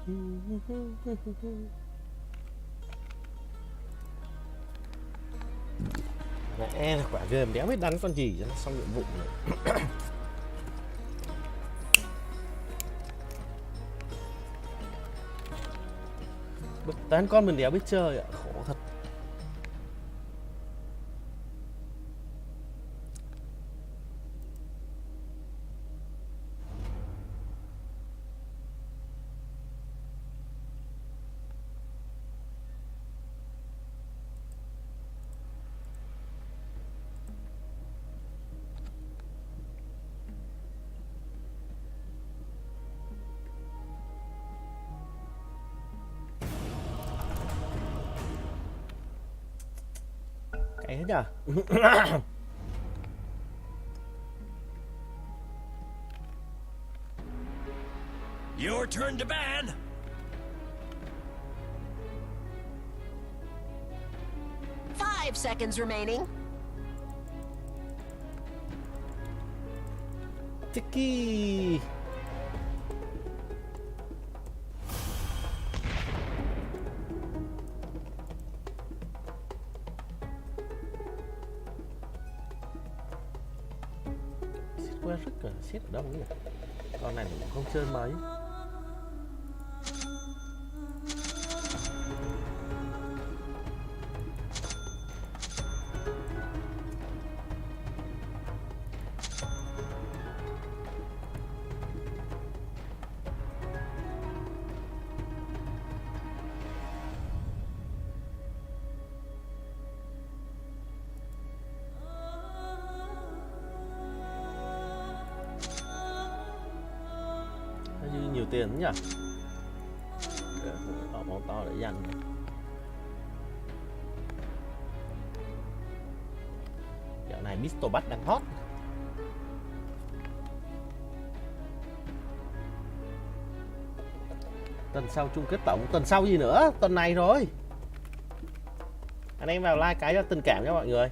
Mẹ là quả game đéo biết đánh con gì cho nó xong nhiệm vụ rồi. Đánh con mình đéo biết chơi ạ, khổ thật. Cái hết nhờ. Your turn to ban. Five seconds remaining. Tiki. Quên rất là xếp ở đâu nhỉ? Con này mình cũng không chơi mấy. Nhiều tiền nhỉ? Ở màu to để dành. Dạo này Mr. Bắt đang hot. Tuần sau chung kết tổng, tuần sau gì nữa? Tuần này rồi. Anh em vào like cái cho tình cảm nha mọi người.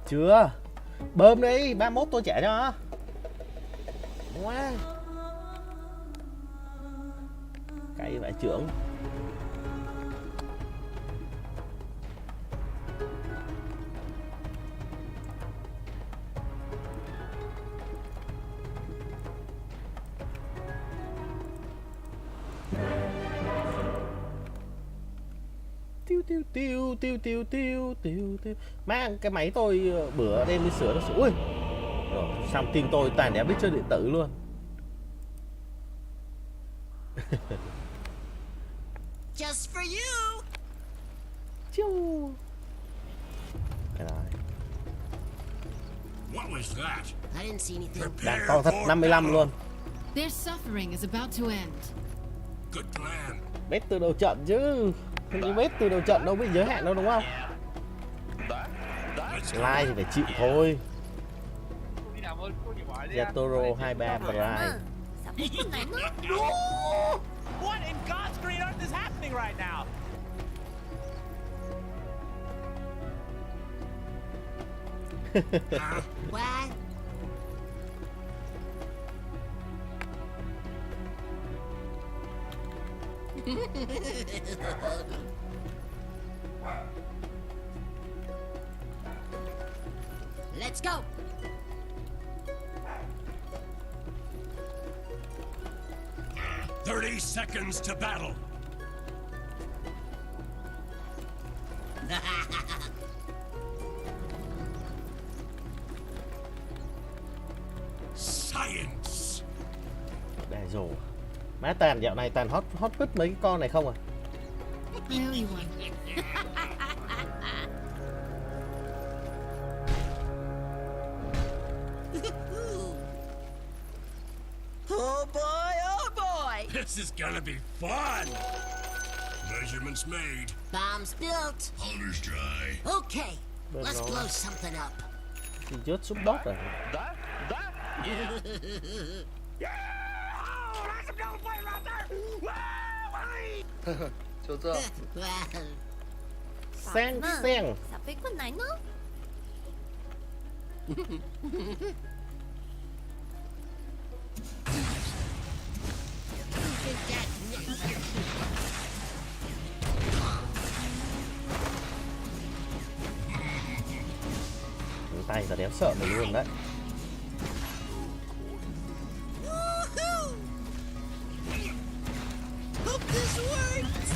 Chưa. Bơm đi, 31 tôi trả cho. Quá. Cái vải trưởng. Tiêu. Má cái máy tôi bữa đem đi sửa nó sửa. Ui. Rồi, xong team tôi toàn đéo biết chơi điện tử luôn. Just for you. Chiu. Đây rồi. What was that? I didn't see anything. Đang to thật 55 luôn. Their suffering is about to end. Good plan. Bét từ đầu trận chứ. Không có bét từ đầu trận đâu bị giới hạn đâu đúng không? Like thì phải chịu thôi. Yatoro 23 Prime. What in God's green earth is happening right now? What? Let's go. "30 seconds to battle." Science. Đây rồi. Má tàn dạo này tàn hot pit mấy cái con này không à? I owe you one. Oh boy, oh boy. This is gonna be fun. Measurements made. Bombs built. Holders dry. Okay, let's blow something up. Thì rớt súng đốt rồi. Sen. 400くないの Hay là đéo sợ mày luôn đấy. Woohoo! Hope this works.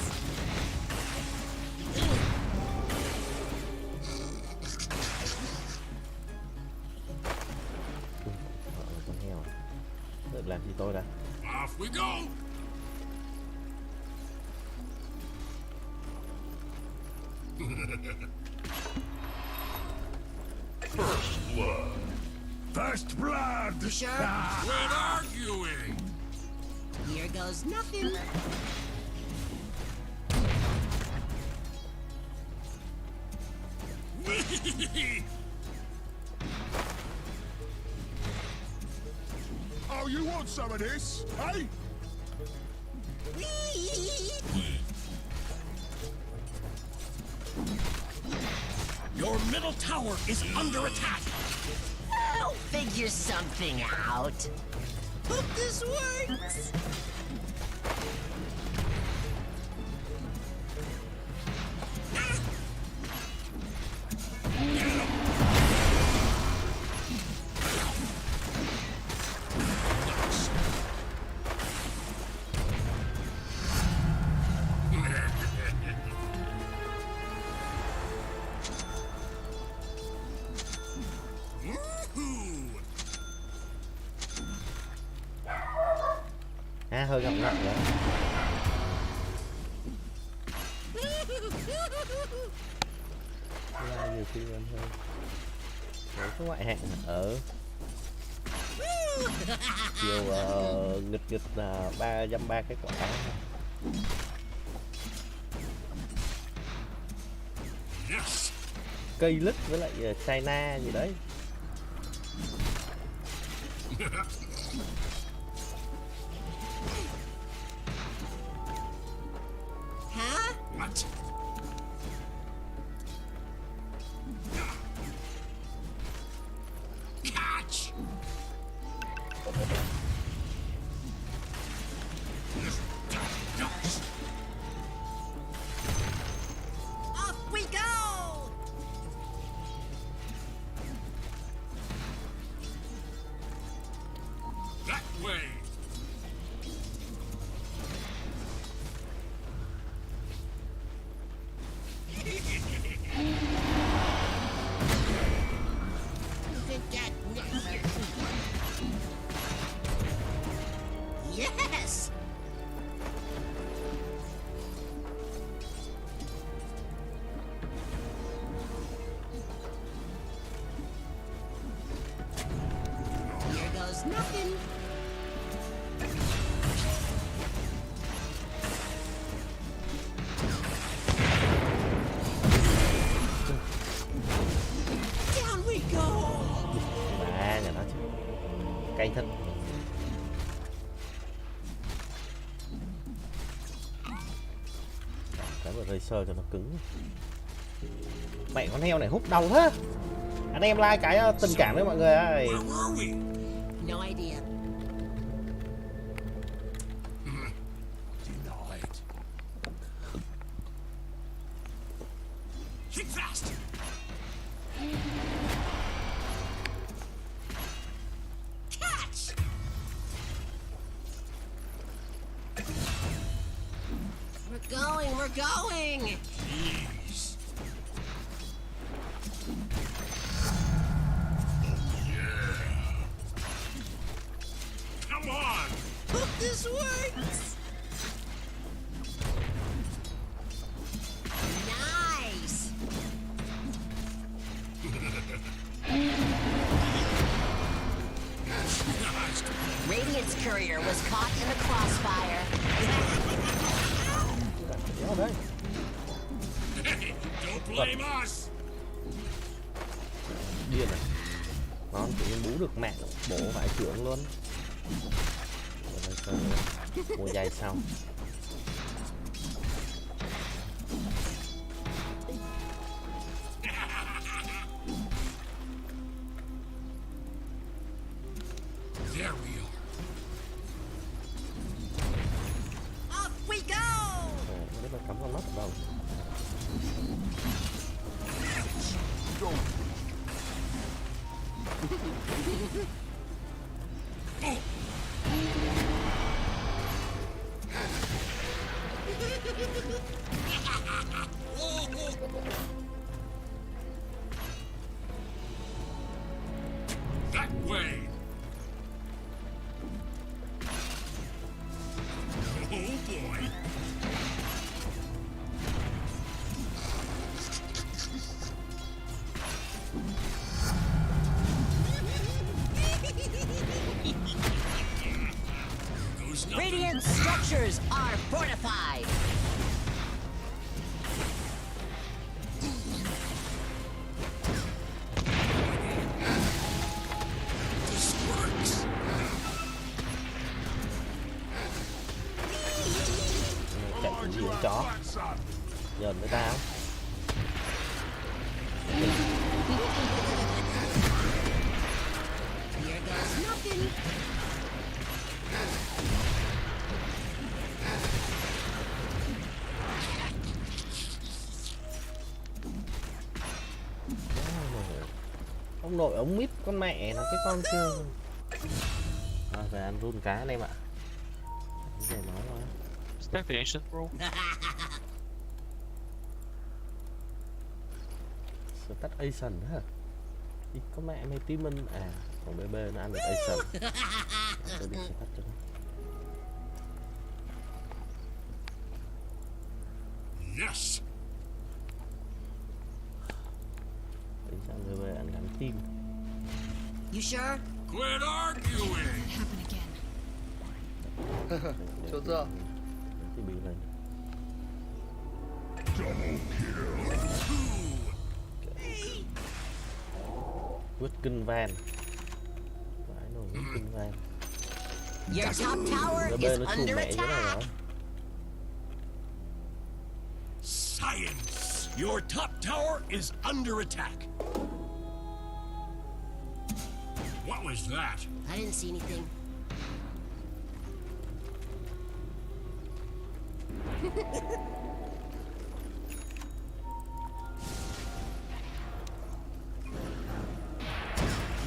Con heo được làm gì tôi đã. Off we go. First blood. First blood. You sure? Quit arguing. Here goes nothing. Oh, you want some of this, eh? Your middle tower is under attack. I'll figure something out. Hope this works. Hơi gặp nặng nữa. Nhiều khi hơn hơn. Đấy, có ngoại hạng ở chiều nghịch là 3 cái quả. Cây lứt với lại China gì đấy. Huh? What? Catch! Off we go! That way! Yes! Here goes nothing. Down we go! Mà nhà nó chứ. Cay thật. Cái vừa rơi sơ cho nó cứng. Mẹ con heo này hút đầu thế. Anh em like cái tình cảm với mọi người ơi. Where were we? No idea. Denied. Hit fast! Catch! We're going! Jeez. Come on! Hope this works! Nice! Radiant's courier was caught in the crossfire. Đéo đấy. Hey, don't blame us! Điên này. Nó tự nhiên bú được mạng bổ vải trưởng luôn. Mua dây xong. There we are. Off we go! Không biết là cắm con nóc ở đâu. That way. Oh boy. Goes nothing. Radiant structures are fortified. This works. Chạy cũng như con chó. Nhờn với tao. Here goes nothing. Ông nội ông mít con mẹ nó cái con kia. Rồi về ăn run cá anh em ạ. Cái này nói thôi. Is that the ancient bro? Tắt Asian hả? Ý, có mẹ mày tí mình à, còn BB nó ăn được Asian. Tôi đi sẽ tắt cho nó. Yes. Tính sang BB ăn gắn tim. You sure? Quit arguing. Happen again. Chỗ chưa? Thì bị lên. Quyết kinh van. Vãi nồi quyết kinh van. Your top tower BB is nó chùm under mẹ thế này attack. rồi. Science. Your top tower is under attack. What was that? I didn't see anything.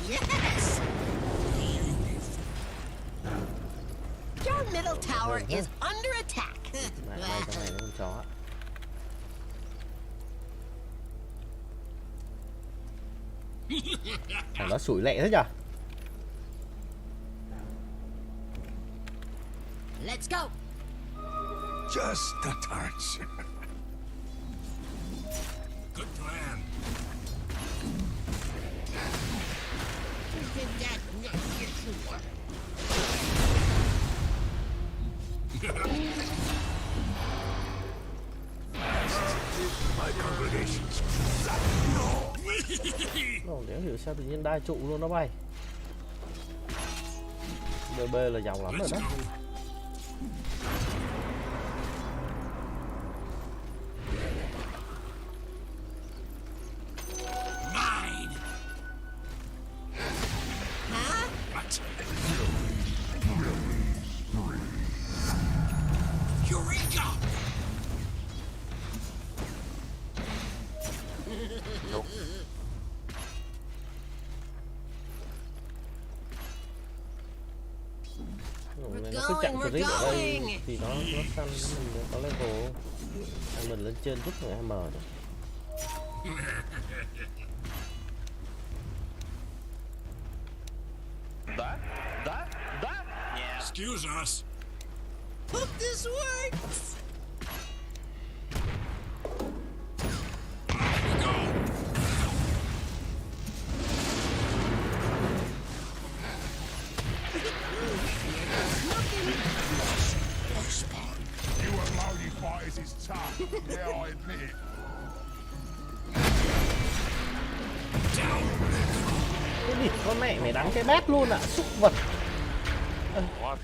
Yes! Your middle tower is under attack. Mày cái này nó con chó. Thằng nó sủi lẹ thế nhở? Let's go. Just a touch. Good plan. My congregations. No. Nó đéo hiểu sao tự nhiên đai trụ luôn nó bay. BB là giàu lắm rồi đó. Mine. Huh? What? Eureka! Nope. Nó cứ chặn cái ở đây thì nó săn mình có level. Mình lên trên giúp người M đó. That? Yeah. Excuse us. Hope this works. Off we go. You were lousy fighters is tough. Yeah, I admit it. Cái địt con mẹ mày đánh cái bét luôn ạ, súc vật. What?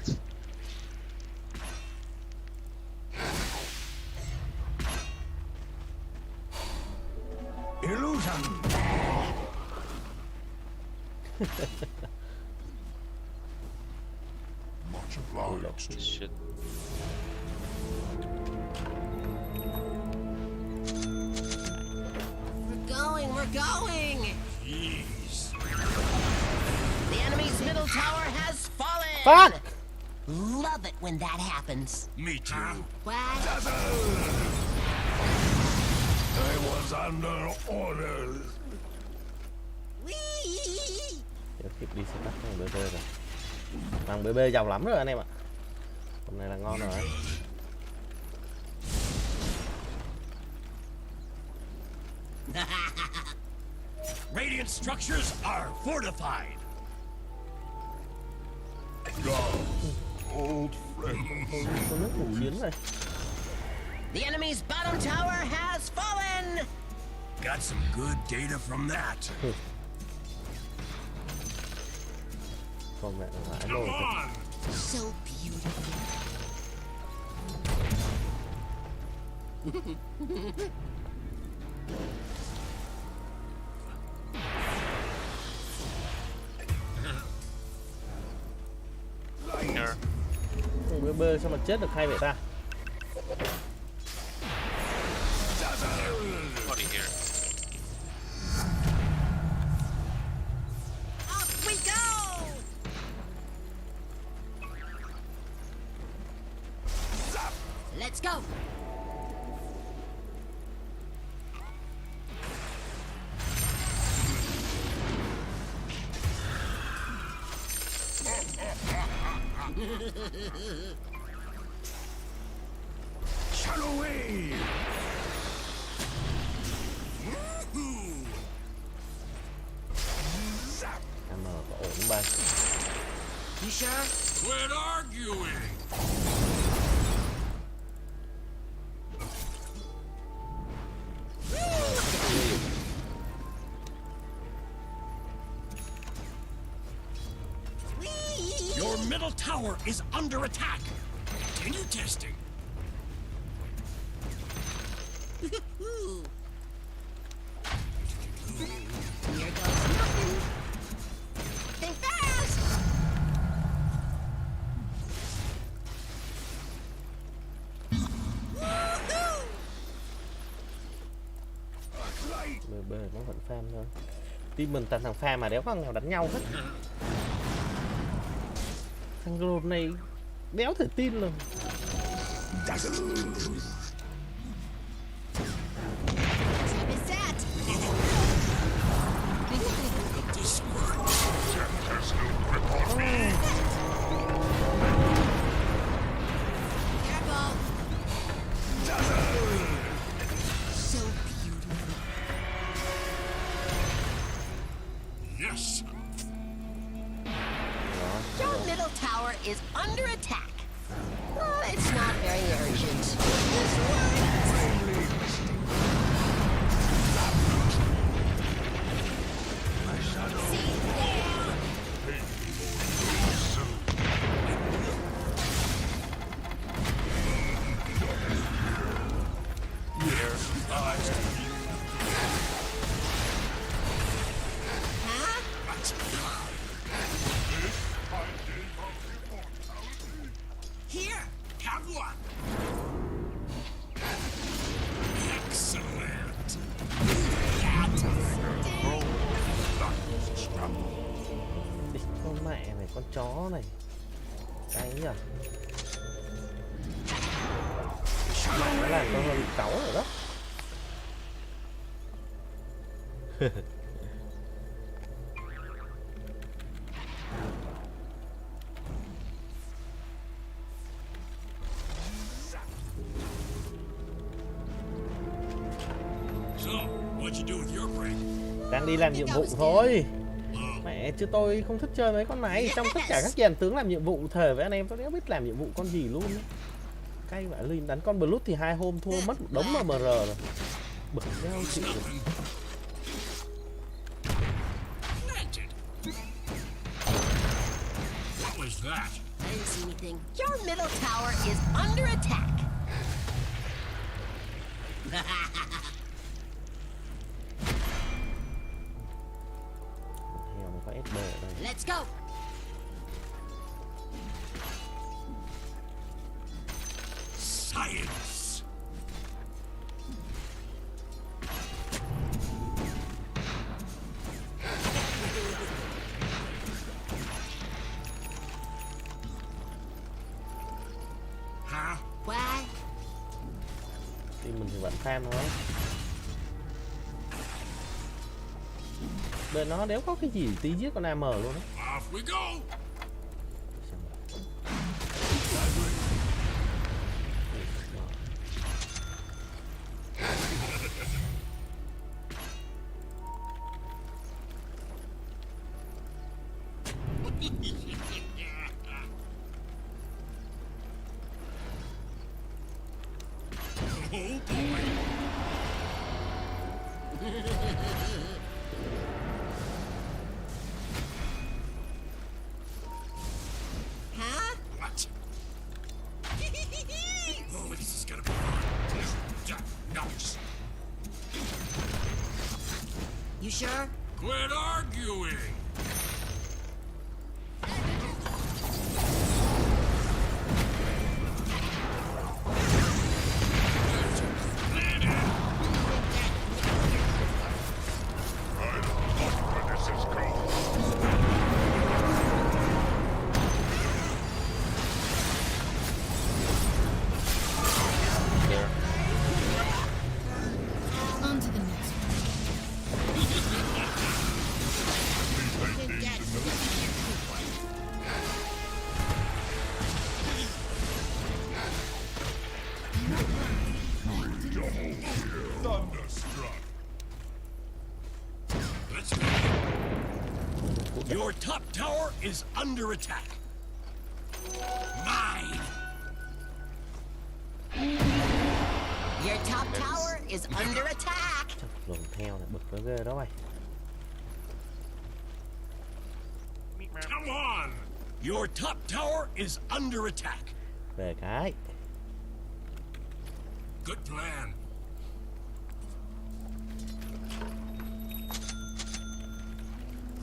Illusion. Much obliged. This shit. We're going. Jeez. middle tower has fallen. Fuck! Love it when that happens. Me too. What? I was under orders. Whee! Tiếp kịp đi sẽ tắt thằng BB rồi. Thằng BB giàu lắm rồi anh em ạ. Hôm nay là ngon rồi. Radiant structures are fortified. God, old friend. Có nước ngủ chiến rồi. The enemy's bottom tower has fallen. Got some good data from that. Còn mẹ vãi Come rồi. on! So beautiful. Here. Thằng BB sao mà chết được hay vậy ta? Body here. Off we go. Let's go. Shadow wave! Em có ổn bay. You sure? Quit arguing! Your middle tower is under attack. Continue testing. Here goes nothing. Think fast. Woohoo! BB nó vẫn farm thôi. Team mình toàn thằng farm mà đéo có thằng nào đánh nhau hết. Thằng Grove này đéo thể tin luôn. Trap is set. Careful. So beautiful. Yes. Your middle tower is under attack. It's not very urgent. Just see there. Huh? Here, have one. Excellent. Địch con mẹ này, con chó này. Cái nhỉ? Nó làm con hơi bị cáu rồi đó. So, what'd you do with your break? Đang đi làm nhiệm vụ thôi. Mẹ chứ tôi không thích chơi mấy con này. Trong tất cả các dàn tướng làm nhiệm vụ thề với anh em tôi đéo biết làm nhiệm vụ con gì luôn ấy. Cay vãi lìn, đánh con Blood thì 2 hôm thua mất một đống MR rồi. Bực đéo chịu được. Planted. What was that? I didn't see anything. Your middle tower is under attack. Heo nó có SB ở đây. Let's go. Science. bận farm thôi. Bên nó nếu có cái gì tí giết con AM luôn đấy. Off we go. Oh boy. Huh? What? Oh, this is gonna be fun. Nice. You sure? Quit arguing. On to the next one. Thunderstruck. Let's go. Your top tower is under attack. Mine. Your top tower is under attack. Lùm theo này bực nó ghê đó mày. Come on. Your top tower is under attack. Về cái. Good plan.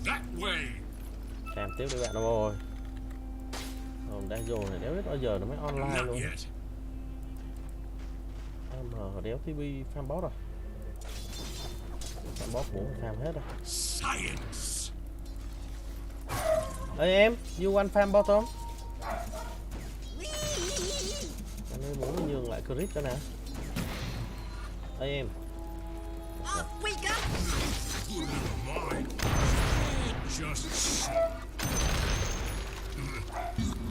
That way. Xem tiếp đi bạn ơi. Còn đang dồn này đéo biết bao giờ nó mới online Not luôn. yet. Em đéo TV farm boss rồi. Farm boss cũng farm hết rồi. Science. Ê em, you want farm boss không? Anh ấy muốn nhường lại crit đó nè. Ê em. Off we go. Mine. Just so.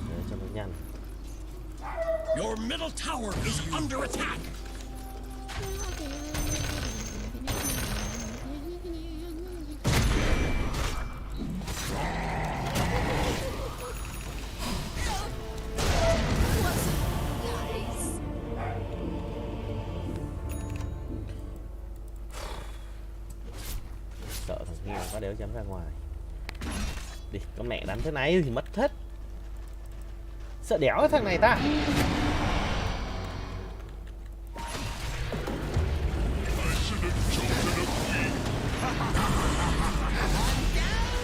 Để cho nó nhanh. Your middle tower is under attack. Sợ thằng heo có đéo dám ra ngoài. Đi, con mẹ đánh thế này thì mất hết. Sợ đéo cái thằng này ta.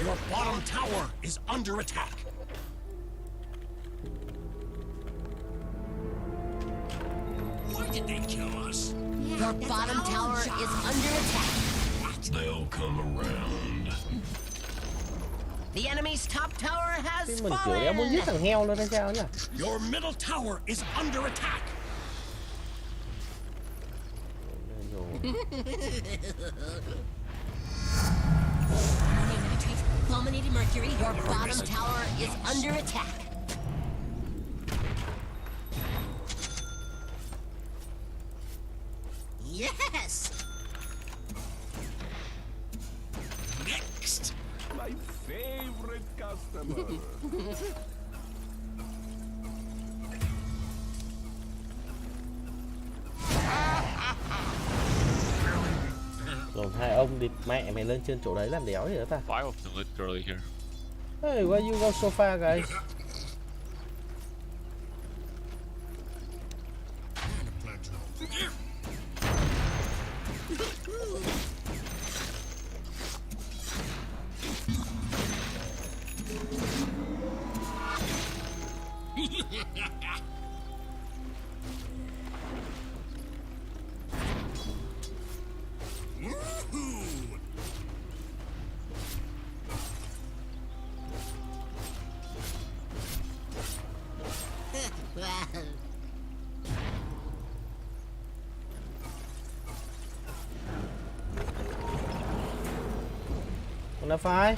Your bottom tower is under attack. Why did they kill us? Your bottom tower is under attack. They'll come around. The enemy's top tower has Thì mình kiểu đéo muốn giết fallen. thằng heo luôn hay sao nhỉ? Your middle tower is under attack. Fulminated Mercury, your bottom tower is under attack. Yes! Next. My favorite customer. Rồi hai ông địt mẹ mày lên trên chỗ đấy làm đéo gì đó ta? Five of them literally here. Hey, why you go so far, guys? Nó phải.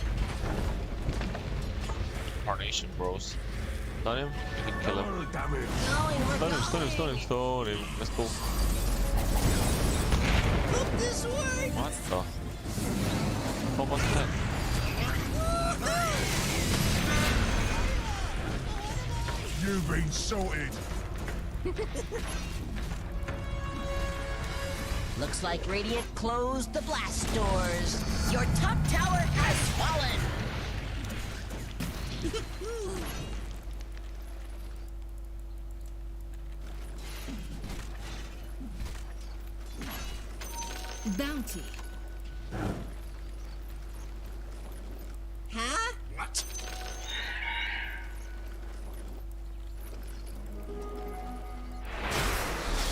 Carnation, bros. Stun him. You can kill him. Oh, damn it. Going, we're Stun him, stun him, going. stun him, stun him. Let's go. Hope this works. What the? How much that? You've been sorted. Looks like Radiant closed the blast doors. Your top tower has fallen. Bounty. Huh? What?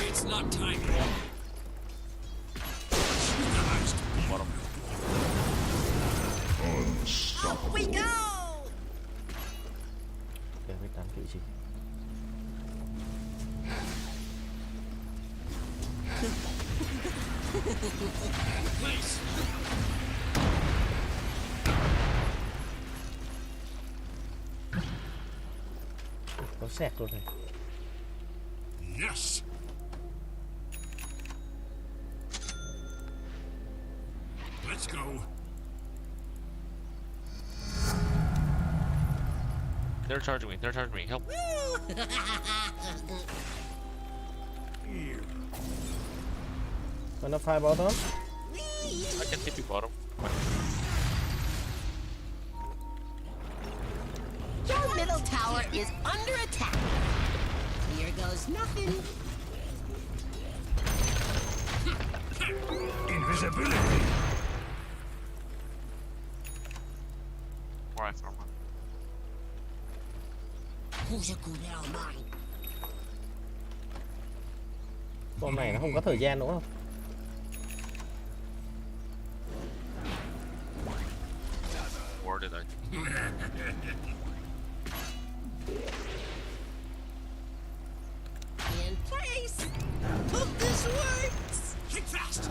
It's not time yet. Bottom. Up we go. Để biết đánh kiểu gì. Place. Có sẹt luôn này. Yes. Let's go. They're charging me. They're charging me. Help. Here. Còn nó phai bottom. I can TP bottom. Your middle tower is under attack. Here goes nothing. Invisibility. Where I from? Who's a good little mine? Con này nó không có thời gian đúng không? Where did I? In place. Hope this works. Kick fast.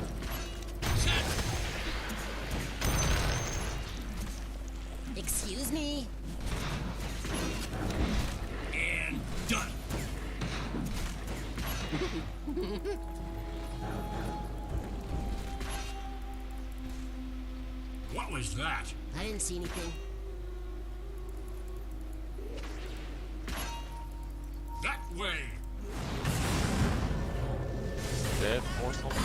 Excuse me. And done. What was that? I didn't see anything. That way. Dead or something?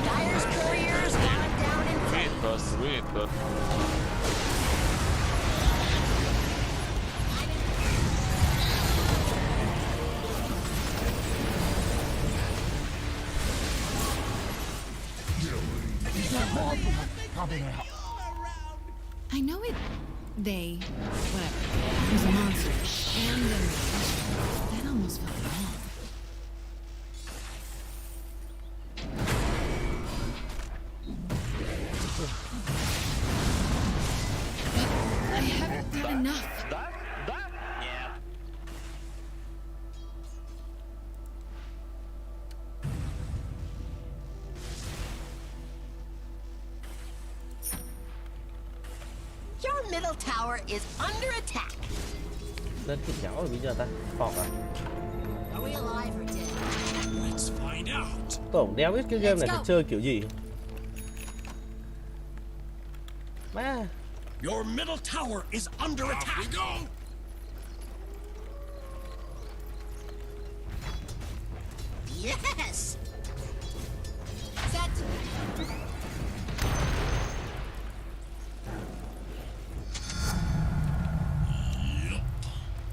Dyer's couriers gone down in We ain't done. We ain't done. Coming out. I know it. They. Whatever. There's a monster. And then. That almost felt wrong. I haven't done enough. Yeah. Your middle tower is under attack. Lên cái nhỏ rồi bây giờ ta. Phọt à. Are we alive or dead? Let's find out. Tổng đéo biết cái game này Let's phải go. chơi kiểu gì. Má. Your middle tower is under attack. We go. Yes. Set.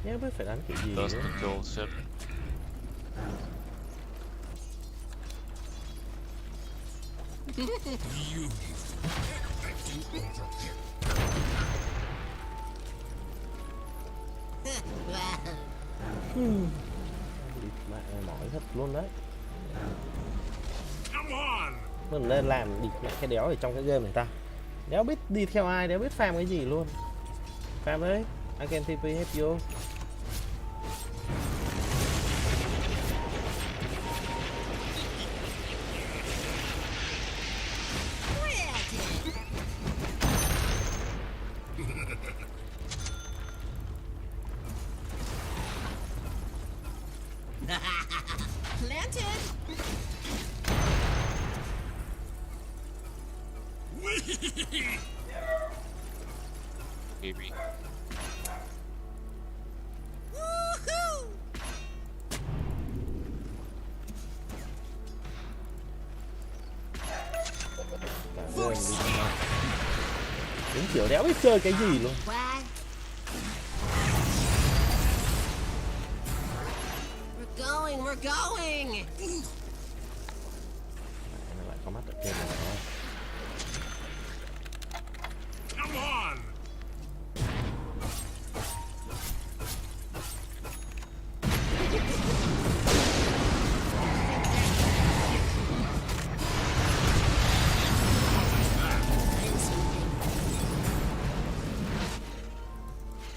Đéo biết phải đánh kiểu gì Does nữa. control ship. Mẹ mỏi thật luôn đấy. Come on. Mình nên làm địt mẹ cái đéo ở trong cái game này ta. Đéo biết đi theo ai, đéo biết farm cái gì luôn. Farm đấy. I can TP help you. Maybe. Woohoo! Cả game đi mà. Đúng kiểu đéo biết chơi cái gì luôn. Wag. We're going. Nó lại có mắt ở trên này rồi. Come on!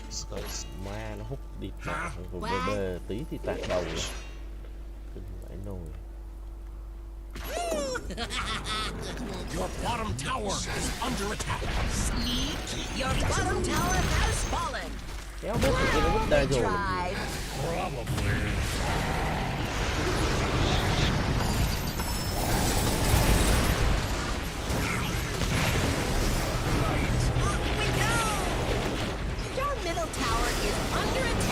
This guy's Ma nó hút đi rồi bê bê tí thì tạt đầu rồi. Đừng phải nồi. Your bottom tower is under attack. Your bottom tower has fallen. Kéo biết thì cái nó vứt đây rồi. Drive. Your middle tower is under attack.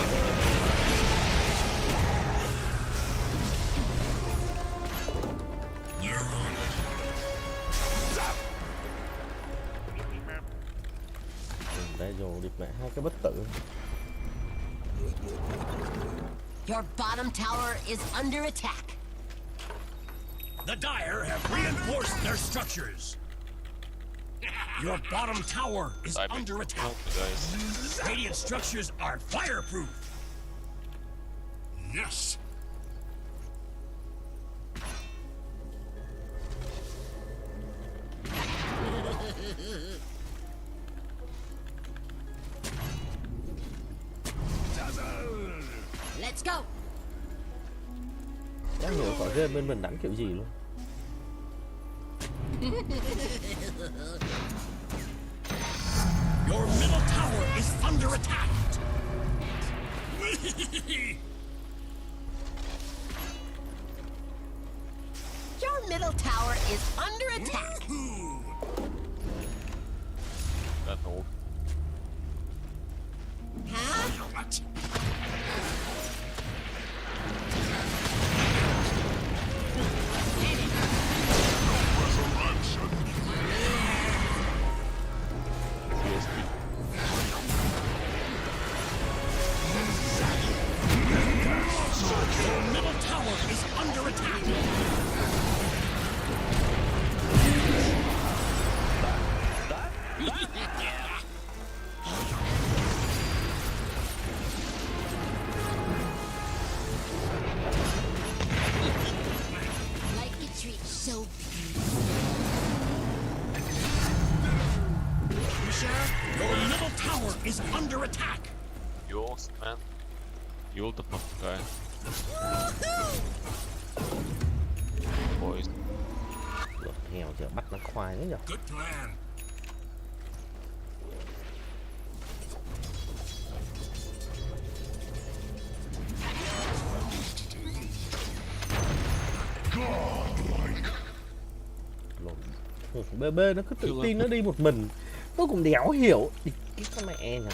Đây rồi điệp mẹ hai cái bất tử. Your bottom tower is under attack. The Dire have reinforced their structures. Your bottom tower is I've been under attack. guys. Radiant structures are fireproof. Yes. Let's go. Chẳng hiểu khỏi game bên mình đánh kiểu gì luôn. Your middle tower is under attack. Your middle tower is under attack. That old. Huh? What? Your middle tower is under attack. Like a treat so you sure? Your middle tower is under attack. You ult, man. You ult the pump guy. Boys. Được nghèo giờ bắt nó khoai đấy nhở. Good plan. BB nó cứ tự tin nó đi một mình. Tôi cũng đéo hiểu. Cái con mẹ nhỉ.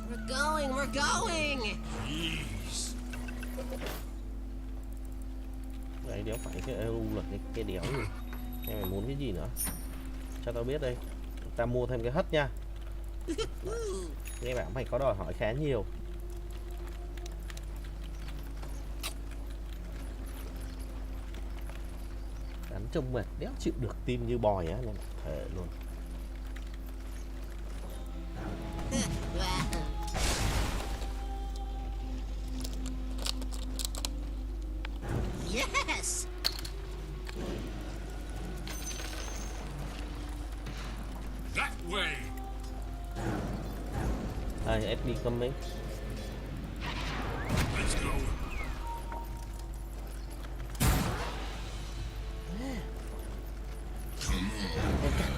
We're going, we're going. Đấy đéo phải cái EU là cái đéo gì. Em mày muốn cái gì nữa? Cho tao biết đây. Ta mua thêm cái hất nha. Nghe bảo mày có đòi hỏi khá nhiều. Đánh trông mệt đéo chịu được tim như bòi á, thề luôn. Yes. That way. FB coming. Let's go.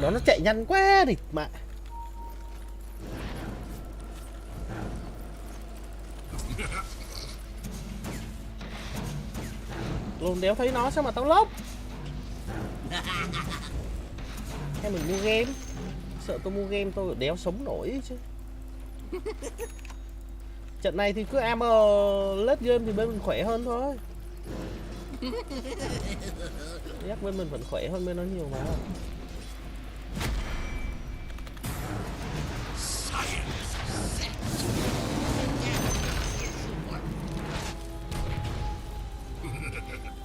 Đó nó chạy nhanh quá đi mà. Luôn đéo thấy nó sao mà tao lốc. Hay mình mua game? Sợ tôi mua game tôi đéo sống nổi chứ. Trận này thì cứ armor late game thì bên mình khỏe hơn thôi. Chắc bên mình vẫn khỏe hơn bên nó nhiều mà.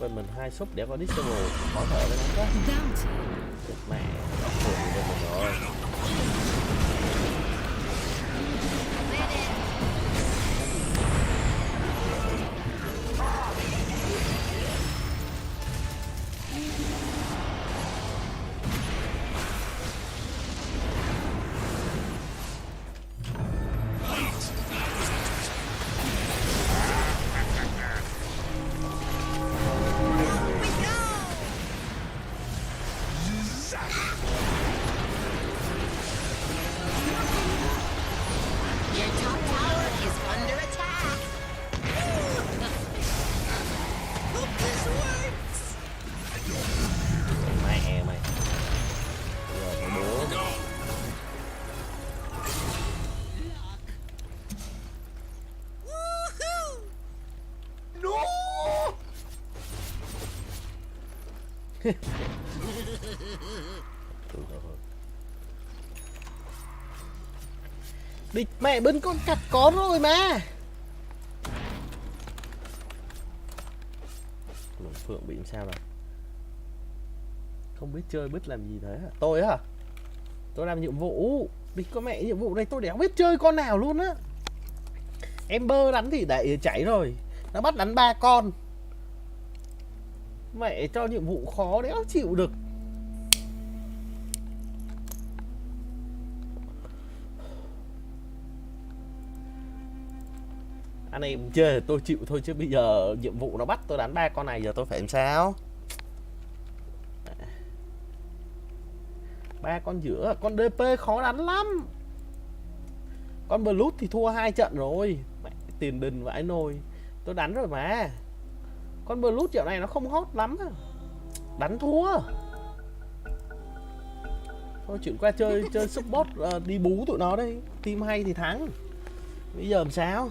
Bên mình 2 shop để có disable khó thở với nó quá. Chết mẹ, nó khổ bên mình rồi. Your top tower is under attack. Hope this works. Mẹ mày. Giờ phải bố. Woohoo! Địch mẹ bưng con cặt có rồi mà. Phượng bị sao rồi? Không biết chơi biết làm gì thế hả? Tôi hả? Tôi làm nhiệm vụ. Địch có mẹ nhiệm vụ này tôi đéo biết chơi con nào luôn á. Ember đánh thì đại chảy rồi. Nó bắt đánh 3 con. Mẹ cho nhiệm vụ khó đéo chịu được. Anh em chơi tôi chịu thôi chứ bây giờ nhiệm vụ nó bắt tôi đánh 3 con này giờ tôi phải làm sao? 3 con giữa, con DP khó đánh lắm. Con Blood thì thua 2 trận rồi. Mẹ, tiền đình vãi nồi. Tôi đánh rồi mà. Con Blood dạo này nó không hot lắm. Đánh thua. Thôi chuyển qua chơi support đi bú tụi nó đây. Team hay thì thắng. Bây giờ làm sao?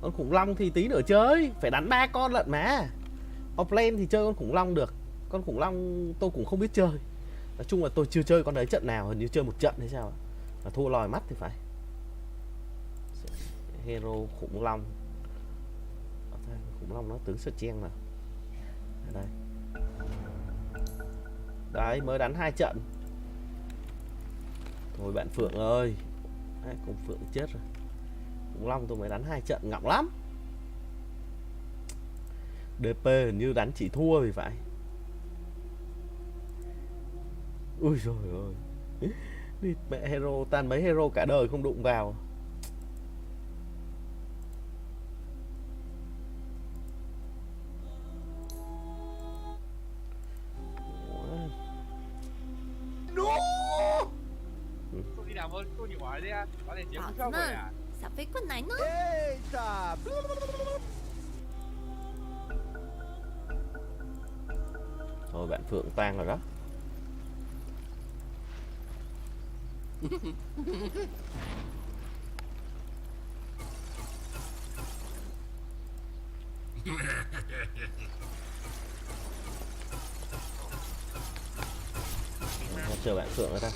Con khủng long thì tí nữa chơi. Phải đánh 3 con lận mà. Offlane thì chơi con khủng long được. Con khủng long tôi cũng không biết chơi. Nói chung là tôi chưa chơi con đấy trận nào. Hình như chơi một trận hay sao. Mà thua lòi mắt thì phải. Hero khủng long. Khủng long nó tướng sơ chen mà. Đây. Đấy mới đánh 2 trận. Thôi bạn Phượng ơi. Đấy, cùng Phượng chết rồi. Khủng long tôi mới đánh 2 trận ngọng lắm. DP hình như đánh chỉ thua thì phải. Ui trời ơi. Đi mẹ hero tan mấy hero cả đời không đụng vào. Cô đi làm ơn, cô nhiều hỏi đi à. Có thể chiếm Bảo không rồi Ngân, à? sao phải con này nữa? Thôi bạn Phượng tan rồi đó. Chờ bạn Phượng ở đây.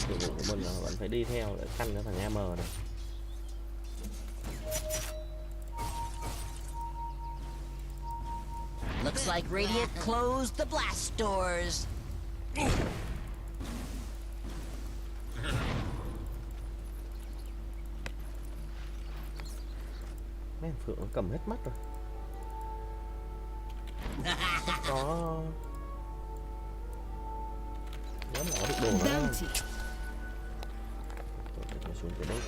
Nhiệm vụ của mình là vẫn phải đi theo để căn cho thằng M này. Looks like Radiant closed the blast doors. Mấy thằng Phượng nó cầm hết mắt rồi. Có dám bỏ được đồ nữa không? Tôi xuống cái đấy.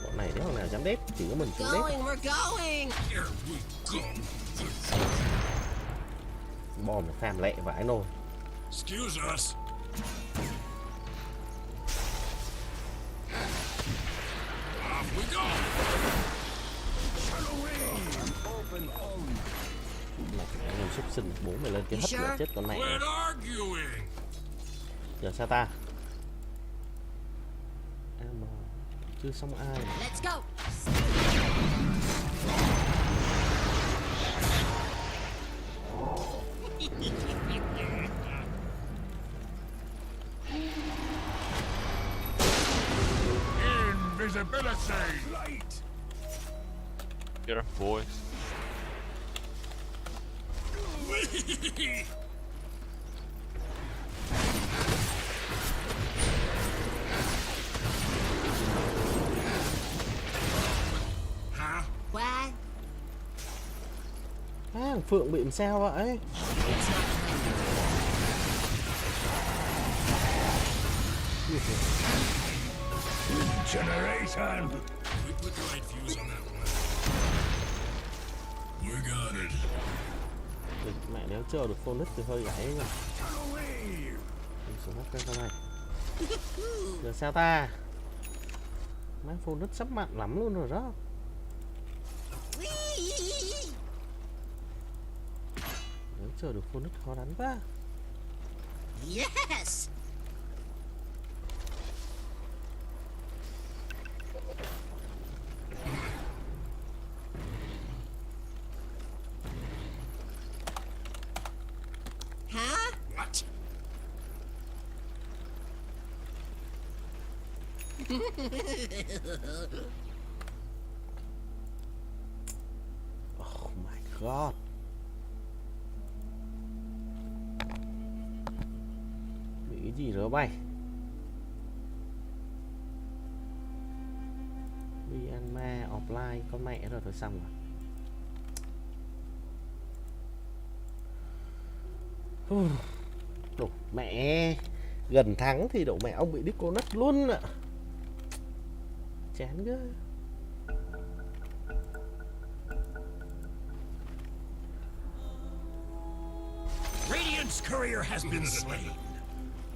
Bọn này nếu thằng nào dám đép chỉ có mình xuống đép. Going, we're going. Here we go. Bom nó phàm lẹ vãi nồi. Excuse us. Off we go. súc sinh, bố mày lên cái hất nữa chết con mẹ. Quit arguing. Giờ sao ta? Em chưa xong ai. Let's go. Invisibility. Right. Here, boys. Huh? What? Thằng Phượng bị làm sao vậy? Generation. We put the right fuse on that one. We got it. Mẹ nếu chờ được phone thì hơi gãy nha. Away. Đi xuống hất cái này. Giờ sao ta? Má phone nứt sắp mặn lắm luôn rồi đó. Nếu chờ được phone nứt khó đánh quá. Yes. Huh? What? Oh my god. Bị cái gì rỡ bay? Đi ăn ma offline con mẹ rồi thôi xong rồi. Đổ mẹ gần thắng thì đổ mẹ ông bị đít cô nất luôn ạ. Chán ghê. Radiant's courier has been slain.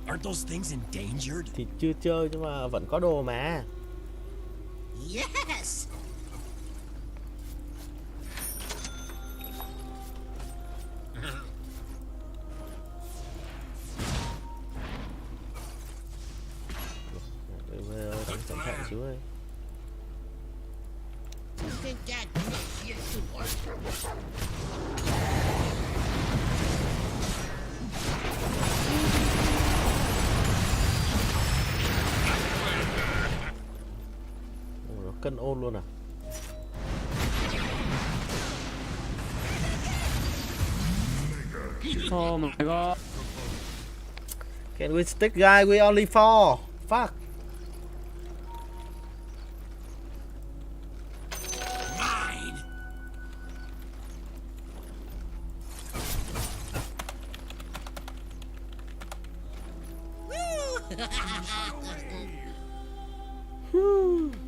Aren't those things endangered? Thì chưa chơi nhưng mà vẫn có đồ mà. Yes. Đánh cẩn thận xíu ơi. You think that makes you super? Nó cân ôn luôn à? Oh my god. Can we stick guy? We only 4. Fuck. Mine.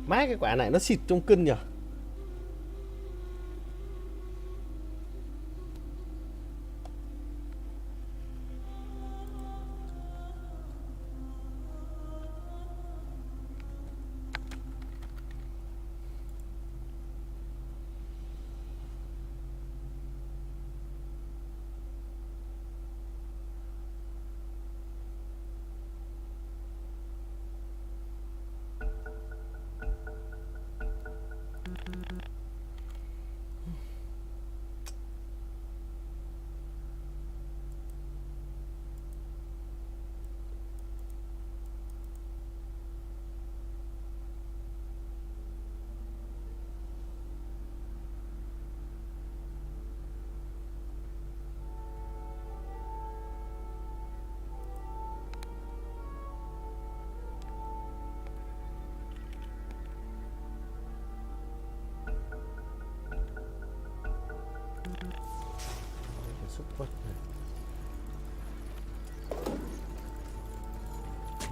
Má cái quả này nó xịt trong kinh nhỉ?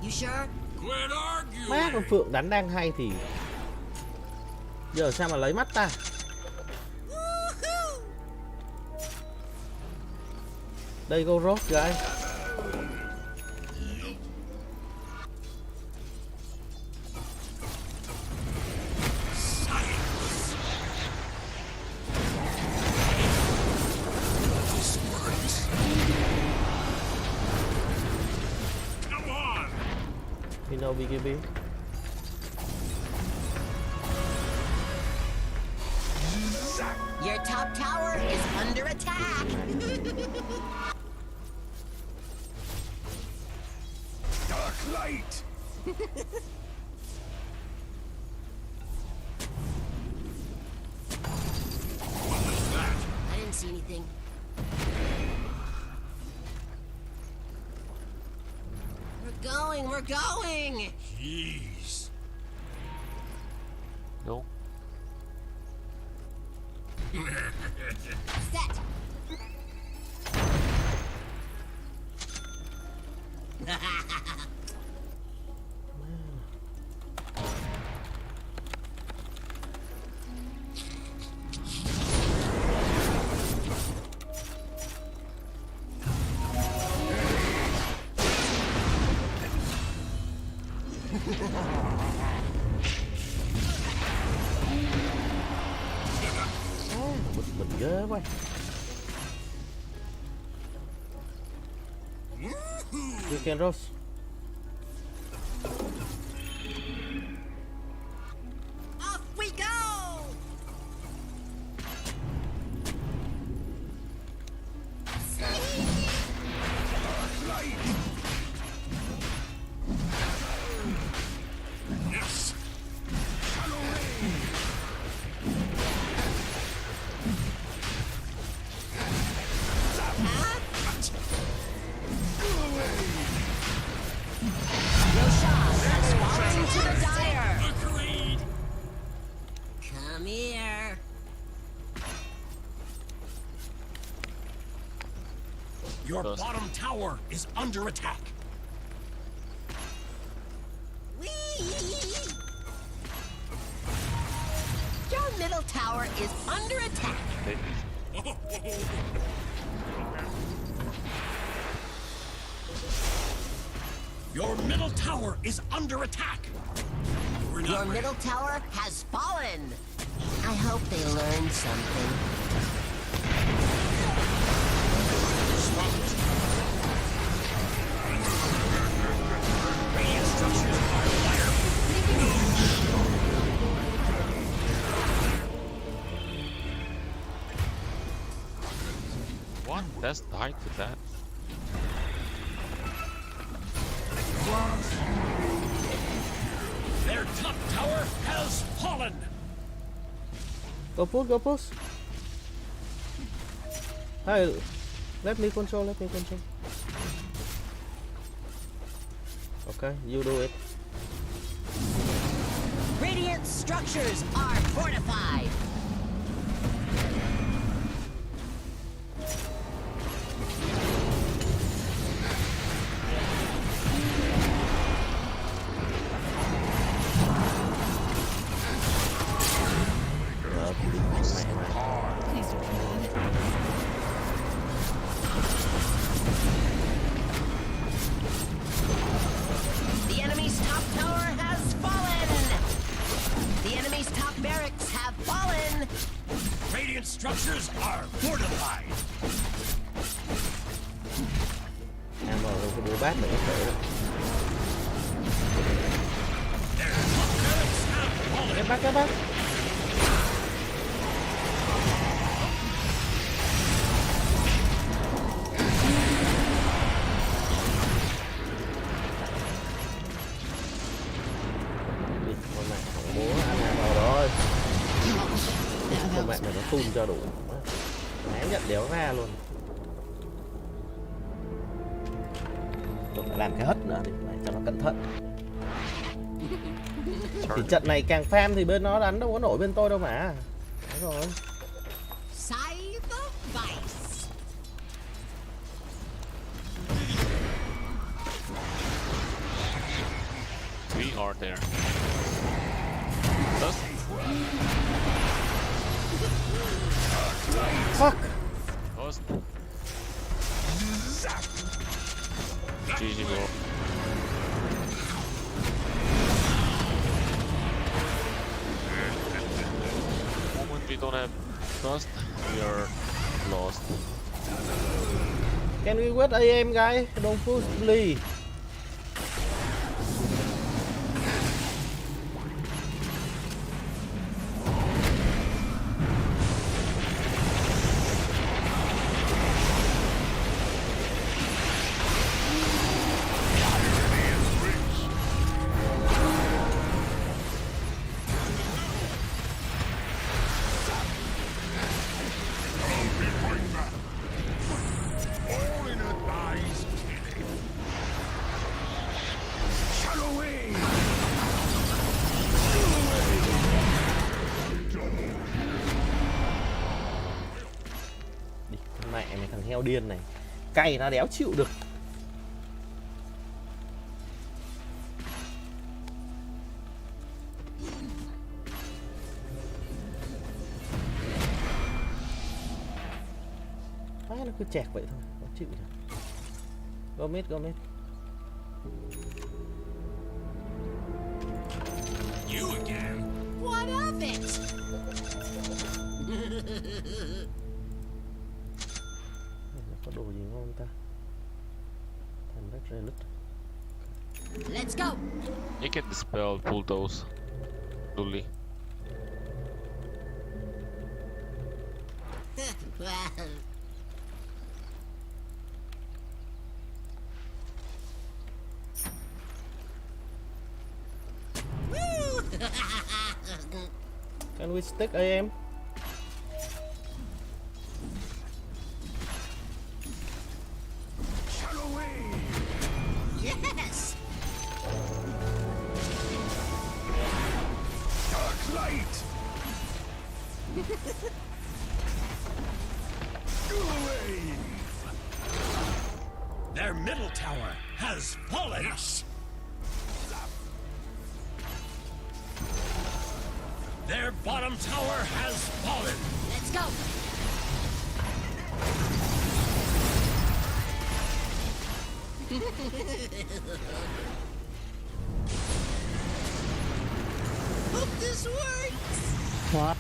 You sure? Quit Má con arguing. Phượng đánh đang hay thì giờ sao mà lấy mắt ta? Đây go rốt guys. This no BKB. Your top tower is under attack. Dark light. I didn't see anything. We're going! Jeez. No. Set! Bực ghê quá. You can Rose. Off we go! Yes. To the dire! Agreed. Come here. Your Does- bottom tower is under attack. Whee! Your middle tower is under attack. Your middle tower is under attack. We're Your not ready. middle tower has fallen. I hope they learned something. Radiant structures are fire. What? That's died to that. Their top tower has fallen. Go push, go push. Hey, let me control. Okay, you do it. Radiant structures are fortified. Please don't try that. The enemy's top tower has fallen. The enemy's top barracks have fallen. Radiant structures are fortified. Em vào cái đứa bát này có thể đó. Their top barracks have fallen. Cái bát. Con mẹ thằng bố anh em vào rồi. Con mẹ này nó phun cho đủ. Ném nhận đéo ra luôn. Tôi phải làm cái hất nữa để cho nó cẩn thận. Thì trận này càng farm thì bên nó đánh đâu có nổi bên tôi đâu mà. Đúng rồi. Scythe of Vice. We are there. Dust. Fuck. Dust. GG, bro. The moment we don't have dust, we are lost. Can we wait AM guys? Don't push please. heo điên này. Cày nó đéo chịu được. Nó cứ chẹt vậy thôi, nó chịu rồi. Go mid. You again? What of it? Có đồ gì ngon ta? Thành rất relic. Let's go. You can dispel bulldoze. Luli. Can we stick AM? Yes. Dark light. Their middle tower has fallen. Yes. Their bottom tower has fallen. Let's go. Hope this works. Alright.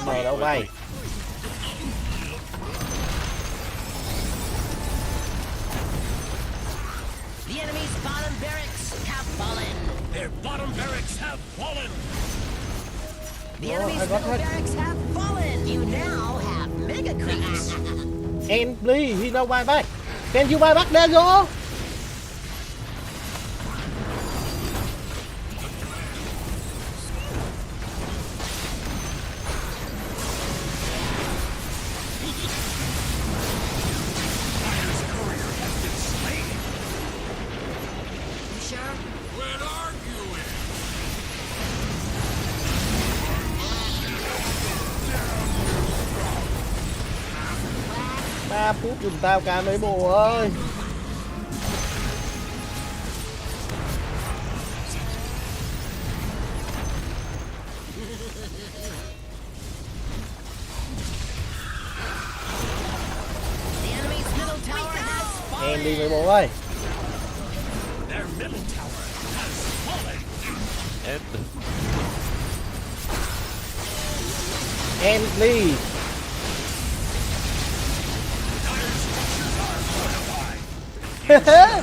Mờ đâu bay. The enemy's bottom barracks have fallen. Their bottom barracks have fallen. The enemy's middle barracks have fallen. You now have mega creeps. And please, he no buy back. Can you buy back there, go? Quit arguing. 3 phút giùm tao cả mấy bộ ơi. Em đi mấy bộ ơi. Their middle tower has fallen. Em please.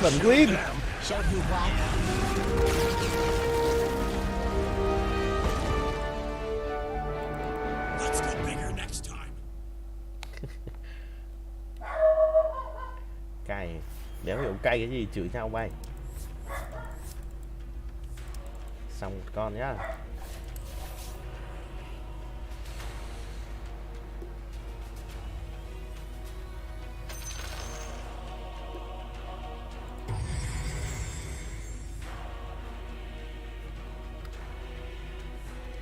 Vẫn win. Show you what. Let's go bigger next time. Cay. Đéo hiểu cay cái gì chửi nhau bay. Xong một con nhá.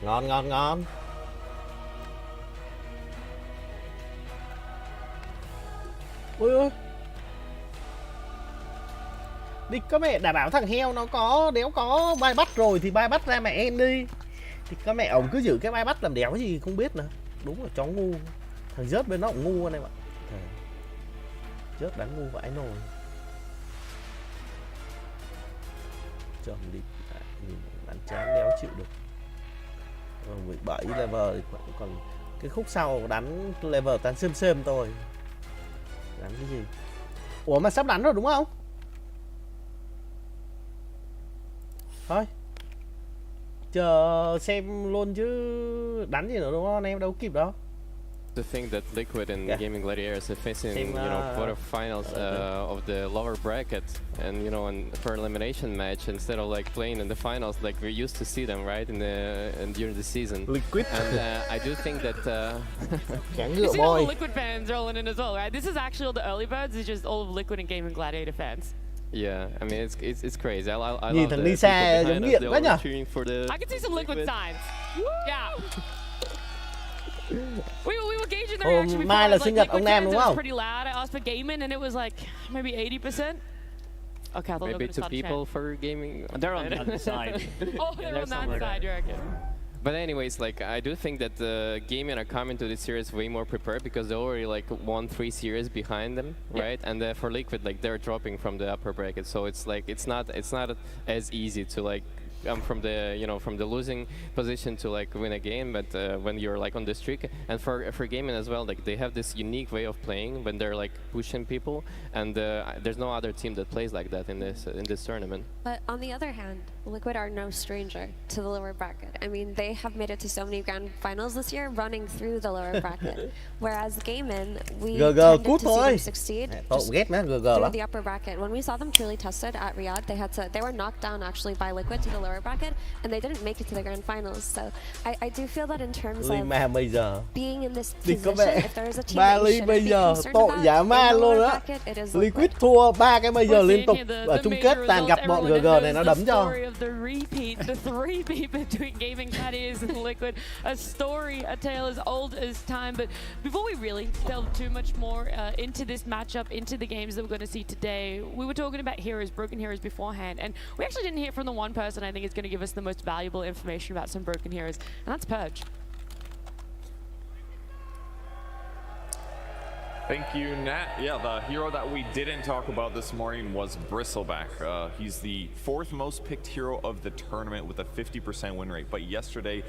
Ngon ngon ngon. Ui ơi. Đi có mẹ đảm bảo thằng heo nó có đéo có bay bắt rồi thì bay bắt ra mẹ em đi. Thì có mẹ ổng cứ giữ cái bay bắt làm đéo cái gì không biết nữa. Đúng là chó ngu. Thằng rớt bên nó cũng ngu anh em ạ. Rớt đáng ngu vãi nồi. Chồng đi đánh chán đéo chịu được. 17 level thì còn cái khúc sau đánh level tan xem thôi. Đánh cái gì? Ủa mà sắp đánh rồi đúng không? Thôi chờ xem luôn chứ đánh gì nữa đúng không? Anh em đâu kịp đâu. The thing that Liquid and Gaming Gladiators are facing, quarterfinals of the lower bracket, and for elimination match, instead of like playing in the finals, like we're used to see them, right, during the season. Liquid. And I do think that. Cản You ngựa see all boy. the Liquid fans rolling in as well, right? This is actually all the early birds. It's just all of Liquid and Gaming Gladiator fans. Yeah, I mean it's crazy. I Nhìn love thằng the Lisa people giống behind us. nghiện They're quá all nhở? cheering for the I can see some Liquid signs. Yeah. We were gauging the reaction before. Mai It là was sinh like nhật ông Liquid Nam fans, đúng it was không? pretty loud. I asked for gaming and it was like maybe 80%. Okay, I thought maybe they two were people for gaming. They're on the other side. Oh, they're on that somewhere side, you reckon? But anyways, like I do think that the gaming are coming to this series way more prepared because they already like won 3 series behind them, right? And for Liquid, like they're dropping from the upper bracket, so it's like it's not as easy to like come from the from the losing position to like win a game, but when you're like on the streak, and for gaming as well, like they have this unique way of playing when they're like pushing people, and there's no other team that plays like that in this tournament. But on the other hand, Liquid are no stranger to the lower bracket. I mean, they have made it to so many grand finals this year, running through the lower bracket. Whereas Gaming, we tended to see them succeed just through the upper bracket. When we saw them truly tested at Riyadh, they were knocked down actually by Liquid to the lower bracket, and they didn't make it to the grand finals. So I do feel that in terms of being in this position, if there is a team that you shouldn't be concerned about in the lower bracket, it is Liquid thua 3 cái major liên tục ở chung kết, toàn gặp bọn GG này nó đấm cho. The repeat, the three-peat between Gaming Gladiators and Liquid, a story, a tale as old as time. But before we really delve too much more into this matchup, into the games that we're going to see today, we were talking about heroes, broken heroes beforehand, and we actually didn't hear from the one person I think is going to give us the most valuable information about some broken heroes, and that's Purge. Thank you, Nat. Yeah, the hero that we didn't talk about this morning was Bristleback. He's the 4th most picked hero of the tournament with a 50% win rate. But yesterday,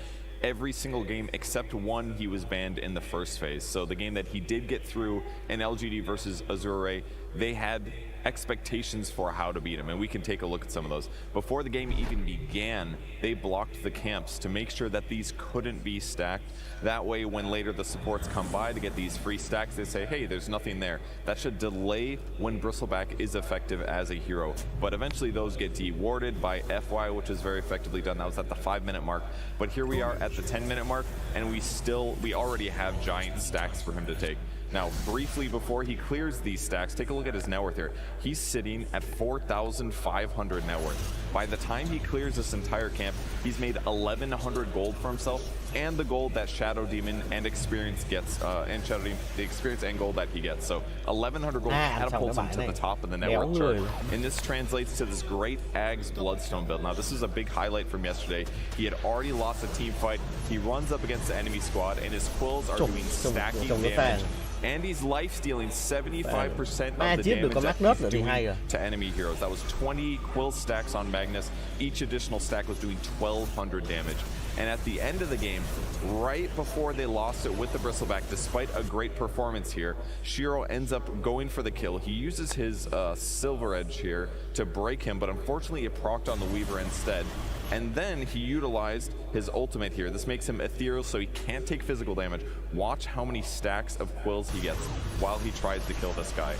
every single game except one, he was banned in the first phase. So the game that he did get through in LGD versus Azure, they had expectations for how to beat him, and we can take a look at some of those. Before the game even began, they blocked the camps to make sure that these couldn't be stacked. That way, when later the supports come by to get these free stacks, they say, hey, there's nothing there. That should delay when Bristleback is effective as a hero. But eventually those get dewarded by FY, which is very effectively done. That was at the 5-minute mark. But here we are at the 10-minute mark, and we already have giant stacks for him to take. Now, briefly before he clears these stacks, take a look at his net worth here. He's sitting at 4,500 net worth. By the time he clears this entire camp, he's made 1,100 gold for himself, and the gold that Shadow Demon and Experience gets, the experience and gold that he gets. So 1,100 gold catapults him to the top of the net worth chart. And this translates to this great Ags Bloodstone build. Now, this is a big highlight from yesterday. He had already lost a team fight. He runs up against the enemy squad, and his quills are doing stacking damage. And he's life-stealing 75% of the damage that he's doing to enemy heroes. That was 20 quill stacks on Magnus. Each additional stack was doing 1,200 damage. And at the end of the game, right before they lost it with the Bristleback, despite a great performance here, Shiro ends up going for the kill. He uses his Silver Edge here to break him, but unfortunately it procced on the Weaver instead. And then he utilized his ultimate here. This makes him ethereal, so he can't take physical damage. Watch how many stacks of quills he gets while he tries to kill this guy.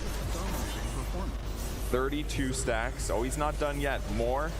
32 stacks. Oh, he's not done yet. More.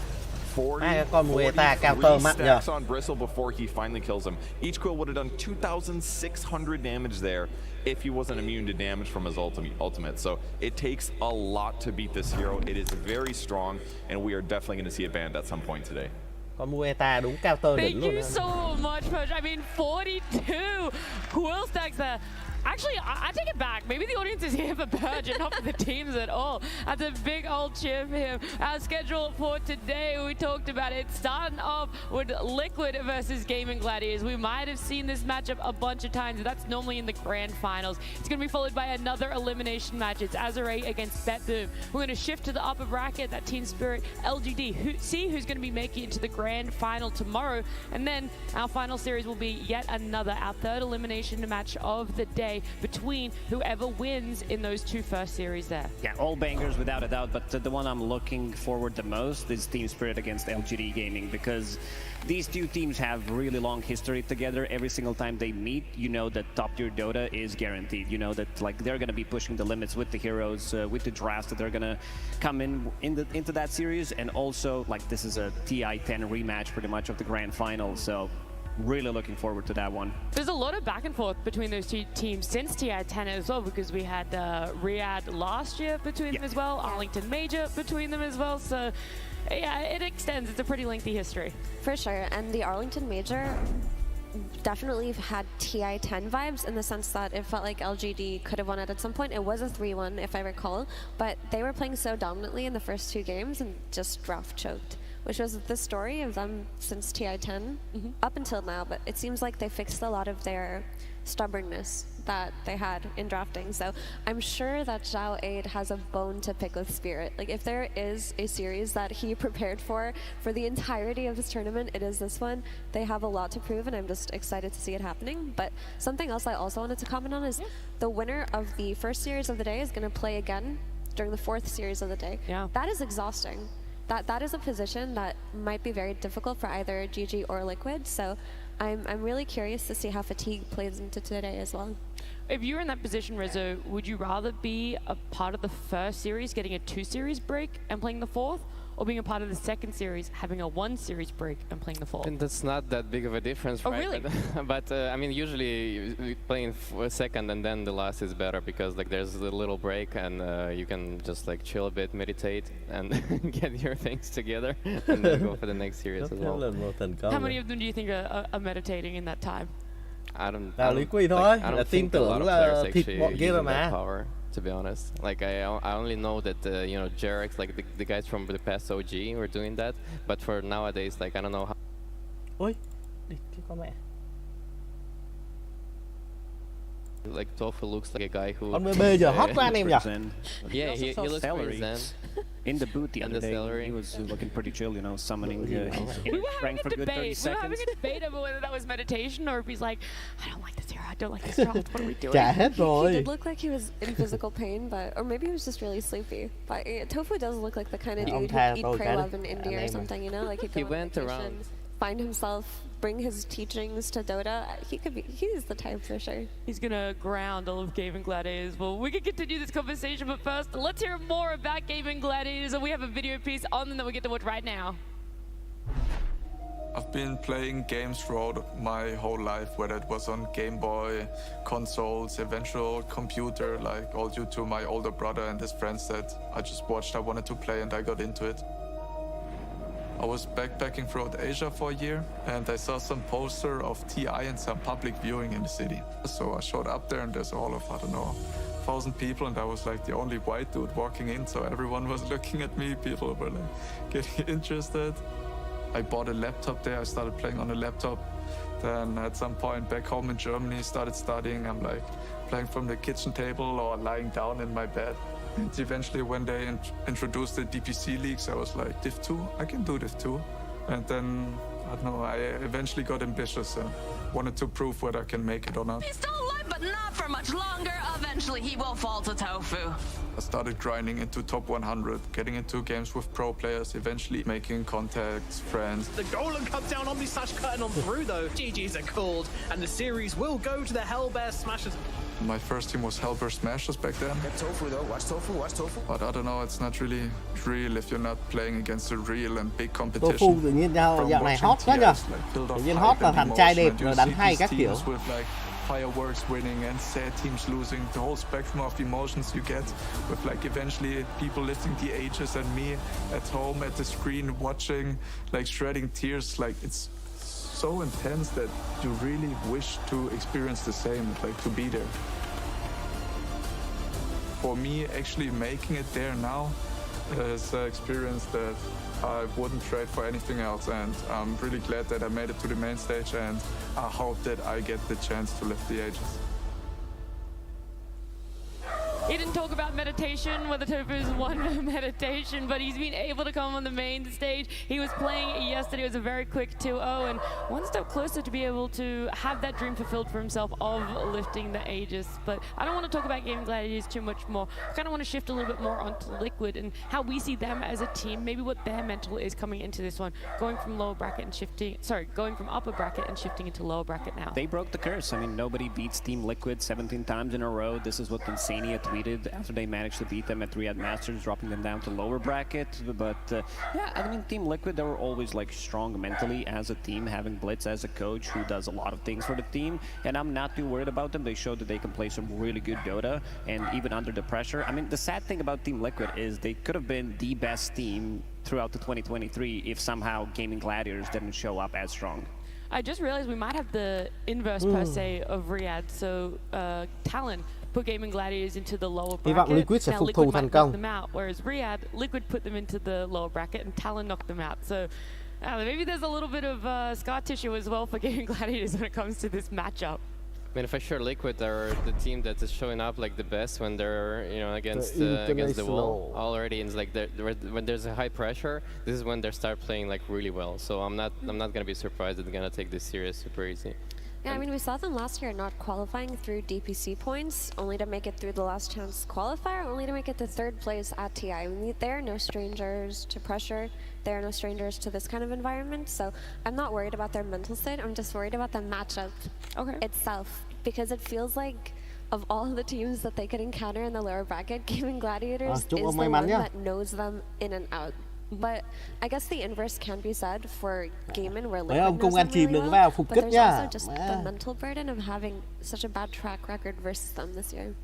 43 stacks on Bristle before he finally kills him. Each quill would have done 2,600 damage there if he wasn't immune to damage from his ultimate. So it takes a lot to beat this hero. It is very strong, and we are definitely going to see it banned at some point today. Thank you so much, Purge. I mean, 42 quill stacks there. Actually, I take it back. Maybe the audience is here for Purge and not for the teams at all. That's a big old cheer for him. Our schedule for today, we talked about it, starting off with Liquid versus Gaming Gladiators. We might have seen this matchup a bunch of times. That's normally in the grand finals. It's going to be followed by another elimination match. It's Azure against BetBoom. We're going to shift to the upper bracket, that Team Spirit LGD. See who's going to be making it to the grand final tomorrow. And then our final series will be yet another, our 3rd elimination match of the day. day between whoever wins in those two first series there. Yeah, all bangers without a doubt, but the one I'm looking forward the most is Team Spirit against LGD Gaming, because these two teams have really long history together. Every single time they meet, you know that top tier Dota is guaranteed. You know that like they're going to be pushing the limits with the heroes, with the drafts that they're going to come into that series, and also like this is a TI-10 rematch pretty much of the grand final. So really looking forward to that one. There's a lot of back and forth between those two teams since TI-10 as well, because we had Riyadh last year between them as well, Arlington Major between them as well. So yeah, it extends. It's a pretty lengthy history. For sure, and the Arlington Major definitely had TI-10 vibes in the sense that it felt like LGD could have won it at some point. It was a 3-1 if I recall, but they were playing so dominantly in the first two games and just draft choked, which was the story of them since TI-10 up until now. But it seems like they fixed a lot of their stubbornness that they had in drafting. So I'm sure that Zhao Aid has a bone to pick with Spirit. Like if there is a series that he prepared for the entirety of this tournament, it is this one. They have a lot to prove, and I'm just excited to see it happening. But something else I also wanted to comment on is the winner of the first series of the day is going to play again during the fourth series of the day. Yeah. That is exhausting. That is a position that might be very difficult for either GG or Liquid. So I'm really curious to see how fatigue plays into today as well. If you're in that position, Rizzo, would you rather be a part of the first series, getting a 2-series break and playing the fourth, or being a part of the second series, having a 1-series break and playing the fourth? I think that's not that big of a difference, right? Really? But I mean, usually playing second and then the last is better, because like there's a little break and you can just like chill a bit, meditate, and get your things together, and then go for the next series as well. How many of them do you think are meditating in that time? I don't Liquid thôi, I là don't tin think a lot tưởng of là players thịt actually bọn kia rồi using that mà. power, to be honest. Like I only know that you know, Jarex, like the guys from the past OG were doing that, but for nowadays, like I don't know how. Ôi, đi cái con mẹ. Like Tofu looks like a guy who. Con BB giờ hot quá anh em nhỉ? Yeah, he looks pretty zen. In the booth the other day, celery. he was looking pretty chill, you know, summoning We were having a for good 30 debate. We were seconds. having a debate over whether that was meditation or if he's like, I don't like this hero, I don't like this draft, what are we doing? Chả hết He rồi. did look like he was in physical pain, but or maybe he was just really sleepy. But Tofu does look like the kind of dude who'd eat, pray, love in India or something, you know, like he'd go He on went vacation, around. find himself, bring his teachings to Dota. He's the type for sure. He's gonna ground all of Gaming Gladiators. Well, we can continue this conversation, but first, let's hear more about Gaming Gladiators, and we have a video piece on them that we get to watch right now. I've been playing games throughout my whole life, whether it was on Game Boy, consoles, eventual computer, like all due to my older brother and his friends that I just watched. I wanted to play and I got into it. I was backpacking throughout Asia for a year, and I saw some poster of TI and some public viewing in the city. So I showed up there, and there's all of, I don't know, 1,000 people, and I was like the only white dude walking in, so everyone was looking at me. People were like getting interested. I bought a laptop there. I started playing on a laptop. Then at some point back home in Germany, started studying. I'm like playing from the kitchen table or lying down in my bed. And eventually when they introduced the DPC leagues, I was like, Div 2? I can do Div 2. And then, I don't know, I eventually got ambitious and wanted to prove whether I can make it or not. He's still alive, but not for much longer. Eventually, he will fall to Tofu. I started grinding into top 100, getting into games with pro players, eventually making contacts, friends. The golem comes down on me / cutting on through though. GG's are called, and the series will go to the Hellbear Smashers. My first team was Hellbear Smashers back then. Get Tofu though, watch Tofu, watch Tofu. But I don't know, it's not really real if you're not playing against a real and big competition. Tofu tự nhiên dạo này hot quá nhờ. Tự nhiên hot là thành trai đẹp rồi đánh hay các kiểu. Fireworks winning and sad teams losing, the whole spectrum of emotions you get with like eventually people lifting the ages and me at home at the screen watching, like shredding tears. Like it's so intense that you really wish to experience the same, like to be there. For me, actually making it there now is an experience that I wouldn't trade for anything else, and I'm really glad that I made it to the main stage, and I hope that I get the chance to lift the ages. He didn't talk about meditation, whether Tofu's won meditation, but he's been able to come on the main stage. He was playing yesterday. It was a very quick 2-0 and one step closer to be able to have that dream fulfilled for himself of lifting the Aegis. But I don't want to talk about Gaming Gladiators too much more. I kind of want to shift a little bit more onto Liquid and how we see them as a team, maybe what their mental is coming into this one, going from lower bracket and shifting, going from upper bracket and shifting into lower bracket now. They broke the curse. I mean, nobody beats Team Liquid 17 times in a row. This is what Insania tweeted after they managed to beat them at Riyadh Masters, dropping them down to lower bracket. But yeah, I mean, Team Liquid, they were always like strong mentally as a team, having Blitz as a coach who does a lot of things for the team. And I'm not too worried about them. They showed that they can play some really good Dota, and even under the pressure. I mean, the sad thing about Team Liquid is they could have been the best team throughout the 2023 if somehow Gaming Gladiators didn't show up as strong. I just realized we might have the inverse per se of Riyadh. So Talon put Gaming Gladiators into the lower bracket. Hy vọng Liquid sẽ phục thù thành công. Them out, whereas Riyadh, Liquid put them into the lower bracket and Talon knocked them out. So maybe there's a little bit of scar tissue as well for Gaming Gladiators when it comes to this matchup. I mean, for sure, Liquid are the team that is showing up like the best when they're, you know, against the wall already. And it's like when there's a high pressure, this is when they start playing like really well. So I'm not gonna be surprised that they're gonna take this series super easy. Yeah, I mean, we saw them last year not qualifying through DPC points, only to make it through the last chance qualifier, only to make it to 3rd place at TI. I mean, they're no strangers to pressure. They're no strangers to this kind of environment. So I'm not worried about their mental state. I'm just worried about the matchup itself, because it feels like of all the teams that they could encounter in the lower bracket, Gaming Gladiators is the one that knows them in and out. But I guess the inverse can be said for Gaming, where Liquid knows them really well, but there's also just the mental burden of having such a bad track record versus them this year.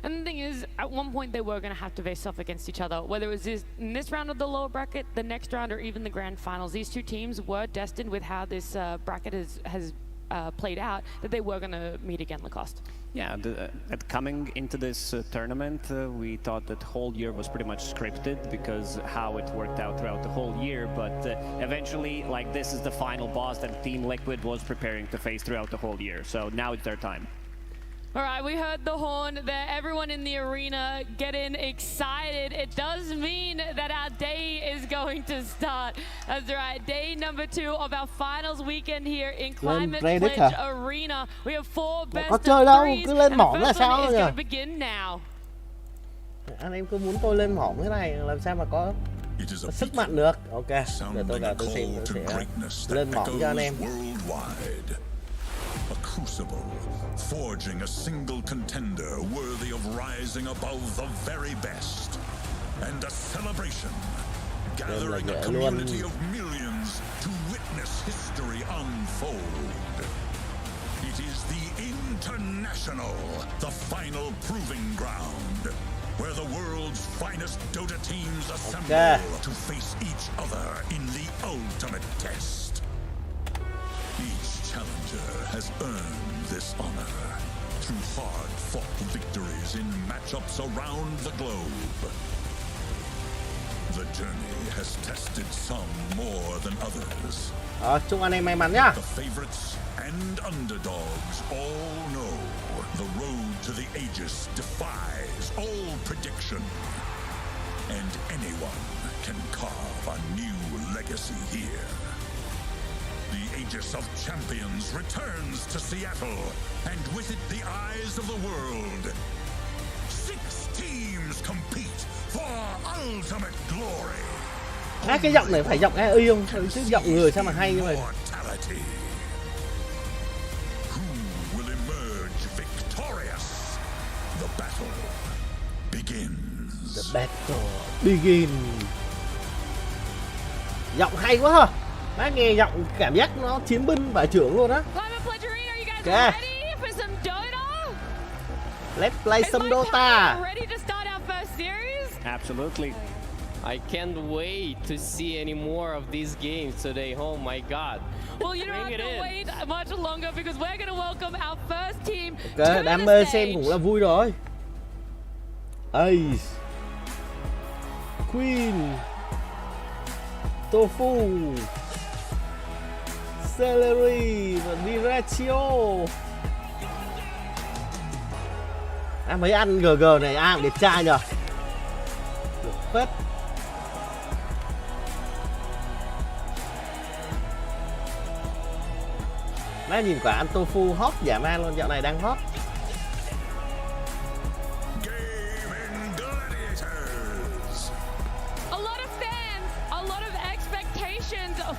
And the thing is, at one point they were going to have to face off against each other, whether it was in this round of the lower bracket, the next round, or even the grand finals. These two teams were destined with how this bracket has played out, that they were going to meet again, Lacoste. Yeah, coming into this tournament, we thought that the whole year was pretty much scripted because how it worked out throughout the whole year. But eventually, like, this is the final boss that Team Liquid was preparing to face throughout the whole year. So now it's their time. All right, we heard the horn there. Everyone in the arena getting excited. It does mean that our day is going to start. That's right, day number 2 of our finals weekend here in Climate Pledge Arena. We have 4 best of 3s, and the first one is going to begin now. Anh em cứ muốn tôi lên mỏm thế này làm sao mà có sức mạnh được. Ok, để tôi vào tôi xem tôi sẽ lên mỏm cho anh em. A crucible, forging a single contender worthy of rising above the very best. And a celebration, gathering a community of millions to witness history unfold. It is the International, the final proving ground, where the world's finest Dota teams assemble to face each other in the ultimate test. Each challenger has earned this honor through hard-fought victories in matchups around the globe. The journey has tested some more than others. Chúc anh em may mắn nhá. The favorites and underdogs all know the road to the Aegis defies all prediction, and anyone can carve a new legacy here. The Aegis of Champions returns to Seattle, and with it the eyes of the world. 6 teams compete for ultimate glory. Cái giọng này phải giọng AI không? Chứ giọng người sao mà hay như vậy? Who will emerge victorious? The battle begins. The battle begins. Giọng hay quá hả? Má nghe giọng cảm giác nó chiến binh bả trưởng luôn á. Okay. Let's play some Dota. Ready to start our first series? Absolutely. I can't wait to see any more of these games today. Oh my god. Well, you don't have to wait much longer because we're going to welcome our first team okay, to đam the mê stage. xem cũng là vui rồi. Ace, Queen, Tofu, Celery và Miratio. Mấy ăn GG này ai cũng đẹp trai nhờ. Được phết. Nãy nhìn quả ăn tofu hot dã man luôn, dạo này đang hot.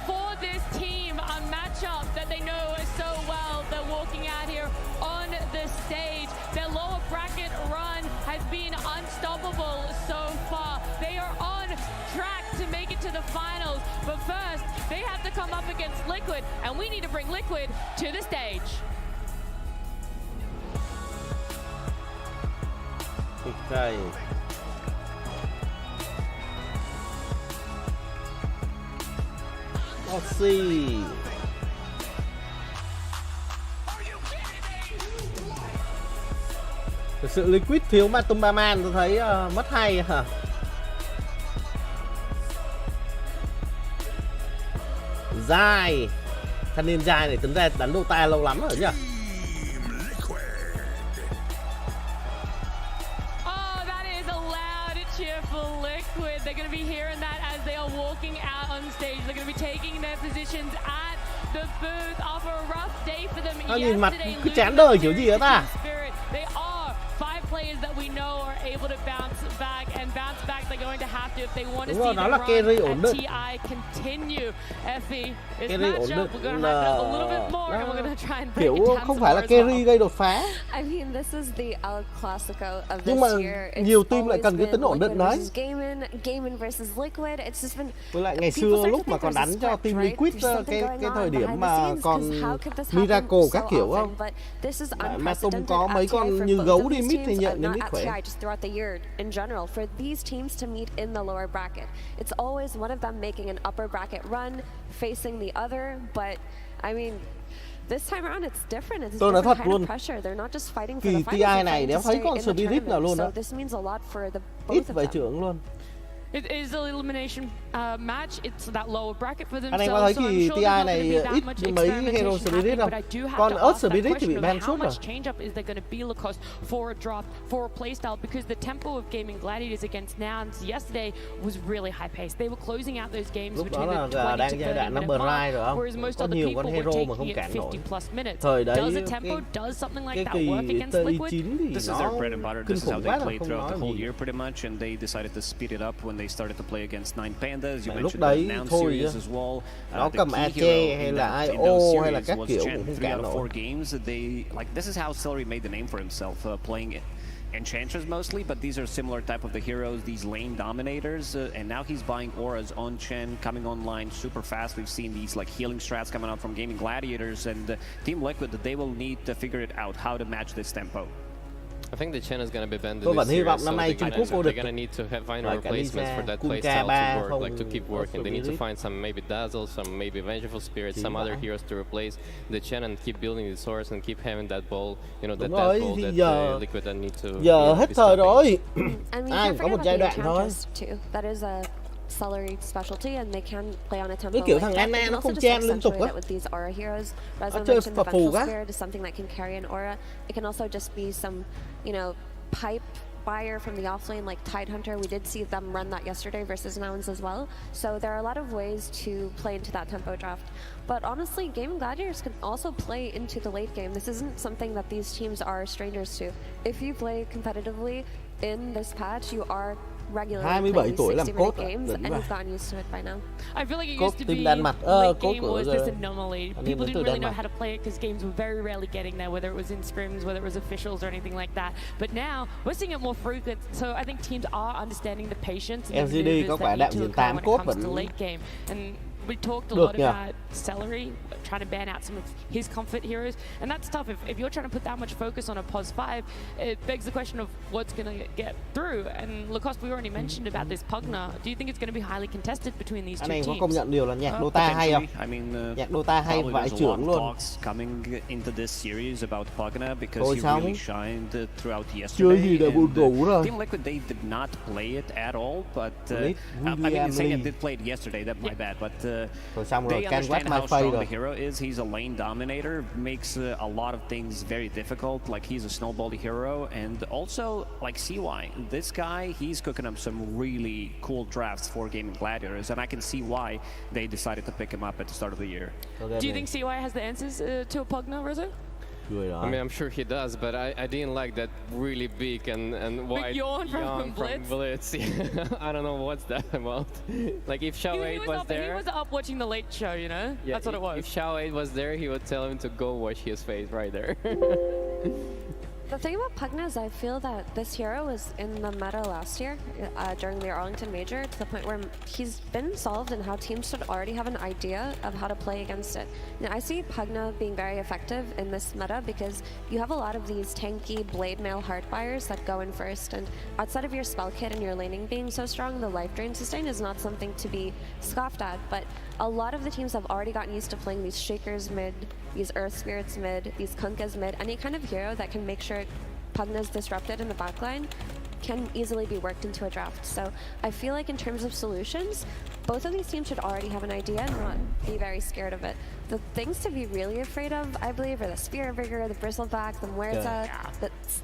For this team, a matchup that they know so well. They're walking out here on the stage. Their lower bracket run has been unstoppable so far. They are on track to make it to the finals, but first they have to come up against Liquid, and we need to bring Liquid to the stage. Okay. Let's see. Thực sự Liquid thiếu Matumbaman tôi thấy mất hay hả? Dài. Thanh niên dài này tính ra đánh Dota lâu lắm rồi nhỉ? They're going to be hearing that as they are walking out on stage. They're going to be taking their positions at the booth after a rough day for them nhìn mặt yesterday. cứ chán đời kiểu gì đó ta? They are 5 players that we know are able to bounce back, and bounce back they're going to have to if they want to see the run at TI continue. Effie, this matchup, we're going to hype it up a little bit more, and we're going to try and break it kiểu down không phải là carry gây đột phá. I mean, this is the El Clasico of Nhưng this mà year. nhiều team lại cần cái tính ổn định đấy. Gaming versus Liquid. It's just been. Với lại ngày xưa lúc mà còn đánh cho team Liquid cái thời điểm mà còn Miracle các kiểu không? Matum có mấy con như gấu đi mid thì nhận đến mid khỏe. Just throughout the year in general, for these teams to meet in the lower bracket, it's always one of them making an upper bracket run, facing the other. But I mean, this time around it's different. It's different kind of pressure. They're not just fighting for the finals. TI này đéo thấy con Spirit nào luôn đó. So this means a lot for the both ít of vậy them. trưởng luôn. It is an elimination match. It's that lower bracket for Anh themselves. em có thấy So I'm thì sure TI there's not này going to be that ít much mấy Hero experimentation Spirit happening, không? but I do have Còn to Earth ask that Spirit thì bị question ban of how suốt rồi. much change up is there going to be, Lacoste, for a draft, for a playstyle, because the tempo of gaming Gladiators against Nouns yesterday was really high paced. They were closing out those games Lúc between đó the là 20 đang to giai 30 đoạn minute number mark, line rồi không? whereas most Có other nhiều people con were hero mà không taking it cản nổi. 50 plus minutes. Thời đấy Does the tempo, does something like that work against Liquid? This is their bread and butter. This is how they played throughout the whole year pretty much, and they decided to speed it up when they started to play against 9 Pandas. You lúc mentioned đấy the Noun thôi series as well. Nó cầm AC hay là IO hay là các kiểu cũng không cản nổi. 4 games, they like this is how Celery made the name for himself, playing Enchanters mostly, but these are similar type of the heroes, these lane dominators, and now he's buying auras on Chen, coming online super fast. We've seen these like healing strats coming out from Gaming Gladiators, and Team Liquid, they will need to figure it out how to match this tempo. I think the Chen is going to be banned Tôi in vẫn this hy vọng series, năm so nay Trung Quốc vô địch. they're going to need to find Rồi, replacements for that Kunka playstyle 3 to work, like to keep working. They need to Spirit. find some maybe Dazzle, some maybe Vengeful Spirit, some other heroes to replace the Chen and keep building the source and keep having that ball, you know, that rồi, ball thì that giờ, Liquid that need to. Giờ hết thời rồi. And we Ai can't cũng có forget một about giai the đoạn thôi. Enchanters too. That is a Celery specialty, and they can play on a tempo Cái kiểu like thằng that. Anna They can nó also không just chen liên tục accentuate á. that with these aura heroes. As I Nó chơi mentioned, the phù Vengeful quá. Spirit is something that can carry an aura. It can also just be some, you know, pipe buyer from the offlane like Tidehunter. We did see them run that yesterday versus Nouns as well. So there are a lot of ways to play into that tempo draft. But honestly, Gaming Gladiators can also play into the late game. This isn't something that these teams are strangers to. If you play competitively in this patch, you are regularly playing 60-minute games, and you've gotten used to it by now. I feel like it used to be late game was this anomaly. People didn't really know how to play it because games were very rarely getting there, whether it was in scrims, whether it was officials or anything like that. But now we're seeing it more frequent, so I think teams are understanding the patience and the maneuvers that need to occur when it comes to late game. And we talked a lot about Celery trying to ban out some of his comfort heroes, and that's tough. If you're trying to put that much focus on a POS 5, it begs the question of what's going to get through. And Lacoste, we already mentioned about this Pugna. Do you think it's going to be highly contested between these two teams? Anh có công nhận điều là nhạc Dota hay không? I mean, nhạc Dota hay vãi trưởng luôn. Coming into this series about Pugna because he really shined throughout yesterday. Chưa gì đã buồn ngủ rồi. Team Liquid, they did not play it at all, but I mean, saying I did play it yesterday. That's my bad, but. they understand how strong the hero is. He's a lane dominator, makes a lot of things very difficult, like he's a snowball hero, and also like CY. This guy, he's cooking up some really cool drafts for Gaming Gladiators, and I can see why they decided to pick him up at the start of the year. Do you think CY has the answers to a Pugna, Rizzo? I mean, I'm sure he does, but I didn't like that really big and wide yawn from Blitz. I don't know what's that about. Like if Shao 8 was there... He was up watching the late show, you know? Yeah, that's what it was. If Shao 8 was there, he would tell him to go wash his face right there. The thing about Pugna is I feel that this hero was in the meta last year during the Arlington Major to the point where he's been solved and how teams should already have an idea of how to play against it. Now, I see Pugna being very effective in this meta because you have a lot of these tanky blade mail hard fires that go in first, and outside of your spell kit and your laning being so strong, the life drain sustain is not something to be scoffed at, but a lot of the teams have already gotten used to playing these Shakers mid, these Earth Spirits mid, these Kunkas mid. Any kind of hero that can make sure Pugna's disrupted in the backline can easily be worked into a draft. So I feel like in terms of solutions, both of these teams should already have an idea and not be very scared of it. The things to be really afraid of, I believe, are the Spear Vigor, the Bristleback, the Muerta,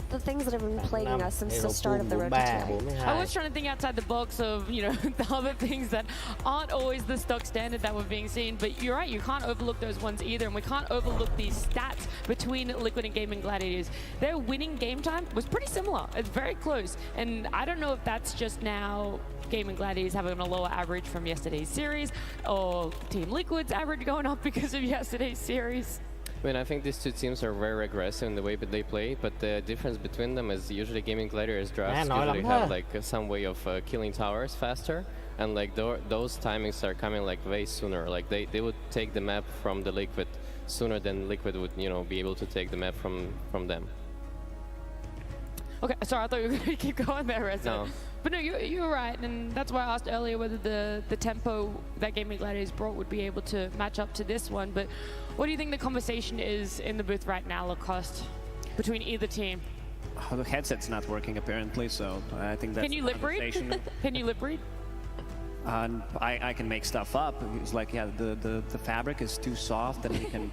the things that have been plaguing us since the start of the road to TI. I was trying to think outside the box of, you know, the other things that aren't always the stock standard that were being seen, but you're right, you can't overlook those ones either, and we can't overlook these stats between Liquid and Gaming Gladiators. Their winning game time was pretty similar. It's very close, and I don't know if that's just now Gaming Gladiators having a lower average from yesterday's series, or Team Liquid's average going up because of yesterday's series. I mean, I think these two teams are very aggressive in the way that they play, but the difference between them is usually Gaming Gladiators drafts usually have like some way of killing towers faster, and like those timings are coming like way sooner. Like they would take the map from the Liquid sooner than Liquid would, you know, be able to take the map from them. Okay, sorry, I thought you were going to keep going there, Reza. No. But no, you were right, and that's why I asked earlier whether the tempo that Gaming Gladiators brought would be able to match up to this one. But what do you think the conversation is in the booth right now, Lacoste, between either team? Oh, the headset's not working apparently, so I think that's. Can you lip read? Can you lip read? I can make stuff up. It's like, yeah, the fabric is too soft, and we can.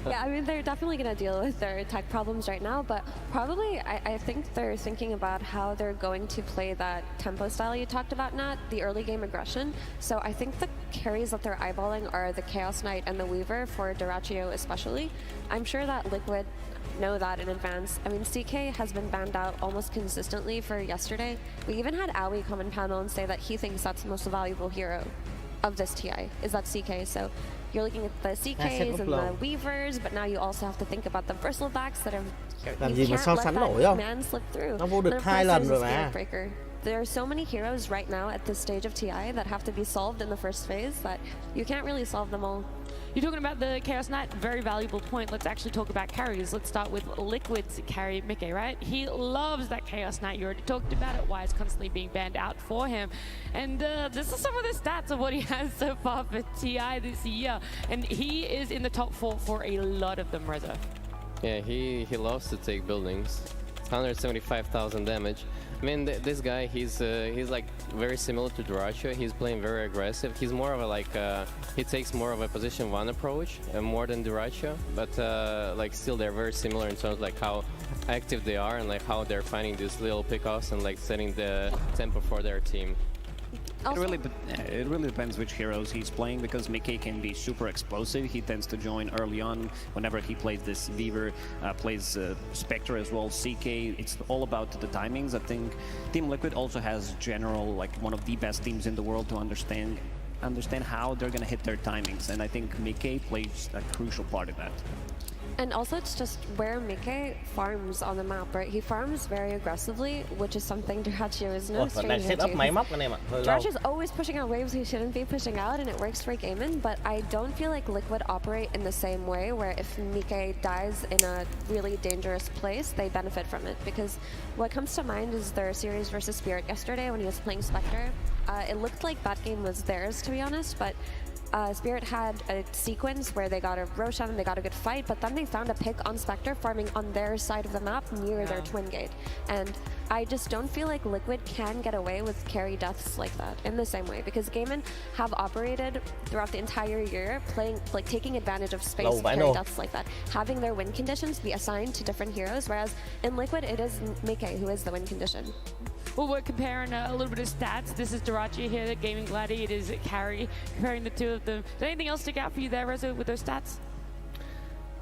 Yeah, I mean, they're definitely going to deal with their tech problems right now, but probably I think they're thinking about how they're going to play that tempo style you talked about, Nat, the early game aggression. So I think the carries that they're eyeballing are the Chaos Knight and the Weaver for Duraccio especially. I'm sure that Liquid know that in advance. I mean, CK has been banned out almost consistently for yesterday. We even had Aoi come in panel and say that he thinks that's the most valuable hero of this TI, is that CK. So you're looking at the CKs and the Weavers, but now you also have to think about the Bristlebacks that are, you can't let that man slip through. Breaker. There are so many heroes right now at this stage of TI that have to be solved in the first phase that you can't really solve them all. You're talking about the Chaos Knight, very valuable point. Let's actually talk about carries. Let's start with Liquid's carry, Mickey, right? He loves that Chaos Knight. You already talked about it, why it's constantly being banned out for him. And this is some of the stats of what he has so far for TI this year. And he is in the top 4 for a lot of them, Reza. Yeah, he loves to take buildings. It's 175,000 damage. I mean, this guy, he's like very similar to Duraccio. He's playing very aggressive. He's more of a like, he takes more of a position 1 approach, more than Duraccio. But like still, they're very similar in terms of like how active they are and like how they're finding these little pickoffs and like setting the tempo for their team. It really depends which heroes he's playing, because Mickey can be super explosive. He tends to join early on whenever he plays this Weaver, plays Spectre as well, CK. It's all about the timings. I think Team Liquid also has general, like one of the best teams in the world to understand how they're gonna hit their timings, and I think Mickey plays a crucial part of that. And also, it's just where Mickey farms on the map, right? He farms very aggressively, which is something Duraccio is no stranger to. Duraccio is always pushing out waves he shouldn't be pushing out, and it works for Gaiman, but I don't feel like Liquid operate in the same way, where if Mickey dies in a really dangerous place, they benefit from it. Because what comes to mind is their series versus Spirit yesterday when he was playing Spectre. It looked like that game was theirs, to be honest, but Spirit had a sequence where they got a Roshan and they got a good fight, but then they found a pick on Spectre farming on their side of the map near their twin gate. And I just don't feel like Liquid can get away with carry deaths like that in the same way, because Gaimin have operated throughout the entire year playing, like taking advantage of space to carry deaths like that, having their win conditions be assigned to different heroes, whereas in Liquid it is Mickey who is the win condition. Well, we're comparing a little bit of stats. This is Dirachi here, the Gaming Gladiators carry, comparing the two of them. Did anything else stick out for you there, Rezo, with those stats?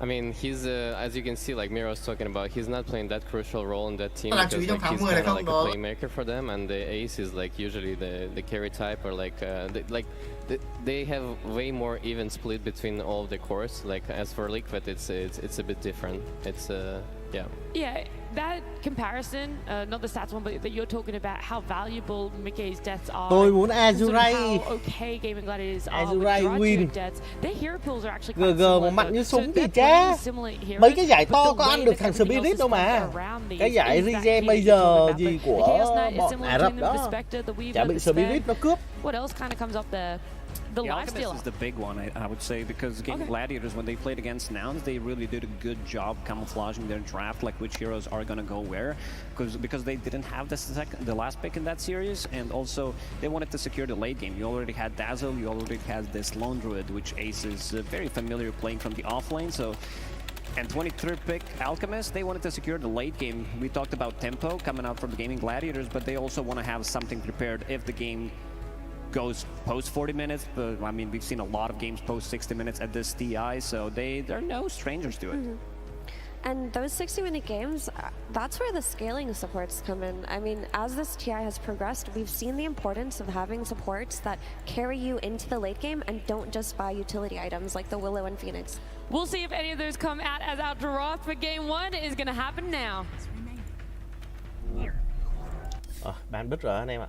I mean, he's, as you can see, like Mira was talking about, he's not playing that crucial role in that team because like, he's kind of like a playmaker for them, and the ace is like usually the carry type, or like, they have way more even split between all of the cores. Like as for Liquid, it's a bit different. It's yeah. Yeah, that comparison, not the stats one, but that you're talking about how valuable Mickey's deaths are. Tôi muốn Azurai. How okay Gaming Gladiators are with Dirachi deaths. Their hero pools are actually quite similar. GG mà mạnh như súng thì cha. Mấy cái giải to có ăn được thằng Spirit đâu mà. Cái giải Regen bây giờ gì của bọn Ả Rập đó. Chả bị Spirit nó cướp. What else kind of comes up there? The Alchemist is the big one, I would say, because Gaming Gladiators, when they played against Nouns, they really did a good job camouflaging their draft, like which heroes are going to go where, because they didn't have the last pick in that series, and also they wanted to secure the late game. You already had Dazzle, you already had this Lone Druid, which Ace is very familiar playing from the off lane, so... And 23rd pick, Alchemist, they wanted to secure the late game. We talked about tempo coming out from the Gaming Gladiators, but they also want to have something prepared if the game goes post 40 minutes, but I mean, we've seen a lot of games post 60 minutes at this TI, so they're no strangers to it. And those 60-minute games, that's where the scaling supports come in. I mean, as this TI has progressed, we've seen the importance of having supports that carry you into the late game and don't just buy utility items like the Willow and Phoenix. We'll see if any of those come out as our draw for game 1 is going to happen now. Ban bích rồi anh em ạ.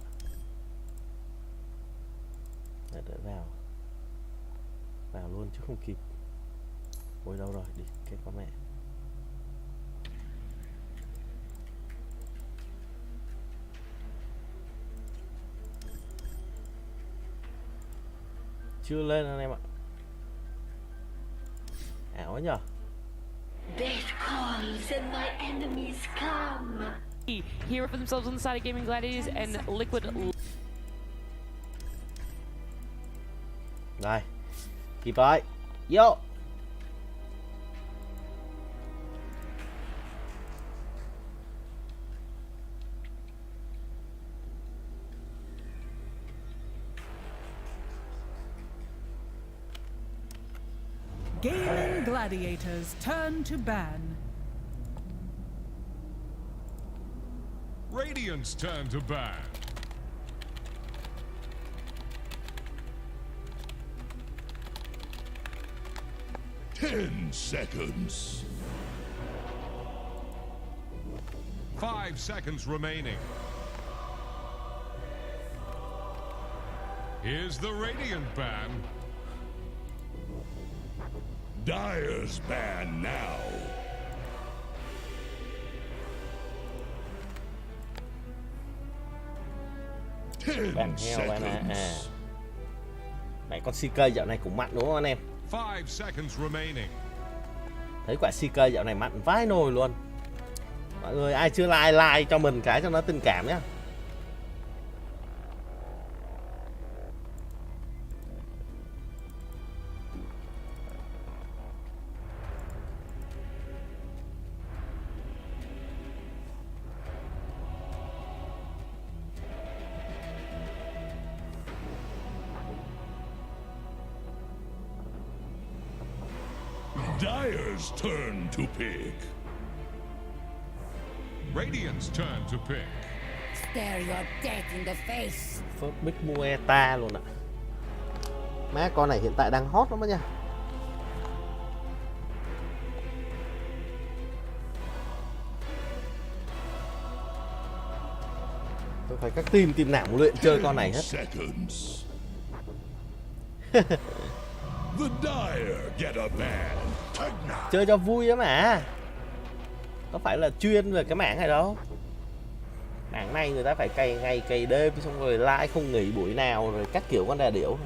Để vào luôn chứ không kịp. Ôi đâu rồi, đi cái con mẹ. Chưa lên anh em ạ. Ảo nhờ. Death calls and my enemies come. Hero for themselves on the side of Gaming Gladiators and Liquid. Rồi, kịp rồi, vô. Gaming Gladiators turn to ban. Radiant's turn to ban. Ten seconds. 5 seconds remaining. Here's the Radiant ban. Dire's ban now. Bạn heo bạn à. Này con CK dạo này cũng mạnh đúng không anh em? 5 seconds remaining. Thấy quả CK dạo này mạnh vãi nồi luôn. Mọi người ai chưa like cho mình cái cho nó tình cảm nhá. Dire's turn to pick. Radiant's turn to pick. Stare your death in the face. First big Mueta luôn ạ. Má con này hiện tại đang hot lắm đó nha. Tôi phải các team nào luyện chơi con này hết. The Dire get a ban. Chơi cho vui á mà. Có phải là chuyên về cái mảng này đâu. Mảng này người ta phải cày ngày cày đêm xong rồi like không nghỉ buổi nào rồi các kiểu con đà điểu.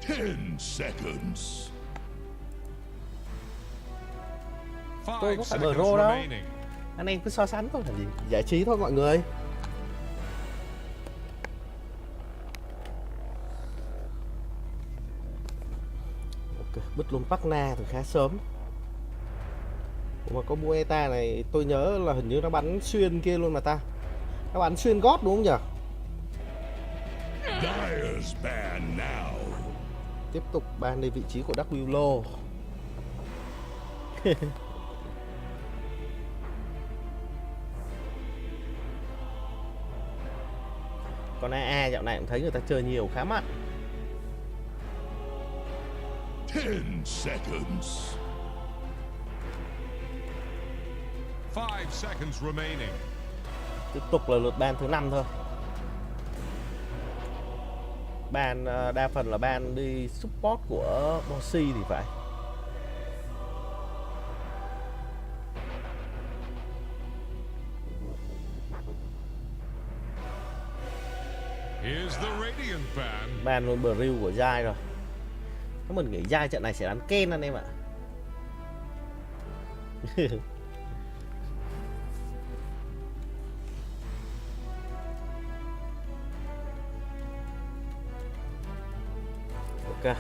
10 seconds. Tôi có phải bờ rô đâu. Anh em cứ so sánh thôi làm gì, giải trí thôi mọi người. Ok, bứt luôn Bắc Na từ khá sớm. Ủa mà có Mueta này tôi nhớ là hình như nó bắn xuyên kia luôn mà ta. Nó bắn xuyên gót đúng không nhỉ? Tiếp tục ban đi vị trí của Đắk Lắk. Còn AA dạo này cũng thấy người ta chơi nhiều khá mạnh. 10 seconds. 5 seconds remaining. Tiếp tục là lượt ban thứ 5 thôi. Ban đa phần là ban đi support của Bossy thì phải. Ban luôn bờ riu của Giai rồi. Nếu mình nghĩ Giai trận này sẽ đánh Ken anh em ạ. Ok,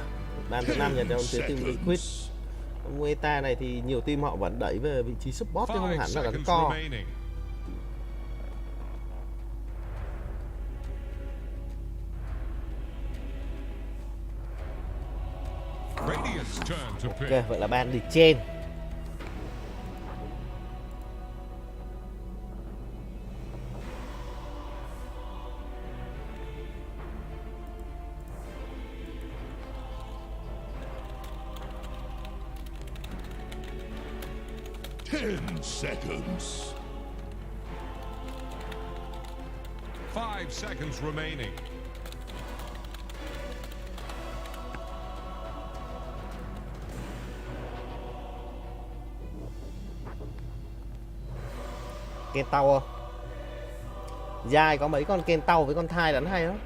ban thứ 5 dành cho phía team Liquid. Mueta này thì nhiều team họ vẫn đẩy về vị trí support chứ không hẳn là đánh co. Ok, vậy là ban đi trên. Seconds. 5 seconds remaining. Ken tàu không? Dài có mấy con Ken tàu với con thai đánh hay lắm.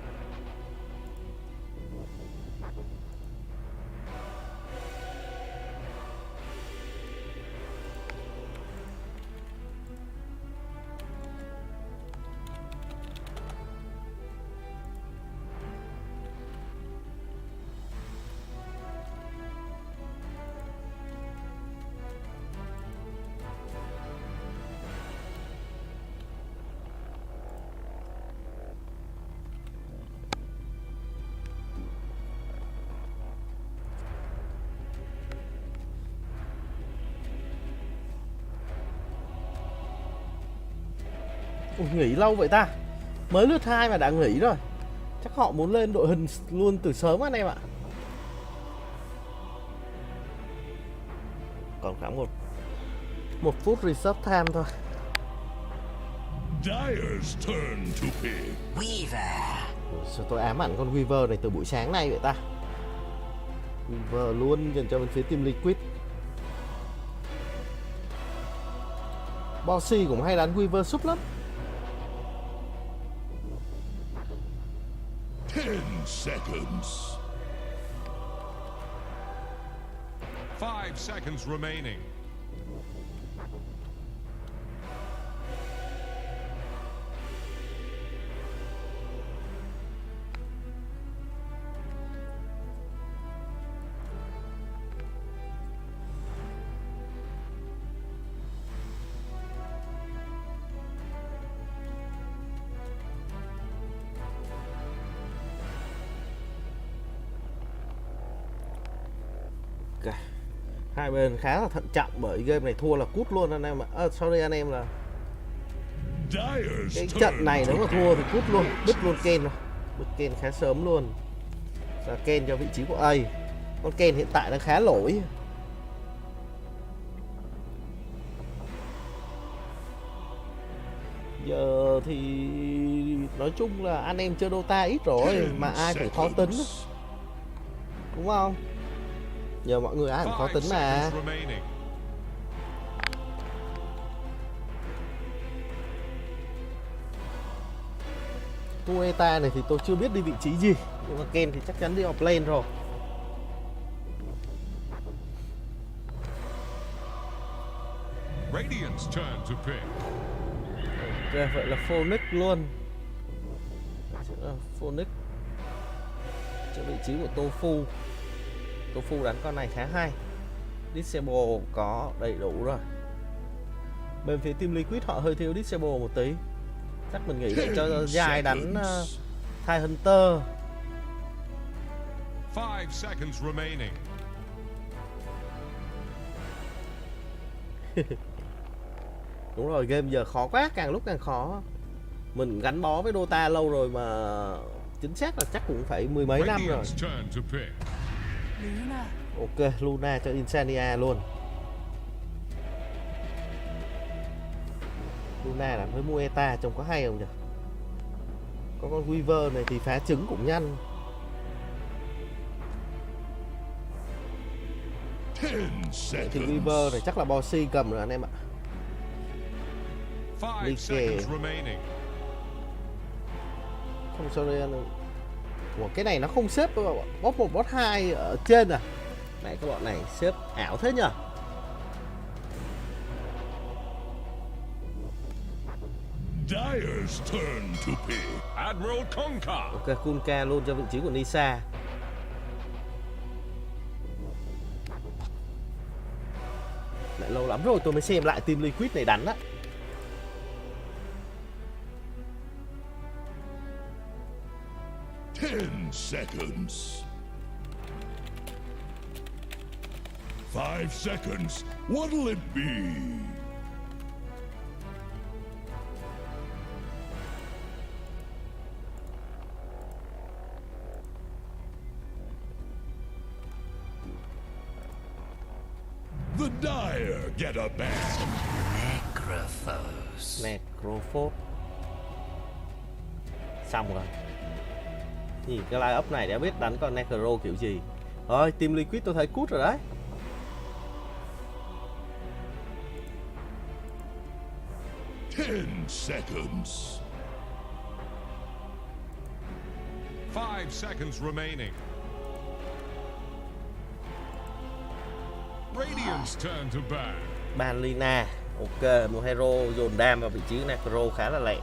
Nghỉ lâu vậy ta? Mới lượt 2 mà đã nghỉ rồi. Chắc họ muốn lên đội hình luôn từ sớm anh em ạ. Còn khoảng một phút reset time thôi. Dyer's turn to pick. Weaver. Sao tôi ám ảnh con Weaver này từ buổi sáng nay vậy ta? Weaver luôn dành cho bên phía team Liquid. Bossy cũng hay đánh Weaver súp lắm. 10 seconds. 5 seconds remaining. Hai bên khá là thận trọng bởi game này thua là cút luôn anh em ạ. Sorry anh em, là cái trận này nếu mà thua thì cút luôn, bứt luôn Ken rồi. Bứt Ken khá sớm luôn. Và Ken cho vị trí của A. Con Ken hiện tại đang khá lỗi. Giờ thì nói chung là anh em chơi Dota ít rồi mà ai cũng khó tính, đúng không? Giờ mọi người ai cũng khó tính mà. Mueta này thì tôi chưa biết đi vị trí gì, nhưng mà Ken thì chắc chắn đi offlane rồi. Radiant's turn to pick. Ok, vậy là Phoenix luôn. Phoenix cho vị trí của Tofu. Tofu đánh con này khá hay. Disable có đầy đủ rồi. Bên phía team Liquid họ hơi thiếu Disable một tí. Chắc mình nghĩ để cho dài đánh Thai Hunter. 5 seconds remaining. Đúng rồi, game giờ khó quá, càng lúc càng khó. Mình gắn bó với Dota lâu rồi mà chính xác là chắc cũng phải mười mấy năm rồi. Ok, Luna cho Insania luôn. Luna làm với Mueta trông có hay không nhỉ? Có con Weaver này thì phá trứng cũng nhanh. Thì Weaver này chắc là Bossy cầm rồi anh em ạ. Like. Không sao đây. Ủa, cái này nó không xếp boss 1 boss 2 ở trên à? Này các bọn này xếp ảo thế nhỉ? Dire's turn to pick. Admiral Kunkka. Ok, Kunkka luôn cho vị trí của Nisa. Lại lâu lắm rồi tôi mới xem lại team Liquid này đánh á. Ten seconds. 5 seconds. What'll it be? The Dire get a ban. Necrophos. Xong rồi. Nhìn cái line up này đã biết đánh con Necro kiểu gì. Thôi, team Liquid tôi thấy cút rồi đấy. Ten seconds. 5 seconds remaining. Radiant's turn to ban. Ban Lina. Ok, một hero dồn đam vào vị trí Necro khá là lẹ.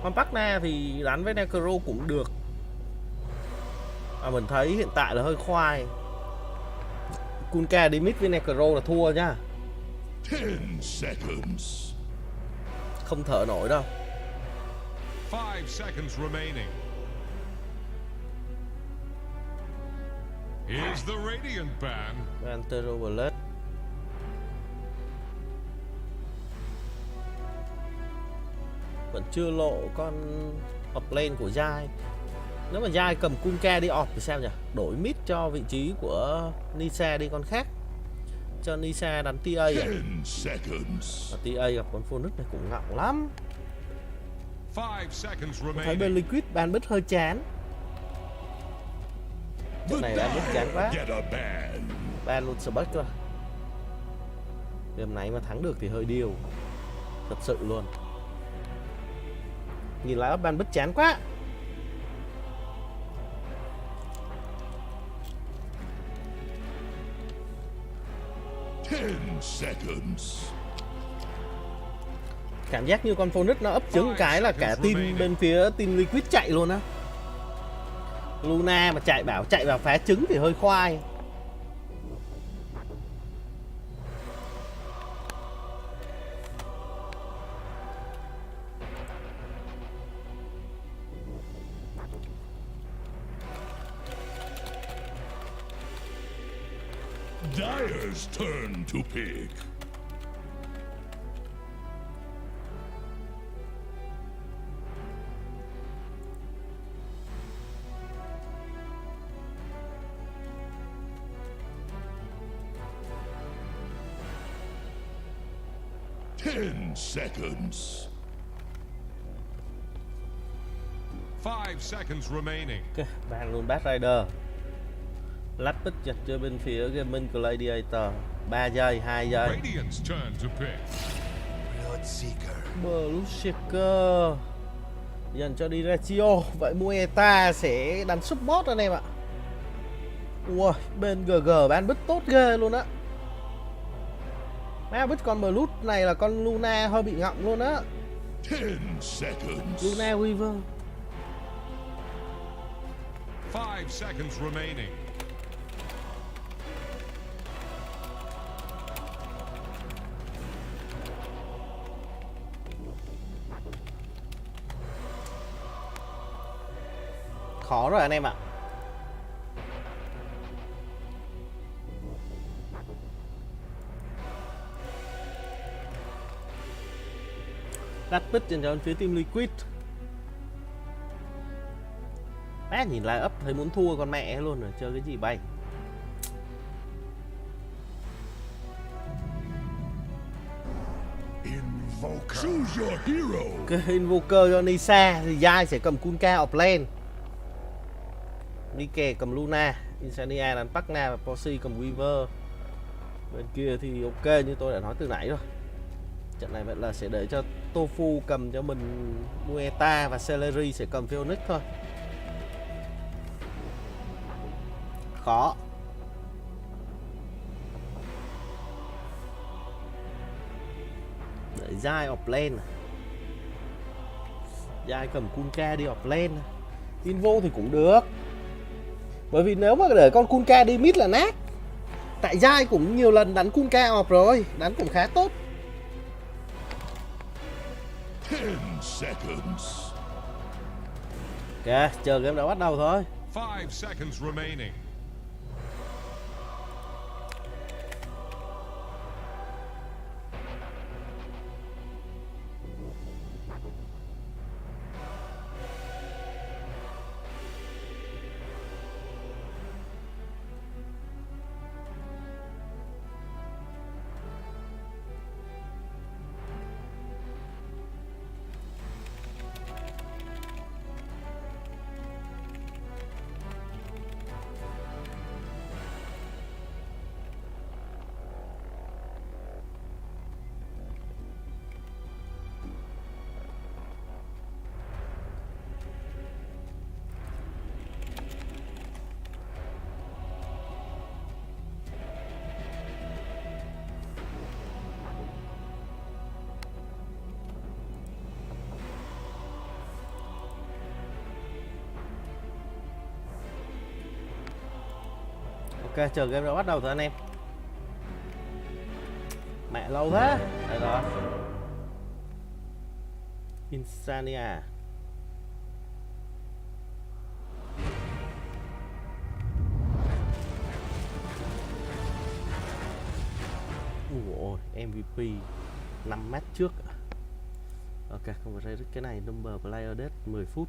Con Pakna thì đánh với Necro cũng được. Mình thấy hiện tại là hơi khoai. Kunkka đi mid với Necro là thua nhá. 10 seconds. Không thở nổi đâu. 5 seconds remaining. Here's the Radiant ban. Antero Blade. Vẫn chưa lộ con offlane của Jai. Nếu mà Jai cầm Kunkka đi off thì sao nhỉ? Đổi mid cho vị trí của Nisa đi con khác. Cho Nisa đánh TA à? Và TA gặp con Phoenix này cũng ngọng lắm. Thấy bên Liquid ban bit hơi chán. Trận này ban bit chán quá. Ban luôn Spark rồi. Game này mà thắng được thì hơi điêu. Thật sự luôn. Nhìn lại ban bit chán quá. Cảm giác như con Phoenix nó ấp trứng cái là cả team bên phía team Liquid chạy luôn á. Luna mà chạy vào phá trứng thì hơi khoai. Dire's turn to pick. Ten seconds. 5 seconds remaining. Ok, ban luôn Bad Rider. Lắp bích chặt cho bên phía Gaming Gladiator. 3 giây, 2 giây. Blood Seeker dành cho Diratio. Vậy Mueta sẽ đánh support anh em ạ. Ui, bên GG ban bích tốt ghê luôn á. Má biết con Blood này là con Luna hơi bị ngọng luôn á. 10 seconds. Luna Weaver. 5 seconds remaining. Khó rồi anh em ạ. Đặt bích trên cho phía team Liquid. Má nhìn lại ấp thấy muốn thua con mẹ luôn rồi, chơi cái gì bay. Choose your hero. Cái Invoker cho Nisa thì Yai sẽ cầm Kunka offlane. Nike cầm Luna, Insania đánh Pakna và Posse cầm Weaver. Bên kia thì ok như tôi đã nói từ nãy rồi. Trận này vẫn là sẽ để cho Tofu cầm cho mình Mueta và Celery sẽ cầm Phoenix thôi. Khó. Để Yai offlane. Yai cầm Kunka đi offlane. Invo thì cũng được. Bởi vì nếu mà để con Kunka đi mid là nát. Tại Yai cũng nhiều lần đánh Kunka off rồi, đánh cũng khá tốt. 10 seconds. Ok, chờ game đã bắt đầu thôi. 5 seconds remaining. Ok, chờ game đã bắt đầu thôi anh em. Mẹ lâu thế. Đây rồi. Insania. Ủa, MVP 5 match trước. Ok, không phải cái này number player dead 10 phút.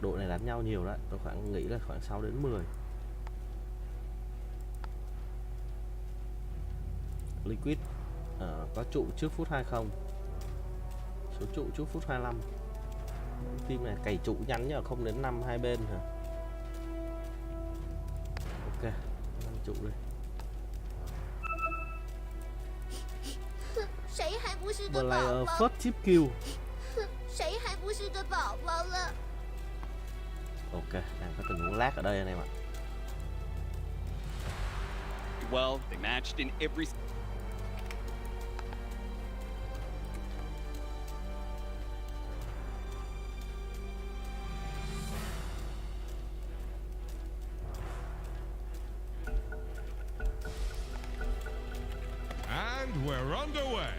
Đội này đánh nhau nhiều đó, tôi nghĩ là khoảng 6 đến 10. Liquid có trụ trước phút 20, số trụ trước phút 25. Team này cày trụ nhắn nhờ không đến 5 hai bên hả? Ok, 5 trụ đi. Player first chip kill. Ok, đang có tình huống lag ở đây anh em ạ. Well, they matched in every. And we're underway.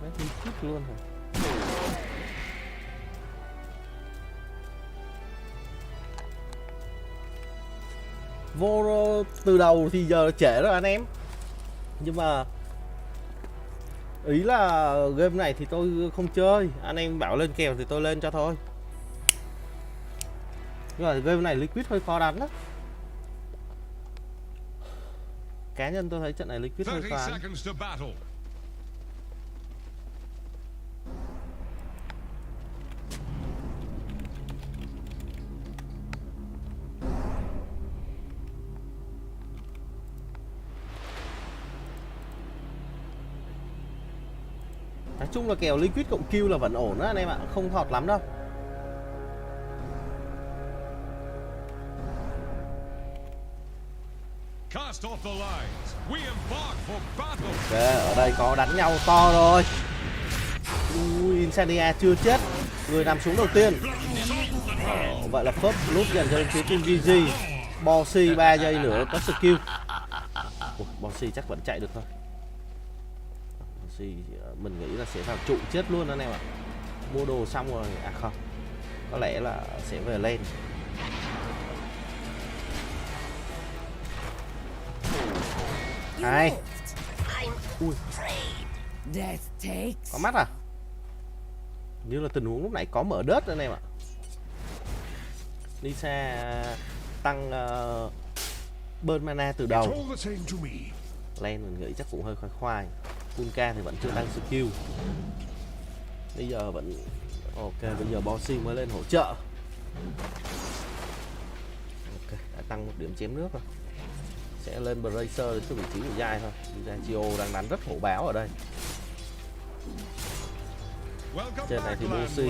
Mấy team luôn hả? Vô từ đầu thì giờ trễ rồi anh em. Nhưng mà ý là game này thì tôi không chơi. Anh em bảo lên kèo thì tôi lên cho thôi. Nhưng mà game này Liquid hơi khó đánh đó. Cá nhân tôi thấy trận này Liquid hơi khó đánh. Nói chung là kèo liquid cộng kill là vẫn ổn đó anh em ạ, không thọt lắm đâu. Ok, ở đây có đánh nhau to rồi. Insania chưa chết, người nằm xuống đầu tiên. Vậy là first blood dành cho phía team GG. Bossy 3 giây nữa có skill. Bossy chắc vẫn chạy được thôi. Bossy mình nghĩ là sẽ vào trụ chết luôn anh em ạ. Mua đồ xong rồi, à không, có lẽ là sẽ về lên. Hai. Ui. Có mắt à? Như là tình huống lúc nãy có mở đớt anh em ạ. Lisa tăng burn mana từ đầu. Len mình nghĩ chắc cũng hơi khoai khoai. Kunka thì vẫn chưa tăng skill. Bây giờ vẫn ok, bây giờ Bossy mới lên hỗ trợ. Ok, đã tăng một điểm chém nước rồi. Sẽ lên Bracer đến cái vị trí của Giai thôi. Chio đang đánh rất hổ báo ở đây. Trên này thì Bossy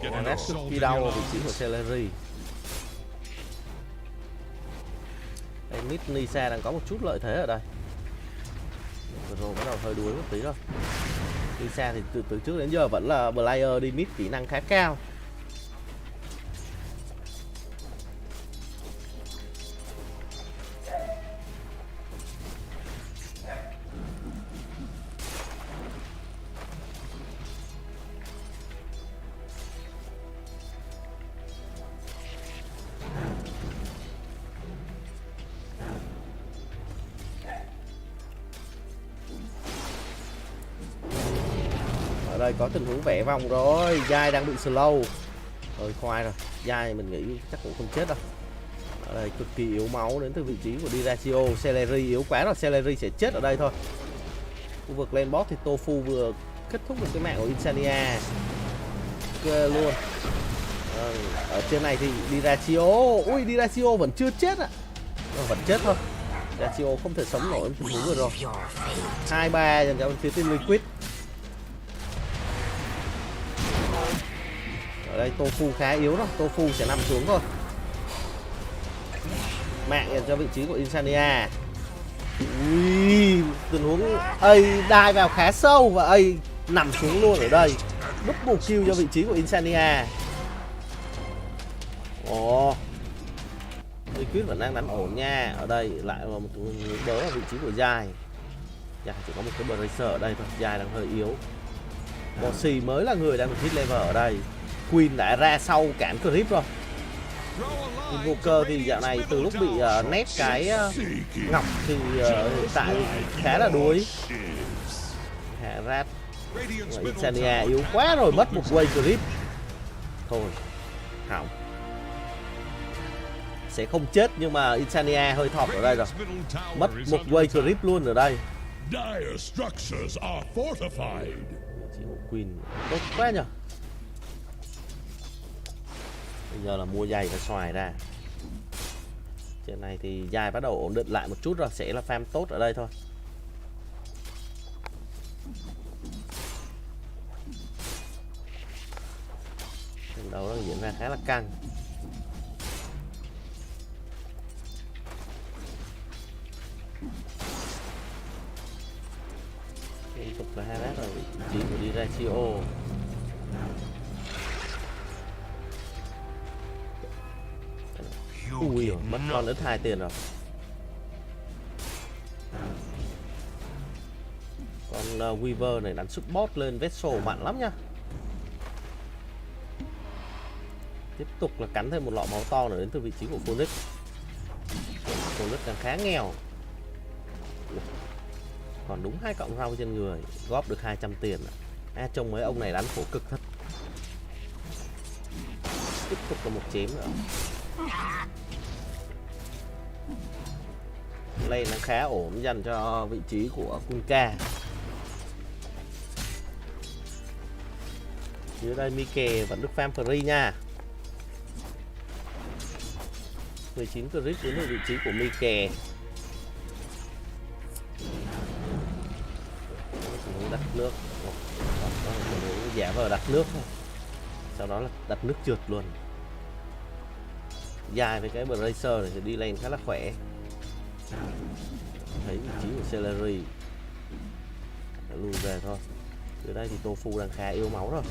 rất cực kỳ đau ở vị trí của Celery. Đây mid Nisa đang có một chút lợi thế ở đây. Rồi bắt đầu hơi đuối một tí rồi. Nisa thì từ trước đến giờ vẫn là player đi mid kỹ năng khá cao. Đây có tình huống vẽ vòng rồi, Giai đang bị slow. Rồi khoai rồi, Giai mình nghĩ chắc cũng không chết đâu. Ở đây cực kỳ yếu máu đến từ vị trí của Dirachio. Celery yếu quá rồi, Celery sẽ chết ở đây thôi. Khu vực lên boss thì Tofu vừa kết thúc được cái mạng của Insania. Ok luôn. Ở trên này thì Dirachio, ui Dirachio vẫn chưa chết ạ. Vẫn chết thôi. Dirachio không thể sống nổi tình huống vừa rồi. 2-3 dành cho phía team Liquid. Ở đây Tofu khá yếu rồi, Tofu sẽ nằm xuống thôi. Mạng dành cho vị trí của Insania. Ui, tình huống A dive vào khá sâu và A nằm xuống luôn ở đây. Double kill cho vị trí của Insania. Ồ, Liquid vẫn đang đánh ổn nha. Ở đây lại là một người bớ ở vị trí của Giai. Giai chỉ có một cái Bracer ở đây thôi, Giai đang hơi yếu. Bossy mới là người đang được hit level ở đây. Queen đã ra sau cản creep rồi. Invoker thì dạo này từ lúc bị nét cái ngọc thì hiện tại khá là đuối. Hạ Rat Insania yếu quá rồi, mất một wave creep. Thôi hỏng. Sẽ không chết nhưng mà Insania hơi thọt ở đây rồi. Mất một wave creep luôn ở đây. Chỉ một Queen tốt quá nhờ. Bây giờ là mua giày và xoài ra. Trên này thì Giai bắt đầu ổn định lại một chút rồi, sẽ là farm tốt ở đây thôi. Trận đấu đang diễn ra khá là căng. Liên tục là hai rồi vị trí của Dirachio. Ui, mất con đến 2 tiền rồi. Con Weaver này đánh support lên Vessel mạnh lắm nha. Tiếp tục là cắn thêm một lọ máu to nữa đến từ vị trí của Phoenix. Phoenix đang khá nghèo. Còn đúng 2 cọng rau trên người, góp được 200 tiền. Trông mấy ông này đánh khổ cực thật. Tiếp tục là một chém nữa. Lane đang khá ổn dành cho vị trí của Kunka. Dưới đây Mike vẫn được farm free nha. 19 crit đến vị trí của Mike. Đất nước. giả vờ đặt nước thôi. Sau đó là đặt nước trượt luôn. Dài với cái Bracer này thì đi lane khá là khỏe. Thấy vị trí của Celery lùi về thôi. Từ đây thì Tofu đang khá yếu máu rồi.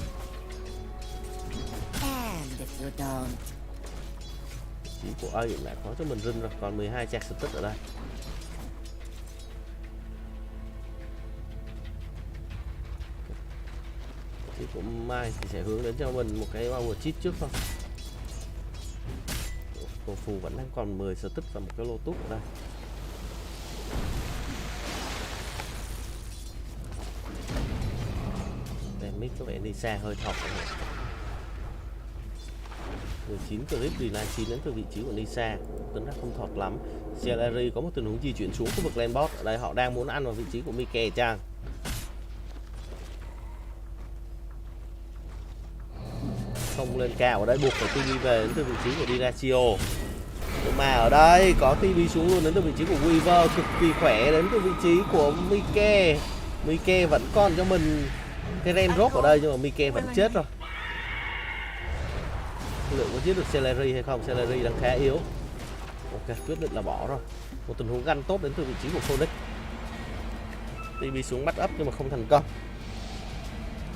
Vị trí của A lại có cho mình rinh rồi, còn 12 chạc status ở đây. Vị trí của Mai thì sẽ hướng đến cho mình một cái power cheat trước thôi. Tofu vẫn đang còn 10 status và một cái Lotus ở đây. Mid có vẻ đi xa hơi thọc rồi. 19 clip đi live stream đến từ vị trí của Nisa, tính ra không thọt lắm. Celery có một tình huống di chuyển xuống khu vực lane bot. Ở đây họ đang muốn ăn vào vị trí của Mike Chang. Không lên cao ở đây buộc phải TV về đến từ vị trí của Diracio. Nhưng mà ở đây có TV xuống luôn đến từ vị trí của Weaver, cực kỳ khỏe đến từ vị trí của Mike. Mike vẫn còn cho mình cái ren drop ở đây nhưng mà Mike vẫn chết rồi. Liệu có giết được Celery hay không? Celery đang khá yếu. Ok, quyết định là bỏ rồi. Một tình huống gắn tốt đến từ vị trí của Phoenix. TV xuống bắt up nhưng mà không thành công.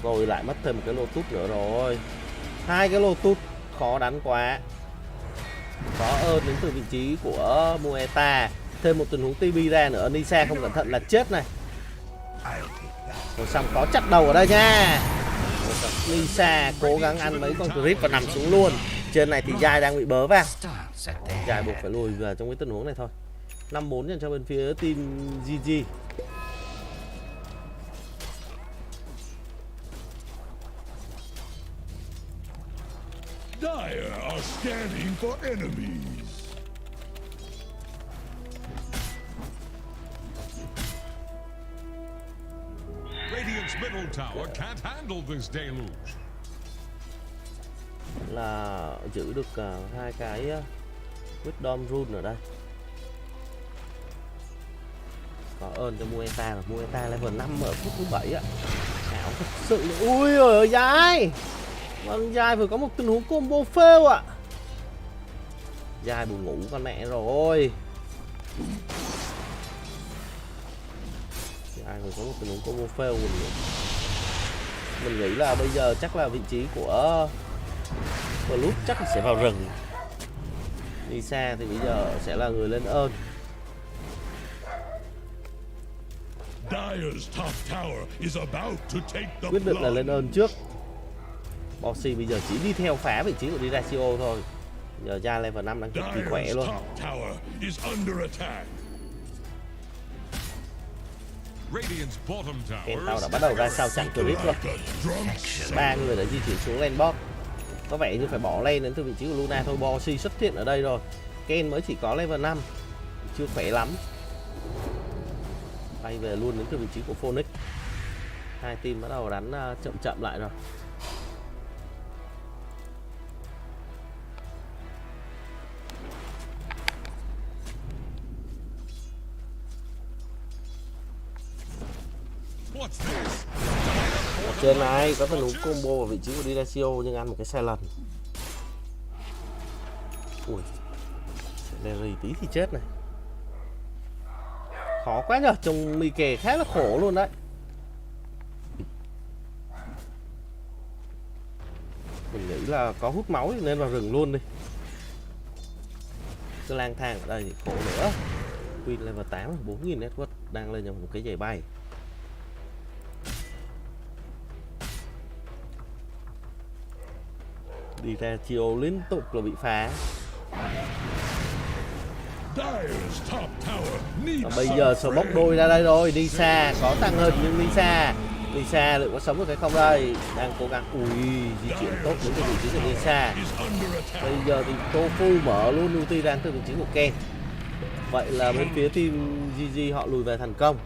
Rồi lại mất thêm một cái Lotus nữa rồi. Hai cái Lotus khó đánh quá. Có ơn đến từ vị trí của Mueta. Thêm một tình huống TB ra nữa. Nisa không cẩn thận là chết này. Rồi xong có chặt đầu ở đây nha. Nisa cố gắng ăn mấy con creep và nằm xuống luôn. Trên này thì Jai đang bị bớ vào. Jai buộc phải lùi vào trong cái tình huống này thôi. 5-4 dành cho bên phía team GG. Dire are scanning for enemies. Radiant's middle tower can't handle this deluge. Là giữ được hai cái Wisdom Rune ở đây. Có ơn cho Mueta, và Mueta level 5 ở phút thứ 7 ạ. Ảo thật sự. Ui ơi Jai. Vâng, Jai vừa có một tình huống combo fail ạ. Jai buồn ngủ con mẹ rồi. Jai vừa có một tình huống combo fail. Mình nghĩ là bây giờ chắc là vị trí của Blue chắc là sẽ vào rừng. Đi xa thì bây giờ sẽ là người lên ơn. Quyết định là lên ơn trước. Bossy bây giờ chỉ đi theo phá vị trí của Diracio thôi. Giờ ra level 5 đang cực kỳ khỏe luôn. Kèn tàu đã bắt đầu ra sao chặn clip rồi. 3 người đã di chuyển xuống lane bot. Có vẻ như phải bỏ lane đến từ vị trí của Luna thôi. Bossy xuất hiện ở đây rồi. Ken mới chỉ có level 5, chưa khỏe lắm. Bay về luôn đến từ vị trí của Phoenix. Hai team bắt đầu đánh chậm chậm lại rồi. Ở trên này có tình huống combo ở vị trí của Diracio nhưng ăn một cái sai lầm. Ui, Larry tí thì chết này. Khó quá nhờ, trông Mike khá là khổ luôn đấy. Mình nghĩ là có hút máu nên vào rừng luôn đi. Cứ lang thang ở đây thì khổ nữa. Queen level 8 4.000 network đang lên trong một cái giày bay. Đi ra chiều liên tục là bị phá. Và bây giờ sờ bốc đôi ra đây rồi. Nisa có tăng hình nhưng Nisa liệu có sống được hay không đây. Đang cố gắng. Ui, di chuyển tốt đến cái vị trí của Nisa. Bây giờ thì Tofu mở luôn ulti đang từ vị trí của Ken. Vậy là bên phía team GG họ lùi về thành công.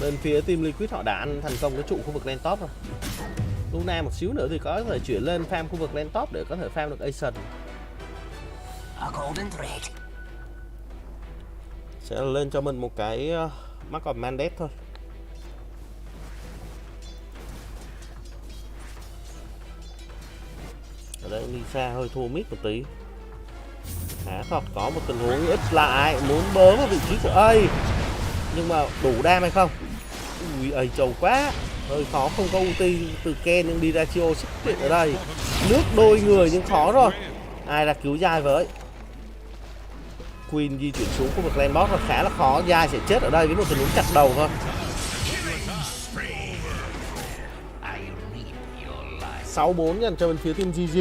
Bên phía team Liquid họ đã ăn thành công cái trụ khu vực lane top rồi. Luna một xíu nữa thì có thể chuyển lên farm khu vực lane top để có thể farm được Asian. sẽ lên cho mình một cái Mark of Mandate thôi. Ở đây Nisa hơi thua mít một tí. Khá thật, có một tình huống ít lại, muốn bớ vào vị trí của A, nhưng mà đủ đam hay không? Ui, A trâu quá, hơi khó, không có ulti từ Ken nhưng đi ra Chio xuất hiện ở đây. Nước đôi người nhưng khó rồi. Ai là cứu Giai với? Queen di chuyển xuống khu vực lane boss là khá là khó, Giai sẽ chết ở đây với một tình huống chặt đầu thôi. 6-4 dành cho bên phía team GG.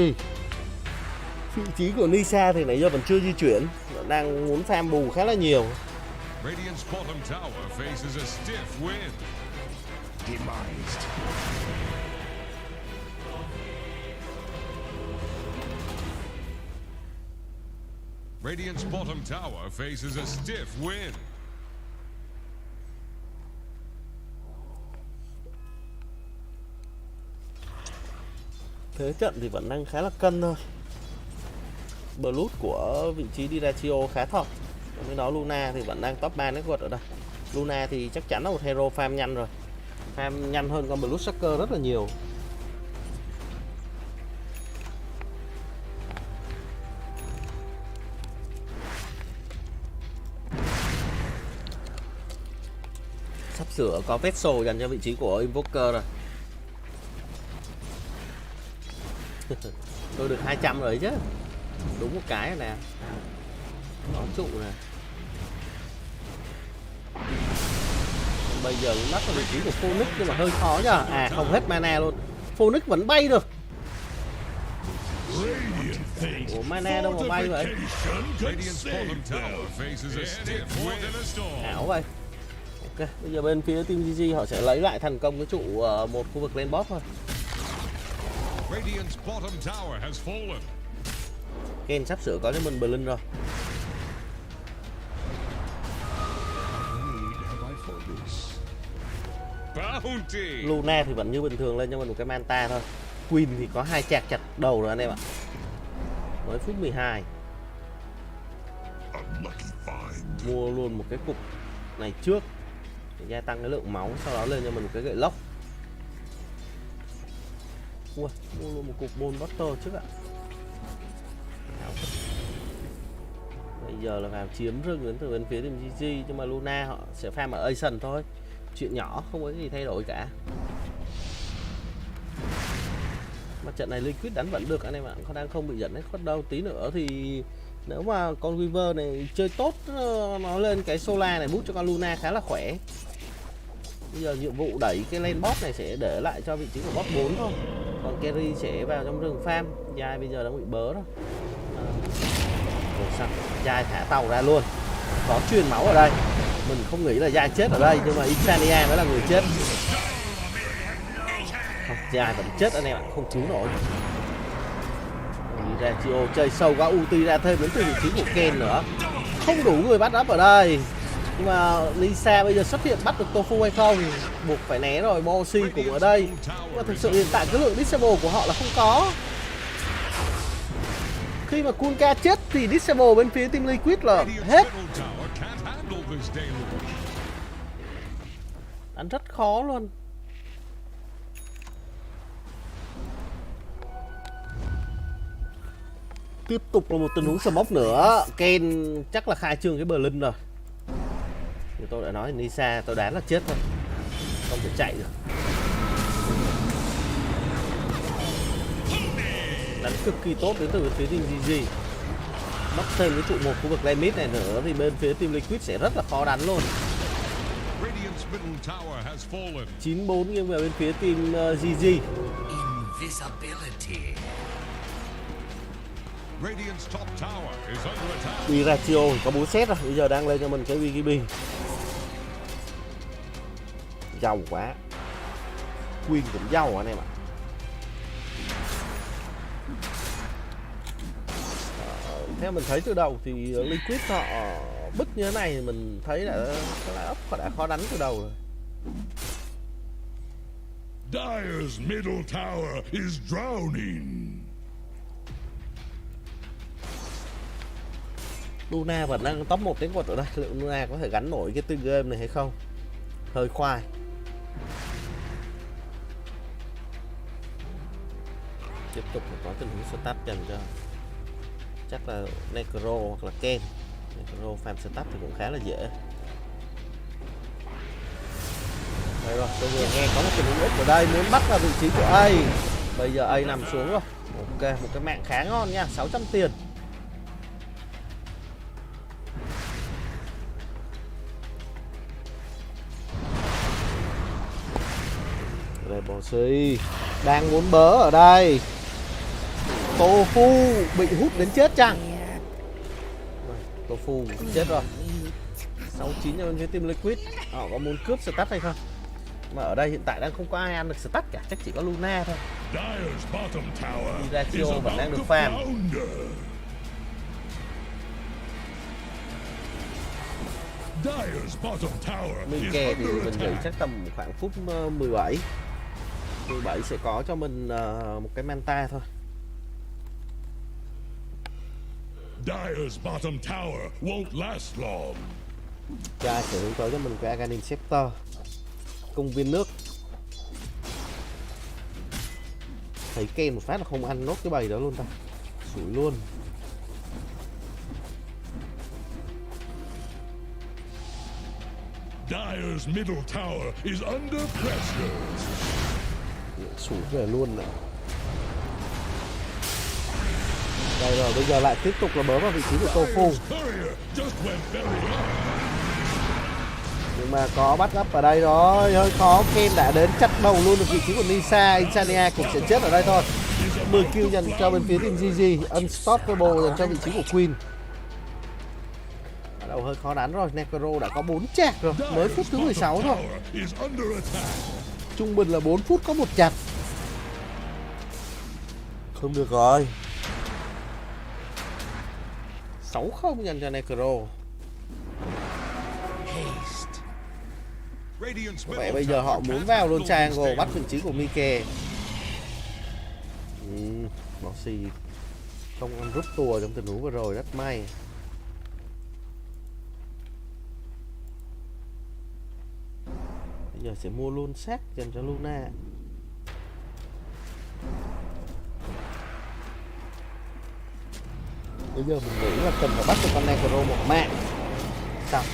Vị trí của Nisa thì nãy giờ vẫn chưa di chuyển, đang muốn farm bù khá là nhiều. Radiant's bottom tower faces a stiff wind. Thế trận thì vẫn đang khá là cân thôi. Blood của vị trí Dirachio khá thật. Với đó Luna thì vẫn đang top 3 network ở đây. Luna thì chắc chắn là một hero farm nhanh rồi. Farm nhanh hơn con Blood Sucker rất là nhiều. Sắp sửa có Vessel dành cho vị trí của Invoker rồi. Tôi được 200 rồi chứ. Đúng một cái nè. Có trụ nè. Bây giờ mắt vào vị trí của Phoenix nhưng mà hơi khó nhờ. À không hết mana luôn. Phoenix vẫn bay được. Ủa mana đâu mà bay vậy? Ảo vậy. Ok, bây giờ bên phía team GG họ sẽ lấy lại thành công cái trụ một khu vực lane boss thôi. Ken sắp sửa có cái mình Blink rồi. Luna thì vẫn như bình thường lên cho mình một cái Manta thôi. Queen thì có 2 chạc chặt đầu rồi anh em ạ. Mới phút 12. Mua luôn một cái cục này trước để gia tăng cái lượng máu, sau đó lên cho mình một cái gậy lốc. Ui, mua luôn một cục bone butter trước ạ. Bây giờ là vào chiếm rừng đến từ bên phía team GG, nhưng mà Luna họ sẽ farm ở Asian thôi. Chuyện nhỏ, không có gì thay đổi cả. Mà trận này Liquid đánh vẫn được anh em ạ,เขาđang không bị dẫn hết khuất đâu. Tí nữa thì nếu mà con Weaver này chơi tốt, nó lên cái Solar này boost cho con Luna khá là khỏe. Bây giờ nhiệm vụ đẩy cái lane boss này sẽ để lại cho vị trí của boss 4 thôi. Còn carry sẽ vào trong rừng farm. Giai bây giờ đang bị bớ rồi. Giai thả tàu ra luôn. Có truyền máu ở đây. Mình không nghĩ là Giai chết ở đây, nhưng mà Insania mới là người chết. Không, Giai vẫn chết anh em ạ, không cứu nổi. Đi ra Chio chơi sâu quá, ulti ra thêm đến từ vị trí của Ken nữa. Không đủ người bắt up ở đây. Nhưng mà Lisa bây giờ xuất hiện bắt được Tofu hay không? Buộc phải né rồi, Bossy cũng ở đây. Nhưng mà thực sự hiện tại cái lượng disable của họ là không có. Khi mà Kunka chết thì disable bên phía team Liquid là hết. Đánh rất khó luôn. Tiếp tục là một tình huống smoke nữa. Ken chắc là khai trương cái Blink rồi. Như tôi đã nói, Nisa tôi đoán là chết thôi, không thể chạy được. Đánh cực kỳ tốt đến từ phía team GG. Mất thêm cái trụ một khu vực lane mid này nữa thì bên phía team Liquid sẽ rất là khó đánh luôn. 9-4 nghiêng về bên phía team GG. Dirachio có 4 set rồi, bây giờ đang lên cho mình cái BKB. Giàu quá. Queen cũng giàu anh em ạ. Theo mình thấy từ đầu thì Liquid họ bức như thế này mình thấy là họ đã khó đánh từ đầu rồi. Dire's middle tower is drowning. Luna vẫn đang top 1 đến quật ở đây. Liệu Luna có thể gắn nổi cái tư game này hay không? Hơi khoai. Tiếp tục có tình huống start dành cho chắc là Necro hoặc là Ken. Necro farm start thì cũng khá là dễ. Đây rồi, tôi vừa nghe có một tình huống ở đây muốn bắt vào vị trí của A. Bây giờ A nằm xuống rồi. Ok, một cái mạng khá ngon nha, 600 tiền. Đây Bossy đang muốn bớ ở đây. Tofu bị hút đến chết chăng? Tofu chết rồi. 69 cho bên phía team Liquid. Họ có muốn cướp stat hay không? Mà ở đây hiện tại đang không có ai ăn được stat cả, chắc chỉ có Luna thôi. Ratio vẫn đang được farm. Mình kè thì mình nghĩ chắc tầm khoảng phút 17 sẽ có cho mình một cái manta thôi. Dire's bottom tower won't last long. Cha sẽ hướng tới cho mình cái Aghanim Scepter, công viên nước. Thấy Ken một phát là không ăn nốt cái bầy đó luôn ta, sủi luôn. Dire's middle tower is under pressure. Sủi về luôn nữa. Đây rồi, bây giờ lại tiếp tục là bấm vào vị trí của Tofu. Nhưng mà có bắt gấp ở đây rồi, hơi khó. Ken đã đến chặt đầu luôn được vị trí của Nisa. Insania cũng sẽ chết ở đây thôi. 10 kill dành cho bên phía team GG. Unstoppable dành cho vị trí của Queen. Bắt đầu hơi khó đánh rồi. Necro đã có 4 chạc rồi, mới phút thứ 16 thôi. Trung bình là 4 phút có một chặt. Không được rồi. 6-0 dành cho Necro. Có vẻ bây giờ họ muốn vào luôn Triangle bắt vị trí của Mike. Bossy không ăn rút tua trong tình huống vừa rồi, rất may. Bây giờ sẽ mua luôn xác dành cho Luna. Bây giờ mình nghĩ là cần phải bắt được con Necro một mạng. Xong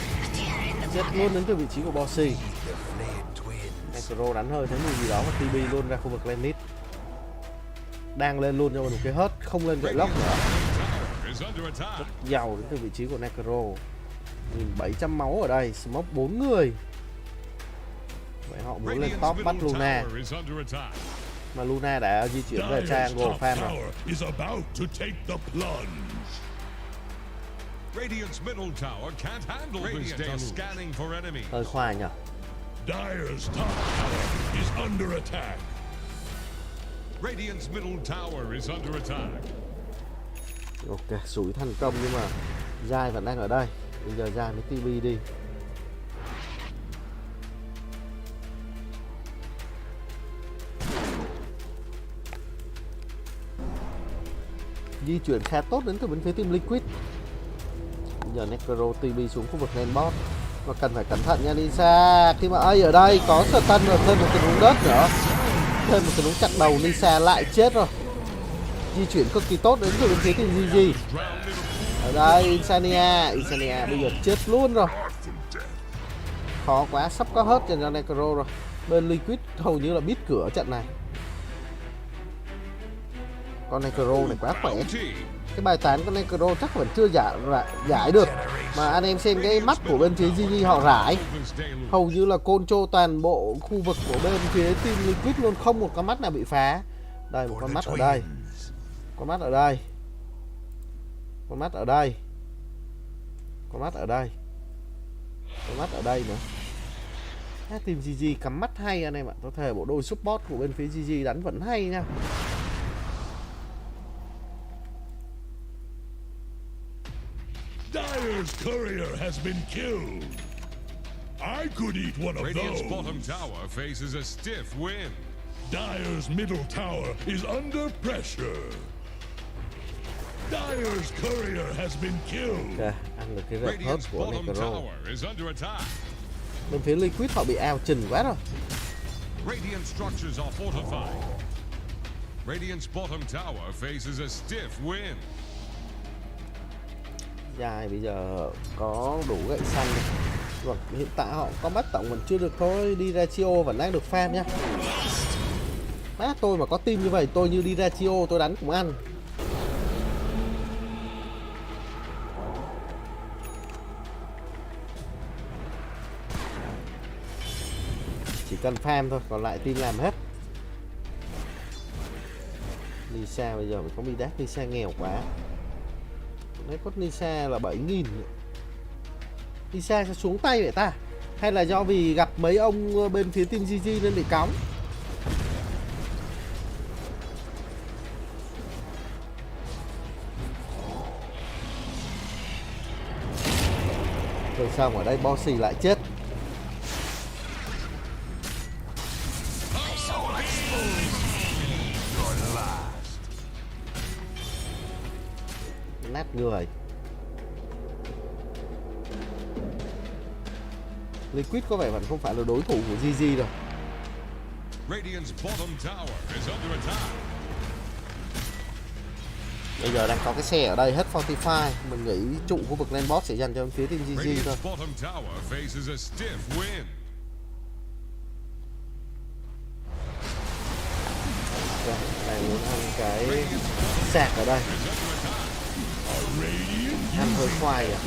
chết luôn đến từ vị trí của Bossy. Necro đánh hơi thấy mùi gì đó và TB luôn ra khu vực Lenit. Đang lên luôn cho mình một cái hớt, không lên gậy lốc nữa. Rất giàu đến từ vị trí của Necro. 1700 máu ở đây, smoke 4 người. Vậy họ muốn lên top bắt Luna. Mà Luna đã di chuyển về Triangle farm rồi. Radiant's middle tower can't handle this damage. Hơi khoai nhỉ. Dire's top tower is under attack. Radiant's middle tower is under attack. Ok, sủi thành công nhưng mà Jai vẫn đang ở đây. Bây giờ Jai mới TB đi. Di chuyển khá tốt đến từ bên phía team Liquid. Bây giờ Necro TB xuống khu vực lane bot. Và cần phải cẩn thận nha Nisa. Khi mà A ở đây có stun rồi, thêm một tình huống đất nữa. Thêm một tình huống chặt đầu, Nisa lại chết rồi. Di chuyển cực kỳ tốt đến từ bên phía team GG. Ở đây Insania bây giờ chết luôn rồi. Khó quá, sắp có hết dành cho Necro rồi. Bên Liquid hầu như là biết cửa trận này. Con Necro này quá khỏe. Cái bài toán con Necro chắc vẫn chưa giải được. Mà anh em xem cái mắt của bên phía GG họ rải. Hầu như là control toàn bộ khu vực của bên phía team Liquid luôn, không một con mắt nào bị phá. Đây, một con mắt ở đây. Con mắt ở đây. Con mắt ở đây. Con mắt ở đây. Con mắt ở đây nữa. Team GG cắm mắt hay anh em ạ. Có thể bộ đôi support của bên phía GG đánh vẫn hay nha. Dire's courier has been killed. I could eat one of Radiant's those. bottom tower faces a stiff win. Dire's middle tower is under pressure. Dyer's courier has been killed. Ok, ăn được cái rợp hớt Radiant's của bottom Necro. tower is under attack. Bên phía Liquid họ bị ao chừng quá rồi. Radiant structures are fortified. Radiant's bottom tower faces a stiff wind. Dài bây giờ có đủ gậy xanh này. Vâng, hiện tại họ có bắt tổng vẫn chưa được thôi. Đi ra Chio vẫn đang được farm nhá. Má tôi mà có team như vậy, tôi như đi ra Chio tôi đánh cũng ăn. Chỉ cần farm thôi, còn lại team làm hết. Nisa bây giờ mình có bị đát Nisa nghèo quá. Đấy có Nisa là 7.000. Nisa sẽ xuống tay vậy ta? Hay là do vì gặp mấy ông bên phía team GG nên bị cóng? Rồi xong ở đây Bossy lại chết. Nát người. Liquid có vẻ vẫn không phải là đối thủ của GG rồi. Radiant's bottom tower is under attack. Bây giờ đang có cái xe ở đây hết Fortify. Mình nghĩ trụ khu vực lên boss sẽ dành cho phía team GG thôi. Radiant's bottom tower faces a stiff wind. Đang muốn ăn cái sạc ở đây. Ăn hơi khoai à.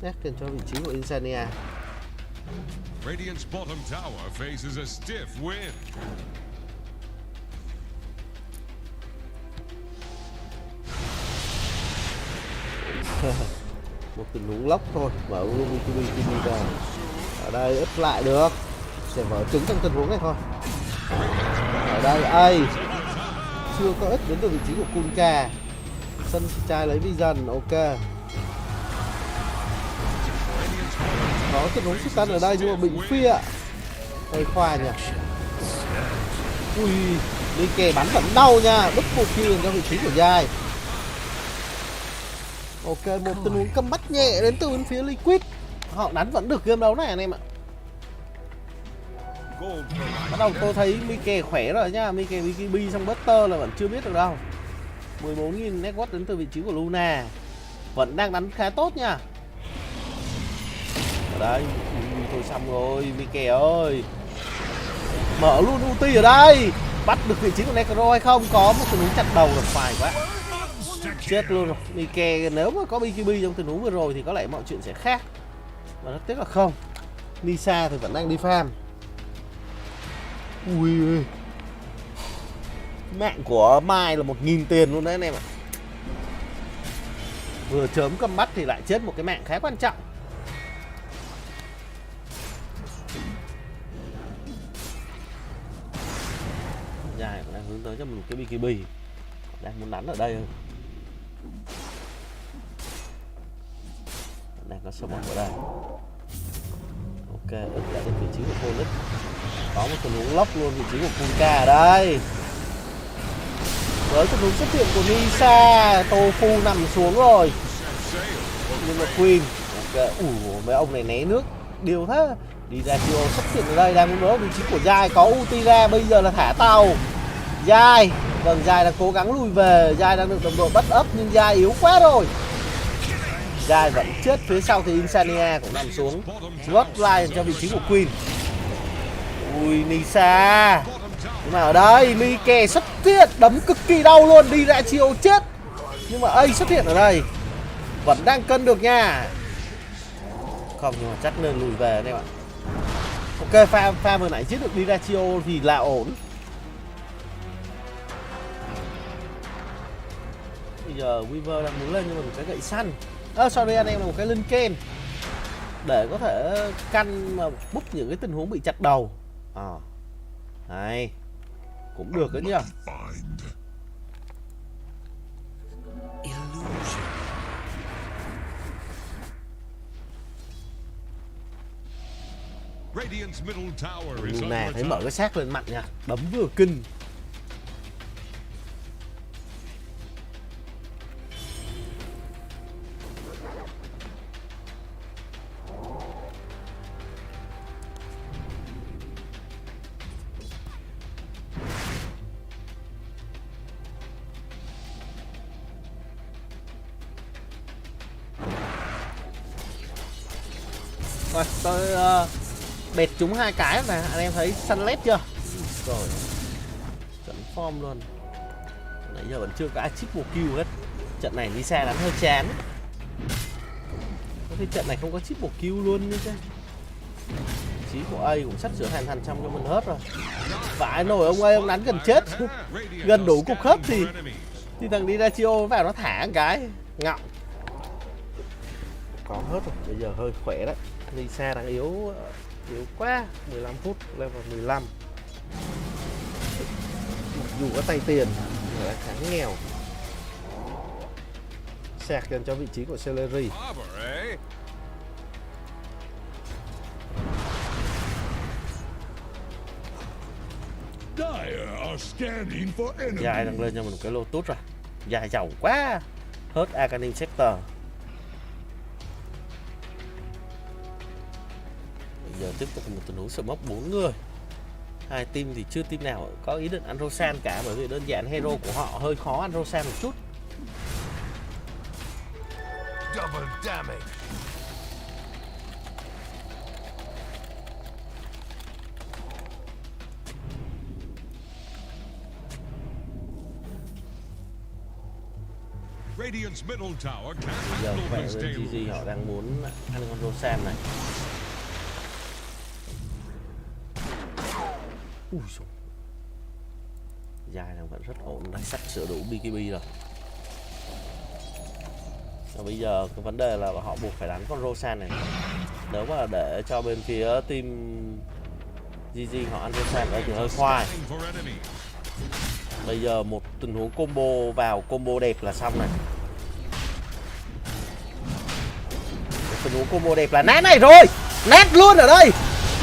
Xét lên cho vị trí của Insania. Radiant's bottom tower faces a stiff wind. Một tình huống lốc thôi, mở luôn BKB ra. Ở đây úp lại được. Sẽ vỡ trứng trong tình huống này thôi. Ở đây ai chưa có ít đến từ vị trí của Kunka. Sân trai lấy Vision, ok. Có tình huống xuất tấn ở đây nhưng mà bị phia. Hơi khoa nhỉ. Ui, đi kè bắn vẫn đau nha. Double kill cho vị trí của Giai. Ok, một tình huống comeback nhẹ đến từ bên phía Liquid. Họ đánh vẫn được game đấu này anh em ạ. Bắt đầu tôi thấy Mike khỏe rồi nhá. Mike BKB xong Buster là vẫn chưa biết được đâu. 14.000 network đến từ vị trí của Luna. Vẫn đang đánh khá tốt nha. Ở đây, thôi xong rồi Mike ơi. Mở luôn ulti ở đây. Bắt được vị trí của Necro hay không? Có một tình huống chặt đầu là phải quá. Chết luôn rồi. Mike nếu mà có BKB trong tình huống vừa rồi thì có lẽ mọi chuyện sẽ khác. Mà rất tiếc là không. Nisa thì vẫn đang đi farm. Ui, mạng của Mai là 1.000 tiền luôn đấy anh em ạ. Vừa chớm comeback thì lại chết một cái mạng khá quan trọng. Dài đang hướng tới cho mình một cái BKB. Đang muốn đánh ở đây không? Đang có sơ bóng ở đây. Ok, ức lại đến vị trí của Phoenix. Có một tình huống lóc luôn vị trí của Kunka ở đây. Với tình huống xuất hiện của Nisa, Tofu nằm xuống rồi. Nhưng mà Queen, ok, mấy ông này né nước, điều thế. Đi ra Chio xuất hiện ở đây, đang muốn mở vị trí của Giai, có ulti ra, bây giờ là thả tàu. Giai, vâng Giai đang cố gắng lùi về, Giai đang được đồng đội bắt ấp nhưng Giai yếu quá rồi. Giai vẫn chết, phía sau thì Insania cũng nằm xuống. Bloodline cho vị trí của Queen. Ui Nisa. Nhưng mà ở đây Mike xuất hiện, đấm cực kỳ đau luôn, đi ra chiêu chết. Nhưng mà A xuất hiện ở đây. Vẫn đang cân được nha. Không nhưng mà chắc nên lùi về đây bạn. Ok, pha vừa nãy giết được đi ra chiêu thì là ổn. Bây giờ Weaver đang muốn lên nhưng mà một cái gậy săn. Sorry anh em, là một cái linh kên để có thể căn mà búp những cái tình huống bị chặt đầu. Này cũng được đấy nhá. Luna thấy mở cái xác lên mặt nha, đấm vừa kinh. Rồi, tôi bệt trúng 2 cái này, anh em thấy săn lét chưa? Rồi, chuẩn form luôn. Nãy giờ vẫn chưa có ai triple kill hết. Trận này Lisa đánh hơi chán. Có cái trận này không có triple kill luôn như thế. Chí của A cũng sắp sửa hoàn thành xong cho mình hết rồi. Phải nổi ông ơi, ông đánh gần chết. Gần đủ cục khớp thì thằng Dirachio vào nó thả một cái ngọng. Có hết rồi, bây giờ hơi khỏe đấy. Lisa đang yếu quá. 15 phút level 15. Mặc dù có tay tiền nhưng mà khá nghèo. Sạc dần cho vị trí của Celery. Dài đang lên cho mình một cái Lotus rồi. Dài giàu quá. Hết Arcaning Sector. Bây giờ tiếp tục một tình huống smoke 4 người. Hai team thì chưa team nào có ý định ăn Rosan cả, bởi vì đơn giản hero của họ hơi khó ăn Rosan một chút. Double damage. Radiant's middle tower can't Bây giờ handle vẻ this bên GG họ đang muốn ăn con Rosan này. Ui dồi. Dài đang vẫn rất ổn, đang sắp sửa đủ BKB rồi. Và bây giờ cái vấn đề là họ buộc phải đánh con Rosan này. Nếu mà để cho bên phía team GG họ ăn Rosan ở thì hơi khoai. Bây giờ một tình huống combo vào combo đẹp là xong này. Một tình huống combo đẹp là nát này rồi. Nát luôn ở đây.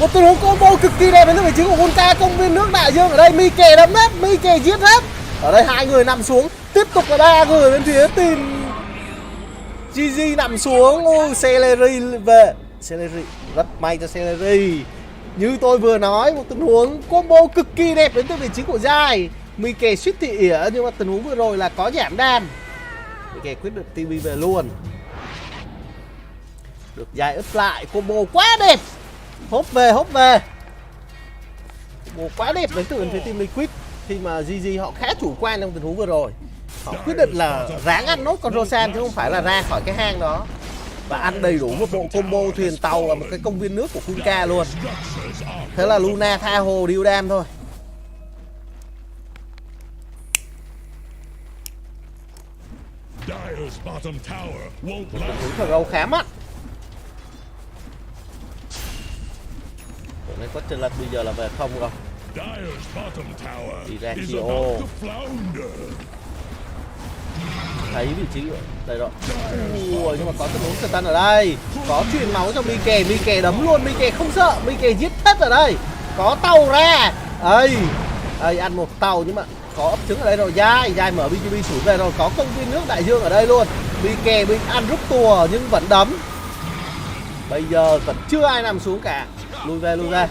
Một tình huống combo cực kỳ đẹp đến từ vị trí của Volta, công viên nước đại dương ở đây. Mike đấm hết, Mike giết hết. Ở đây hai người nằm xuống. Tiếp tục là 3 người bên phía team GG nằm xuống. Ôi, Celery về. Celery rất may cho Celery. Như tôi vừa nói, một tình huống combo cực kỳ đẹp đến từ vị trí của Dài. Mike suýt thị ỉa, nhưng mà tình huống vừa rồi là có giảm đam. Mike quyết định TV về luôn. Được Dài ướp lại, combo quá đẹp. Hốp về. Combo quá đẹp đến từ phía team Liquid. Khi mà GG họ khá chủ quan trong tình huống vừa rồi. Họ quyết định là ráng ăn nốt con Rosan chứ không phải là ra khỏi cái hang đó. Và ăn đầy đủ một bộ combo thuyền tàu và một cái công viên nước của Funka luôn. Thế là Luna tha hồ deal đam thôi. Một tình huống thờ gâu khá mắt. Tụi này có chân lật bây giờ là về không rồi. Đi ra Chio. Thấy vị trí đây rồi. Ui, nhưng mà có tình huống stun ở đây. Có truyền máu cho Mike. Mike đấm luôn. Mike không sợ. Mike giết hết ở đây. Có tàu ra. Ây, ăn một tàu nhưng mà có ấp trứng ở đây rồi. Dài mở BKB xuống về rồi. Có công viên nước đại dương ở đây luôn. Mike bị ăn rút tùa nhưng vẫn đấm. Bây giờ vẫn chưa ai nằm xuống cả. Lui về.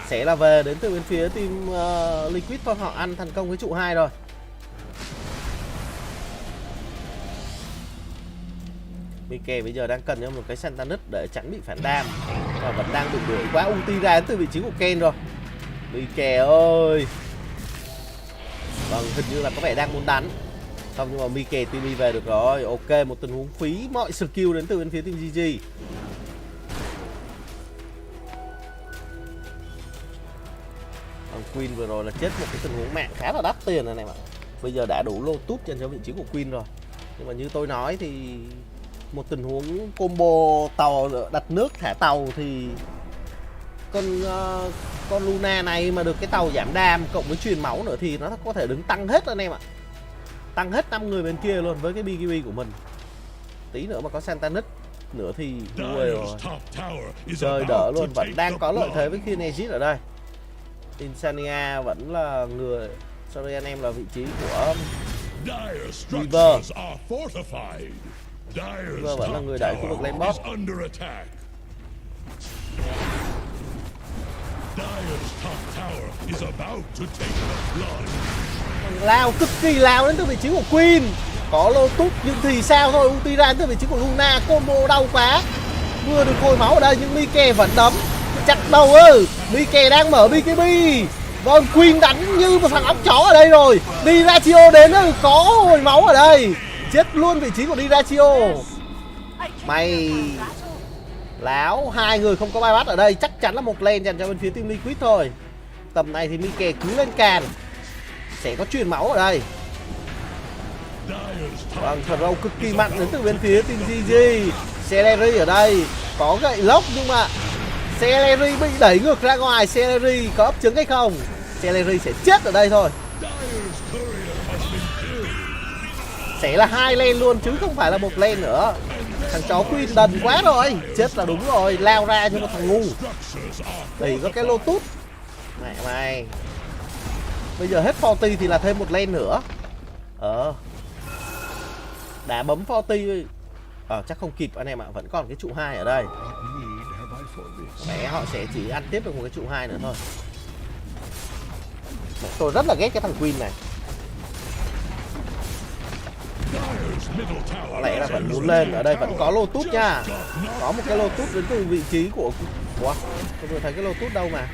Sẽ là về đến từ bên phía team Liquid thôi. Họ ăn thành công cái trụ 2 rồi. Mike bây giờ đang cần cho một cái Santanus để tránh bị phản đam. Và vẫn đang bị đuổi quá. Ulti ra đến từ vị trí của Ken rồi. Mike ơi. Vâng, hình như là có vẻ đang muốn đánh. Không, nhưng mà Mike TV về được rồi. Ok, một tình huống phí mọi skill đến từ bên phía team GG. Queen vừa rồi là chết một cái tình huống mạng khá là đắt tiền này mà. Bây giờ đã đủ Lotus dành cho vị trí của Queen rồi. Nhưng mà như tôi nói thì một tình huống combo tàu đặt nước thả tàu thì con Luna này mà được cái tàu giảm đam cộng với truyền máu nữa thì nó có thể đứng tăng hết anh em ạ. Tăng hết 5 người bên kia luôn với cái BKB của mình. Tí nữa mà có Santanus nữa thì rồi. Chơi đỡ luôn, vẫn đang có lợi thế với khi Negit ở đây. Insania vẫn là người, sorry anh em, là vị trí của River. River vẫn là người đẩy khu vực lên boss. Lao cực kỳ lao đến từ vị trí của Queen. Có Lotus nhưng thì sao thôi, ulti ra đến từ vị trí của Luna, combo đau quá. vừa được hồi máu ở đây nhưng Mike vẫn đấm chặt đầu ư. Mike đang mở BKB. Còn Queen đánh như một thằng ốc chó ở đây rồi. Dirachio đến ư, có hồi máu ở đây. Chết luôn vị trí của Dirachio. Mày láo, hai người không có bay bắt ở đây, chắc chắn là một lane dành cho bên phía team Liquid thôi. Tầm này thì Mike cứ lên càn. Sẽ có truyền máu ở đây. Vâng, thần râu cực kỳ mạnh đến từ bên phía team GG. Celery ở đây có gậy lốc nhưng mà Celery bị đẩy ngược ra ngoài. Celery có ấp trứng hay không? Celery sẽ chết ở đây thôi. Sẽ là 2 lane luôn chứ không phải là một lane nữa. Thằng chó Queen đần quá rồi. Chết là đúng rồi, lao ra như một thằng ngu. Đẩy có cái Lotus. Mẹ mày. Bây giờ hết 40 thì là thêm một lane nữa. Đã bấm 40. Chắc không kịp anh em ạ, vẫn còn cái trụ 2 ở đây. Mẹ họ sẽ chỉ ăn tiếp được một cái trụ 2 nữa thôi. Tôi rất là ghét cái thằng Queen này. Có lẽ là vẫn muốn lên. Ở đây vẫn có Lotus nha. Có một cái Lotus đến từ vị trí của... Ủa? Tôi vừa thấy cái Lotus đâu mà.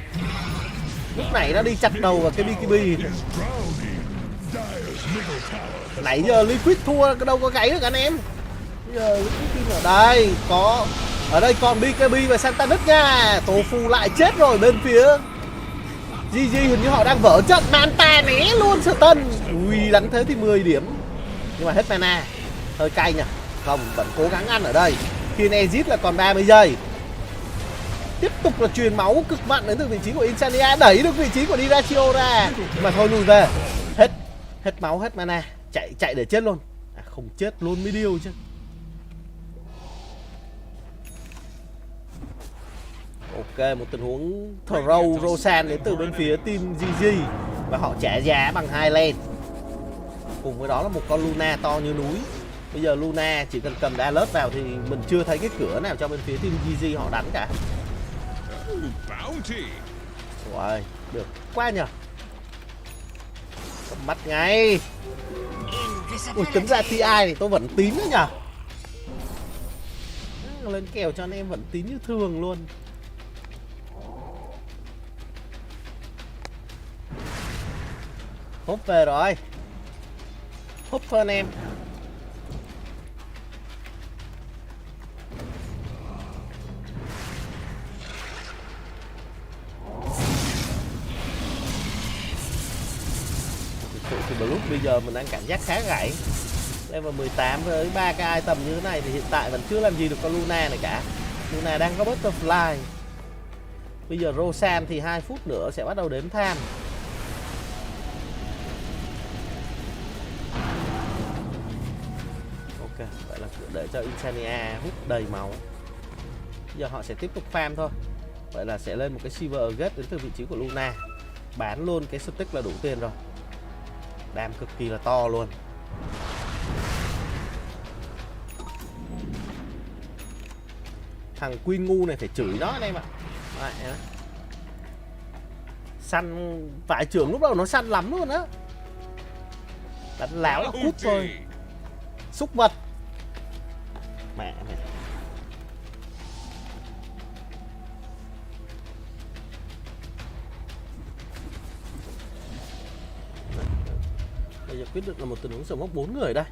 Lúc nãy nó đi chặt đầu vào cái BKB. Nãy giờ Liquid thua đâu có gáy được anh em. Bây giờ Liquid ở đây có... Ở đây còn BKB và Santanus nha. Tofu lại chết rồi bên phía GG, hình như họ đang vỡ trận. Manta né luôn Stun. Ui, đánh thế thì 10 điểm. Nhưng mà hết mana. Hơi cay nhỉ. Không, vẫn cố gắng ăn ở đây. Khi exit là còn 30 giây. Tiếp tục là truyền máu cực mạnh đến từ vị trí của Insania. Đẩy được vị trí của Dirachio ra. Nhưng mà thôi lùi về. Hết máu, hết mana. Chạy để chết luôn. Không chết luôn mới điêu chứ. Ok, một tình huống throw Rosan đến từ bên phía team GG. Và họ trả giá bằng 2 lane. Cùng với đó là một con Luna to như núi. Bây giờ Luna chỉ cần cầm đa lớp vào thì mình chưa thấy cái cửa nào cho bên phía team GG họ đánh cả. Rồi, được quá nhờ. Cầm mắt ngay. Ui, tính ra TI thì tôi vẫn tín nữa nhờ. Lên kèo cho anh em vẫn tín như thường luôn. Húp về rồi. Húp thôi anh em. Thì Blue bây giờ mình đang cảm giác khá gãy. Level 18 với 3 cái item như thế này thì hiện tại vẫn chưa làm gì được con Luna này cả. Luna đang có Butterfly. Bây giờ Rosan thì 2 phút nữa sẽ bắt đầu đếm tham. Ok, vậy là để cho Insania hút đầy máu. Bây giờ họ sẽ tiếp tục farm thôi. Vậy là sẽ lên một cái Silver Gate đến từ vị trí của Luna. Bán luôn cái stick là đủ tiền rồi. Đam cực kỳ là to luôn. Thằng Queen ngu này phải chửi nó anh em ạ. Săn vải trưởng lúc đầu nó săn lắm luôn á. Đánh láo là cút thôi. Xúc vật. Mẹ mày. Bây giờ quyết định là một tình huống smoke 4 người đây.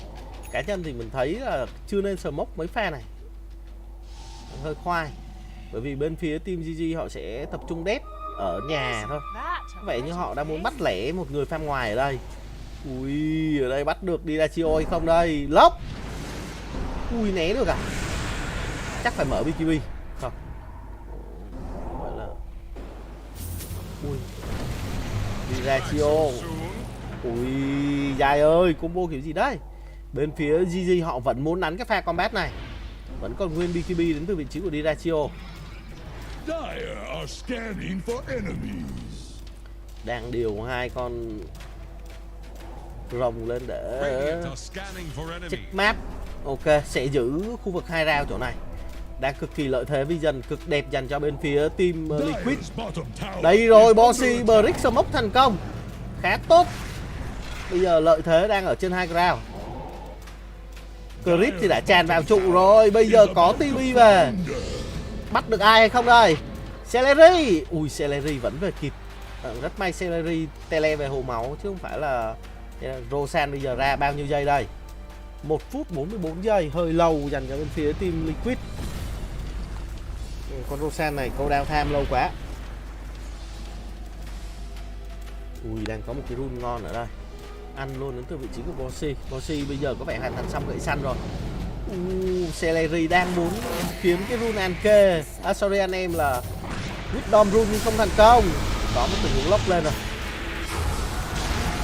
Cá nhân thì mình thấy là chưa nên smoke mấy pha này. Hơi khoai. Bởi vì bên phía team GG họ sẽ tập trung đép ở nhà thôi. Vậy như họ đang muốn bắt lẻ một người farm ngoài ở đây. Ui, ở đây bắt được Dirachio hay không đây? Lốc. Ui, né được à? Chắc phải mở BKB. Không. Vậy là... Ui. Dirachio. Ui, dài ơi, combo kiểu gì đấy? Bên phía GG họ vẫn muốn đánh cái pha combat này. Vẫn còn nguyên BKB đến từ vị trí của Dirachio. Đang điều 2 con rồng lên để check map. Ok, sẽ giữ khu vực 2 round chỗ này. Đang cực kỳ lợi thế vision cực đẹp dành cho bên phía team Liquid. Đây rồi, Bossy Brick smoke thành công. Khá tốt. Bây giờ lợi thế đang ở trên 2 round. Crypt thì đã tràn vào trụ rồi. Bây giờ có TB về. Bắt được ai hay không đây? Celery. Ui, Celery vẫn về kịp. Rất may Celery tele về hồ máu chứ không phải là Rosan bây giờ ra bao nhiêu giây đây? 1 phút 44 giây, hơi lâu dành cho bên phía team Liquid. Con Rosan này câu down time lâu quá. Ui, đang có một cái rune ngon ở đây. Ăn luôn đến từ vị trí của Bossy. Bossy bây giờ có vẻ hoàn thành xong gậy xanh rồi. Celery đang muốn kiếm cái rune Anke. Sorry anh em, là Wisdom rune nhưng không thành công. Có một tình huống lốc lên rồi.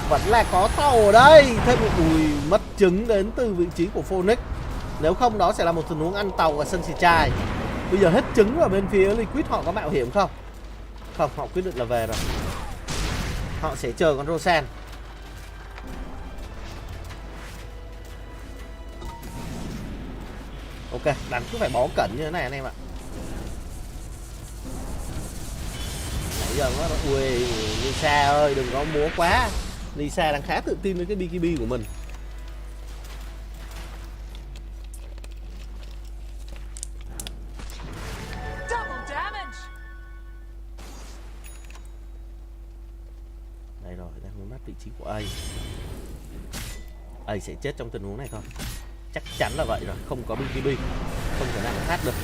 Vẫn là có tàu ở đây. Thêm một mất trứng đến từ vị trí của Phoenix. Nếu không đó sẽ là một tình huống ăn tàu và sân xì chai. Bây giờ hết trứng ở bên phía Liquid, họ có mạo hiểm không? Không, họ quyết định là về rồi. Họ sẽ chờ con Rosan. Ok, đánh cứ phải bó cẩn như thế này anh em ạ. Nãy giờ nó ui, Lisa ơi đừng có múa quá. Lisa đang khá tự tin với cái BKB của mình. Đây rồi, đang muốn bắt vị trí của A. A sẽ chết trong tình huống này thôi. Chắc chắn là vậy rồi, không có BKB, không thể nào mà thoát được.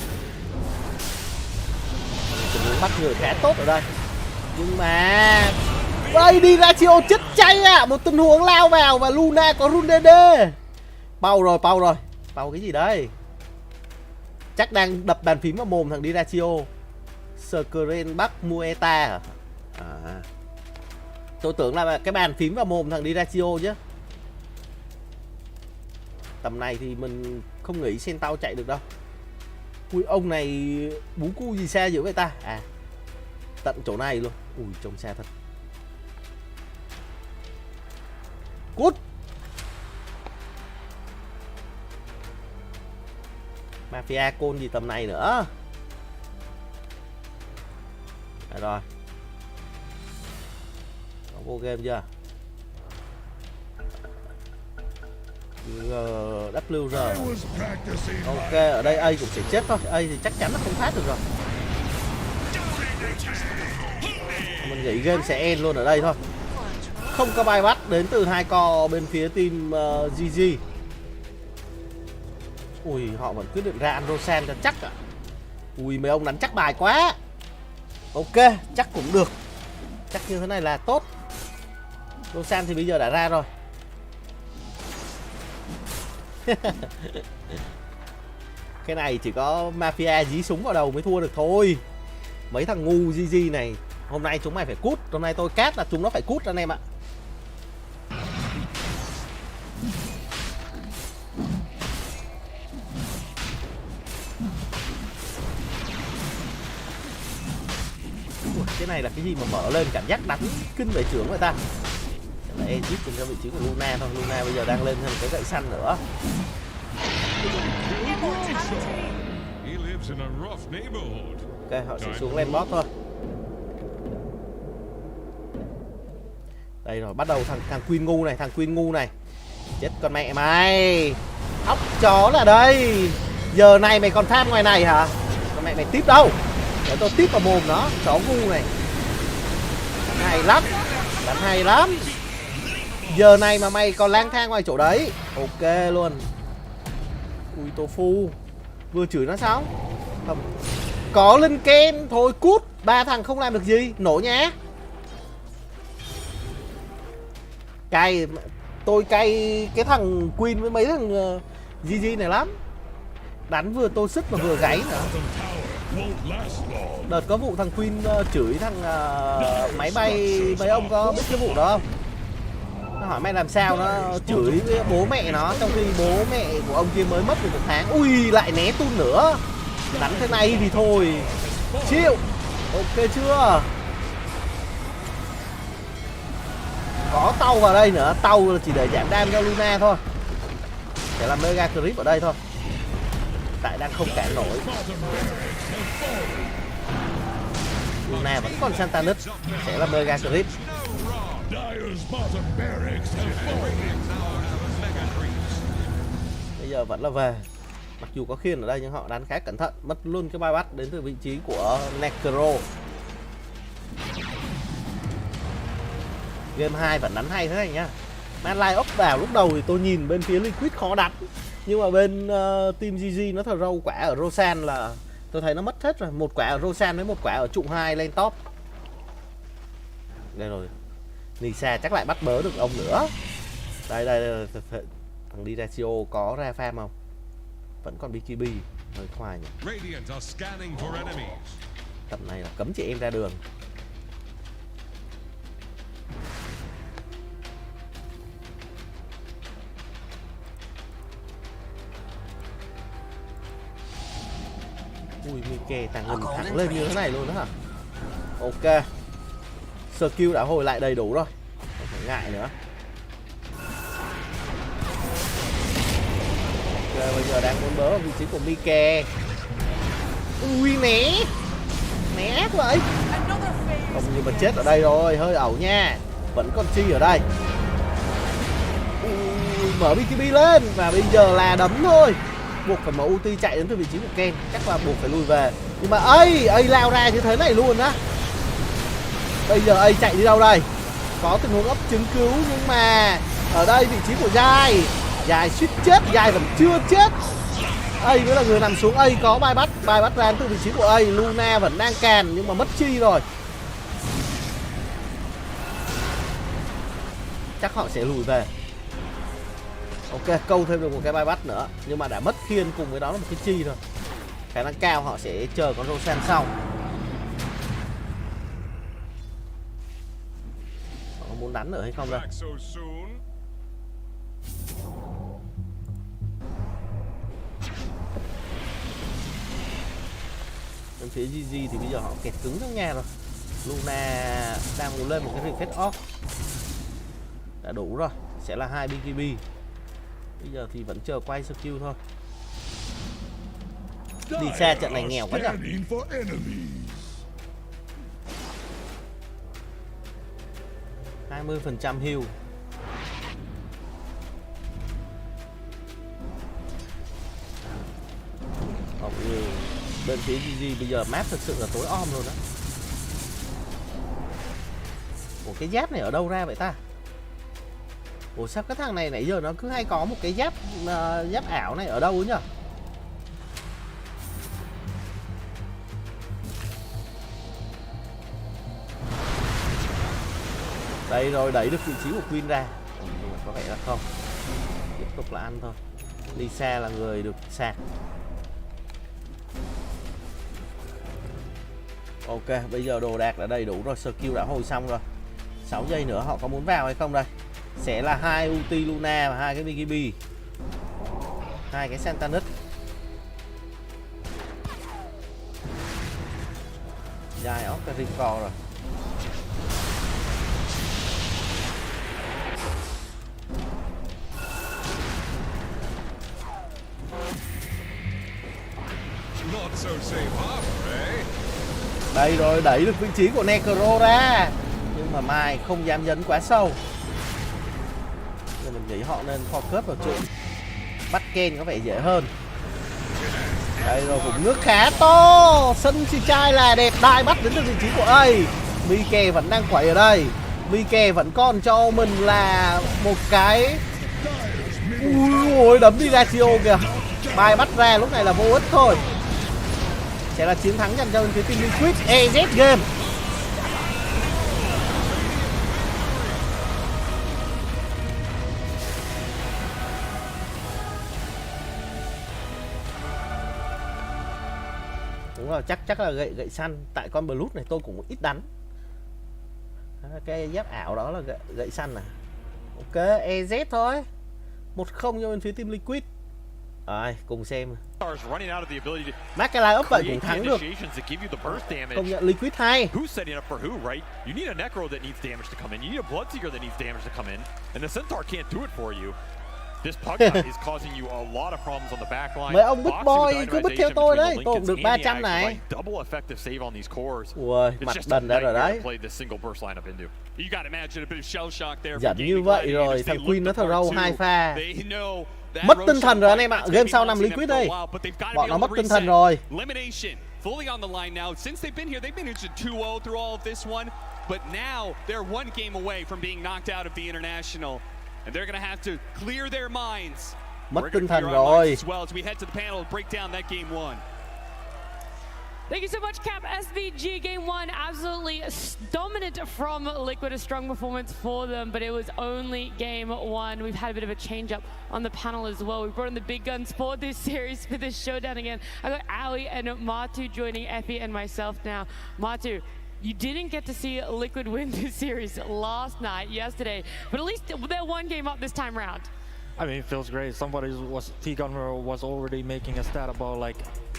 Tình huống bắt người khá tốt ở đây. Nhưng mà đây đi ra chiều chết chay ạ. Một tình huống lao vào và Luna có rune DD. Pau rồi. Pau cái gì đây? Chắc đang đập bàn phím vào mồm thằng Dirachio. Scren Bắc Mueta hả? Tôi tưởng là cái bàn phím vào mồm thằng Dirachio chứ. Tầm này thì mình không nghĩ Sen tao chạy được đâu. Ui, ông này bú cu gì xa dữ vậy ta? Tận chỗ này luôn. Ui, trông xa thật. Cút. Mafia côn gì tầm này nữa. Rồi. Có vô game chưa? WR. Ok, ở đây A cũng sẽ chết thôi. A thì chắc chắn là không thoát được rồi. Mình nghĩ game sẽ end luôn ở đây thôi. Không có bài bắt đến từ hai co bên phía team GG. Ui, họ vẫn quyết định ra ăn Rosan cho chắc ạ. Ui, mấy ông đánh chắc bài quá. Ok, chắc cũng được. Chắc như thế này là tốt. Rosan thì bây giờ đã ra rồi. Cái này chỉ có Mafia dí súng vào đầu mới thua được thôi. Mấy thằng ngu GG này. Hôm nay chúng mày phải cút. Hôm nay tôi cát là chúng nó phải cút anh em ạ. Cái này là cái gì mà mở lên cảm giác đánh kinh về trưởng người ta. Là Egypt trên vị trí của Luna thôi. Luna bây giờ đang lên thêm cái gậy xanh nữa. Ok, họ sẽ xuống lên bot thôi. Đây rồi, bắt đầu thằng Queen ngu này. Chết con mẹ mày. Ốc chó là đây. Giờ này mày còn tham ngoài này hả? Con mẹ mày tiếp đâu? Để tôi tiếp vào mồm nó, chó ngu này. Đánh hay lắm. Giờ này mà mày còn lang thang ngoài chỗ đấy. Ok luôn. Ui, tofu. Vừa chửi nó sao? Không. Có lên ken thôi cút. Ba thằng không làm được gì. Nổ nhá. Cay. Tôi cay cái thằng Queen với mấy thằng GG này lắm. Đánh vừa tô sức mà vừa gáy nữa. Đợt có vụ thằng Queen chửi thằng máy bay. Mấy ông có biết cái vụ đó không? Nó hỏi mày làm sao nó chửi bố mẹ nó, trong khi bố mẹ của ông kia mới mất được 1 tháng. Ui, lại né tun nữa. Đánh thế này thì thôi. Chịu. Ok chưa? Có tàu vào đây nữa. Tàu chỉ để giảm đam cho Luna thôi. Để làm mega creep ở đây thôi. Tại đang không cản nổi. Luna vẫn còn Santanus. Sẽ là mega creep. Bây giờ vẫn là về. Mặc dù có khiên ở đây nhưng họ đánh khá cẩn thận, mất luôn cái bypass đến từ vị trí của Necro. Game 2 vẫn đánh hay thế này nhá. Manline up vào lúc đầu thì tôi nhìn bên phía Liquid khó đánh, nhưng mà bên team GG nó thờ râu quả ở Rosan là tôi thấy nó mất hết rồi. Một quả ở Rosan với một quả ở trụ 2 lên top. Đây rồi, Nisa chắc lại bắt bớ được ông nữa. Đây thằng Diracio có ra farm không? Vẫn còn BKB, hơi khoai nhỉ. Tầm này là cấm chị em ra đường. Ui, Mike tàng ngừng thẳng lên như thế này luôn đó hả? Ok, skill đã hồi lại đầy đủ rồi, không phải ngại nữa. Ok, bây giờ đang muốn bớ ở vị trí của Mike. Ui, né ác vậy. Không như mà chết ở đây rồi, hơi ẩu nha. Vẫn còn chi ở đây. Ui, mở BKB lên và bây giờ là đấm thôi. Buộc phải mở ulti chạy đến từ vị trí của Ken, chắc là buộc phải lùi về. Nhưng mà A lao ra như thế này luôn á. Bây giờ A chạy đi đâu đây? Có tình huống ấp chứng cứu nhưng mà ở đây vị trí của Dài suýt chết, Dài vẫn chưa chết. A mới là người nằm xuống. A có bypass ra từ vị trí của A. Luna vẫn đang càn nhưng mà mất chi rồi. Chắc họ sẽ lùi về. Ok, câu thêm được một cái bypass nữa, nhưng mà đã mất khiên cùng với đó là một cái chi rồi. Khả năng cao họ sẽ chờ con Rosan sau. Họ có muốn đánh nữa hay không đâu. Bên phía GG thì bây giờ họ kẹt cứng trong nhà rồi. Luna đang muốn lên một cái refresh off. Đã đủ rồi, sẽ là 2 BKB. Bây giờ thì vẫn chờ quay skill thôi. Đi xa trận này nghèo quá nhỉ. %20 heal. Bên phía GG bây giờ map thực sự là tối om luôn đó. Ủa, cái giáp này ở đâu ra vậy ta? Ủa sao cái thằng này nãy giờ nó cứ hay có một cái giáp ảo này ở đâu ấy nhỉ? Đây rồi, đẩy được vị trí của Queen ra. Nhưng mà có vẻ là không. Tiếp tục là ăn thôi. Lisa là người được sạc. Ok, bây giờ đồ đạc đã đầy đủ rồi, skill đã hồi xong rồi. 6 giây nữa họ có muốn vào hay không đây? Sẽ là 2 ulti Luna và 2 cái BKB. 2 cái Santanus. Dài ốc cái Rico rồi. Đây rồi, đẩy được vị trí của Necro ra. Nhưng mà Mai không dám dấn quá sâu. Nên mình nghĩ họ nên focus vào chuyện bắt Ken có vẻ dễ hơn. Đây rồi, vùng nước khá to. Sân si trai là đẹp, đai bắt đến từ vị trí của A. Mike vẫn đang quẩy ở đây. Mike vẫn còn cho mình là một cái. Ui, đấm đi ra Chio kìa. Bài bắt ra lúc này là vô ích thôi. Sẽ là chiến thắng dành cho bên phía team Liquid. EZ game. Đúng rồi, chắc là gậy săn. Tại con Blood này tôi cũng ít đánh. Cái giáp ảo đó là gậy săn này. Ok, EZ thôi. 1-0 cho bên phía team Liquid. Rồi, cùng xem. Mắc cái line up vậy cũng thắng được. Công nhận Liquid hay. Who's setting up for who, right? You need a Necro that needs damage to come in. You need a Bloodseeker that needs damage to come in. And the Centaur can't do it for you. This Pugna is causing you a lot of problems on the back line. Mấy ông big boy cứ bứt theo tôi đấy. Tôi cũng được 300 này. Double effective save on these cores. Ui, mặt đần ra rồi đấy. You got to imagine a bit of shell shock there. Dẫn như vậy rồi, thằng Queen nó throw 2 pha. Mất tinh thần rồi anh em ạ. Game sau nằm Liquid đây. Bọn nó mất tinh thần rồi. Elimination fully on the line now. Since they've been here, they've managed to 2-0 through all of this one. But now they're one game away from being knocked out of the International. And they're going to have to clear their minds. Mất tinh thần rồi. As well as we head to the panel to break down that game one. Thank you so much, Cap. SVG game one, absolutely dominant from Liquid, a strong performance for them, but it was only game one. We've had a bit of a change up on the panel as well. We brought in the big guns for this series, for this showdown again. I got Aoi and Matu joining Effie and myself now. Matu, you didn't get to see Liquid win this series yesterday, but at least they're one game up this time round. I mean, it feels great. T-Gunner was already making a stat about like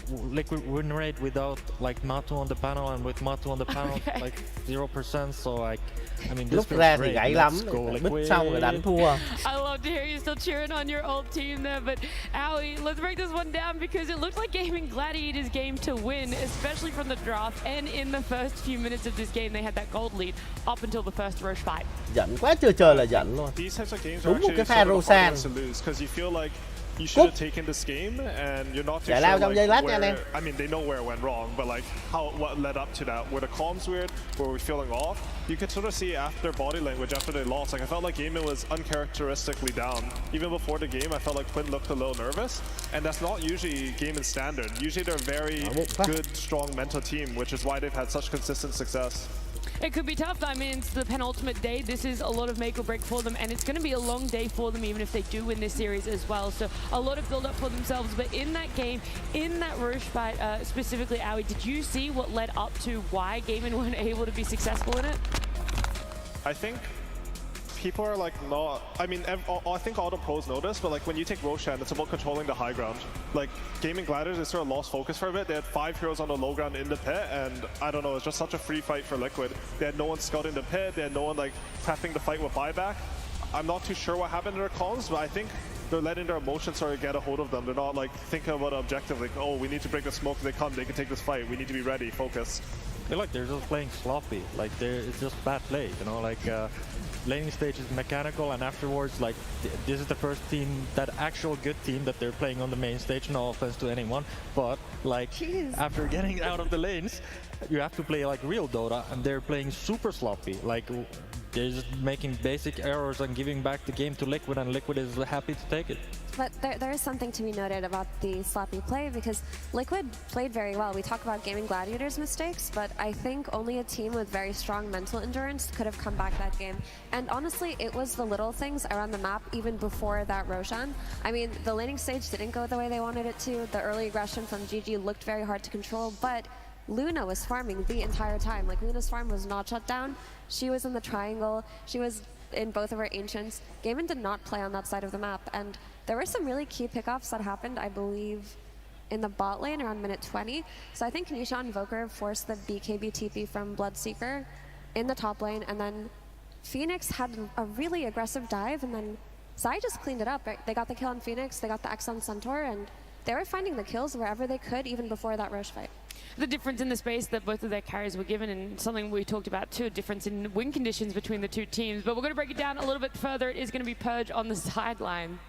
Liquid win rate without like Matu on the panel, and with Matu on the panel like 0%. So like, I mean, this feels great. Let's go Liquid. I love to hear you still cheering on your old team there, but Aoi, let's break this one down because it looked like Gaming Gladiators' game to win, especially from the draft, and in the first few minutes of this game they had that gold lead up until the first Roche fight. Giận quá trời là giận luôn. Đúng một cái pha Rosan. You should have taken this game, and you're not too sure like, where, I mean, they know where it went wrong, but like what led up to that. Were the comms weird? Were we feeling off? You could sort of see after body language, after they lost, like I felt like Gaming was uncharacteristically down. Even before the game, I felt like Quinn looked a little nervous, and that's not usually Gaming standard. Usually they're a very good, strong mental team, which is why they've had such consistent success. It could be tough. I mean, it's the penultimate day. This is a lot of make or break for them, and it's going to be a long day for them, even if they do win this series as well. So a lot of build-up for themselves. But in that game, in that Roche fight, specifically, Aoi, did you see what led up to why Gaming weren't able to be successful in it? I think people are like not, I mean, I think all the pros know this, but like when you take Roshan, it's about controlling the high ground. Like Gaming Gladiators, they sort of lost focus for a bit. They had 5 heroes on the low ground in the pit, and I don't know, it's just such a free fight for Liquid. They had no one scouting the pit, they had no one like prepping the fight with buyback. I'm not too sure what happened in their comms, but I think they're letting their emotions sort of get a hold of them. They're not like thinking about it objectively, like, oh, we need to break the smoke, they come, they can take this fight, we need to be ready, focus. I feel like they're just playing sloppy, like it's just bad play, you know, like laning stage is mechanical, and afterwards, like this is the first team, that actual good team that they're playing on the main stage, no offense to anyone, but like after getting out of the lanes, you have to play like real Dota, and they're playing super sloppy, like they're just making basic errors and giving back the game to Liquid, and Liquid is happy to take it. But there is something to be noted about the sloppy play, because Liquid played very well. We talk about Gaming Gladiators' mistakes, but I think only a team with very strong mental endurance could have come back that game. And honestly, it was the little things around the map even before that Roshan. I mean, the laning stage didn't go the way they wanted it to. The early aggression from GG looked very hard to control, but Luna was farming the entire time. Like, Luna's farm was not shut down. She was in the triangle. She was in both of her ancients. Gaming did not play on that side of the map, and there were some really key pickoffs that happened, I believe, in the bot lane around minute 20. So I think Nisha and Voker forced the BKB TP from Bloodseeker in the top lane, and then Phoenix had a really aggressive dive, and then Zai just cleaned it up. Right? They got the kill on Phoenix, they got the X on Centaur, and they were finding the kills wherever they could, even before that Roche fight. The difference in the space that both of their carries were given, and something we talked about too, a difference in win conditions between the two teams. But we're going to break it down a little bit further. It is going to be Purge on the sideline.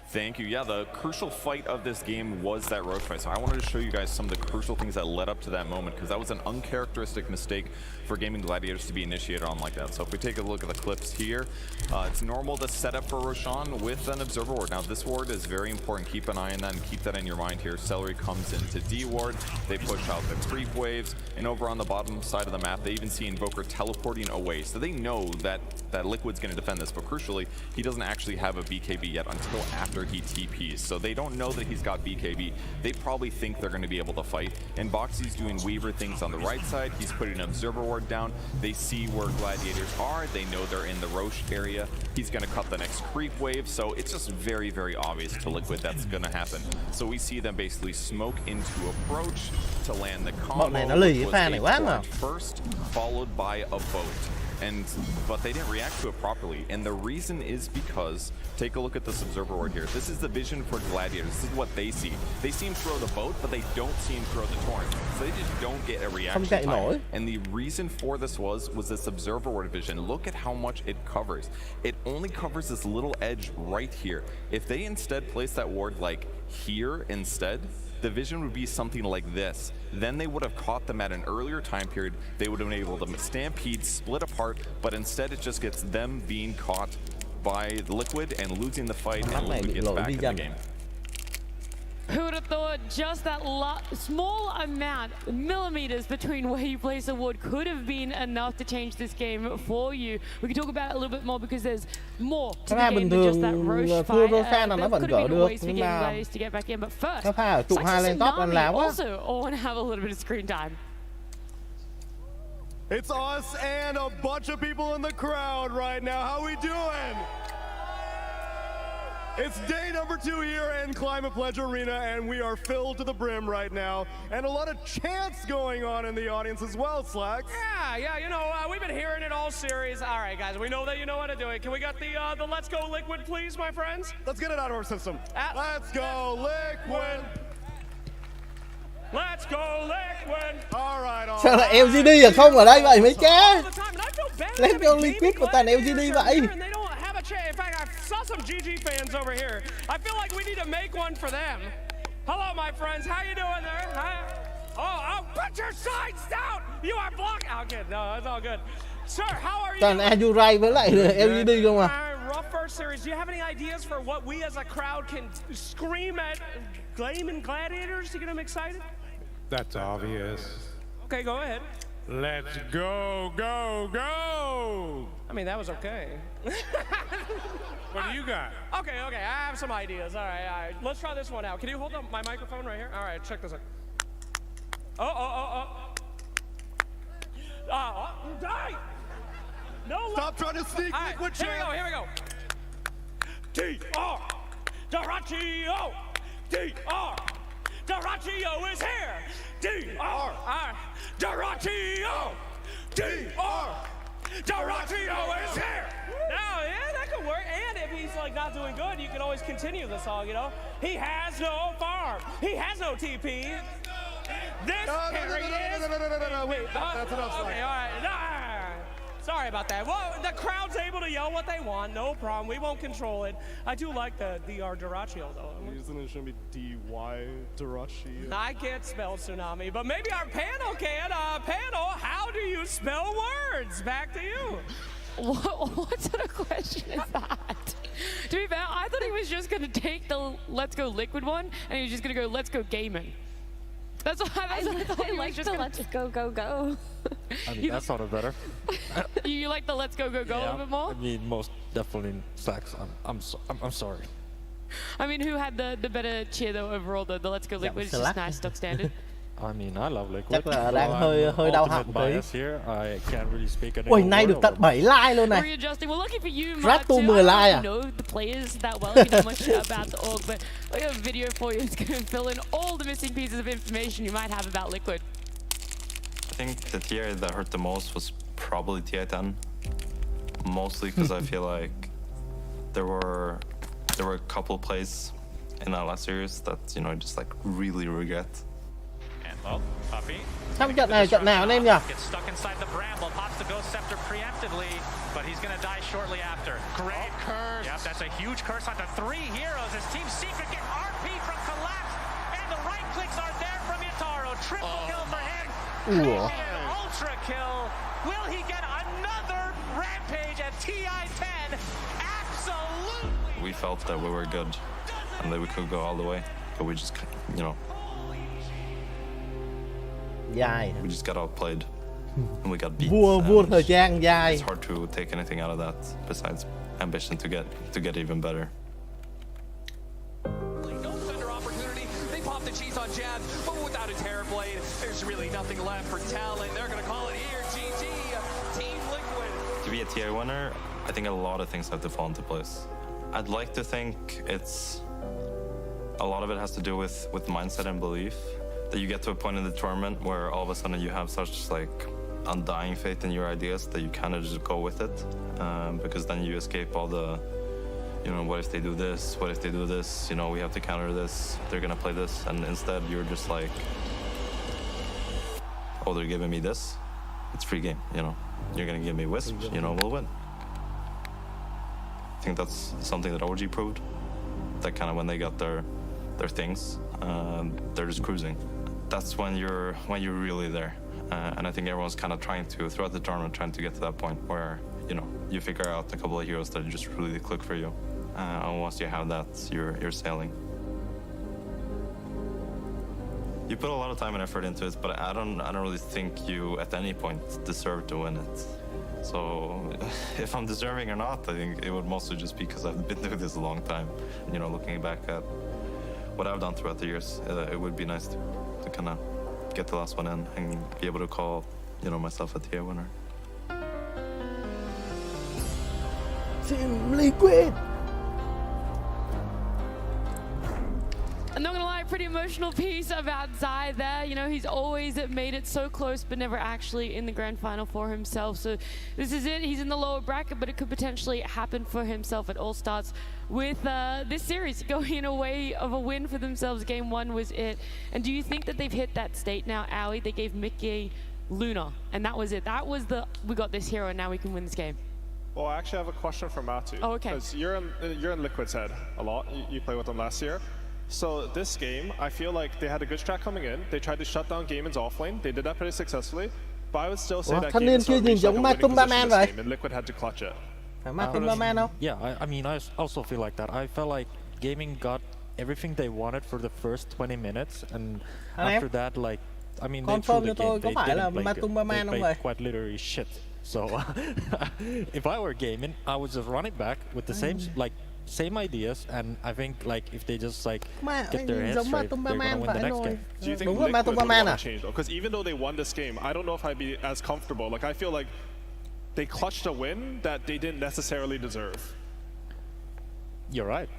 Thank you. Yeah, the crucial fight of this game was that Roche fight. So I wanted to show you guys some of the crucial things that led up to that moment, because that was an uncharacteristic mistake for Gaming Gladiators to be initiated on like that. So if we take a look at the clips here, it's normal to set up for Roshan with an Observer Ward. Now this ward is very important. Keep an eye on that and keep that in your mind here. Celery comes into D ward. They push out the creep waves, and over on the bottom side of the map, they even see Invoker teleporting away. So they know that Liquid's going to defend this, but crucially, he doesn't actually have a BKB yet until after he TPs. So they don't know that he's got BKB. They probably think they're going to be able to fight. And Boxy's doing Weaver things on the right side. He's putting an Observer Ward down. They see where Gladiators are. They know they're in the Roche area. He's going to cut the next creep wave. So it's just very, very obvious to Liquid that's going to happen. So we see them basically smoke into approach to land the combo, which was a first, followed by a boat. but they didn't react to it properly. And the reason is because, take a look at this observer board here. This is the vision for Gladiators. This is what they see. They see him throw the boat, but they don't see him throw the torrent. So they just don't get a reaction time. And the reason for this was this observer board vision. Look at how much it covers. It only covers this little edge right here. If they instead place that ward like here instead, the vision would be something like this. Then they would have caught them at an earlier time period. They would have been able to stampede, split apart, but instead it just gets them being caught by Liquid and losing the fight, and Liquid gets back in the game. Who would have thought just that small amount, millimeters between where you place a ward could have been enough to change this game for you? We can talk about it a little bit more because there's more to the game than just that Roche fight. That could have been a waste for getting Gladiators to get back in, but first, Tsunami also want to have a little bit of screen time. It's us and a bunch of people in the crowd right now. How we doing? It's day number 2 here in Climate Pledge Arena, and we are filled to the brim right now. And a lot of chants going on in the audience as well, Slacks. Yeah, you know, we've been hearing it all series. All right, guys, we know that you know how to do it. Can we get the Let's Go Liquid, please, my friends? Let's get it out of our system. Let's go Liquid. Let's go Liquid. All right, all Sao lại LGD à? Không ở đây vậy mấy cha? Let's go Liquid của toàn LGD vậy. In fact, I saw some GG fans over here. I feel like we need to make one for them. Hello, my friends. How you doing there? Oh, put your sides down. You are blocking. Okay, no, it's all good. Sir, how are you? Toàn Azurai với lại LGD không à? Rough first series. Do you have any ideas for what we as a crowd can scream at Gleaming Gladiators to get them excited? That's obvious. Okay, go ahead. Let's go, go, go! I mean, that was okay. What do you got? Okay, I have some ideas. All right. Let's try this one out. Can you hold up my microphone right here? All right, check this out. You died! No. Stop trying to sneak Liquid. Here we go. DR Doraccio! DR Doraccio is here! DR Doraccio! DR Doraccio is here! Now, yeah, that could work. And if he's like not doing good, you can always continue the song, you know? He has no farm. He has no TP. This carry is... No, wait, that's enough. Okay, all right. Sorry about that. Well, the crowd's able to yell what they want. No problem. We won't control it. I do like the DR Doraccio, though. Isn't it should be D-Y Doraccio? I can't spell Tsunami, but maybe our panel can. Panel, how do you spell words? Back to you. What sort of question is that? To be fair, I thought he was just going to take the Let's Go Liquid one, and he was just going to go Let's Go Gaming. That's what I thought. I like the Let's Go, go, go. I mean, that sounded better. You like the Let's Go, go, go a little bit more? I mean, most definitely Slacks. I'm sorry. I mean, who had the better cheer though overall? The Let's Go Liquid is just nice, stock standard. I mean, I love Liquid. Chắc là đang hơi đau họng tí. I can't really speak any Ui, nay được tận 7 like luôn này. Well, lucky for you, Rat to 10 like à? Know the players that well, you know much about the org, but we have a video for you that's going to fill in all the missing pieces of information you might have about Liquid. I think the tier that hurt the most was probably TI-10, mostly because I feel like there were a couple plays in that last series that just like really regret. Well, Puppy. Xong trận nào anh em nhỉ? Gets stuck inside the bramble, pops the ghost scepter preemptively, but he's going to die shortly after. Great curse. Yep, that's a huge curse onto 3 heroes as Team Secret get RP from Collapse, and the right clicks are there from Yataro. Triple kill for him. An ultra kill. Will he get another rampage at TI-10? Absolutely. We felt that we were good and that we could go all the way, but we just, we just got outplayed and we got beat. Vua thời gian dài. It's hard to take anything out of that besides ambition to get even better. No thunder opportunity. They popped the cheese on Jab, but without a Terror Blade, there's really nothing left for Talent. They're going to call it here. GG, Team Liquid. To be a tier winner, I think a lot of things have to fall into place. I'd like to think a lot of it has to do with mindset and belief. That you get to a point in the tournament where all of a sudden you have such like undying faith in your ideas that you kind of just go with it, because then you escape all the, you know, what if they do this? What if they do this? You know, we have to counter this. They're gonna play this, and instead you're just like, oh, they're giving me this. It's free game. You know, you're gonna give me Wisp. You know, we'll win. I think that's something that OG proved. That kind of when they got their things, they're just cruising. That's when you're really there. And I think everyone's kind of trying to, throughout the tournament, trying to get to that point where, you know, you figure out a couple of heroes that just really click for you. And once you have that, you're sailing. You put a lot of time and effort into it, but I don't really think you at any point deserve to win it. So if I'm deserving or not, I think it would mostly just be because I've been doing this a long time. You know, looking back at what I've done throughout the years, it would be nice to kind of get the last one in and be able to call, you know, myself a tier winner. Team Liquid! I'm not gonna lie, pretty emotional piece about Zai there. You know, he's always made it so close, but never actually in the grand final for himself. So this is it. He's in the lower bracket, but it could potentially happen for himself. It all starts with this series going in a way of a win for themselves. Game 1 was it. And do you think that they've hit that state now, Owie? They gave Mickey Luna, and that was it. That was the, we got this hero, and now we can win this game. Well, I actually have a question for Matu. Oh, okay. Because you're in Liquid's head a lot. You played with them last year. So this game, I feel like they had a good strat coming in. They tried to shut down Gaimin's offlane. They did that pretty successfully. But I would still say that Gaimin sort of reached like a winning position this game, and Liquid had to clutch it. Yeah, I mean, I also feel like that. I felt like Gaming got everything they wanted for the first 20 minutes, and after that, like, I mean, they threw the game. They didn't play good. They played quite literally shit. So if I were Gaming, I would just run it back with the same ideas, and I think like if they just like get their heads straight, they're gonna win the next game. Do you think Liquid would want to change though? Because even though they won this game, I don't know if I'd be as comfortable. Like I feel like they clutched a win that they didn't necessarily deserve. You're right.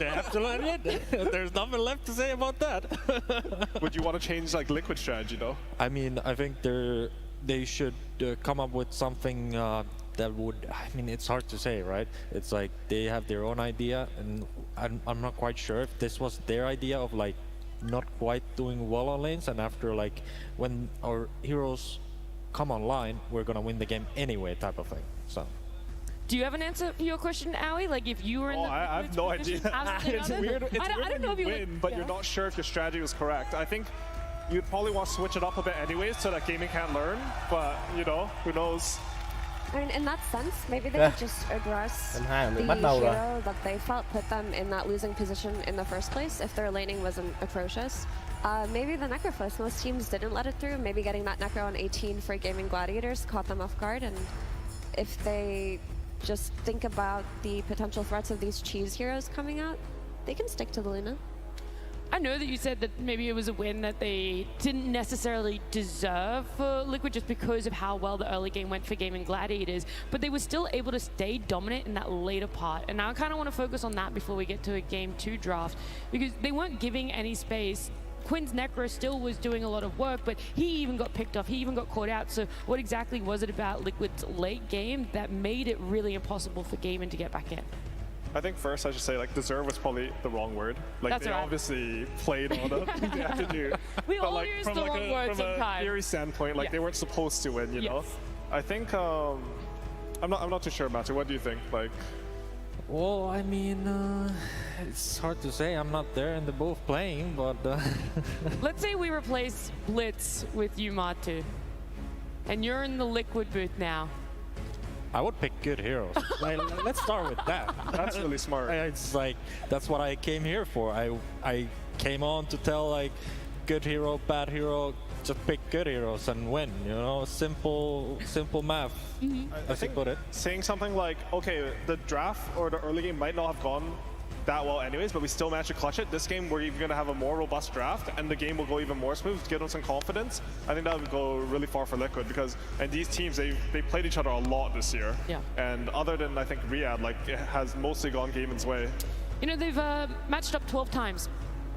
They have to learn it. There's nothing left to say about that. Would you want to change like Liquid strategy though? I mean, I think they should come up with something that would, I mean, it's hard to say, right? It's like they have their own idea, and I'm not quite sure if this was their idea of like not quite doing well on lanes, and after like when our heroes come online, we're gonna win the game anyway type of thing. So. Do you have an answer for your question, Owie? Like if you were in the I have no idea. It's weird. It's I weird don't know when if you win, but you're not sure if your strategy was correct. I think you'd probably want to switch it up a bit anyways so that Gaming can't learn, but you know, who knows? I mean, in that sense, maybe they could just address the hero that they felt put them in that losing position in the first place if their laning wasn't atrocious. Maybe the Necrophos, most teams didn't let it through. Maybe getting that Necro on 18 for Gaming Gladiators caught them off guard, and if they just think about the potential threats of these cheese heroes coming out, they can stick to the Luna. I know that you said that maybe it was a win that they didn't necessarily deserve for Liquid just because of how well the early game went for Gaming Gladiators, but they were still able to stay dominant in that later part. And now I kind of want to focus on that before we get to a Game 2 draft, because they weren't giving any space. Quinn's Necro still was doing a lot of work, but he even got picked off, he even got caught out. So what exactly was it about Liquid's late game that made it really impossible for Gaming to get back in? I think first I should say like deserve was probably the wrong word. Like That's they right. obviously played on it. They had to do. We but all like use from the like wrong word from sometimes. a theory standpoint, like they weren't supposed to win, you know. I think I'm not too sure, Matthew. What do you think? Like, well, I mean, it's hard to say. I'm not there and they're both playing, but let's say we replace Blitz with you, Matu, and you're in the Liquid booth now. I would pick good heroes. Like, let's start with that. That's really smart. It's like, that's what I came here for. I came on to tell like good hero, bad hero, just pick good heroes and win, you know, simple math. I think saying something like, okay, the draft or the early game might not have gone that well anyways, but we still managed to clutch it. This game, we're even going to have a more robust draft, and the game will go even more smooth, give them some confidence. I think that would go really far for Liquid, because and these teams, they played each other a lot this year. Yeah. And other than, I think, Riyadh, like, it has mostly gone Gaimin's way. You know, they've matched up 12 times.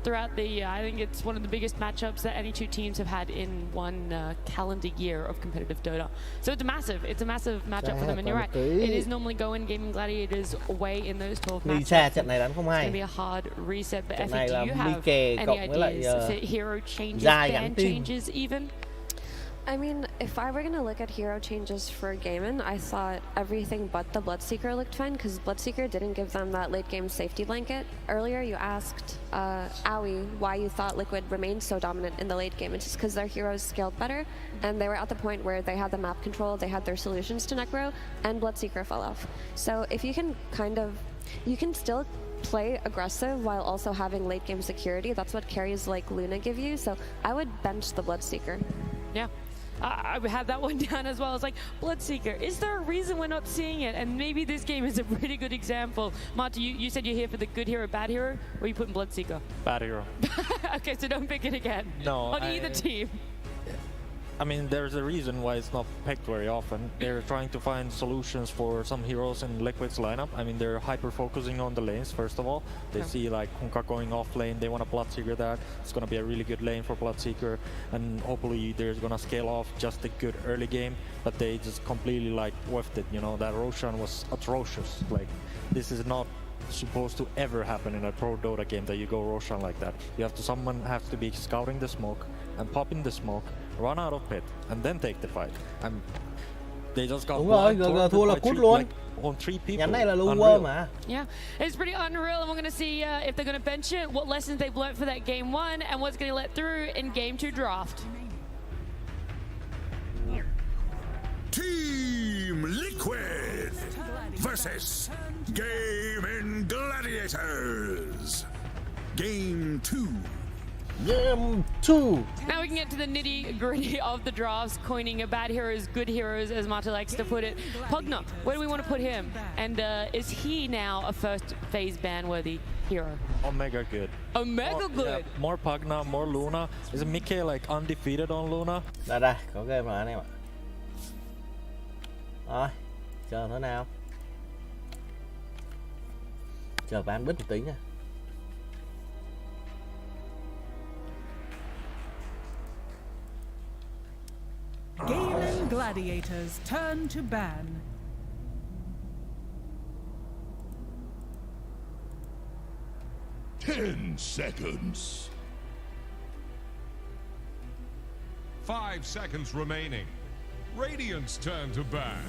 throughout the year. I think it's one of the biggest matchups that any two teams have had in one calendar year of competitive Dota. So it's a massive matchup for them. And you're right, it is normally going Gaming Gladiators away in those 12 matchups. Trận này đánh không It's hay. going to be a hard reset. But Trận Effie, này do là you have Mike any cộng với lại ideas? Is it hero changes, Dài gắn ban team. changes even? I mean, if I were going to look at hero changes for Gaimin, I thought everything but the Bloodseeker looked fine, because Bloodseeker didn't give them that late game safety blanket. Earlier you asked Aoi why you thought Liquid remained so dominant in the late game. It's just because their heroes scaled better, and they were at the point where they had the map control, they had their solutions to Necro, and Bloodseeker fell off. So if you can you can still play aggressive while also having late game security. That's what carries like Luna give you. So I would bench the Bloodseeker. Yeah. I had that one down as well. It's like, Bloodseeker, is there a reason we're not seeing it? And maybe this game is a really good example. Marty, you said you're here for the good hero, bad hero? Or are you putting Bloodseeker? Bad hero. Okay, so don't pick it again. No, on either team. I mean, there's a reason why it's not picked very often. They're trying to find solutions for some heroes in Liquid's lineup. I mean, they're hyper-focusing on the lanes, first of all. They see, like, Honka going off lane, they want a Bloodseeker that. It's gonna be a really good lane for Bloodseeker, and hopefully they're gonna scale off just a good early game, but they just completely, like, whiffed it, you know? That Roshan was atrocious. Like, this is not supposed to ever happen in a pro Dota game, that you go Roshan like that. Someone has to be scouting the smoke and popping the smoke, run out of pit, and then take the fight. And they just got thua là cút luôn. On 3 people. Nhánh này là lower mà. Yeah, it's pretty unreal, and we're going to see if they're going to bench it, what lessons they've learned for that game 1, and what's going to let through in game 2 draft. Team Liquid versus Gaming Gladiators. Game 2. Game 2. Now we can get to the nitty gritty of the drafts, coining bad heroes, good heroes, as Marta likes to put it. Pugna, where do we want to put him? And is he now a first phase ban worthy hero? Omega good. Omega good. Yeah, more Pugna, more Luna. Is Mickey like undefeated on Luna? Đây, có game rồi anh em ạ. Rồi, chờ thế nào. Chờ bán bích một tí nha. Gaming Gladiators turn to ban. Ten seconds. 5 seconds remaining. Radiant's turn to ban.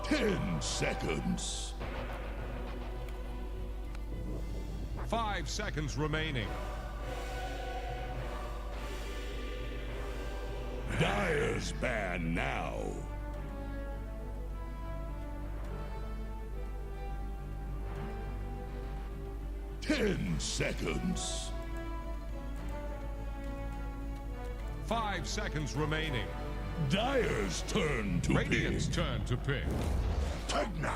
Ten seconds. 5 seconds remaining. Dire's ban now. Ten seconds. 5 seconds remaining. Dire's turn to pick. Radiant's turn to pick. Pugna.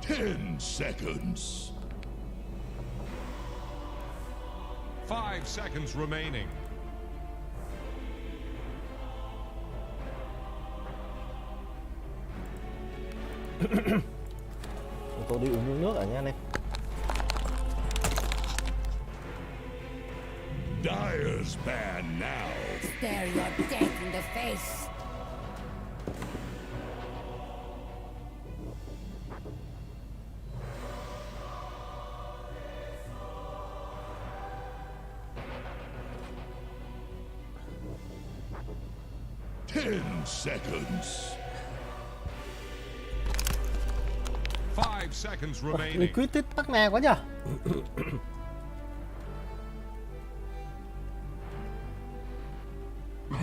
Ten seconds. 5 seconds remaining. Tôi đi uống nước ở nha anh em. Dire's ban now. Stare your death in the face. Ten seconds. 5 seconds remaining. Quyết tích tắc nè quá nhờ.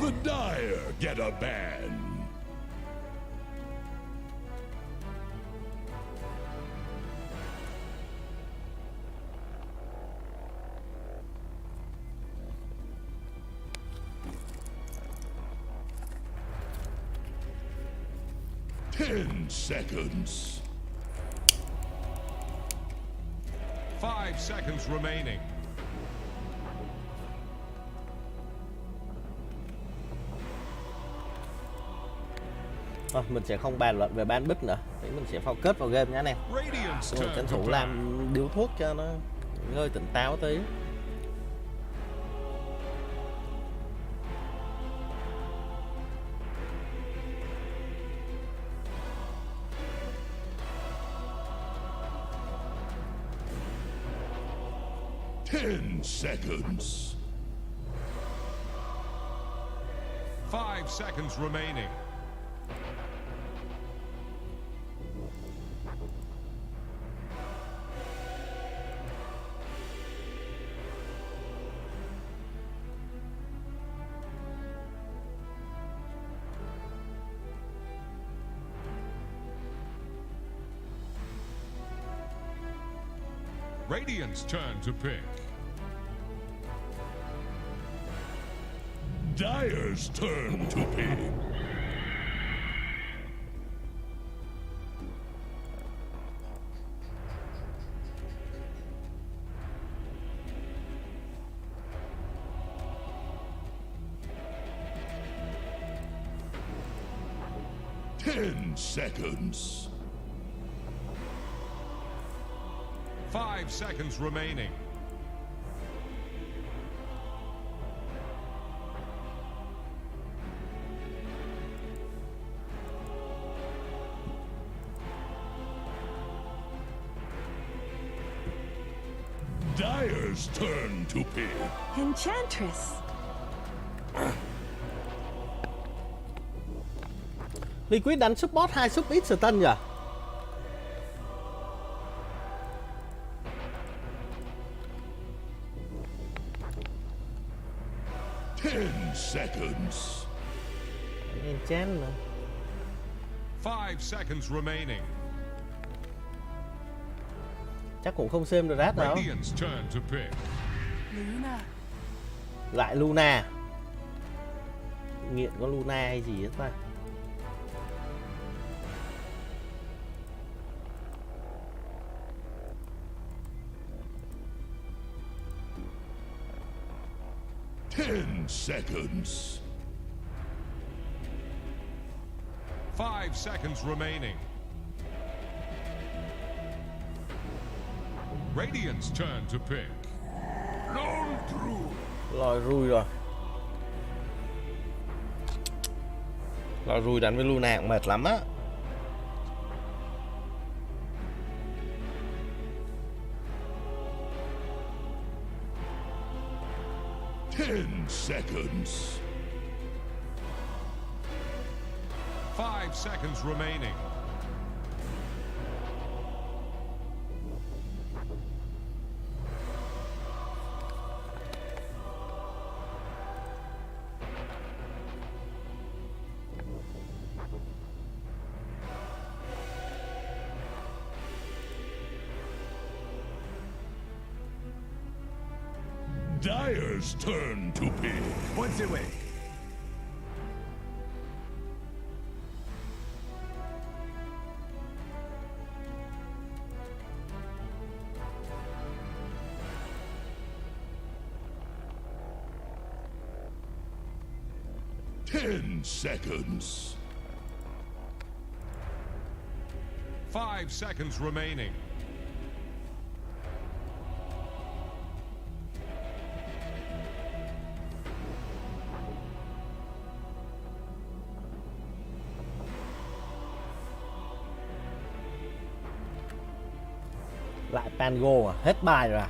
The Dire get a ban. 10 seconds. 5 seconds remaining. Mình sẽ không bàn luận về ban bích nữa. Mình sẽ focus vào game nhé anh em. Rồi tranh thủ làm điếu thuốc cho nó hơi tỉnh táo tí. Ten seconds. 5 seconds remaining. Radiant's turn to pick. Dire's turn to pick. Ten seconds. 5 seconds remaining. Dire's turn to pick. Enchantress. Liquid đánh support 2 sub ít stun nhỉ? Seconds. Enchant. 5 seconds remaining. Chắc cũng không xem được rát đâu. Radiant's turn to pick. Luna. Lại Luna. Nghiện có Luna hay gì hết ta? Ten seconds. 5 seconds remaining. Radiant's turn to pick. Lòi rui rồi. Lòi rui đánh với Luna cũng mệt lắm á. Ten seconds. 5 seconds remaining. Dire's turn to pick. What's it with? Ten seconds. 5 seconds remaining. Lại Pango à? Hết bài rồi à?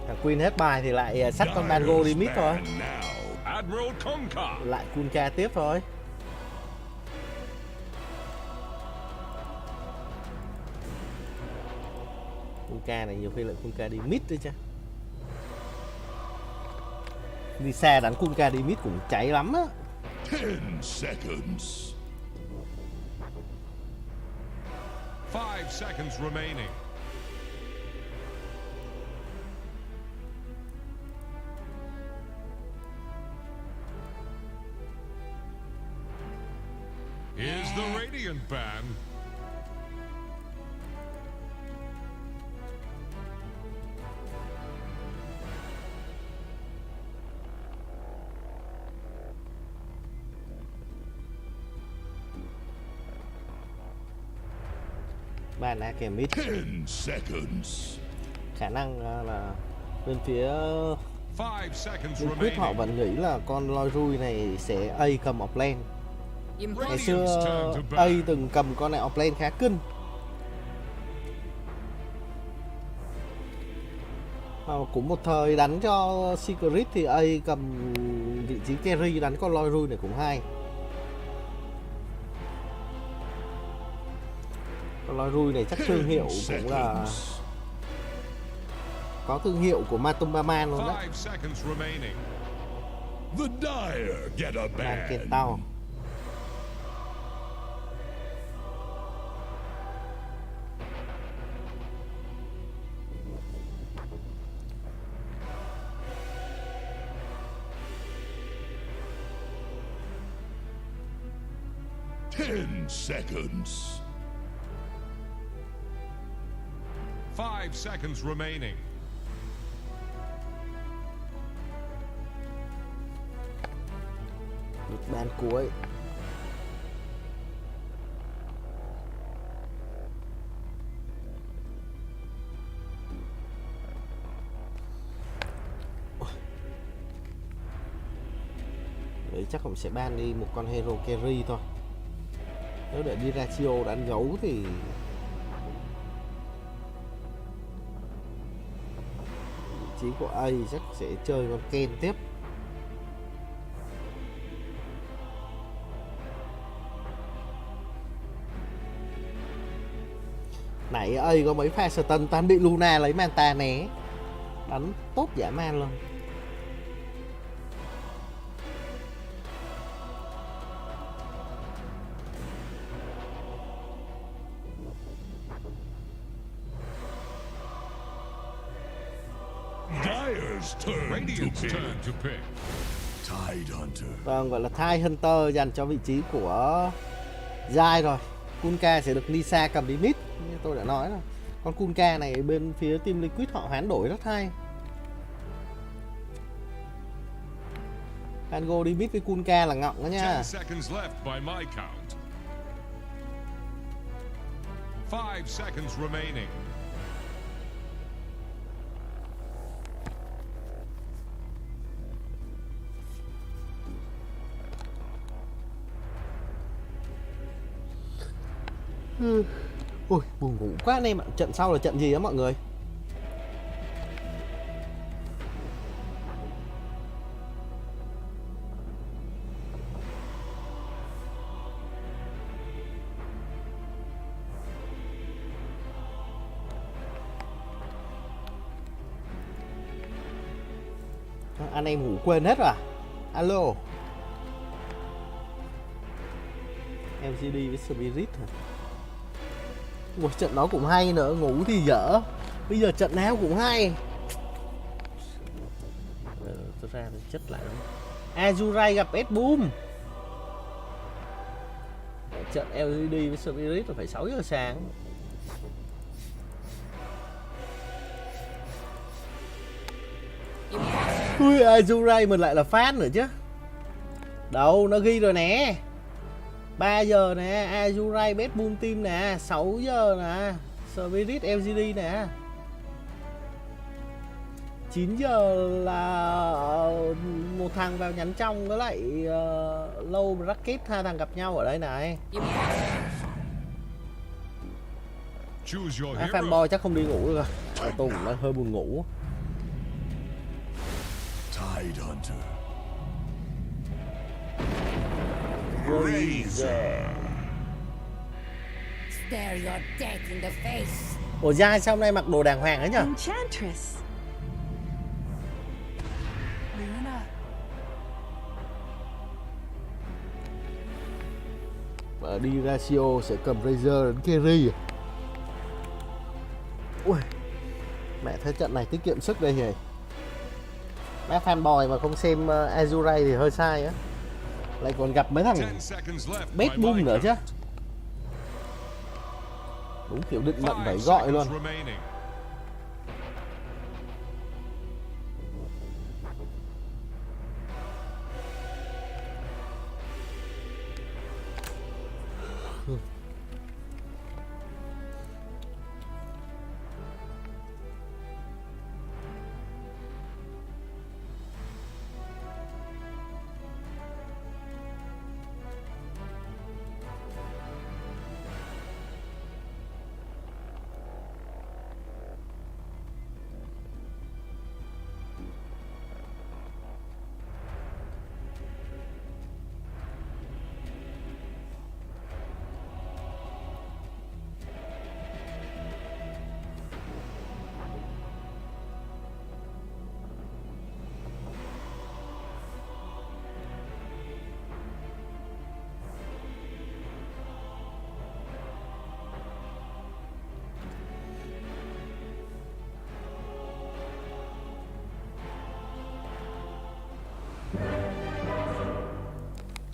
Thằng Queen hết bài thì lại xách con Pango đi mid thôi. Lại Kunka tiếp thôi. Kunka này nhiều khi lại Kunka đi mid đấy chứ. Đi xa đánh Kunka đi mid cũng cháy lắm á. 10 seconds. 5 seconds remaining. Here's the Radiant ban. Bàn A kèm mid. 10 seconds. Khả năng là bên phía Liên Quyết họ vẫn nghĩ là con loi rui này sẽ A cầm offlane. Ngày xưa A từng cầm con này offlane khá kinh. Cũng một thời đánh cho Secret thì A cầm vị trí carry đánh con loi rui này cũng hay. Con loi rui này chắc thương hiệu cũng là có thương hiệu của Matumbaman luôn đó. Man kẹt tao. Seconds. 5 seconds remaining. Lượt ban cuối. Đấy chắc cũng sẽ ban đi một con hero carry thôi. Nếu để đi ratio đánh gấu thì vị trí của A chắc sẽ chơi con Ken tiếp. Nãy A có mấy pha stun toàn bị Luna lấy manta né. Đánh tốt dã man luôn. Vâng, gọi là Tide Hunter dành cho vị trí của Jai rồi. Kunka sẽ được Nisa cầm đi mid, như tôi đã nói rồi. Con Kunka này bên phía team Liquid họ hoán đổi rất hay. Tango đi mid với Kunka là ngọng đó nha. 5 seconds remaining. Ôi, buồn ngủ quá anh em ạ. Trận sau là trận gì á mọi người? Anh em ngủ quên hết rồi à? Alo. LGD với Spirit hả? Ủa, trận đó cũng hay nữa, ngủ thì dở. Bây giờ trận nào cũng hay. Tôi ra tôi chất lại đúng. Azurai gặp S-Boom. Trận LGD với Spirit là phải 6 giờ sáng. Ui, Azurai mình lại là fan nữa chứ. Đâu, nó ghi rồi nè. 3 giờ nè, Azurai Best Boom Team nè, 6 giờ nè, Spirit LGD nè. 9 giờ là một thằng vào nhánh trong với lại Low Bracket, hai thằng gặp nhau ở đây này. Fanboy chắc không đi ngủ được rồi. Tôi cũng đang hơi buồn ngủ. Tide Hunter. Stare your death in the face. Ủa Jai sao hôm nay mặc đồ đàng hoàng ấy nhỉ? Enchantress. Luna. Và đi ratio sẽ cầm Razor đến carry. Ui, mẹ thấy trận này tiết kiệm sức đây nhỉ. Bác fanboy mà không xem Azurai thì hơi sai á. Lại còn gặp mấy thằng bét boom nữa chứ. Đúng kiểu định mệnh phải gọi luôn.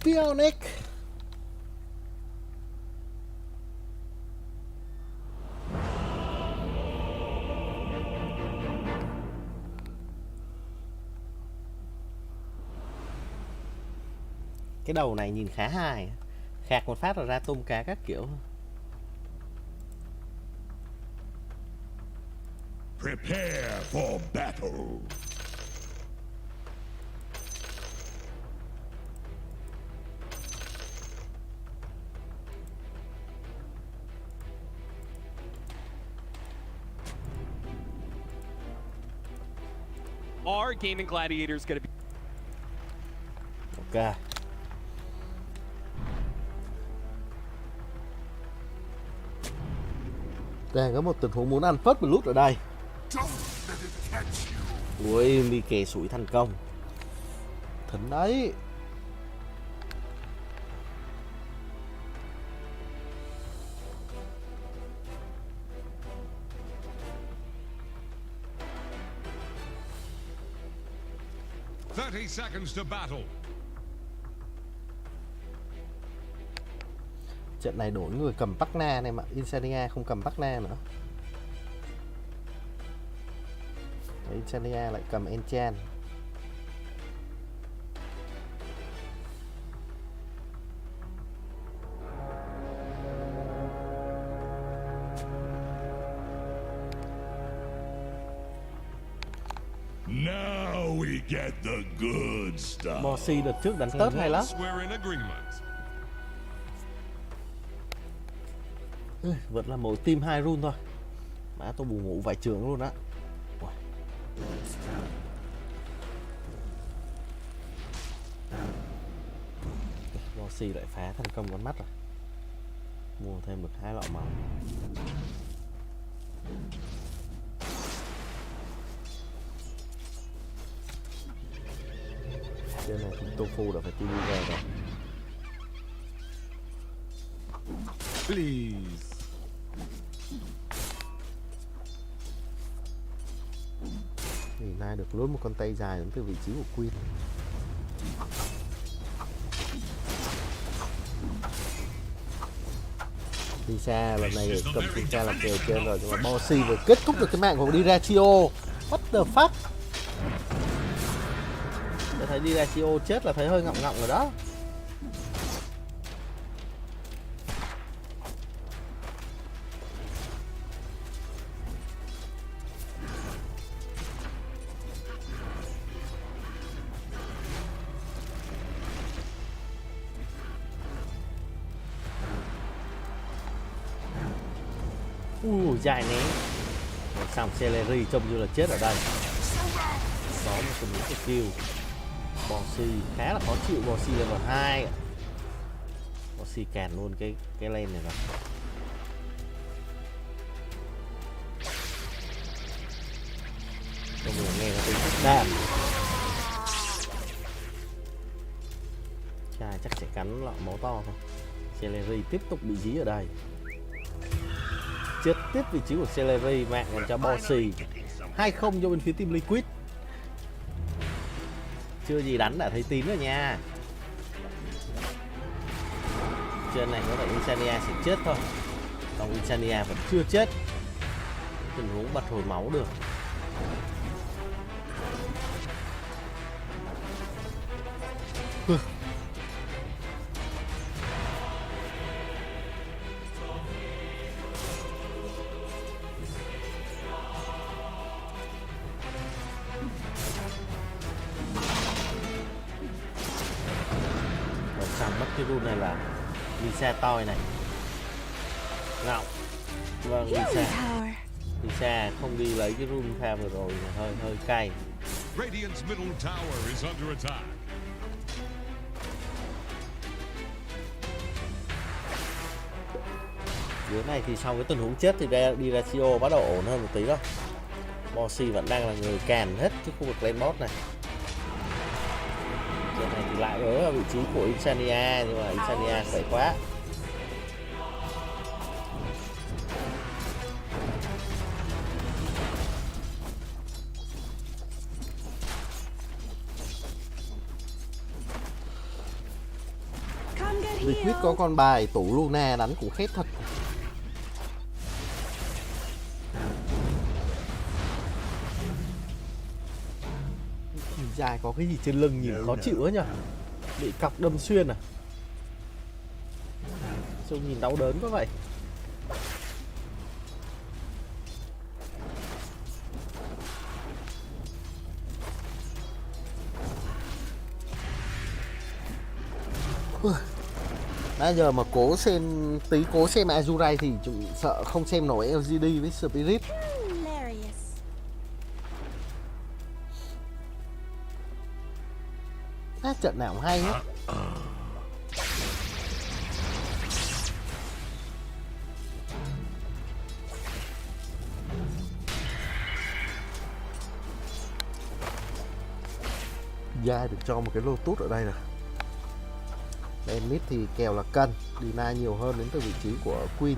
Bionic. Cái đầu này nhìn khá hài, khạc một phát là ra tôm cá các kiểu. Prepare for battle. Are Gaming Gladiators going to be... Ok. Đang có một tình huống muốn ăn first blood ở đây. Ui, mi kè sủi thành công. Thỉnh đấy. Seconds to battle. Trận này đổi người cầm Pakna này mà Insania không cầm Pakna nữa. Insania lại cầm Enchant. Now we get the good stuff. Bossy đợt trước đánh tớt hay lắm. Vẫn là mỗi team 2 rune thôi. Má tôi buồn ngủ vài trường luôn á. Bossy lại phá thành công con mắt rồi. Mua thêm được 2 lọ máu. Trên này thì tofu đã phải TV về rồi. Please. Thì nay được lốt một con tay dài đến từ vị trí của Queen. Đi xa lần này cầm Queen ra làm kèo trên rồi, nhưng mà Bossy vừa kết thúc được cái mạng của Dirachio. What the fuck? Tôi thấy Dirachio chết là thấy hơi ngọng ngọng rồi đó. Dài né. Xong Celery trông như là chết ở đây. Có một cái kill. Bossy khá là khó chịu. Bossy level 2. Bossy càn luôn cái lane này rồi. Không được nghe nó tính thức đam. Chà chắc sẽ cắn lọ máu to thôi. Celery tiếp tục bị dí ở đây. Chết tiếp vị trí của Celery, mạng dành cho Bossy. 2-0 cho bên phía team Liquid. Chưa gì đánh đã thấy tín rồi nha. Trên này có thể Insania sẽ chết thôi. Còn Insania vẫn chưa chết. Tình huống bật hồi máu được. Cái rune này là Lisa toi này. Ngọc. Vâng, Lisa không đi lấy cái rune pha vừa rồi hơi cay. Radiant's middle tower is under attack. Dưới này thì sau cái tình huống chết thì Diracio bắt đầu ổn hơn một tí rồi. Bossy vẫn đang là người càn hết cái khu vực lane bot này. Trên này thì lại ở vị trí của Insania, nhưng mà Insania khỏe quá. Liquid có con bài tủ Luna đánh cũng khét thật. Dài có cái gì trên lưng nhìn khó chịu á nhỉ? Bị cọc đâm xuyên à? Trông nhìn đau đớn quá vậy. Bây giờ mà cố xem Azurai thì chúng sợ không xem nổi LGD với Spirit. Trận nào cũng hay hết. Gia được cho một cái Lotus ở đây rồi. Bên mid thì kèo là cân, Dina nhiều hơn đến từ vị trí của Queen.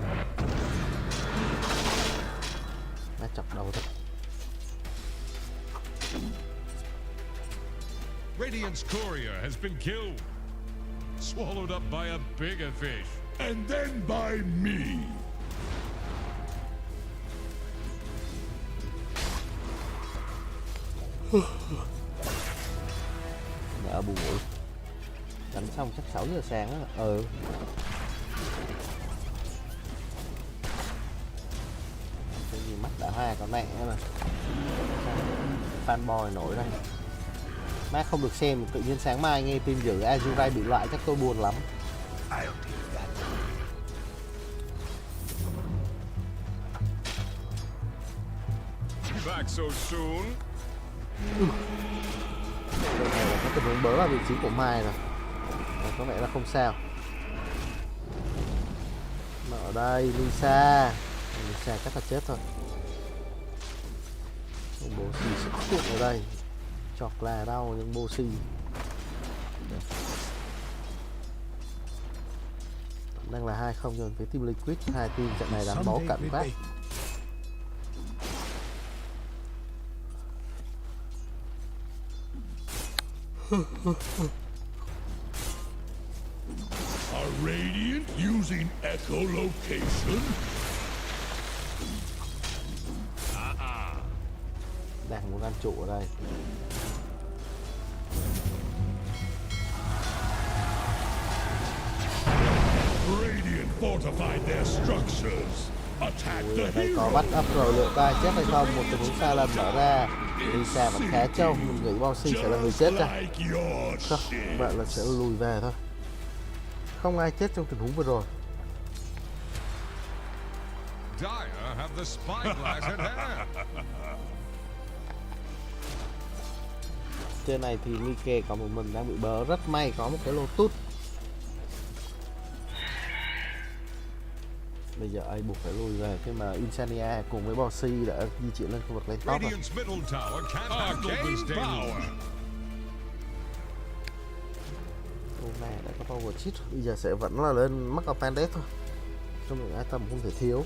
Đã chọc đầu thật. Radiant's courier has been killed, swallowed up by a bigger fish, and then by me. Đã buồn ngủ. Đánh xong chắc 6 giờ sáng á. Cái gì mắt đã hoa có mẹ mà. Fanboy nổi đây. Má không được xem, tự nhiên sáng mai nghe tin dữ Azurai bị loại chắc tôi buồn lắm. Back so soon. Đây này là có tình huống bớ vào vị trí của Mai rồi. Có vẻ là không sao. Mà ở đây Lisa chắc là chết thôi. Bố xì sẽ cuộn ở đây. Chọc là đau nhưng Bossy đang là 2-0 rồi với team Liquid. Hai team trận này đánh bó cẩn quá. Are Radiant using echolocation? Đang muốn ăn trụ ở đây. Radiant fortified their structures. Attack the ở đây có hero. bắt up rồi, liệu ta chết hay không? Một tình huống xa lần mở ra. Lisa vẫn khá trâu, mình nghĩ Bossy sẽ là người chết ra. Không, vậy là sẽ lùi về thôi. Không ai chết trong tình huống vừa rồi. Dire have the spyglass in hand. Trên này thì Mike có một mình đang bị bớ, rất may có một cái Lotus. Bây giờ ai buộc phải lùi về khi mà Insania cùng với Bossy đã di chuyển lên khu vực lên top rồi. Hôm nay đã có power cheat, bây giờ sẽ vẫn là lên mắc of Pandit thôi. Trong những item không thể thiếu.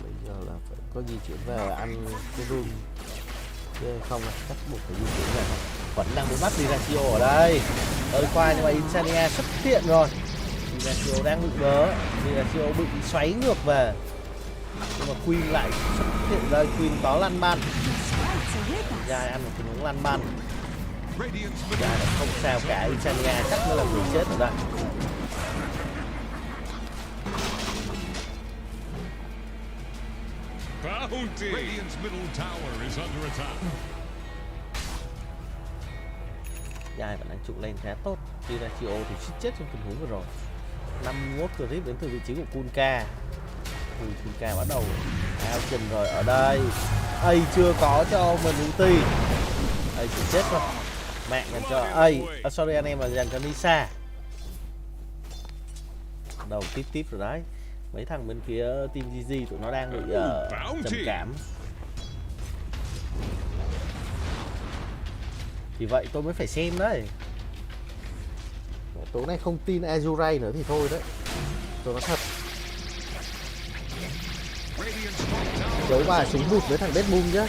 Bây giờ là phải có di chuyển về ăn cái room chứ không chắc buộc phải di chuyển về không. Vẫn đang muốn bắt Diracio ở đây. Ơi khoai nhưng mà Insania xuất hiện rồi. Diracio đang bị vớ, Diracio bị xoáy ngược về. Nhưng mà Queen lại xuất hiện đây, Queen có lăn ban. Dài ăn một tình huống lăn ban. Dài là không sao cả, Insania chắc nó là người chết ở đây. Bounty. Radiant's middle tower is under attack. Dài vẫn đang trụ lên khá tốt. Diracio thì suýt chết trong tình huống vừa rồi. 51 clip đến từ vị trí của Kunka. Kunka bắt đầu action rồi ở đây. A chưa có cho mình ulti. A chỉ chết rồi. Mạng dành cho A. Sorry anh em là dành cho Nisa. Đầu tiếp rồi đấy. Mấy thằng bên phía team GG tụi nó đang bị trầm cảm. Thì vậy tôi mới phải xem đấy. Tối nay không tin Azurai nữa thì thôi đấy. Tôi nói thật. Giấu bài súng vụt với thằng Deadmoon chứ.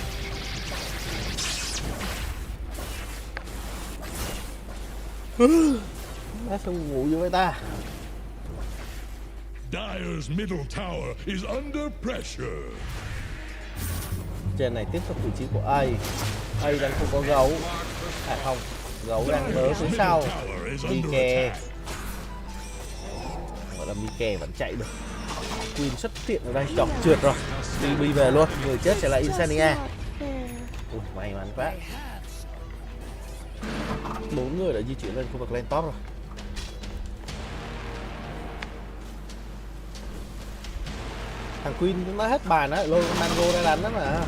Đã không ngủ như vậy ta. Dire's middle tower is under pressure. Trên này tiếp tục vị trí của A. A đang không có gấu. À không, gấu đang bớ phía sau. Mike. Gọi là Mike vẫn chạy được. Queen xuất hiện ở đây, chọc trượt rồi. TB về luôn, người chết sẽ là Insania. May mắn quá. 4 người đã di chuyển lên khu vực lên top rồi. Thằng Queen nó hết bài nó lôi con Mango ra đánh đó mà.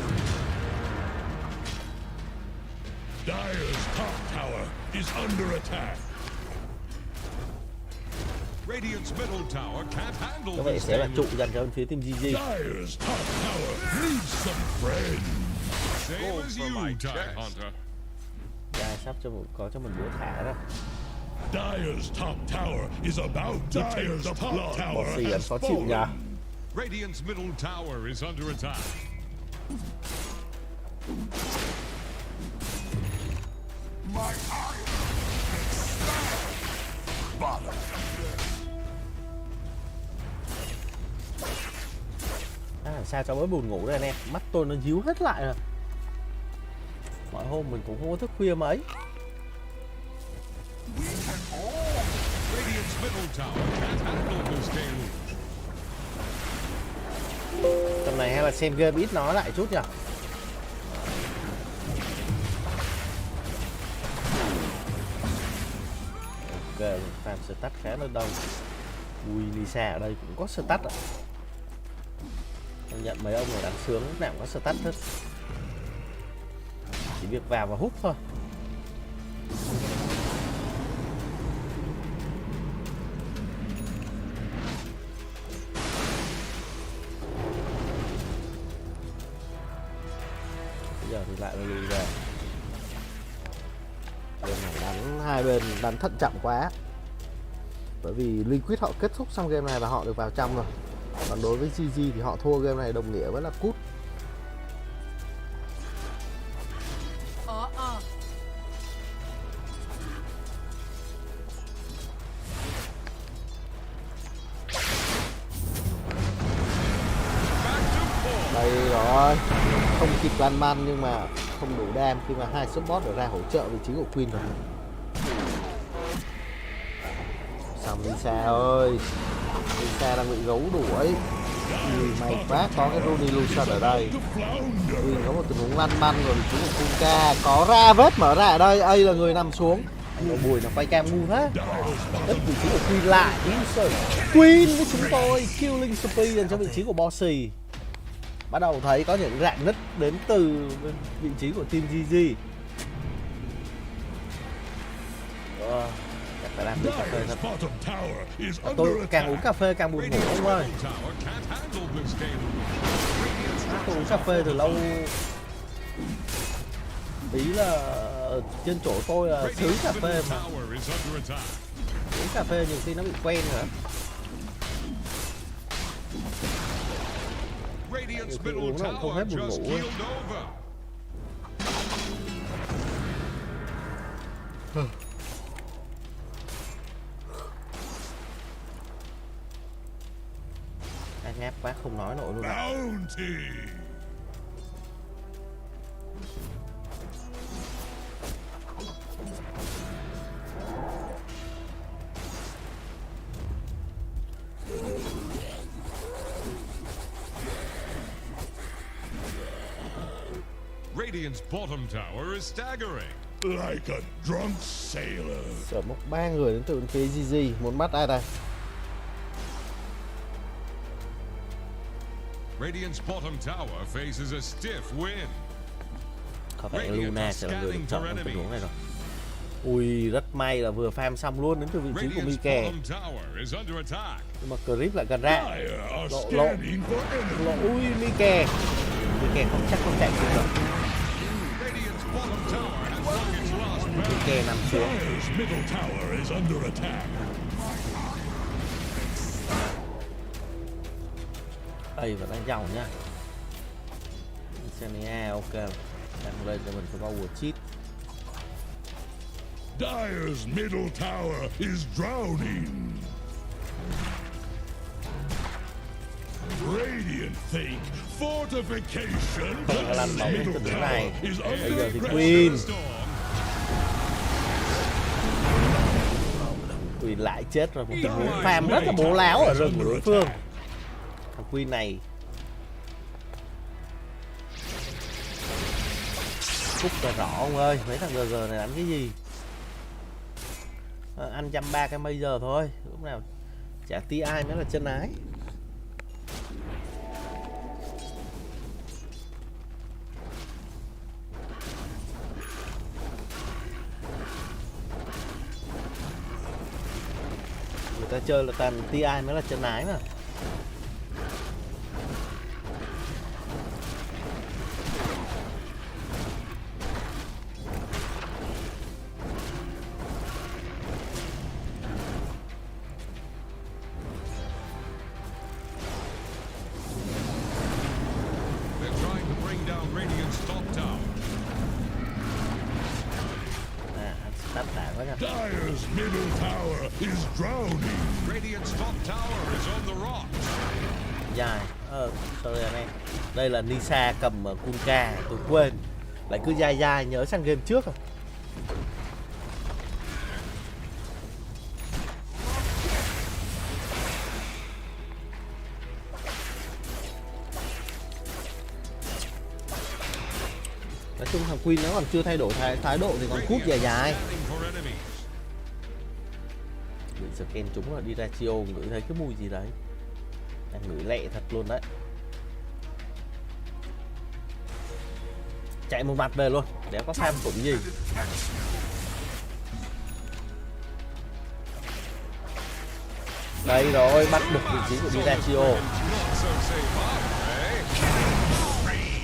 Dire's top tower is under attack. Radiant's middle tower can't handle Như vậy sẽ là trụ dành cho bên phía team GG. Dire's top tower needs some friends. Same as you, TIE Hunter. Dài sắp có cho mình búa thả đó. Dire's top tower is about to take the plot. Bossy ăn khó chịu nhỉ. Radiant's middle tower is under attack. My eye. Bottom. Sao cho mới buồn ngủ đây anh em. Mắt tôi nó díu hết lại rồi. Mọi hôm mình cũng không có thức khuya mấy. Radiant's middle tower can't handle this deluge. Tầm này hay là xem game ít nói lại chút nhỉ. Ok, farm stat khá là đông. Ui, Lisa ở đây cũng có stat ạ. Công nhận mấy ông này đánh sướng, lúc nào cũng có stat hết. Chỉ việc vào và hút thôi. Bây giờ thì lại lùi về. Bên này đánh hai bên đánh thận trọng quá. Bởi vì Liquid họ kết thúc xong game này và họ được vào trong rồi. Còn đối với GG thì họ thua game này đồng nghĩa với là cút. Đây rồi. Không kịp lan man nhưng mà không đủ đam khi mà hai support được ra hỗ trợ vị trí của Queen rồi. Xong Lisa ơi. Lisa đang bị gấu đuổi. May quá có cái Rooney Lucian ở đây. Queen có một tình huống lăn băn rồi vị trí của Kunka. Có ra vết mở ra ở đây. A là người nằm xuống. Anh Bùi nó quay cam ngu thế. Đất vị trí của Queen lại. Queen với chúng tôi. Killing spree dành cho vị trí của Bossy. Bắt đầu thấy có những rạn nứt đến từ vị trí của team GG. Chắc phải làm được cà phê thật. Tôi càng uống cà phê càng buồn ngủ ông ơi. Tôi uống cà phê từ lâu. Ý là trên chỗ tôi là xứ cà phê mà. Uống cà phê nhiều khi nó bị quen nữa. Radiant's Khi middle uống nó không hết tower buồn just ngủ ấy. keeled over. Ngáp quá không nói nổi luôn. Bounty. Radiant's bottom tower is staggering. Like a drunk sailor. Sợ mốc 3 người đến từ bên phía GG. Muốn bắt ai đây? Radiant's bottom tower faces a stiff win. Có vẻ Luna sẽ là người được chọn trong tình huống này rồi. Ui, rất may là vừa farm xong luôn đến từ vị trí của Mike. Nhưng mà Clip lại gần ra. Lộ, ui Mike. Mike không chắc không chạy được rồi. Mike nằm xuống. Đây vẫn đang dòng nhá. Xenia ok. Đang lên cho mình cái power cheat. Dire's middle tower is drowning. Radiant think fortification Làm bóng lên từ đường này. Bây giờ thì Queen. Queen lại chết rồi. Một tình huống farm rất là bố láo ở rừng của đối phương. Thằng Queen này cút ra rõ ông ơi. Mấy thằng GG này đánh cái gì? Ăn 130 cái bây giờ thôi. Lúc nào chả tí ai mới là chân ái. Người ta chơi là toàn tí ai mới là chân ái mà. Dire's middle tower is drowning. Radiant's top tower is on the rocks. Dài. Sorry anh em. Đây là Nisa cầm Kunka, tôi quên. Lại cứ dài dài nhớ sang game trước rồi. Nói chung thằng Queen nó còn chưa thay đổi thái độ thì còn cúp dài dài. Bị scan trúng là đi ra Chio ngửi thấy cái mùi gì đấy. Đang ngửi lẹ thật luôn đấy. Chạy một mặt về luôn, đéo có farm cũng gì. Đây rồi, bắt được vị trí của đi ra Chio.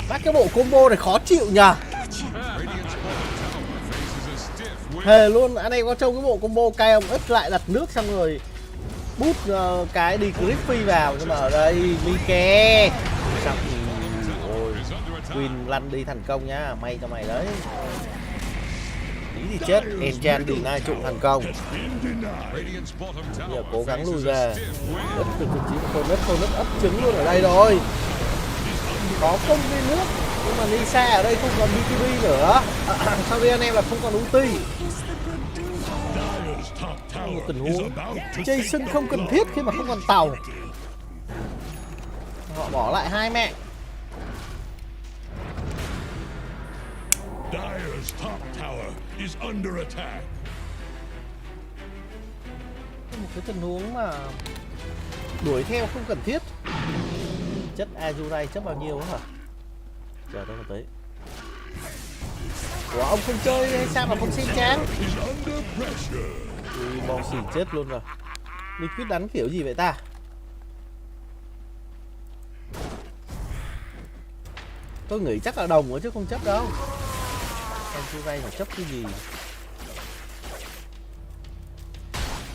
Bắt cái bộ combo này khó chịu nhờ. Hề luôn, anh em có trông cái bộ combo cay ông ích lại đặt nước xong rồi bút cái đi Griffy vào, nhưng mà ở đây Mike xong thì ôi Queen lăn đi thành công nhá, may cho mày đấy. Ý thì chết, Enchan đi nai trụ thành công. Giờ cố gắng lui ra. Ấp từ vị trí của Thonus ấp trứng luôn ở đây rồi. Có công viên nước nhưng mà Nisa ở đây không còn BKB nữa. Sau đây anh em là không còn ulti. Một tình huống Jason không cần thiết khi mà không còn tàu. Họ bỏ lại 2 mẹ. Dire's top tower is under attack. Một cái tình huống mà đuổi theo không cần thiết. Chất Azurai chất bao nhiêu hả? Chờ tôi một tí. Ủa ông không chơi hay sao mà không xin chán? Ui, bò xỉ chết luôn rồi. Liquid đánh kiểu gì vậy ta? Tôi nghĩ chắc là đồng nữa chứ không chấp đâu. Azurai mà chấp cái gì?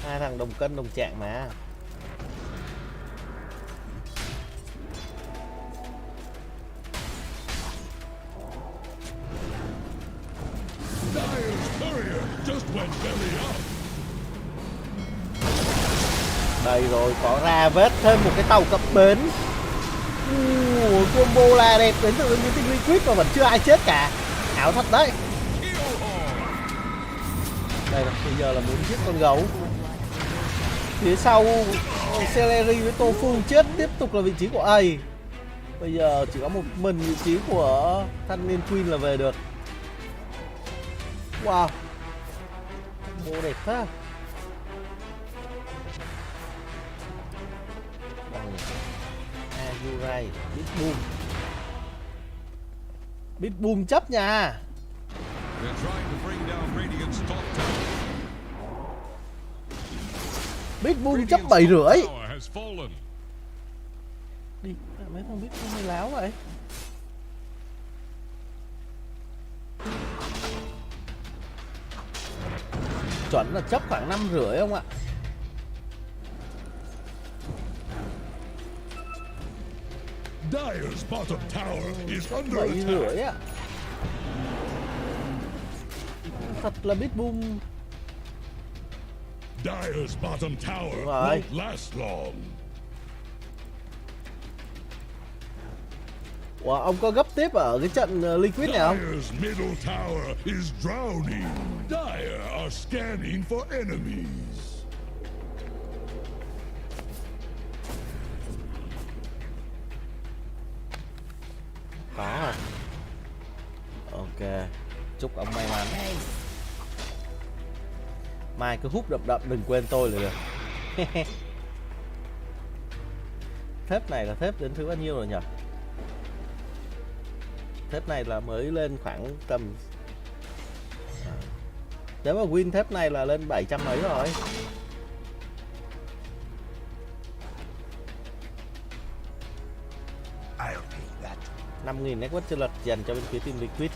Hai thằng đồng cân đồng trạng mà. Đây rồi, có ra vết thêm một cái tàu cập bến. Combo là đẹp đến từ những team Liquid mà vẫn chưa ai chết cả. Ảo thật đấy. Đây là bây giờ là muốn giết con gấu. Phía sau Celery với Tofu chết, tiếp tục là vị trí của A. Bây giờ chỉ có một mình vị trí của thanh niên Queen là về được. Wow, combo đẹp thế. Azurai, Bitboom. Bitboom chấp nha. Bitboom chấp 7,5. Đi, mấy thằng Bitboom hơi láo vậy. Chuẩn là chấp khoảng 5,5 không ạ? Dire's bottom tower is under 7,5 ạ. Thật là Bitboom. Dire's bottom tower won't last long. Wow, ông có gấp tiếp ở cái trận Liquid này không? Dire's middle tower is drowning. Dire are scanning for enemies. Có à? Ok, chúc ông may mắn. Mai cứ hút đậm đừng quên tôi là được. Thép này là thép đến thứ bao nhiêu rồi nhỉ? Thép này là mới lên khoảng tầm nếu mà win thép này là lên 700 mấy rồi. I'll take that. 5.000 network trên lật dành cho bên phía team Liquid.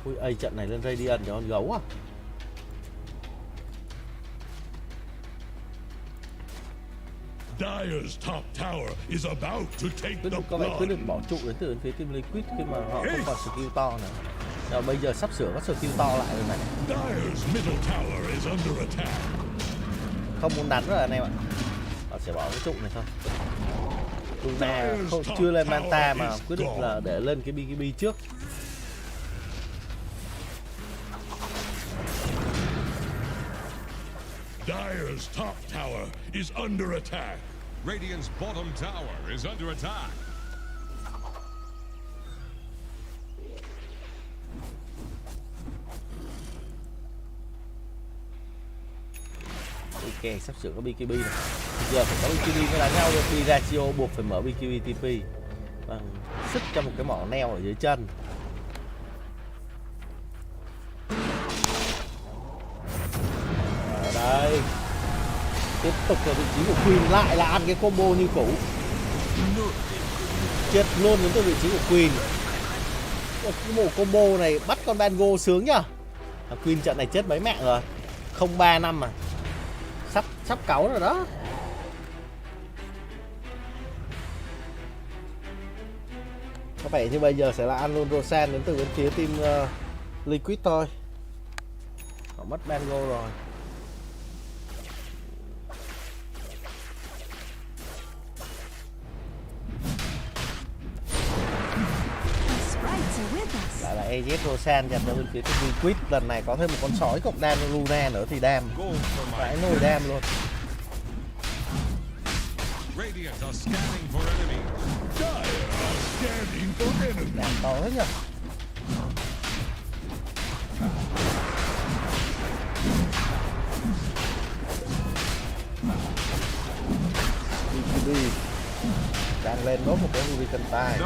Ui, ây trận này lên Radiant cho con gấu à. Dire's top tower is about to take the có vẻ quyết blood. định bỏ trụ đến từ phía team Liquid khi mà họ không còn skill to nữa. Rồi bây giờ sắp sửa có skill to lại rồi này. Dire's middle tower is under attack. Không muốn đánh rồi anh em ạ. Họ sẽ bỏ cái trụ này thôi. Luna chưa lên Manta mà quyết định là để lên cái BKB trước. Dire's top tower is under attack. Radiant's bottom tower is under attack. Ok, sắp sửa có BKB rồi. Giờ phải có BKB mới đánh nhau được. Đi ratio buộc phải mở BKB TP. Vâng, sức cho một cái mỏ neo ở dưới chân. Ở đây tiếp tục là vị trí của Queen, lại là ăn cái combo như cũ. Chết luôn đến từ vị trí của Queen. Cái bộ combo này bắt con Bango sướng nhá. Queen trận này chết mấy mạng rồi. 0-3-5 mà. Sắp cáu rồi đó. Có vẻ như bây giờ sẽ là ăn luôn Rosan đến từ bên phía team Liquid thôi. Họ mất Bango rồi. Lại là EZ Rosan dành cho bên phía team Liquid. Lần này có thêm một con sói cộng đam cho Luna nữa thì đam phải nồi đam luôn. Đam to hết nhỉ. BKB đang lên nốt một cái Hurricane tay.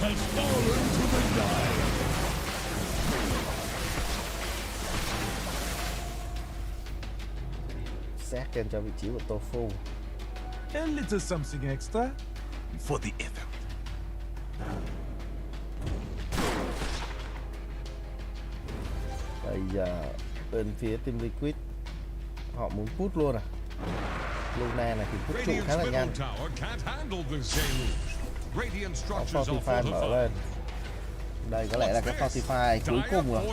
Has fallen to the Dire. Xét lên cho vị trí của Tofu. A little something extra for the effort. Bây giờ bên phía team Liquid họ muốn put luôn à. Luna này thì put trụ khá là nhanh. Có Fortify mở lên. Đây có lẽ là cái Fortify cuối cùng rồi.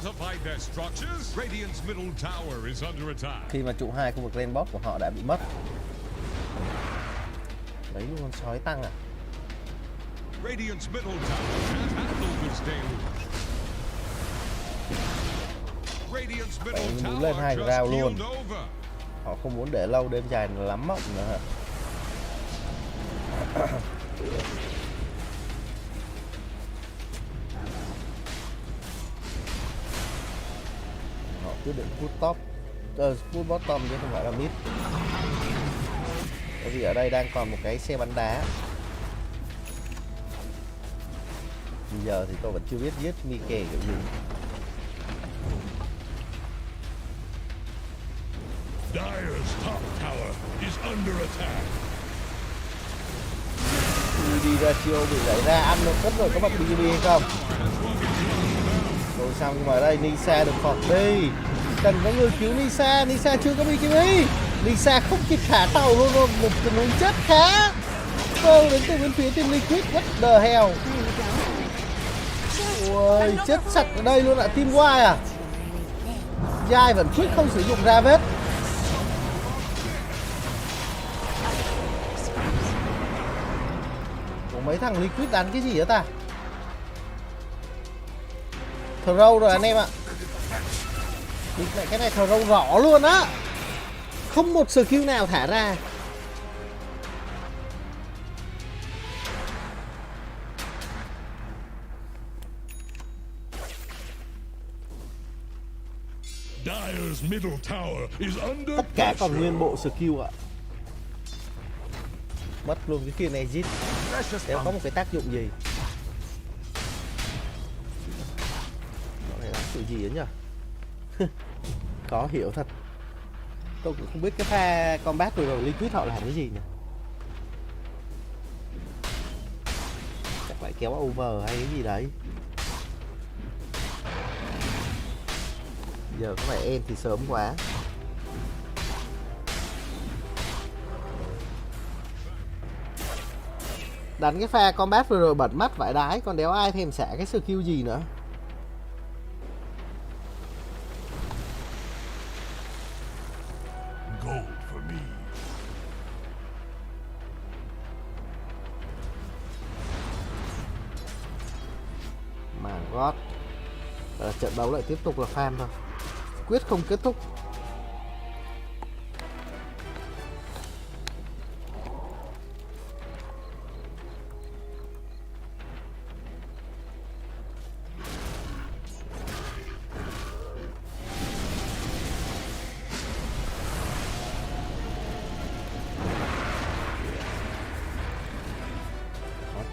Khi mà trụ 2 khu vực lane bot của họ đã bị mất. Đấy luôn con sói tăng à. Đấy, muốn lên 2 round luôn. Họ không muốn để lâu đêm dài lắm mộng nữa hả? Họ quyết định put top, put bottom chứ không phải là mid. Bởi vì ở đây đang còn một cái xe bắn đá. Bây giờ thì tôi vẫn chưa biết giết Mike kiểu gì. Dire's top tower is under attack. Đi ra chiêu bị đẩy ra ăn nó cất rồi, có bật BGB hay không? Rồi xong, nhưng mà ở đây Nisa được phọt đi. Cần có người cứu Nisa, Nisa chưa có BGB. Nisa không kịp thả tàu luôn rồi, một tình huống chết khá. Cô đến từ bên phía team Liquid, what the hell. Ôi, chết sạch ở đây luôn ạ, team Y à. Giai vẫn quyết không sử dụng ra vết. Mấy thằng Liquid đánh cái gì đó ta? Throw rồi anh em ạ. Cái này throw rõ luôn á. Không một skill nào thả ra. Tất cả còn nguyên bộ skill ạ. Mất luôn cái kia này exit. Đéo có một cái tác dụng gì. Nó này làm sự gì ấy nhỉ? Khó hiểu thật. Tôi cũng không biết cái pha combat rồi Liquid họ làm cái gì nhỉ. Chắc lại kéo over hay cái gì đấy. Giờ có phải em thì sớm quá. Đánh cái pha combat vừa rồi bật mắt vãi đái, còn đéo ai thèm xả cái skill gì nữa. Mà God, trận đấu lại tiếp tục là farm thôi, quyết không kết thúc.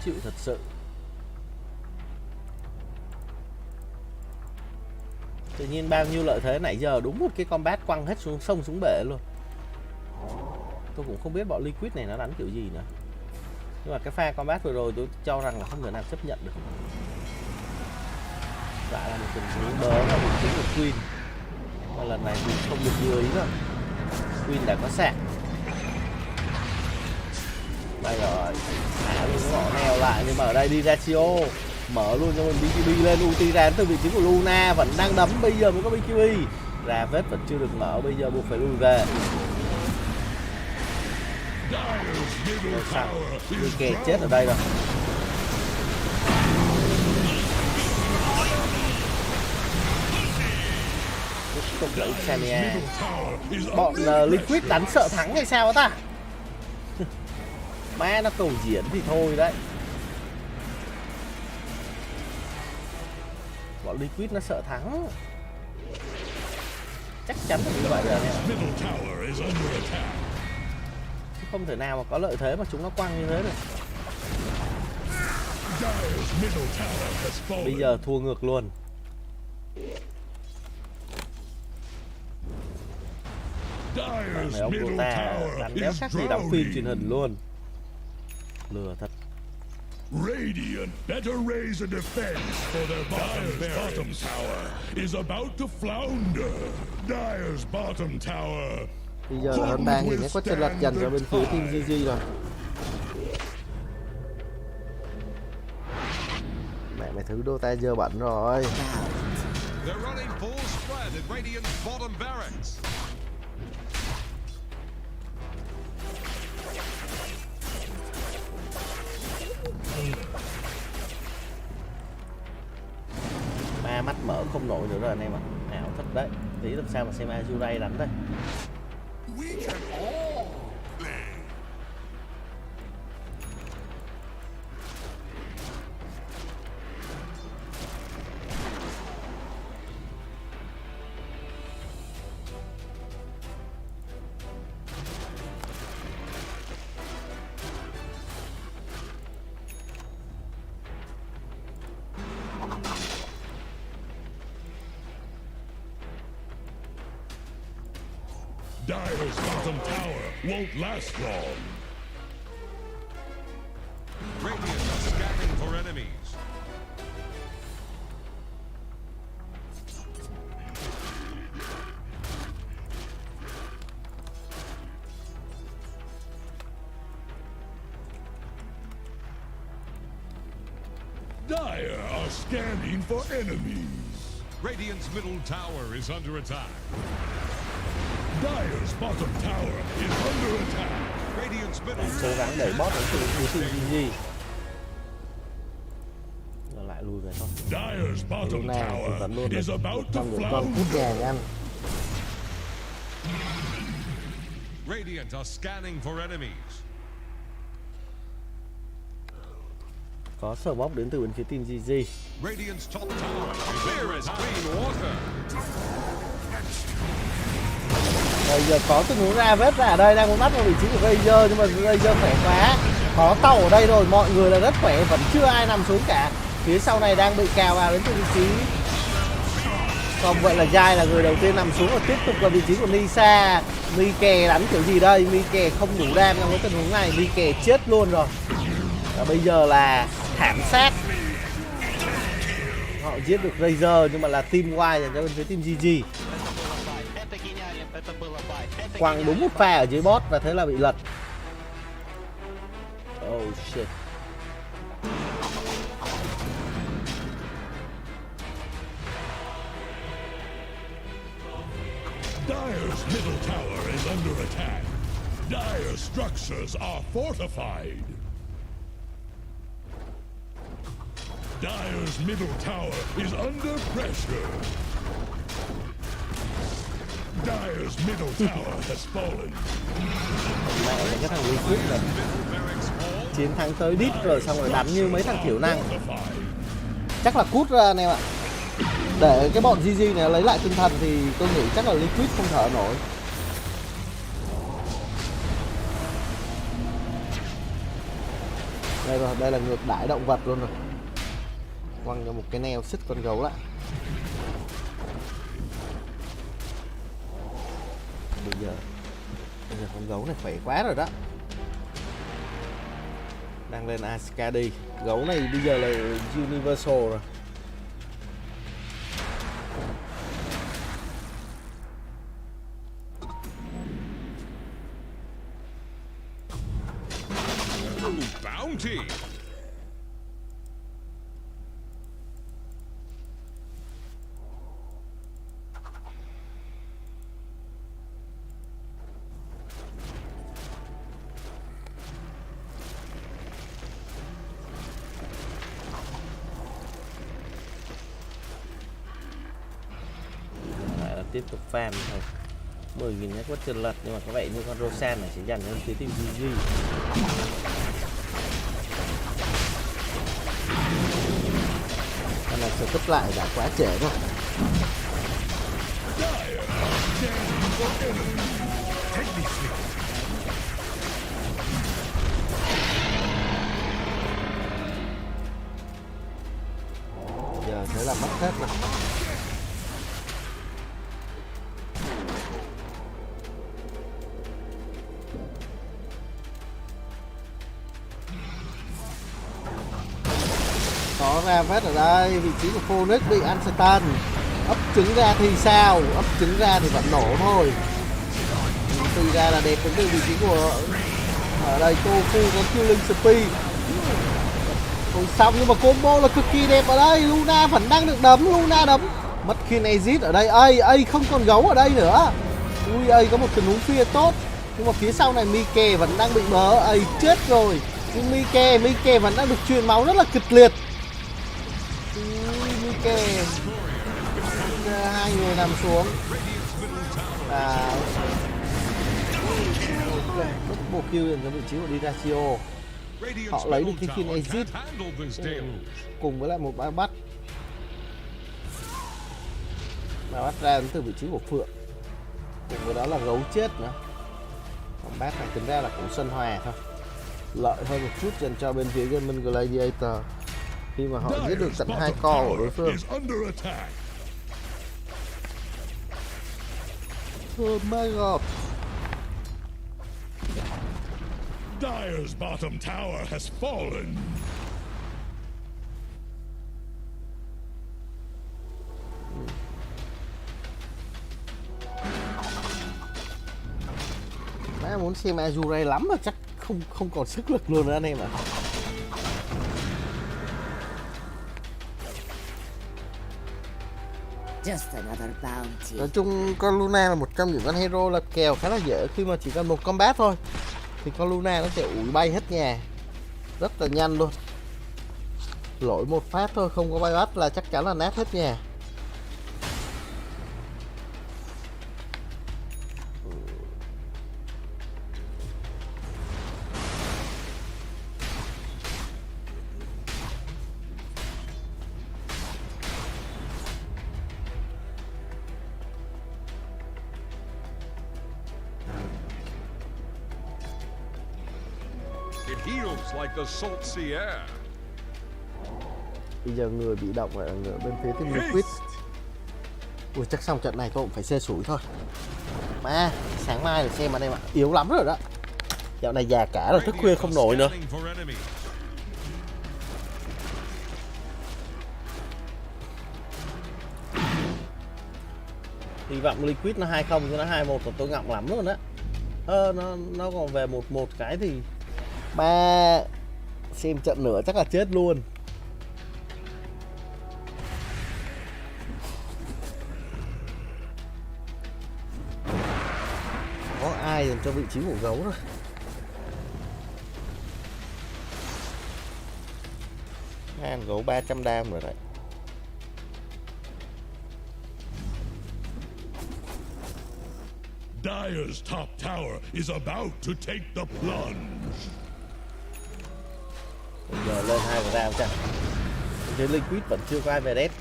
Chịu thật sự. Tự nhiên bao nhiêu lợi thế nãy giờ đúng một cái combat quăng hết xuống sông xuống bể luôn. Tôi cũng không biết bọn Liquid này nó đánh kiểu gì nữa. Nhưng mà cái pha combat vừa rồi tôi cho rằng là không thể nào chấp nhận được. Lại là một tình huống bớ và một chính của Queen. Mà lần này thì không được như ý rồi. Queen đã có sạc. Đây rồi, thả luôn họ neo lại, nhưng mà ở đây đi Ratio mở luôn cho mình BKB lên. Ulti ra từ vị trí của Luna vẫn đang đấm, bây giờ mới có BKB. Ra vết vẫn chưa được mở, bây giờ buộc phải lùi về. Rồi sao? Đi kè chết ở đây rồi. Không lấy Xania. Bọn Liquid đánh sợ thắng hay sao ta? Má nó cầu diễn thì thôi đấy. Bọn Liquid nó sợ thắng. Chắc chắn là như vậy rồi. Chứ không thể nào mà có lợi thế mà chúng nó quăng như thế được. Bây giờ thua ngược luôn. Bạn này ông Dota đánh đéo khác gì đóng phim truyền hình luôn. Lừa thật. Radiant better raise a defense for their bottom tower is about to flounder. Dire's bottom tower. Bây giờ là hơn 3.000 cái quất chân lật dần ra bên phía team GG rồi. Mẹ mày thứ Dota dơ bẩn rồi. They're running full spread at Radiant's bottom barracks. Ma mắt mở không nổi nữa rồi anh em ạ. Ảo thật đấy. Tí làm sao mà xem Azurai đánh đây. Dire's bottom tower won't last long. Radiant are scanning for enemies. Dire are scanning for enemies. Radiant's middle tower is under attack. Dire's bottom tower is under attack. Radiant's middle Cố gắng đẩy bot đến từ GG. Rồi lại lùi về thôi. Dire's bottom tower is about to con cút gà ăn. Radiant are scanning for enemies. Có sở bóp đến từ bên phía team GG. Radiant's top tower is clear as clean water. Bây giờ có tình huống ra vết ra ở đây, đang muốn bắt vào vị trí của Razer, nhưng mà Razer khỏe quá. Có tàu ở đây rồi, mọi người là rất khỏe, vẫn chưa ai nằm xuống cả. Phía sau này đang bị cào vào đến từ vị trí. Còn vậy là Jai là người đầu tiên nằm xuống và tiếp tục là vị trí của Nisa. Mike đánh kiểu gì đây? Mike không đủ đam trong cái tình huống này, Mike chết luôn rồi. Và bây giờ là thảm sát. Họ giết được Razer nhưng mà là team Y dành cho bên phía team GG. Quăng đúng một pha ở dưới bot và thế là bị lật. Oh shit. Dire's middle tower is under attack. Dire structures are fortified. Dire's middle tower is under pressure. Dire's middle tower has fallen. Mẹ cái thằng Liquid này chiến thắng tới đít rồi, xong rồi đánh như mấy thằng thiểu năng. Chắc là cút ra anh em ạ. Để cái bọn GG này lấy lại tinh thần thì tôi nghĩ chắc là Liquid không thở nổi. Đây rồi, đây là ngược đãi động vật luôn rồi. Quăng cho một cái neo xích con gấu lại. Bây giờ con gấu này khỏe quá rồi đó. Đang lên Ascadi. Gấu này bây giờ là Universal rồi. Bounty. Tiếp tục farm thôi. 10.000 nhát quất chân lật, nhưng mà có vẻ như con Rosan này sẽ dành hơn phía team GG. Con này sẽ cấp lại đã quá trễ rồi. Giờ thế là mất hết rồi. Có ra vết ở đây, vị trí của Phoenix bị Ansetan. Ấp trứng ra thì sao? Ấp trứng ra thì vẫn nổ thôi. Từ ra là đẹp đến từ vị trí của ở đây Tofu có killing speed. Ôi xong, nhưng mà combo là cực kỳ đẹp ở đây. Luna vẫn đang được đấm, Luna đấm. Mất khi exit ở đây, A không còn gấu ở đây nữa. Ui, A có một tình huống phia tốt. Nhưng mà phía sau này Mike vẫn đang bị bớ, A chết rồi. Nhưng Mike vẫn đang được truyền máu rất là kịch liệt. Mike, hai người nằm xuống. Double kill ở vị trí của Diracio. Họ lấy được cái kill exit cùng với lại một ba bắt. Mà bắt ra từ vị trí của Phượng. Cùng với đó là gấu chết nữa. Còn bát này tính ra là cũng sân hòa thôi. Lợi hơn một chút dành cho bên phía Gaming Gladiator khi mà họ giết được tận 2 co của đối phương. Oh my god. Dire's bottom tower has fallen. Má muốn xem Azure lắm mà chắc không còn sức lực luôn nữa anh em ạ. Nói chung con Luna là một trong những con hero là kèo khá là dễ, khi mà chỉ cần một combat thôi thì con Luna nó sẽ ủi bay hết nhà rất là nhanh luôn. Lỗi một phát thôi không có bay bắt là chắc chắn là nát hết nhà. The salt sea air. Bây giờ người bị động ở bên phía team Liquid. Ui, chắc xong trận này tôi cũng phải xê sủi thôi. Mà sáng mai được xem anh em ạ, yếu lắm rồi đó. Dạo này già cả rồi, thức khuya không nổi nữa. Hy vọng Liquid nó 2-0 chứ nó 2-1 còn tôi ngọng lắm luôn á. Nó còn về 1-1 cái thì ba xem trận nữa chắc là chết luôn. Có ai dành cho vị trí của gấu rồi. Gấu 300 đam rồi đấy. Dire's top tower is about to take the plunge. Bây giờ lên 2 gram chắc. Thế Liquid vẫn chưa có ai về đét.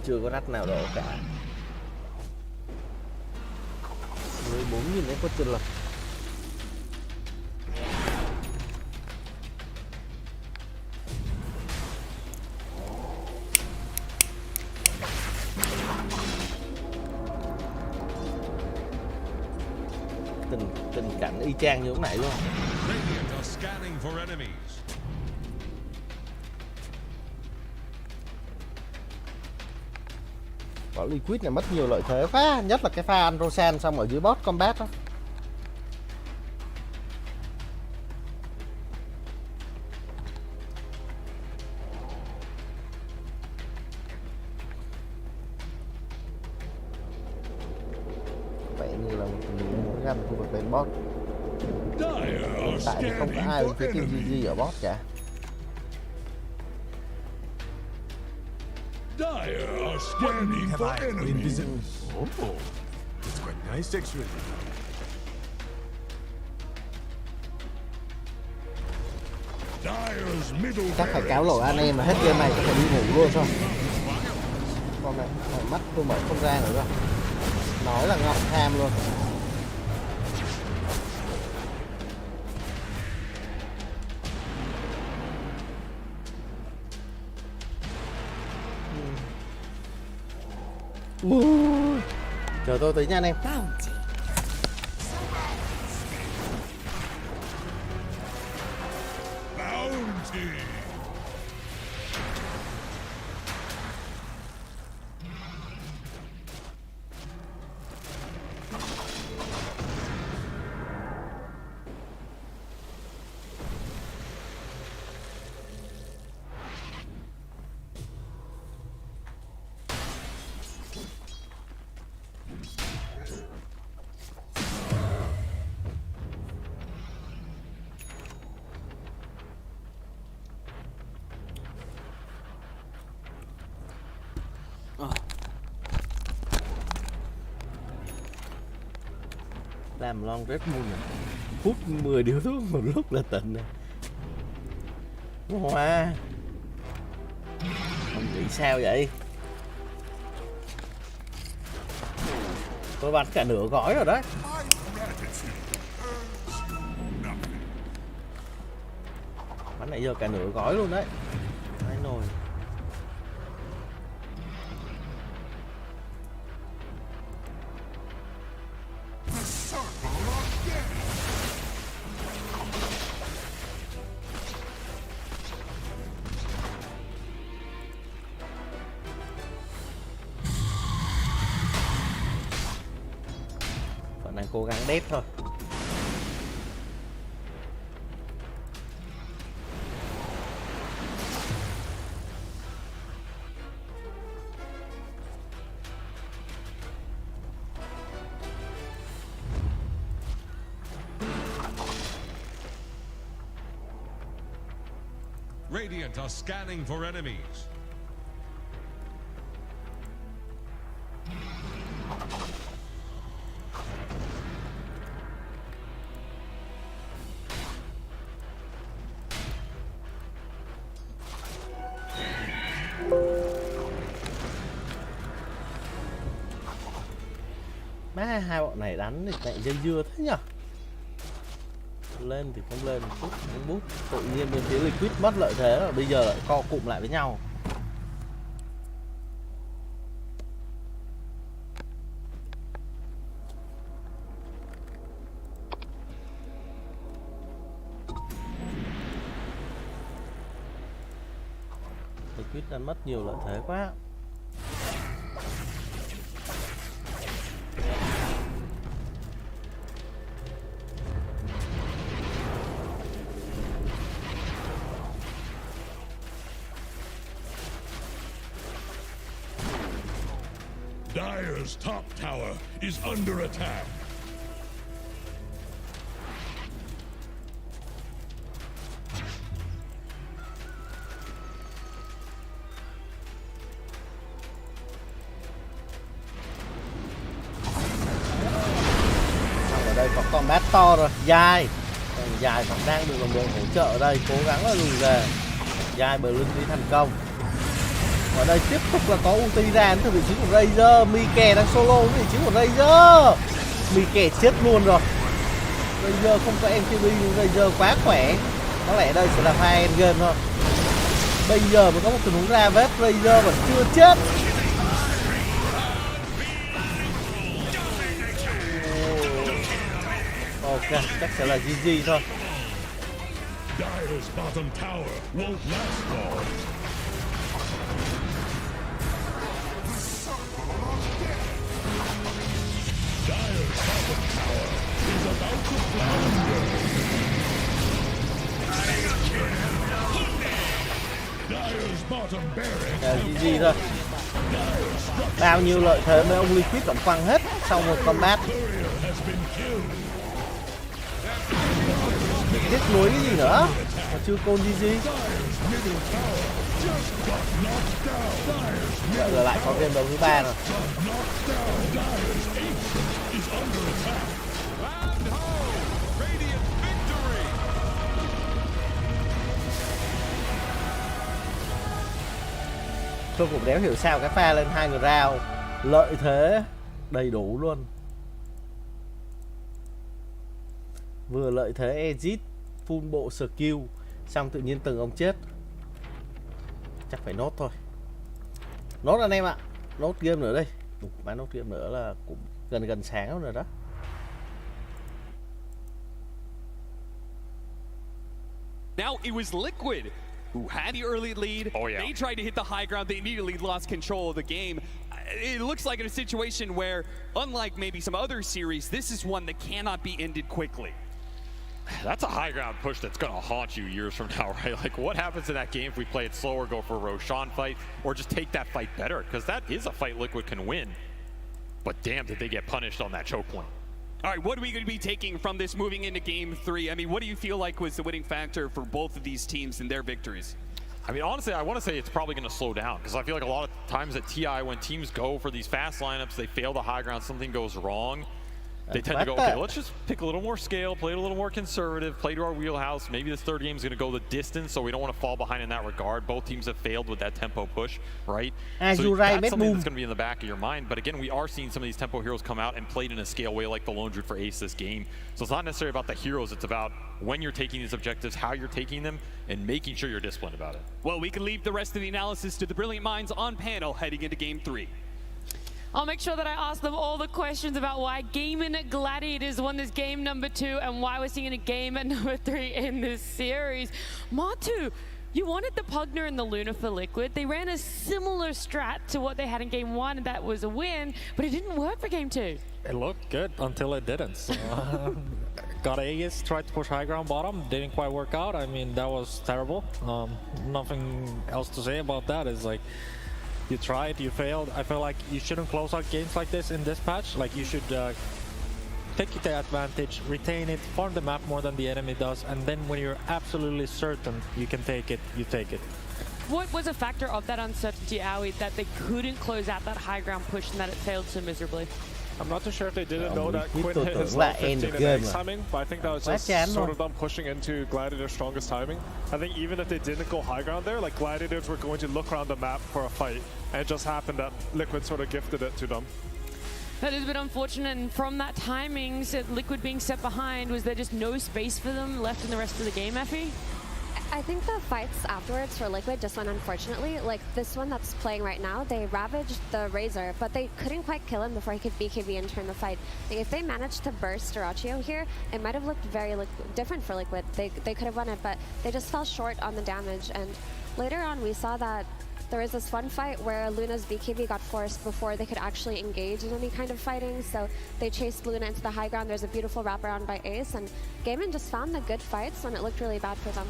Chưa có rắt nào đổ cả. 14.000 đấy có chân lực. Tình cảnh y chang như lúc nãy luôn. Có Liquid này mất nhiều lợi thế quá, nhất là cái pha Androsan xong ở dưới bot combat đó. Vậy như là một muốn găm khu vực bên bot. Hiện tại thì không có ai bên phía team GG ở bot cả. Dire are scanning for enemies. Oh, it's quite nice actually. Dire's middle Chắc phải cáo lỗi anh em mà hết game này chắc phải đi ngủ luôn thôi. Con này mắt tôi mở không ra nữa rồi. Nói là ngọc tham luôn. Chờ tôi tí nha anh em. Làm long Red Moon này. Hút 10 điếu thuốc một lúc là tỉnh này. Hoa. Không nghĩ sao vậy? Tôi bắn cả nửa gói rồi đấy. Bắn nãy giờ cả nửa gói luôn đấy. Hai nồi. Vẫn đang cố gắng đét thôi. Radiant are scanning for enemies. Má hai bọn này đánh thì lại dây dưa thế nhở? Lên thì không lên, bút không bút. Tự nhiên bên phía Liquid mất lợi thế rồi, bây giờ lại co cụm lại với nhau. Liquid đã mất nhiều lợi thế quá. Dire's top tower is under attack. Ở đây có combat to rồi, dài. Còn dài vẫn đang được đồng đội hỗ trợ ở đây, cố gắng là lùi về. Dài bờ lưng đi thành công. Ở đây tiếp tục là có ulti ra từ vị trí của Razer. Mike đang solo với vị trí của Razer. Mike chết luôn rồi. Razer không có MTB nhưng Razer quá khỏe. Có lẽ đây sẽ là hai endgame thôi. Bây giờ mới có một tình huống ra vết, Razer vẫn chưa chết. Ok, chắc sẽ là GG thôi. Dire's bottom tower won't last long. Dire's bottom tower is about to flounder. Dire's bottom barracks. GG thôi. Bao nhiêu lợi thế mấy ông Liquid tổng quăng hết sau một combat. Tiếc nuối cái gì nữa mà chưa côn GG. Giờ lại có game đấu thứ 3 rồi. Tôi cũng đéo hiểu sao cái pha lên 2 người round lợi thế đầy đủ luôn. Vừa lợi thế exit full bộ skill xong tự nhiên từng ông chết. Chắc phải nốt thôi. Nốt anh em ạ. Nốt game nữa đây. Đúng, má nốt game nữa là cũng gần sáng rồi đó. Now it was Liquid who had the early lead. Oh, yeah. They tried to hit the high ground. They immediately lost control of the game. It looks like in a situation where, unlike maybe some other series, this is one that cannot be ended quickly. That's a high ground push that's going to haunt you years from now, right? Like, what happens in that game if we play it slower, go for a Roshan fight, or just take that fight better? Because that is a fight Liquid can win. But damn, did they get punished on that choke point. All right, what are we going to be taking from this moving into Game 3? I mean, what do you feel like was the winning factor for both of these teams and their victories? I mean, honestly, I want to say it's probably going to slow down because I feel like a lot of times at TI, when teams go for these fast lineups, they fail the high ground, something goes wrong. they tend to go, okay, let's just pick a little more scale, play it a little more conservative, play to our wheelhouse. Maybe this third game is going to go the distance, so we don't want to fall behind in that regard. Both teams have failed with that tempo push, right? So that's something that's going to be in the back of your mind. But again, we are seeing some of these tempo heroes come out and played in a scale way like the Lone Druid for Ace this game. So it's not necessarily about the heroes, it's about when you're taking these objectives, how you're taking them, and making sure you're disciplined about it. Well, we can leave the rest of the analysis to the brilliant minds on panel heading into Game 3. I'll make sure that I ask them all the questions about why Gaming Gladiators won this game number 2 and why we're seeing a game at number 3 in this series. Matu, you wanted the Pugner and the Luna for Liquid. They ran a similar strat to what they had in Game 1, and that was a win, but it didn't work for Game 2. It looked good until it didn't. So, got Aegis, tried to push high ground bottom, didn't quite work out. I mean, that was terrible. Nothing else to say about that. It's like, you tried, you failed. I feel like you shouldn't close out games like this in this patch. Like, you should take the advantage, retain it, farm the map more than the enemy does, and then when you're absolutely certain you can take it, you take it. What was a factor of that uncertainty, Aoi, that they couldn't close out that high ground push and that it failed so miserably? I'm not too sure if they didn't know that Quinn hit his level 15 in Ace timing, but I think that was just sort of them pushing into Gladiator's strongest timing. I think even if they didn't go high ground there, like Gladiators were going to look around the map for a fight, and it just happened that Liquid sort of gifted it to them. That is a bit unfortunate, and from that timing, Liquid being set behind, was there just no space for them left in the rest of the game, Effie? I think the fights afterwards for Liquid just went unfortunately. Like this one that's playing right now, they ravaged the Razor, but they couldn't quite kill him before he could BKB and turn the fight. Like, if they managed to burst Dyrachio here, it might have looked very different for Liquid. They could have won it, but they just fell short on the damage. And later on, we saw that there was this one fight where Luna's BKB got forced before they could actually engage in any kind of fighting, so they chased Luna into the high ground. There's a beautiful wraparound by Ace, and Gaimin just found the good fights when it looked really bad for them.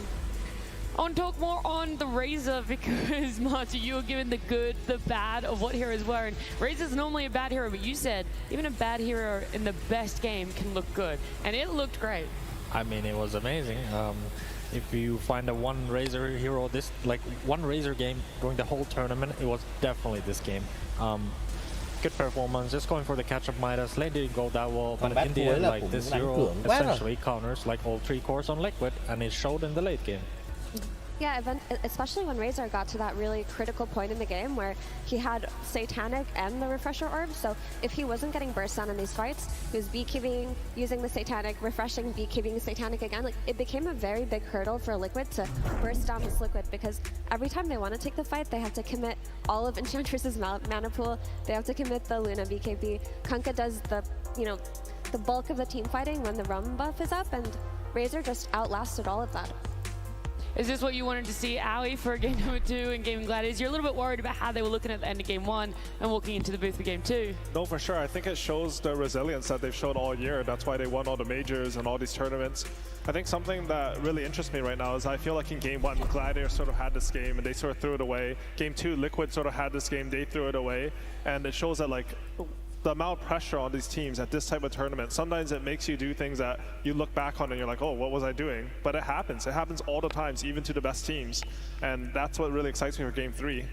I want to talk more on the Razor because, Marty, you were given the good, the bad of what heroes were. And Razor's normally a bad hero, but you said even a bad hero in the best game can look good. And it looked great. I mean, it was amazing. If you find a one Razor hero, one Razor game during the whole tournament, it was definitely this game. Good performance, just going for the catch-up Midas. Lane didn't go that well, but in the end, like, this hero essentially counters like all 3 cores on Liquid, and it showed in the late game. Yeah, especially when Razor got to that really critical point in the game where he had Satanic and the Refresher Orb, so if he wasn't getting burst down in these fights, he was BKBing, using the Satanic, refreshing, BKBing Satanic again. Like, it became a very big hurdle for Liquid to burst down this Liquid, because every time they want to take the fight, they have to commit all of Enchantress's mana pool, they have to commit the Luna BKB. Kunkka does the, the bulk of the team fighting when the Rum buff is up, and Razor just outlasted all of that. Is this what you wanted to see, Aoi, for game number 2 in Gaming Gladiators? You're a little bit worried about how they were looking at the end of game 1 and walking into the booth for game 2. No, for sure. I think it shows the resilience that they've shown all year. That's why they won all the majors and all these tournaments. I think something that really interests me right now is I feel like in game 1, Gladiators sort of had this game and they sort of threw it away. Game 2, Liquid sort of had this game, they threw it away. And it shows that, like, the amount of pressure on these teams at this type of tournament, sometimes it makes you do things that you look back on and you're like, oh, what was I doing? But it happens all the times, even to the best teams. And that's what really excites me for game 3.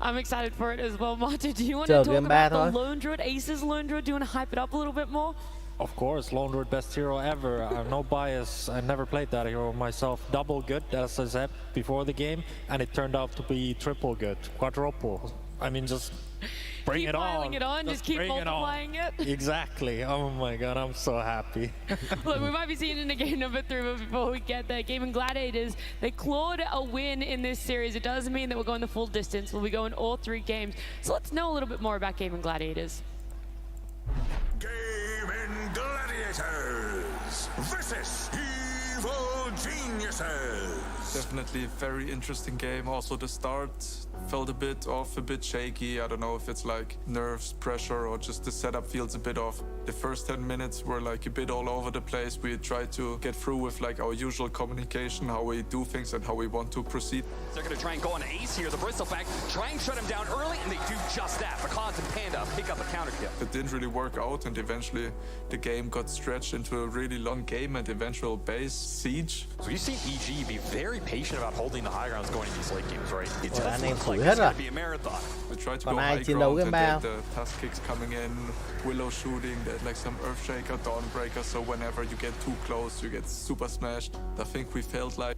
I'm excited for it as well. Marta, do you want to talk about the Lone Druid, Ace's Lone Druid? Do you want to hype it up a little bit more? Of course, Lone Druid, best hero ever. I have no bias. I never played that hero myself. Double good, as I said before the game, and it turned out to be triple good, quadruple. I mean, just bring it on. Keep piling it on, just keep multiplying it. Exactly. Oh my god, I'm so happy. Look, we might be seeing it in game number 3, but before we get there, Gaming Gladiators, they clawed a win in this series. It doesn't mean that we're going the full distance. We'll be going all 3 games. So let's know a little bit more about Gaming Gladiators. Gaming Gladiators versus Evil Geniuses. Definitely a very interesting game. Also the start felt a bit off, a bit shaky. I don't know if it's like nerves, pressure, or just the setup feels a bit off. The first 10 minutes were like a bit all over the place. We tried to get through with like our usual communication, how we do things and how we want to proceed. They're going to try and go on Ace here. The Bristleback try and shut him down early, and they do just that. Because and Panda pick up a counter kill. It didn't really work out, and eventually the game got stretched into a really long game and eventual base siege. So you've seen EG be very patient about holding the high grounds going in these late games, right? It Rồi, anh just em looks thử like hết it's rồi. gonna be a marathon. We tried to Còn go ai high chiến đấu ground game and bao? the task kicks coming in, willow shooting, there's like some earthshaker, dawnbreaker, so whenever you get too close, you get super smashed. I think we felt like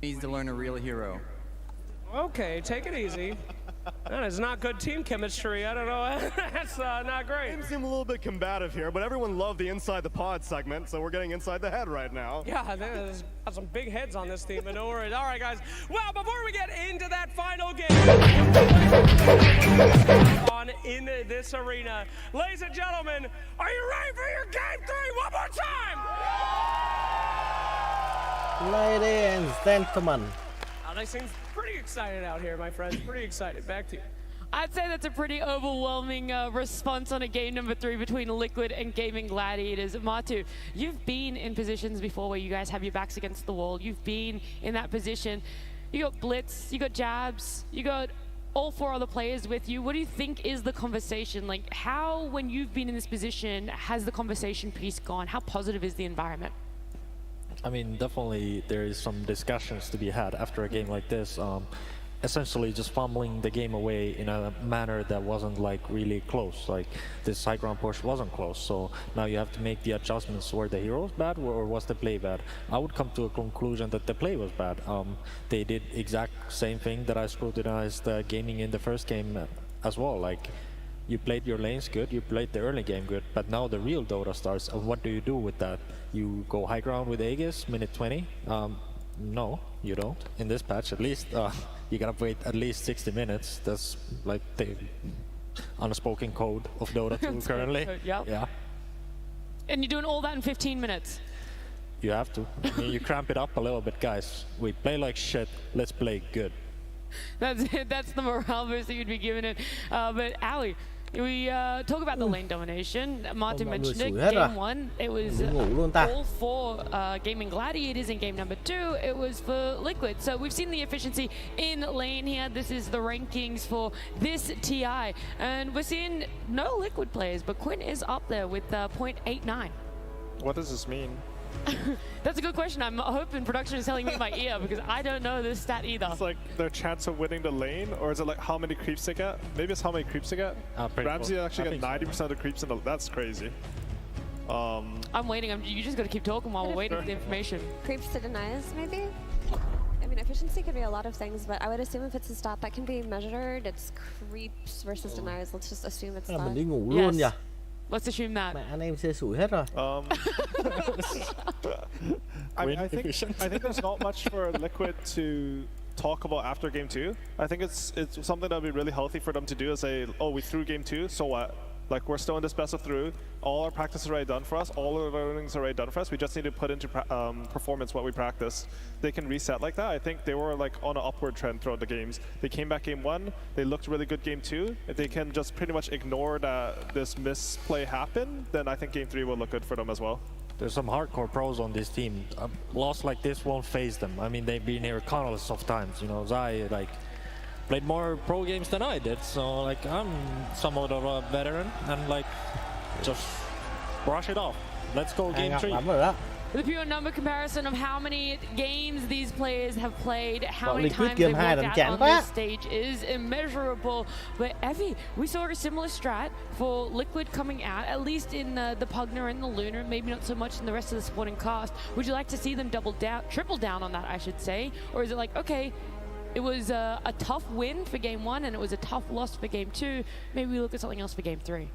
needs to learn a real hero. Okay, take it easy. That is not good team chemistry. I don't know. That's not great. Teams seem a little bit combative here, but everyone loved the inside the pod segment, so we're getting inside the head right now. Yeah, there's got some big heads on this team, but no worries. All right, guys. Well, before we get into that final game on in this arena, ladies and gentlemen, are you ready for your game 3 one more time? Ladies and gentlemen. They seem pretty excited out here, my friends. Pretty excited. Back to you. I'd say that's a pretty overwhelming response on a game number 3 between Liquid and Gaming Gladiators. Matu, you've been in positions before where you guys have your backs against the wall. You've been in that position. You got Blitz, you got Jabs, you got all 4 other players with you. What do you think is the conversation? Like, how, when you've been in this position, has the conversation piece gone? How positive is the environment? I mean, definitely there is some discussions to be had after a game like this. essentially just fumbling the game away in a manner that wasn't like really close. Like this high ground push wasn't close, so now you have to make the adjustments. Were the heroes bad or was the play bad? I would come to a conclusion that the play was bad. They did exact same thing that I scrutinized gaming in the first game as well. Like you played your lanes good, you played the early game good, but now the real Dota starts, and what do you do with that? You go high ground with Aegis, minute 20? No, you don't. In this patch, at least, you gotta wait at least 60 minutes. That's like the unspoken code of Dota 2 currently. Yep. Yeah. And you're doing all that in 15 minutes. You have to. I mean, you cramp it up a little bit, guys. We play like shit. Let's play good. That's it. That's the morale boost that you'd be giving it. But Ali, we talk about the lane domination. Martin mentioned it. Game 1, it was all for Gaming Gladiators. In game number 2, it was for Liquid. So we've seen the efficiency in lane here. This is the rankings for this TI. And we're seeing no Liquid players, but Quinn is up there with 0.89. What does this mean? That's a good question. I'm hoping production is telling me in my ear because I don't know this stat either. It's like their chance of winning the lane, or is it like how many creeps they get? Maybe it's how many creeps they get. Ramsey actually got 90% of the creeps in the. That's crazy. I'm waiting. You just got to keep talking while we're waiting for the information. Creeps to denies, maybe? I mean, efficiency could be a lot of things, but I would assume if it's a stat that can be measured, it's creeps versus denies. Let's just assume it's that. Mình đi ngủ luôn nhỉ? Let's assume that. Mẹ anh em xê sủi hết rồi. I think there's not much for Liquid to talk about after game 2. I think it's something that would be really healthy for them to do is say, oh, we threw game 2, so what? Like, we're still in this best of through. All our practice is already done for us. All our learnings are already done for us. We just need to put into performance what we practice. They can reset like that. I think they were like on an upward trend throughout the games. They came back game 1. They looked really good game 2. If they can just pretty much ignore that this misplay happened, then I think game 3 will look good for them as well. There's some hardcore pros on this team. A loss like this won't phase them. I mean, they've been here countless of times. You know, Zai, like, played more pro games than I did, so like I'm somewhat of a veteran and like just brush it off. Let's go game 3. The pure number comparison of how many games these players have played, how many times they've worked out on this stage is immeasurable. But Evie, we saw a similar strat for Liquid coming out, at least in the Pugner and the Lunar, maybe not so much in the rest of the supporting cast. Would you like to see them triple down on that, I should say? Or is it like, okay, it was a tough win for game 1 and it was a tough loss for game 2. Maybe we look at something else for game 3.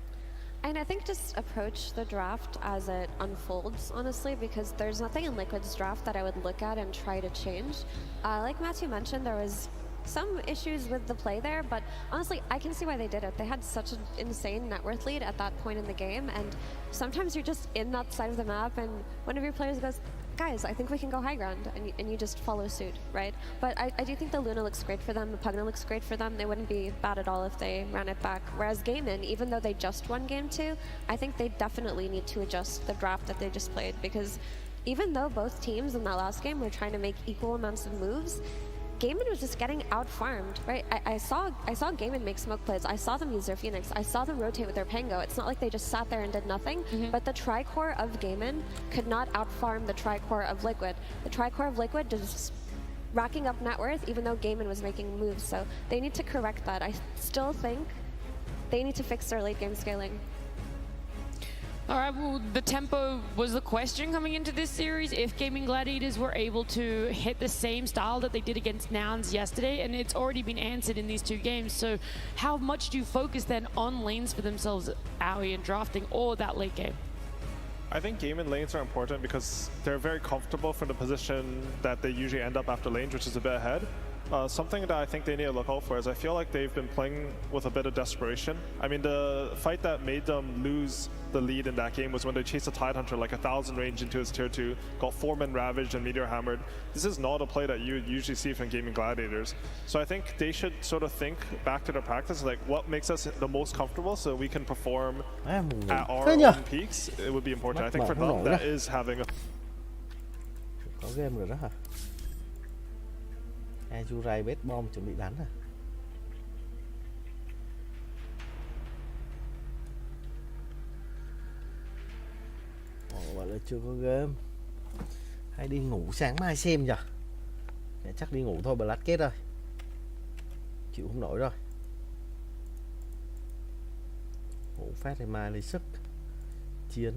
And I think just approach the draft as it unfolds, honestly, because there's nothing in Liquid's draft that I would look at and try to change. Like Matthew mentioned, there was some issues with the play there, but honestly, I can see why they did it. They had such an insane net worth lead at that point in the game, and sometimes you're just in that side of the map and one of your players goes, guys, I think we can go high ground, and you just follow suit, right? But I do think the Luna looks great for them, the Pugna looks great for them. They wouldn't be bad at all if they ran it back. Whereas Game-In, even though they just won game 2, I think they definitely need to adjust the draft that they just played, because even though both teams in that last game were trying to make equal amounts of moves, Game-In was just getting out-farmed, right? I saw Game-In make smoke plays. I saw them use their Phoenix. I saw them rotate with their Pango. It's not like they just sat there and did nothing, but the Tricore of Game-In could not out-farm the Tricore of Liquid. The Tricore of Liquid just racking up net worth, even though Game-In was making moves, so they need to correct that. I still think they need to fix their late-game scaling. All right, well, the tempo was the question coming into this series. If Gaming Gladiators were able to hit the same style that they did against Nouns yesterday, and it's already been answered in these 2 games, so how much do you focus then on lanes for themselves, Aoi, and drafting, or that late game? I think game and lanes are important because they're very comfortable for the position that they usually end up after lanes, which is a bit ahead. Something that I think they need to look out for is I feel like they've been playing with a bit of desperation. I mean, the fight that made them lose the lead in that game was when they chased a Tidehunter like 1,000 range into his tier 2, got 4-man ravaged and meteor hammered. This is not a play that you usually see from Gaming Gladiators. So I think they should sort of think back to their practice, like what makes us the most comfortable so we can perform at our own peaks. It would be important. I think for them that is having a... Có game rồi đó hả? Azurai bét bom chuẩn bị đánh à? Gọi là chưa có game. Hay đi ngủ sáng mai xem nhỉ? Chắc đi ngủ thôi, Black kết rồi. chịu không nổi rồi. Hổ phát thì mai lấy sức chiến.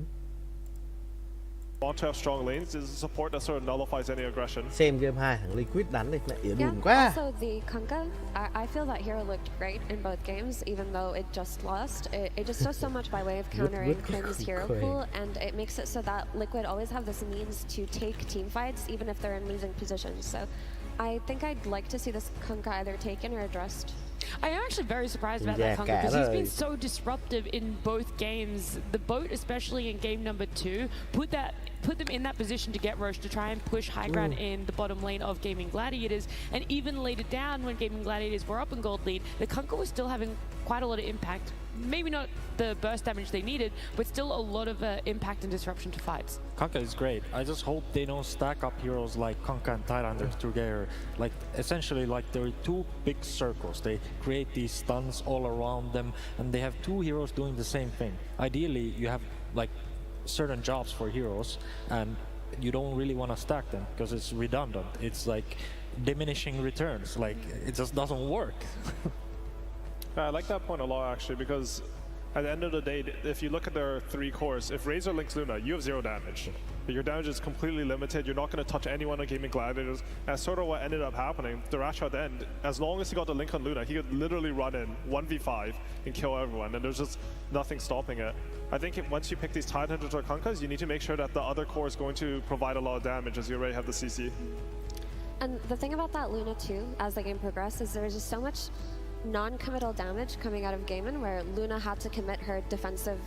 Want to have strong lanes is a support that sort of nullifies any aggression. Xem game 2 thằng Liquid đánh đi lại ỉa đùn quá. Also the Kunkka, I feel that hero looked great in both games, even though it just lost. It just does so much by way of countering Krim's hero pool, and it makes it so that Liquid always have this means to take team fights, even if they're in losing positions. So I think I'd like to see this Kunkka either taken or addressed. I am actually very surprised about that Kunkka because he's been so disruptive in both games. The boat, especially in game number 2, put them in that position to get Roche to try and push high ground in the bottom lane of Gaming Gladiators. And even later down, when Gaming Gladiators were up in gold lead, the Kunkka was still having quite a lot of impact. Maybe not the burst damage they needed, but still a lot of impact and disruption to fights. Kunkka is great. I just hope they don't stack up heroes like Kunkka and Thailanders together. Like, essentially, like there are two big circles. They create these stuns all around them, and they have two heroes doing the same thing. Ideally, you have like certain jobs for heroes, and you don't really want to stack them because it's redundant. It's like diminishing returns. Like, it just doesn't work. I like that point a lot, actually, because at the end of the day, if you look at their 3 cores, if Razor links Luna, you have 0 damage. Your damage is completely limited. You're not going to touch anyone on Gaming Gladiators. That's sort of what ended up happening. Darash at the end, as long as he got the link on Luna, he could literally run in 1v5 and kill everyone, and there's just nothing stopping it. I think once you pick these Tidehunters or Kunkkas, you need to make sure that the other core is going to provide a lot of damage, as you already have the CC. And the thing about that Luna too, as the game progresses, is there's just so much non-committal damage coming out of Gaimin, where Luna had to commit her defensive,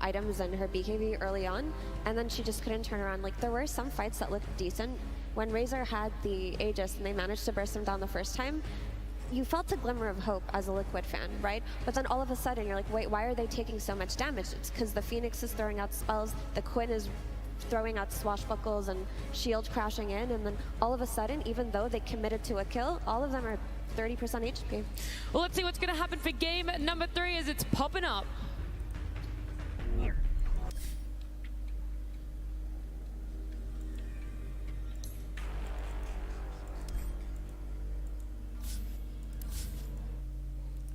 items and her BKB early on, and then she just couldn't turn around. Like, there were some fights that looked decent when Razor had the Aegis and they managed to burst him down the first time. You felt a glimmer of hope as a Liquid fan, right? But then all of a sudden you're like, wait, why are they taking so much damage? It's because the Phoenix is throwing out spells, the Quinn is throwing out swashbuckles and shield crashing in, and then all of a sudden, even though they committed to a kill, all of them are 30% HP. Well, let's see what's going to happen for game number 3 as it's popping up.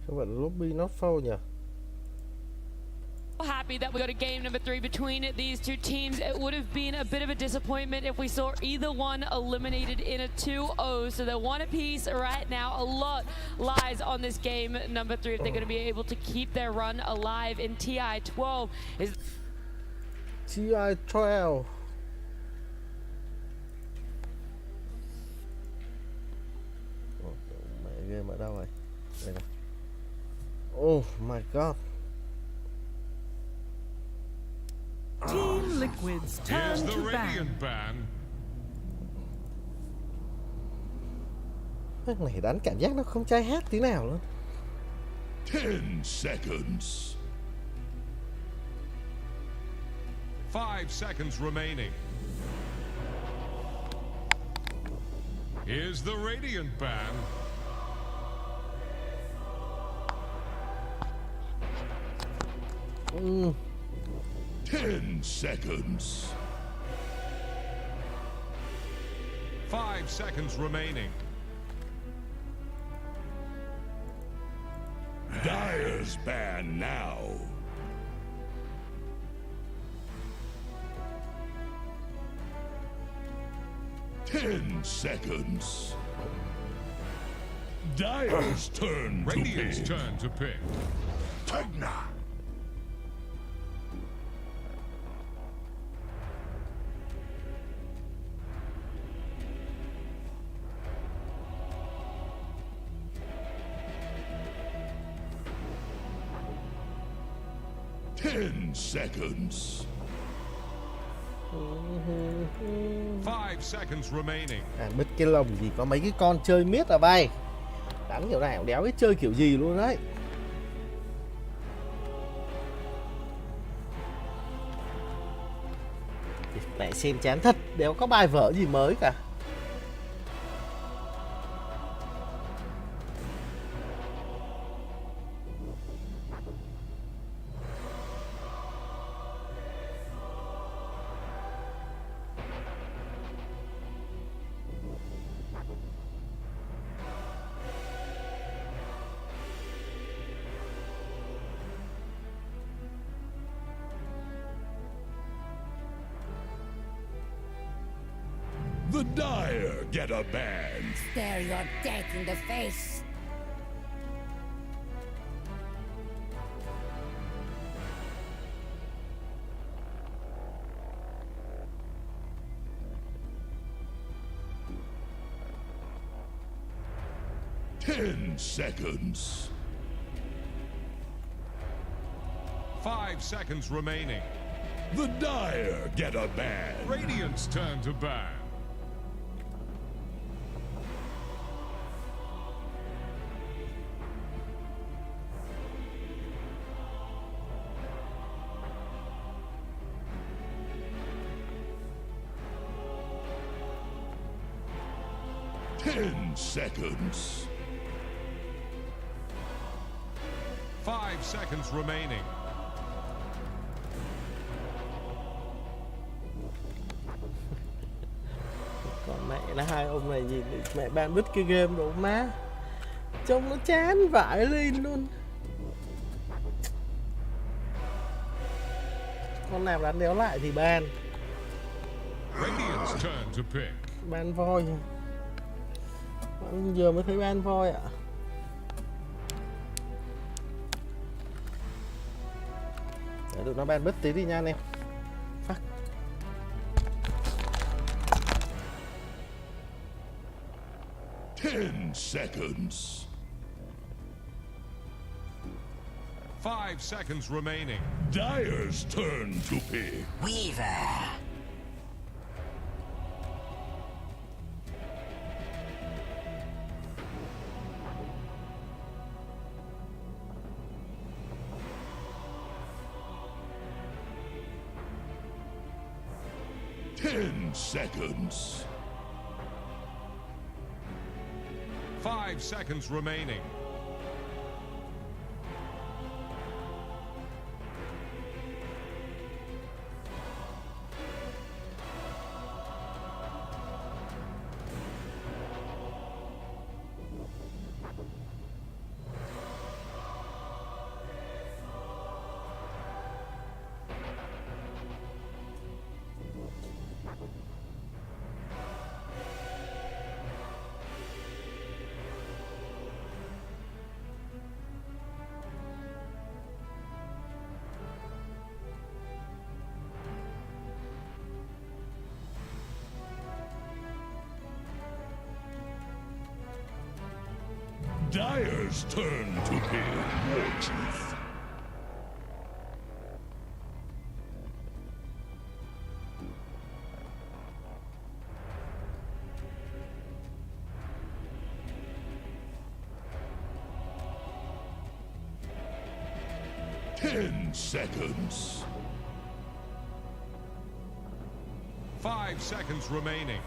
Các bạn lobby not foul nhỉ? Happy that we got a game number 3 between these two teams. It would have been a bit of a disappointment if we saw either one eliminated in a 2-0. So they're one apiece right now. A lot lies on this game number 3 if they're going to be able to keep their run alive in TI-12. TI-12. Mẹ game ở đâu rồi? Đây này. Oh my god. Team Liquid's turn to ban. Cái này đánh cảm giác nó không chai hát tí nào nữa. 10 seconds. 5 seconds remaining. Here's the Radiant ban. Mm. 10 seconds. 5 seconds remaining. Dire's ban now. Ten seconds. Dire's turn to pick. Radiant's turn to pick. Tegna. 10 seconds. 5 seconds remaining. Bích cái lồng thì có mấy cái con chơi miết à bay. Đánh kiểu này đéo biết chơi kiểu gì luôn đấy. Mẹ xem chán thật, đéo có bài vở gì mới cả. The dire get a ban. Stare your death in the face. Ten seconds. 5 seconds remaining. The dire get a ban. Radiant's turn to ban. Ten seconds. 5 seconds remaining. Còn mẹ là hai ông này nhìn mẹ ban đứt cái game độ má, trông nó chán vãi lên luôn. Con nào đánh đéo lại thì ban. Radiant's turn to pick. Ban voi. Giờ mới thấy ban voi ạ. Để tụi nó ban bứt tí đi nha anh em. Fuck. Ten seconds. 5 seconds remaining. Dire's turn to pick. Weaver. Seconds. 5 seconds remaining. Dire's turn to pick. War Chief. Ten seconds. 5 seconds remaining.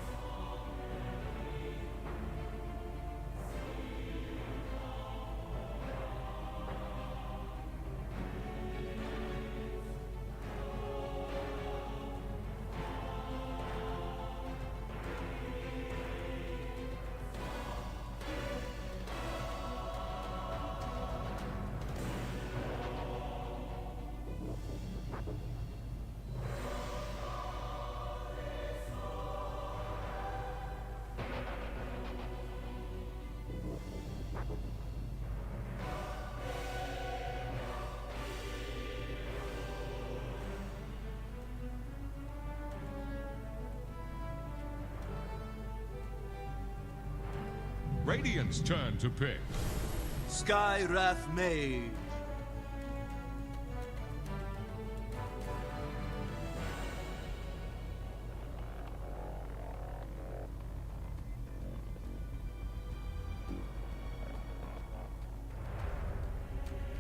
Radiant's turn to pick. Sky Wrath Mage.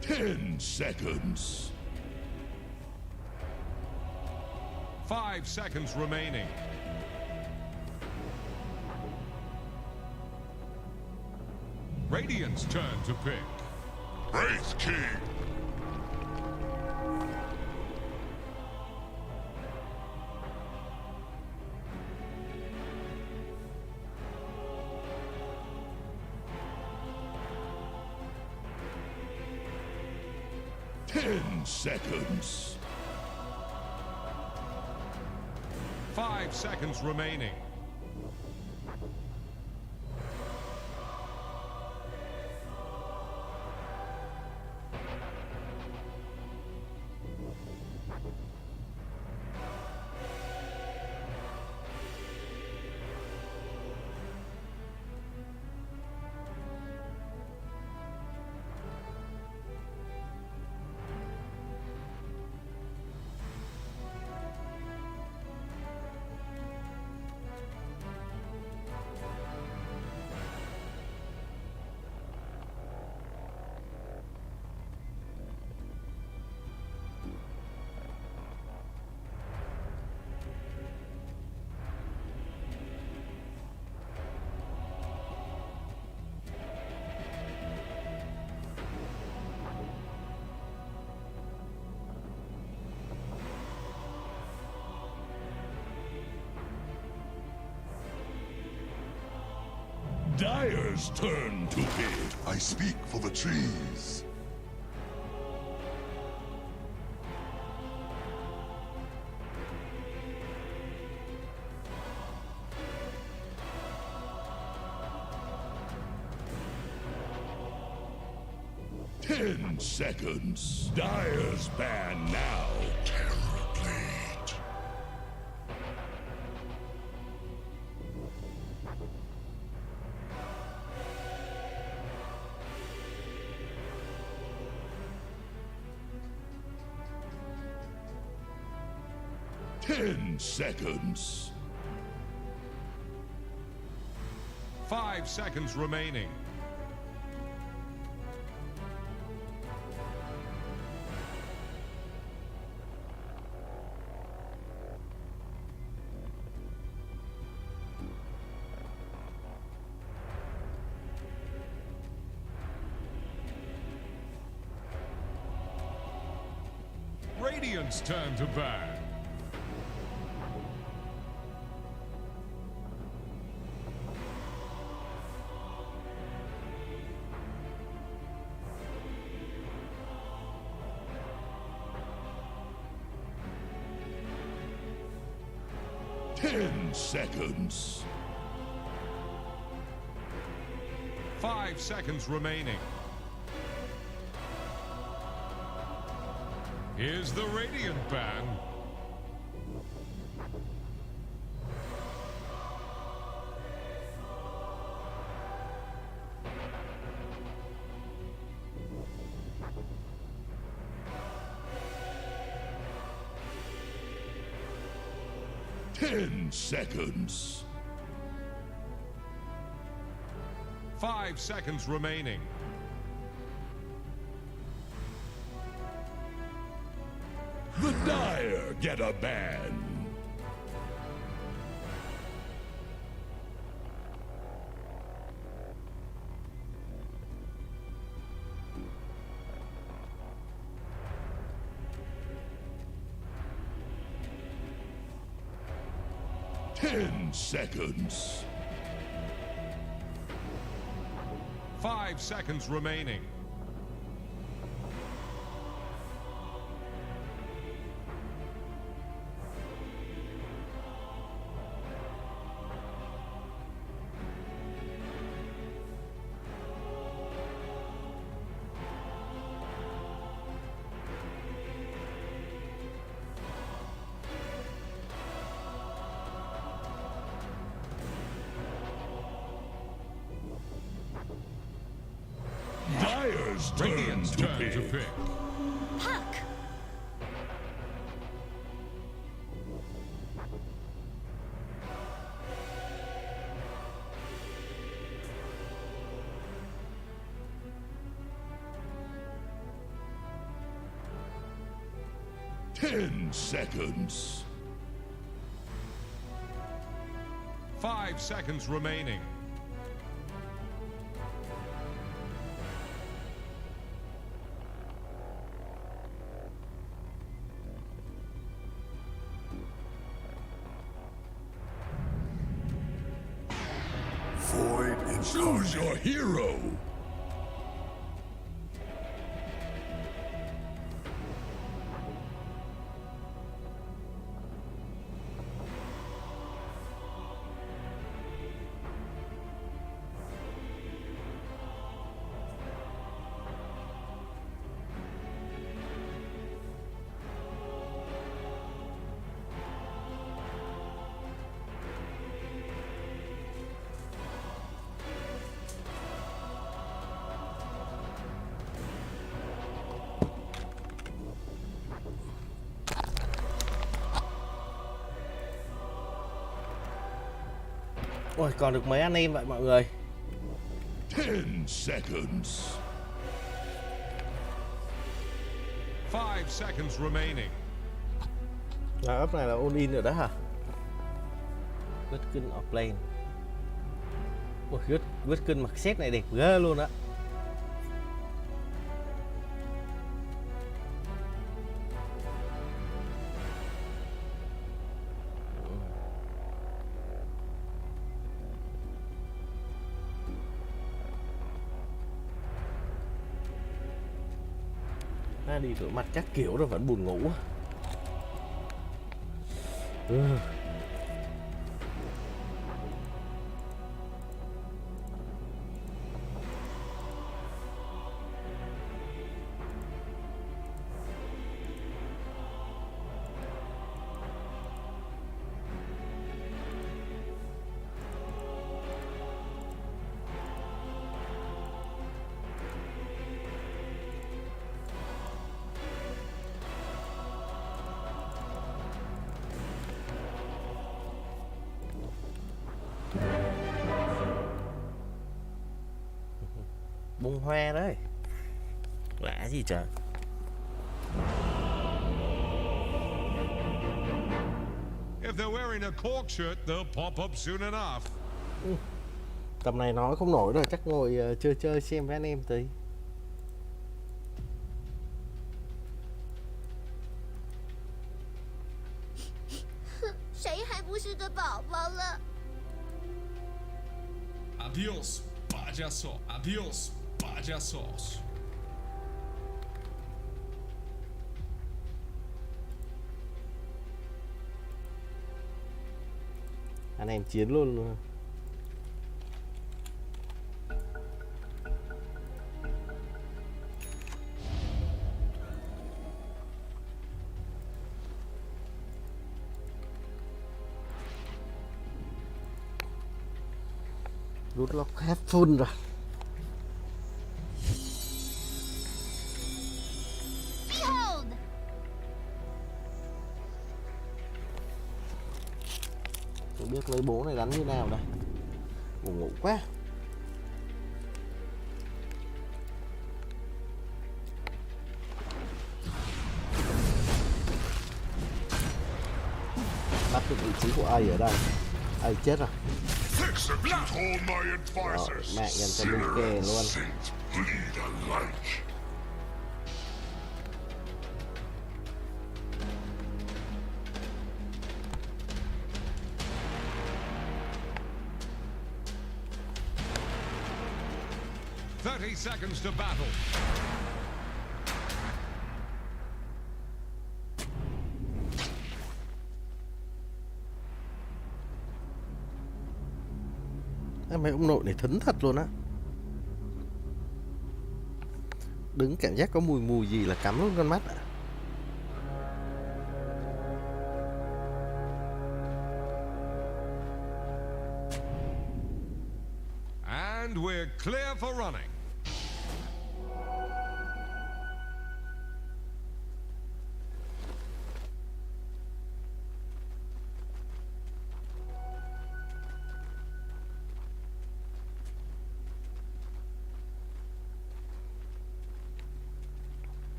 Ten seconds. 5 seconds remaining. Radiant's turn to pick. Wraith King. Ten seconds. 5 seconds remaining. Dyer's turn to pick. I speak for the trees. Ten seconds. Dyer's ban now. Terrorblade. 10 seconds. 5 seconds remaining. Radiant's turn to ban. Seconds. 5 seconds remaining. Here's the Radiant ban. Seconds. 5 seconds remaining. The Dire get a ban. Seconds. 5 seconds remaining. Radiant's turn to pick. Puck. Ten seconds. 5 seconds remaining. Choose your hero. Ôi, còn được mấy anh em vậy mọi người? 10 seconds. 5 seconds remaining. Ấp này là all in rồi đó hả? Witkin ở plane. Ôi, Witkin mặc set này đẹp ghê luôn á. ra đi rửa mặt các kiểu rồi vẫn buồn ngủ. Bông hoa đấy. Lạ gì trời. If they're wearing a cork shirt, they'll pop up soon enough. Tầm này nói không nổi rồi, chắc ngồi chơi xem với anh em tí. Adios, payaso. Adios, payasos. Anh em chiến luôn. Rút lóc half full rồi. Không biết lấy bố này đánh như nào đây. Buồn ngủ quá. Bắt được vị trí của ai ở đây. Ai chết rồi. Mạng dành cho Luke luôn. Seconds to battle. Mấy ông nội này thính thật luôn á. Đứng cảm giác có mùi gì là cắm luôn con mắt ạ. And we're clear for running.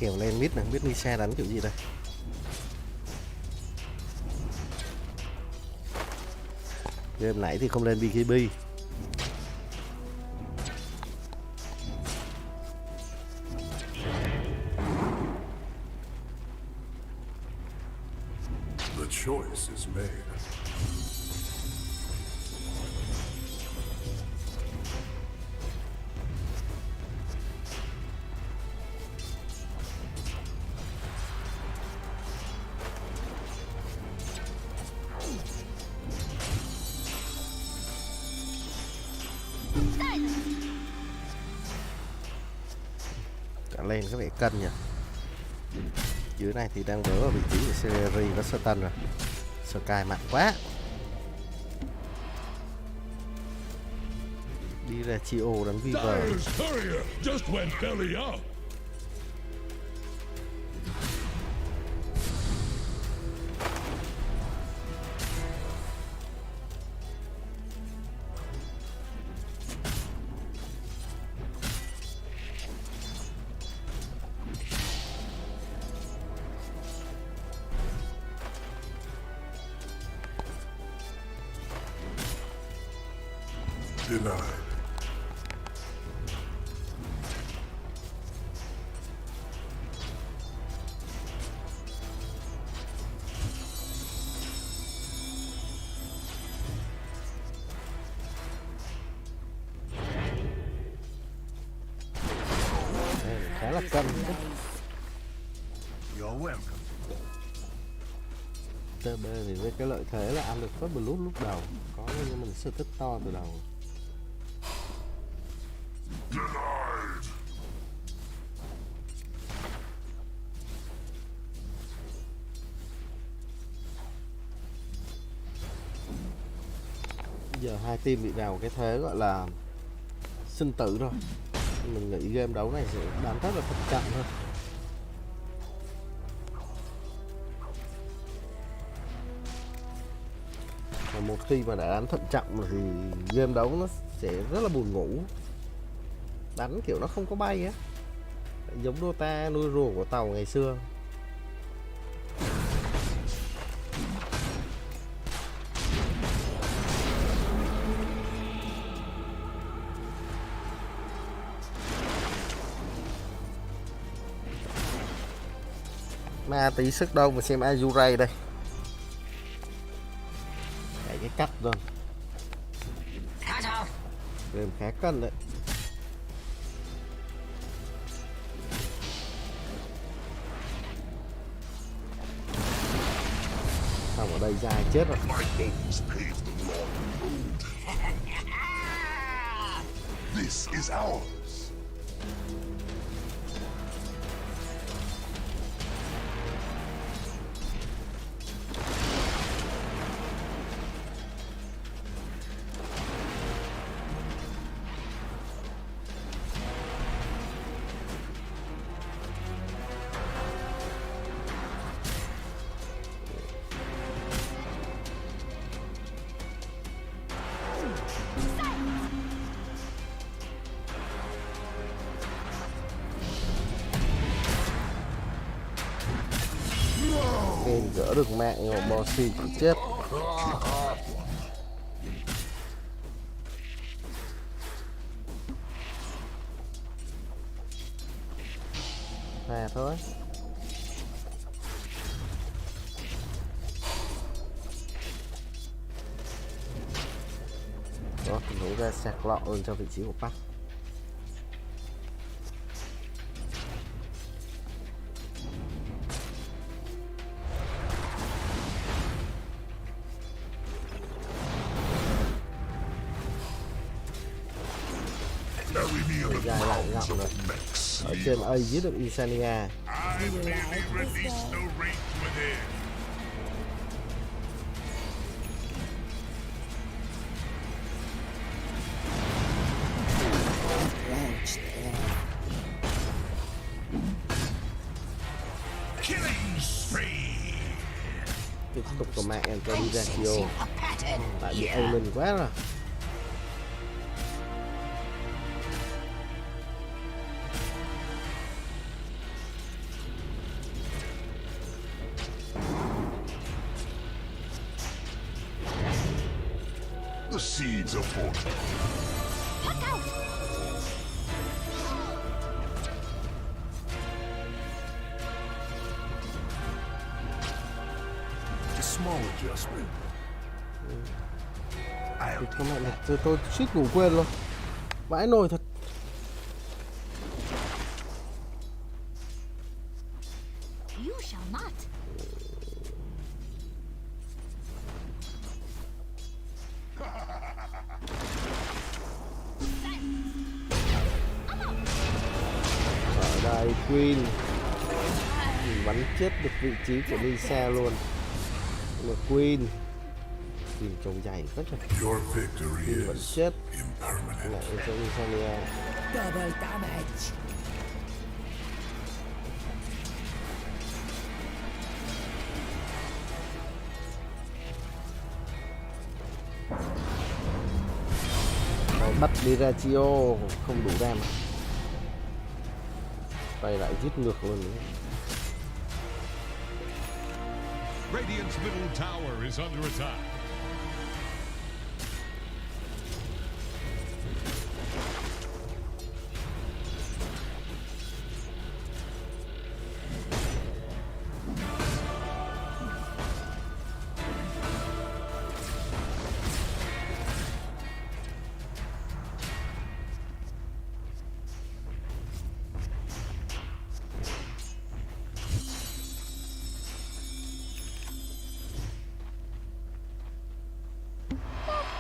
Kèo lên mid này, biết Nisa đánh kiểu gì đây. Game nãy thì không lên BKB. The choice is made. Cả lên có vẻ cân nhỉ. Dưới này thì đang đỡ ở vị trí của Celery và Satan rồi. Sky mạnh quá. Đi ra Chio đánh Viver. Denied. khá là cân. You're welcome. TB thì với cái lợi thế là ăn được first blood lúc đầu, có nhưng mình sẽ thích to từ đầu. Giờ hai team bị vào cái thế gọi là sinh tử rồi. Mình nghĩ game đấu này sẽ đánh rất là thận trọng thôi. Và một khi mà đã đánh thận trọng rồi thì game đấu nó sẽ rất là buồn ngủ. Đánh kiểu nó không có bay á, giống Dota nuôi rùa của tàu ngày xưa. Ma tí sức đâu mà xem Azuray đây. Cái cắt rồi. Game khá cân đấy. Xong ở đây ra chết rồi. This is ours. Gỡ được mạng nhưng mà bossy cũng chết. Thôi. Đó, mình ra sạc lọ hơn cho vị trí của Park. Dài lại ngọng rồi. Ở trên A giết được Insania. Tiếp tục có mạng cho đi ra Kyo. Tại bị Omen quá rồi. The seeds of fortune. A small adjustment. Con mẹ này, tôi suýt ngủ quên luôn. Vãi nồi thật. You shall not. Ở đây Queen bắn chết được vị trí của Lisa luôn. Mà Queen tìm trồng dày rất là. Queen vẫn chết. Lại cho Insania. Double damage. Bắt đi ra Chio không đủ đam. Quay lại giết ngược luôn. Radiant's middle tower is under attack.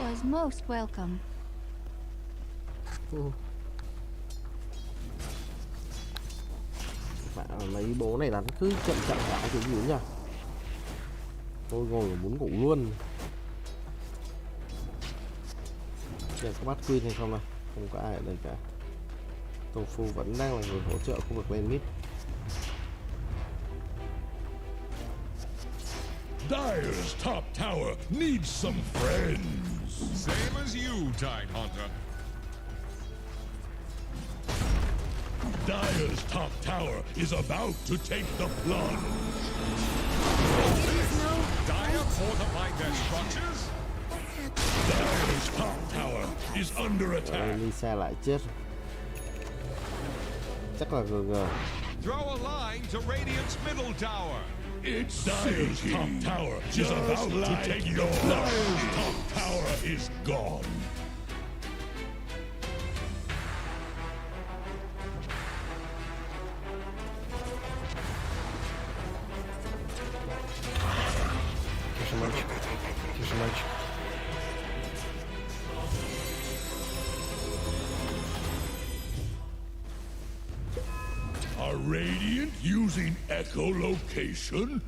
was most welcome. Mấy bố này đánh cứ chậm chậm lại cái gì nhỉ? Tôi ngồi muốn ngủ luôn. Giờ có bắt Queen hay không nào? Không có ai ở đây cả. Tofu vẫn đang là người hỗ trợ khu vực lên mid. Dire's top tower needs some friends. Same as you, Tide Hunter. Dire's top tower is about to take the plunge. Dire fortified their structures. Dire's top tower is under attack. Lisa lại chết. Chắc là GG. Throw a line to Radiant's middle tower. It's Dire's top tower is about to take the plunge. Dire's top tower is gone. Are Radiant using echolocation?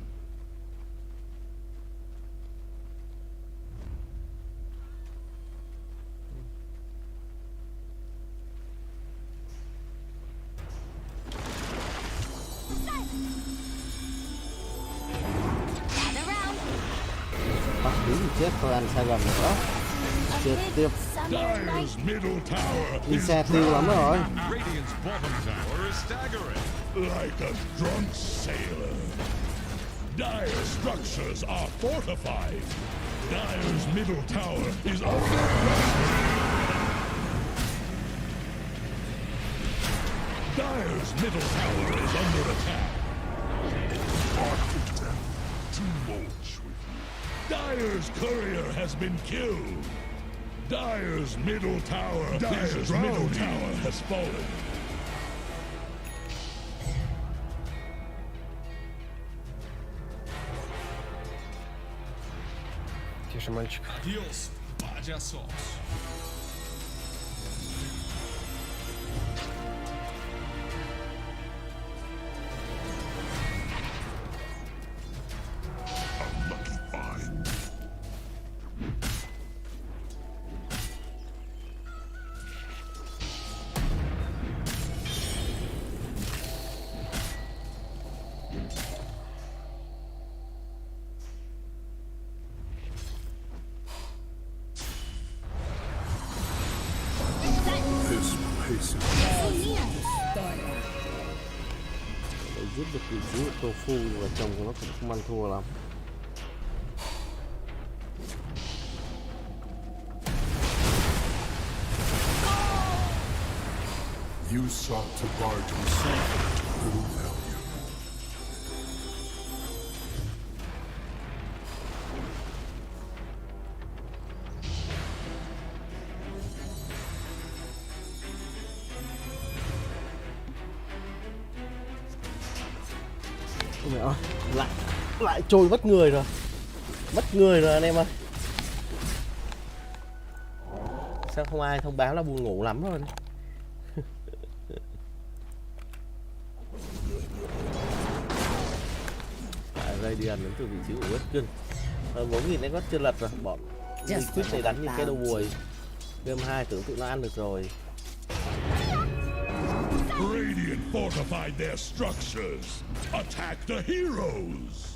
Bắt tí thì chết, tôi ăn sai lầm nữa. Chết tiếp. Dire's middle tower is Lisa tiêu lắm rồi. Radiant's bottom tower is staggering. Like a drunk sailor. Dire's structures are fortified. Dire's middle tower is under pressure. Dire's middle tower is under attack. Too much with you. Dire's courier has been killed. Dire's middle tower has fallen. Тише, мальчик. Adios, payasos. Unlucky find. Để giết được vị trí của Tofu và chồng của nó cũng không ăn thua lắm. You sought to barge yourself into little value. Mẹ ơi, lại trôi mất người rồi. Mất người rồi anh em ơi. Sao không ai thông báo là buồn ngủ lắm rồi. Radiant đến từ vị trí của Westkin. 4.000 đánh chưa lật rồi. Bọn Liquid này đánh như cái đầu bùi. Game 2 tưởng tụi nó ăn được rồi. Radiant fortified their structures. Attack the heroes.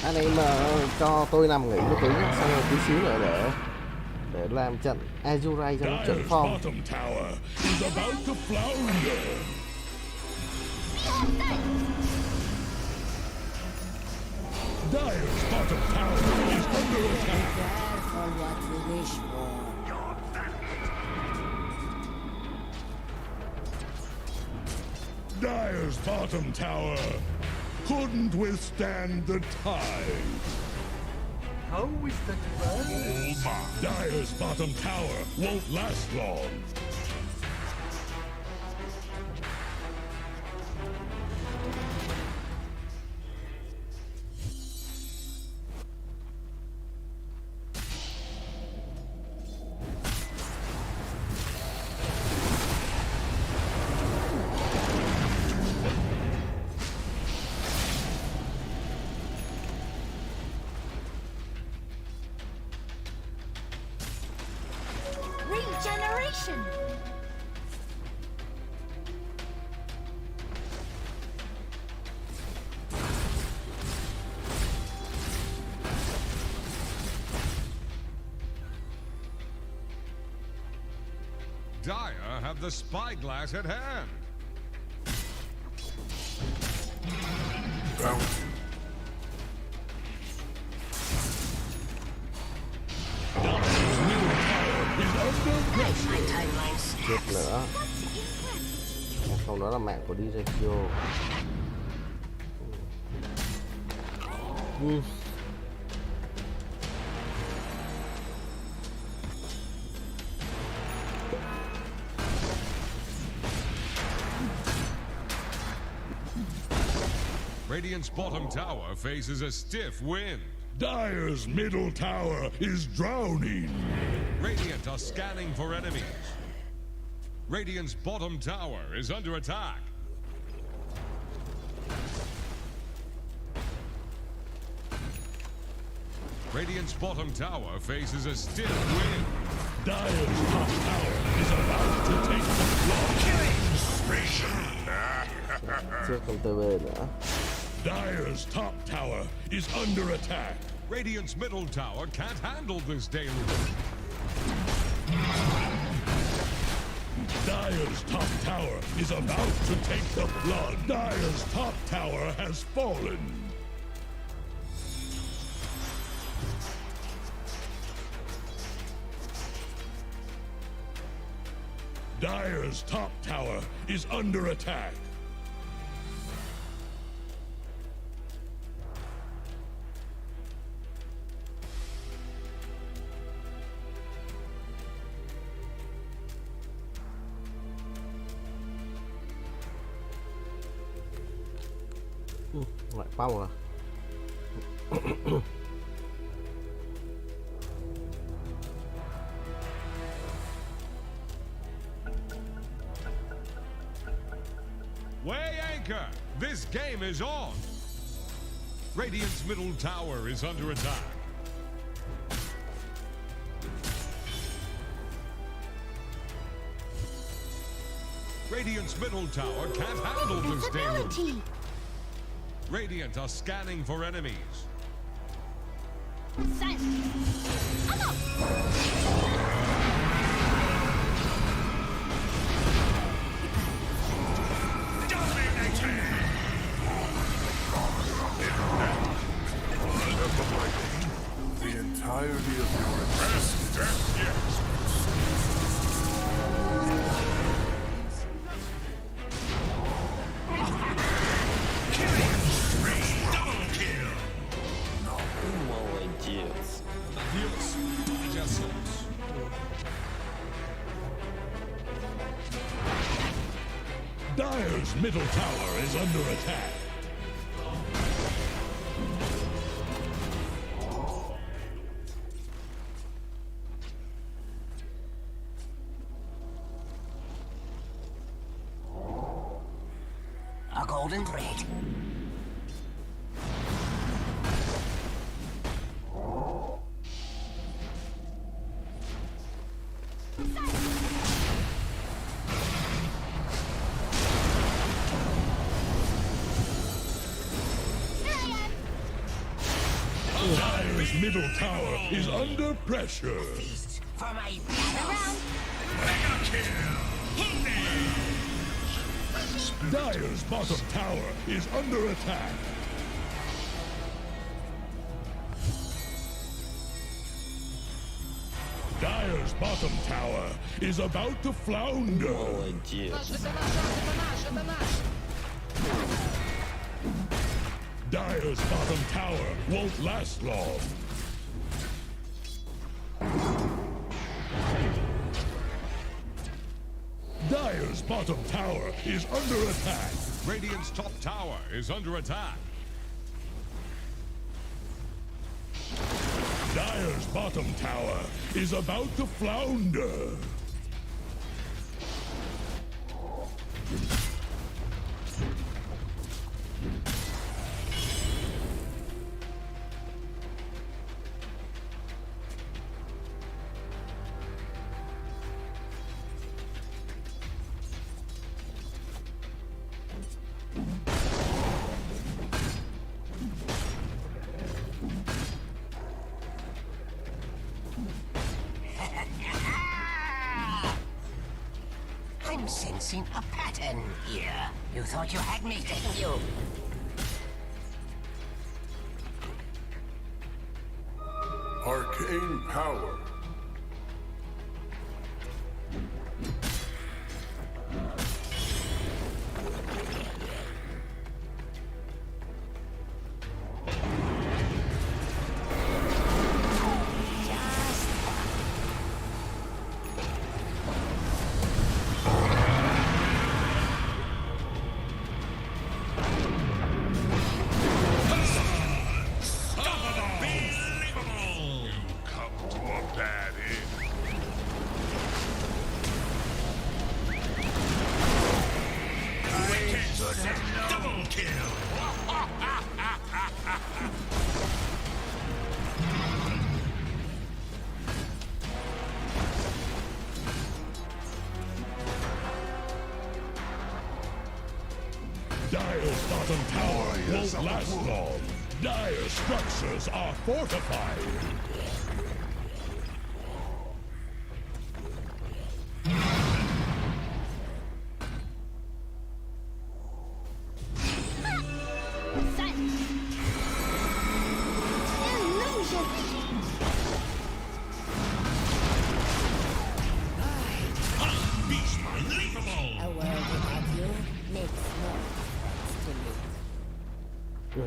Anh em cho tôi nằm nghỉ một tí, xong rồi tí xíu nữa để làm trận Azurai cho nó chuẩn form. Bottom tower is about to flounder. Dire's bottom tower is under attack. Careful what you wish for. Dire's bottom tower couldn't withstand the tide. How is that? Dire's bottom tower won't last long. Dire have the spyglass at hand. Chết nữa. Không, đó là mạng của Direcio. Radiant's bottom tower faces a stiff wind. Dire's middle tower is drowning. Radiant are scanning for enemies. Radiant's bottom tower is under attack. Radiant's bottom tower faces a stiff wind. Dire's top tower is about to take the floor. Chưa còn TB nữa. Dire's top tower is under attack. Radiant's middle tower can't handle this deluge. Dire's top tower is about to take the flood. Dire's top tower has fallen. Dire's top tower is under attack. Lại bao à. Weigh anchor! This game is on! Radiant's middle tower is under attack. Radiant's middle tower can't handle this deluge. Radiant are scanning for enemies. The entirety of your best death yet. Dire's middle tower is under attack. A golden thread. Dire's middle tower is under pressure. For my around. Dire's bottom tower is under attack. Dire's bottom tower is about to flounder. Dire's bottom tower won't last long. Dire's bottom tower is under attack. Radiant's top tower is under attack. Dire's bottom tower is about to flounder. sensing a pattern here. You thought you had me, didn't you? Arcane power. Dire's bottom tower won't last long. Dire structures are fortified.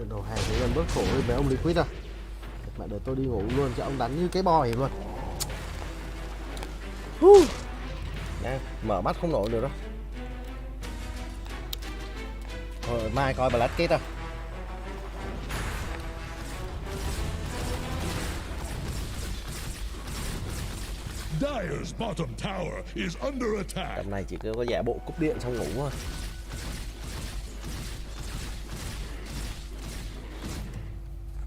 Đầu hàng thì gần bớt khổ đi với ông Liquid à. Mẹ để tôi đi ngủ luôn cho ông đánh như cái bò luôn. Nè, mở mắt không nổi được đâu. Thôi mai coi Black kết à. Dire's bottom tower is under attack. Tầm này chỉ có giả bộ cúp điện xong ngủ thôi.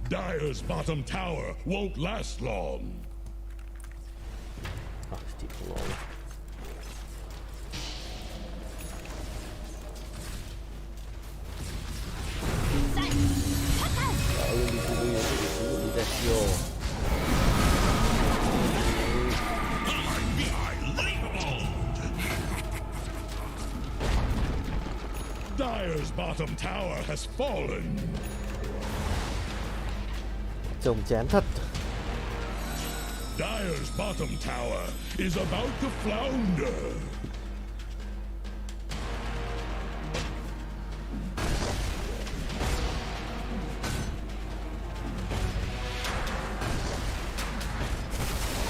Dire's bottom tower won't last long. Chị không nổi. Dire's bottom tower has fallen. Trông chán thật. Dire's bottom tower is about to flounder.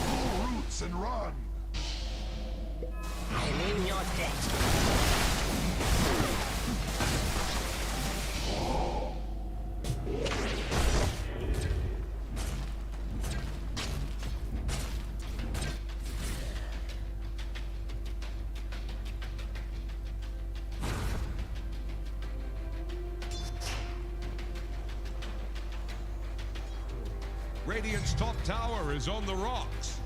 Pull roots and run. I'm in your debt. Radiant's top tower is on the rocks.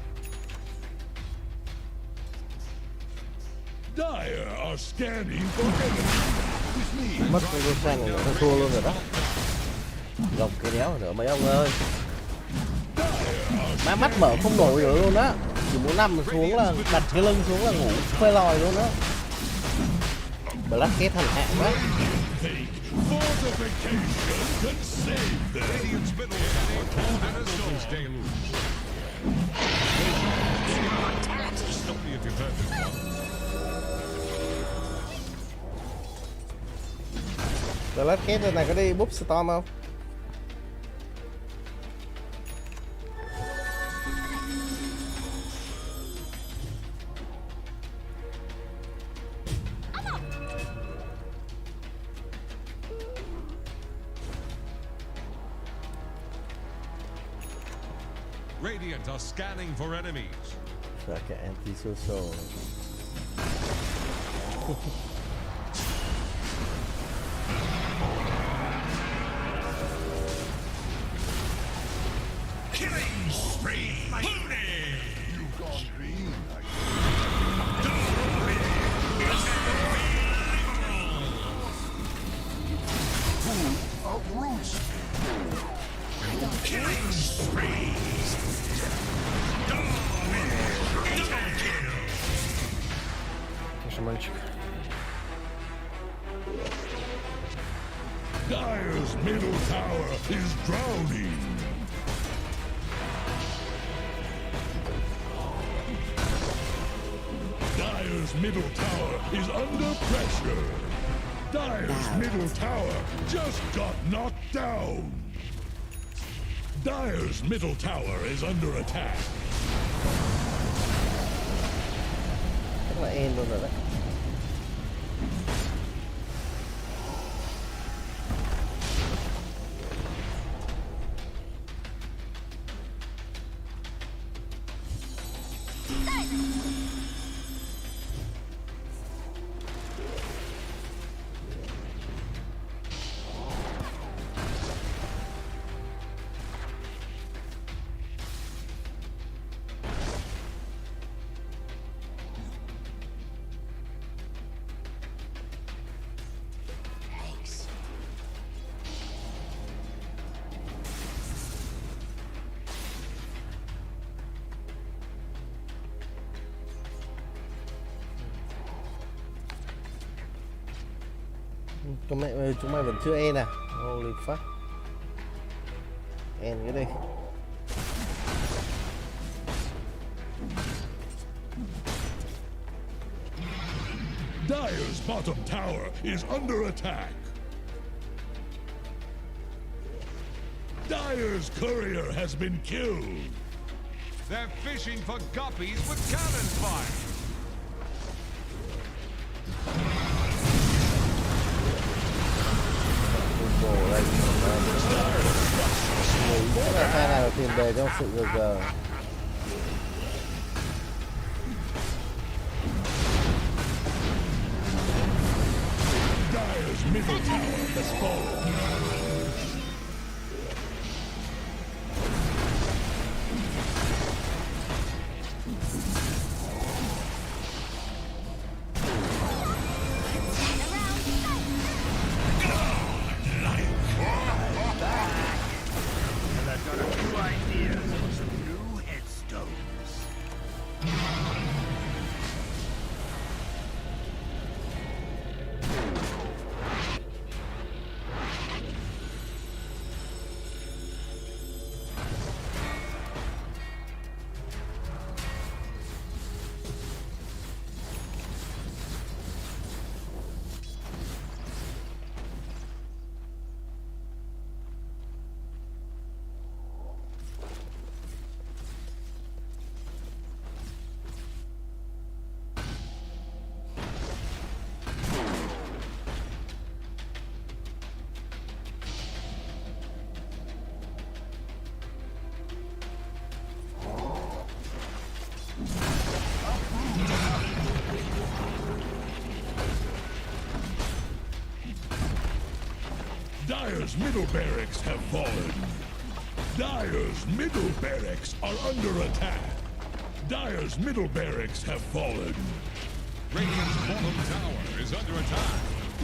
Dire are scanning for enemies. Mất cái sang này nó thua luôn rồi đó. Gồng cái đéo nữa mấy ông ơi. Má mắt mở không nổi nữa luôn á. Chỉ muốn nằm xuống là đặt cái lưng xuống là ngủ phê lòi luôn á. Black kết thành hạng quá. Fortification can save them. Radiant's middle tower and stay loose. Stop me if you've heard this one. Black kết này có đi búp storm không? Radiant are scanning for enemies. Sợ cái anti-social. Killing spree! You've gone green. Uproots. Killing spree! Шаманчик. Dire's middle tower is drowning. Dire's middle tower is under pressure. Dire's middle tower just got knocked down. Dire's middle tower is under attack. Chắc là end luôn rồi đấy. Chúng mày vẫn chưa end à? Holy fuck. End cái đi. Dire's bottom tower is under attack. Dire's courier has been killed. They're fishing for guppies with cannon fire. Nghĩ là pha này là tiền đề cho sự GG. Dire's middle tower has fallen. Dire's middle barracks have fallen. Dire's middle barracks are under attack. Dire's middle barracks have fallen. Radiant's bottom tower is under attack.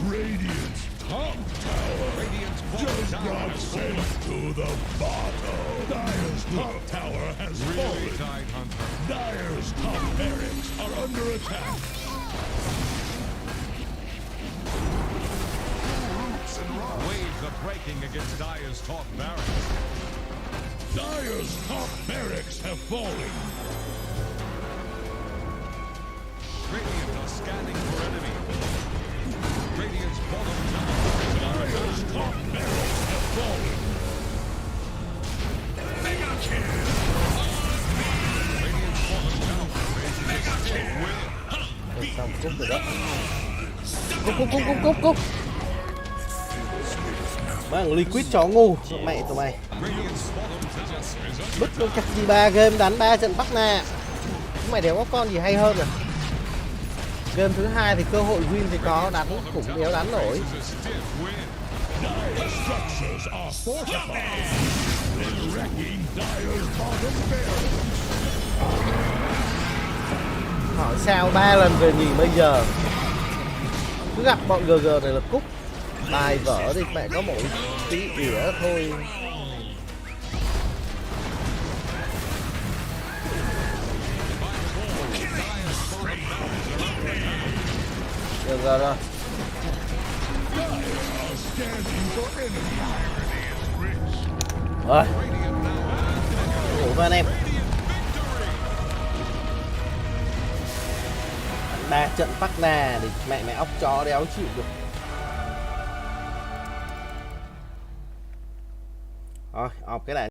Radiant's top tower Radiant's bottom just tower got has sent to the bottom. Dire's top tower has Really fallen. tight, Hunter. Dire's top barracks are under attack. Waves are breaking against Dire's top barracks. Dire's top barracks have fallen. Radiant are scanning for enemies. Radiant's bottom tower is under Dire's attack. top barracks have fallen. Mega kill! Radiant's bottom tower is a still win. Xong cúp rồi đó. Cúp. Mang liquid chó ngu, mẹ tụi mày. Bứt luôn cắt 3 game đánh 3 trận Bắc nè. Chúng mày đều có con gì hay hơn rồi. Game thứ hai thì cơ hội win thì có, đánh cũng đéo đánh nổi. Dire's structures are fortified. They're wrecking Dire's bottom barracks. Hỏi sao 3 lần về nhì bây giờ. Cứ gặp bọn GG này là cúp. Bài vở thì mẹ có mỗi tí ỉa thôi. Rồi rồi. Rồi. Ngủ với anh em. 3 trận partner thì mẹ ốc chó đéo chịu được. Rồi, off cái này.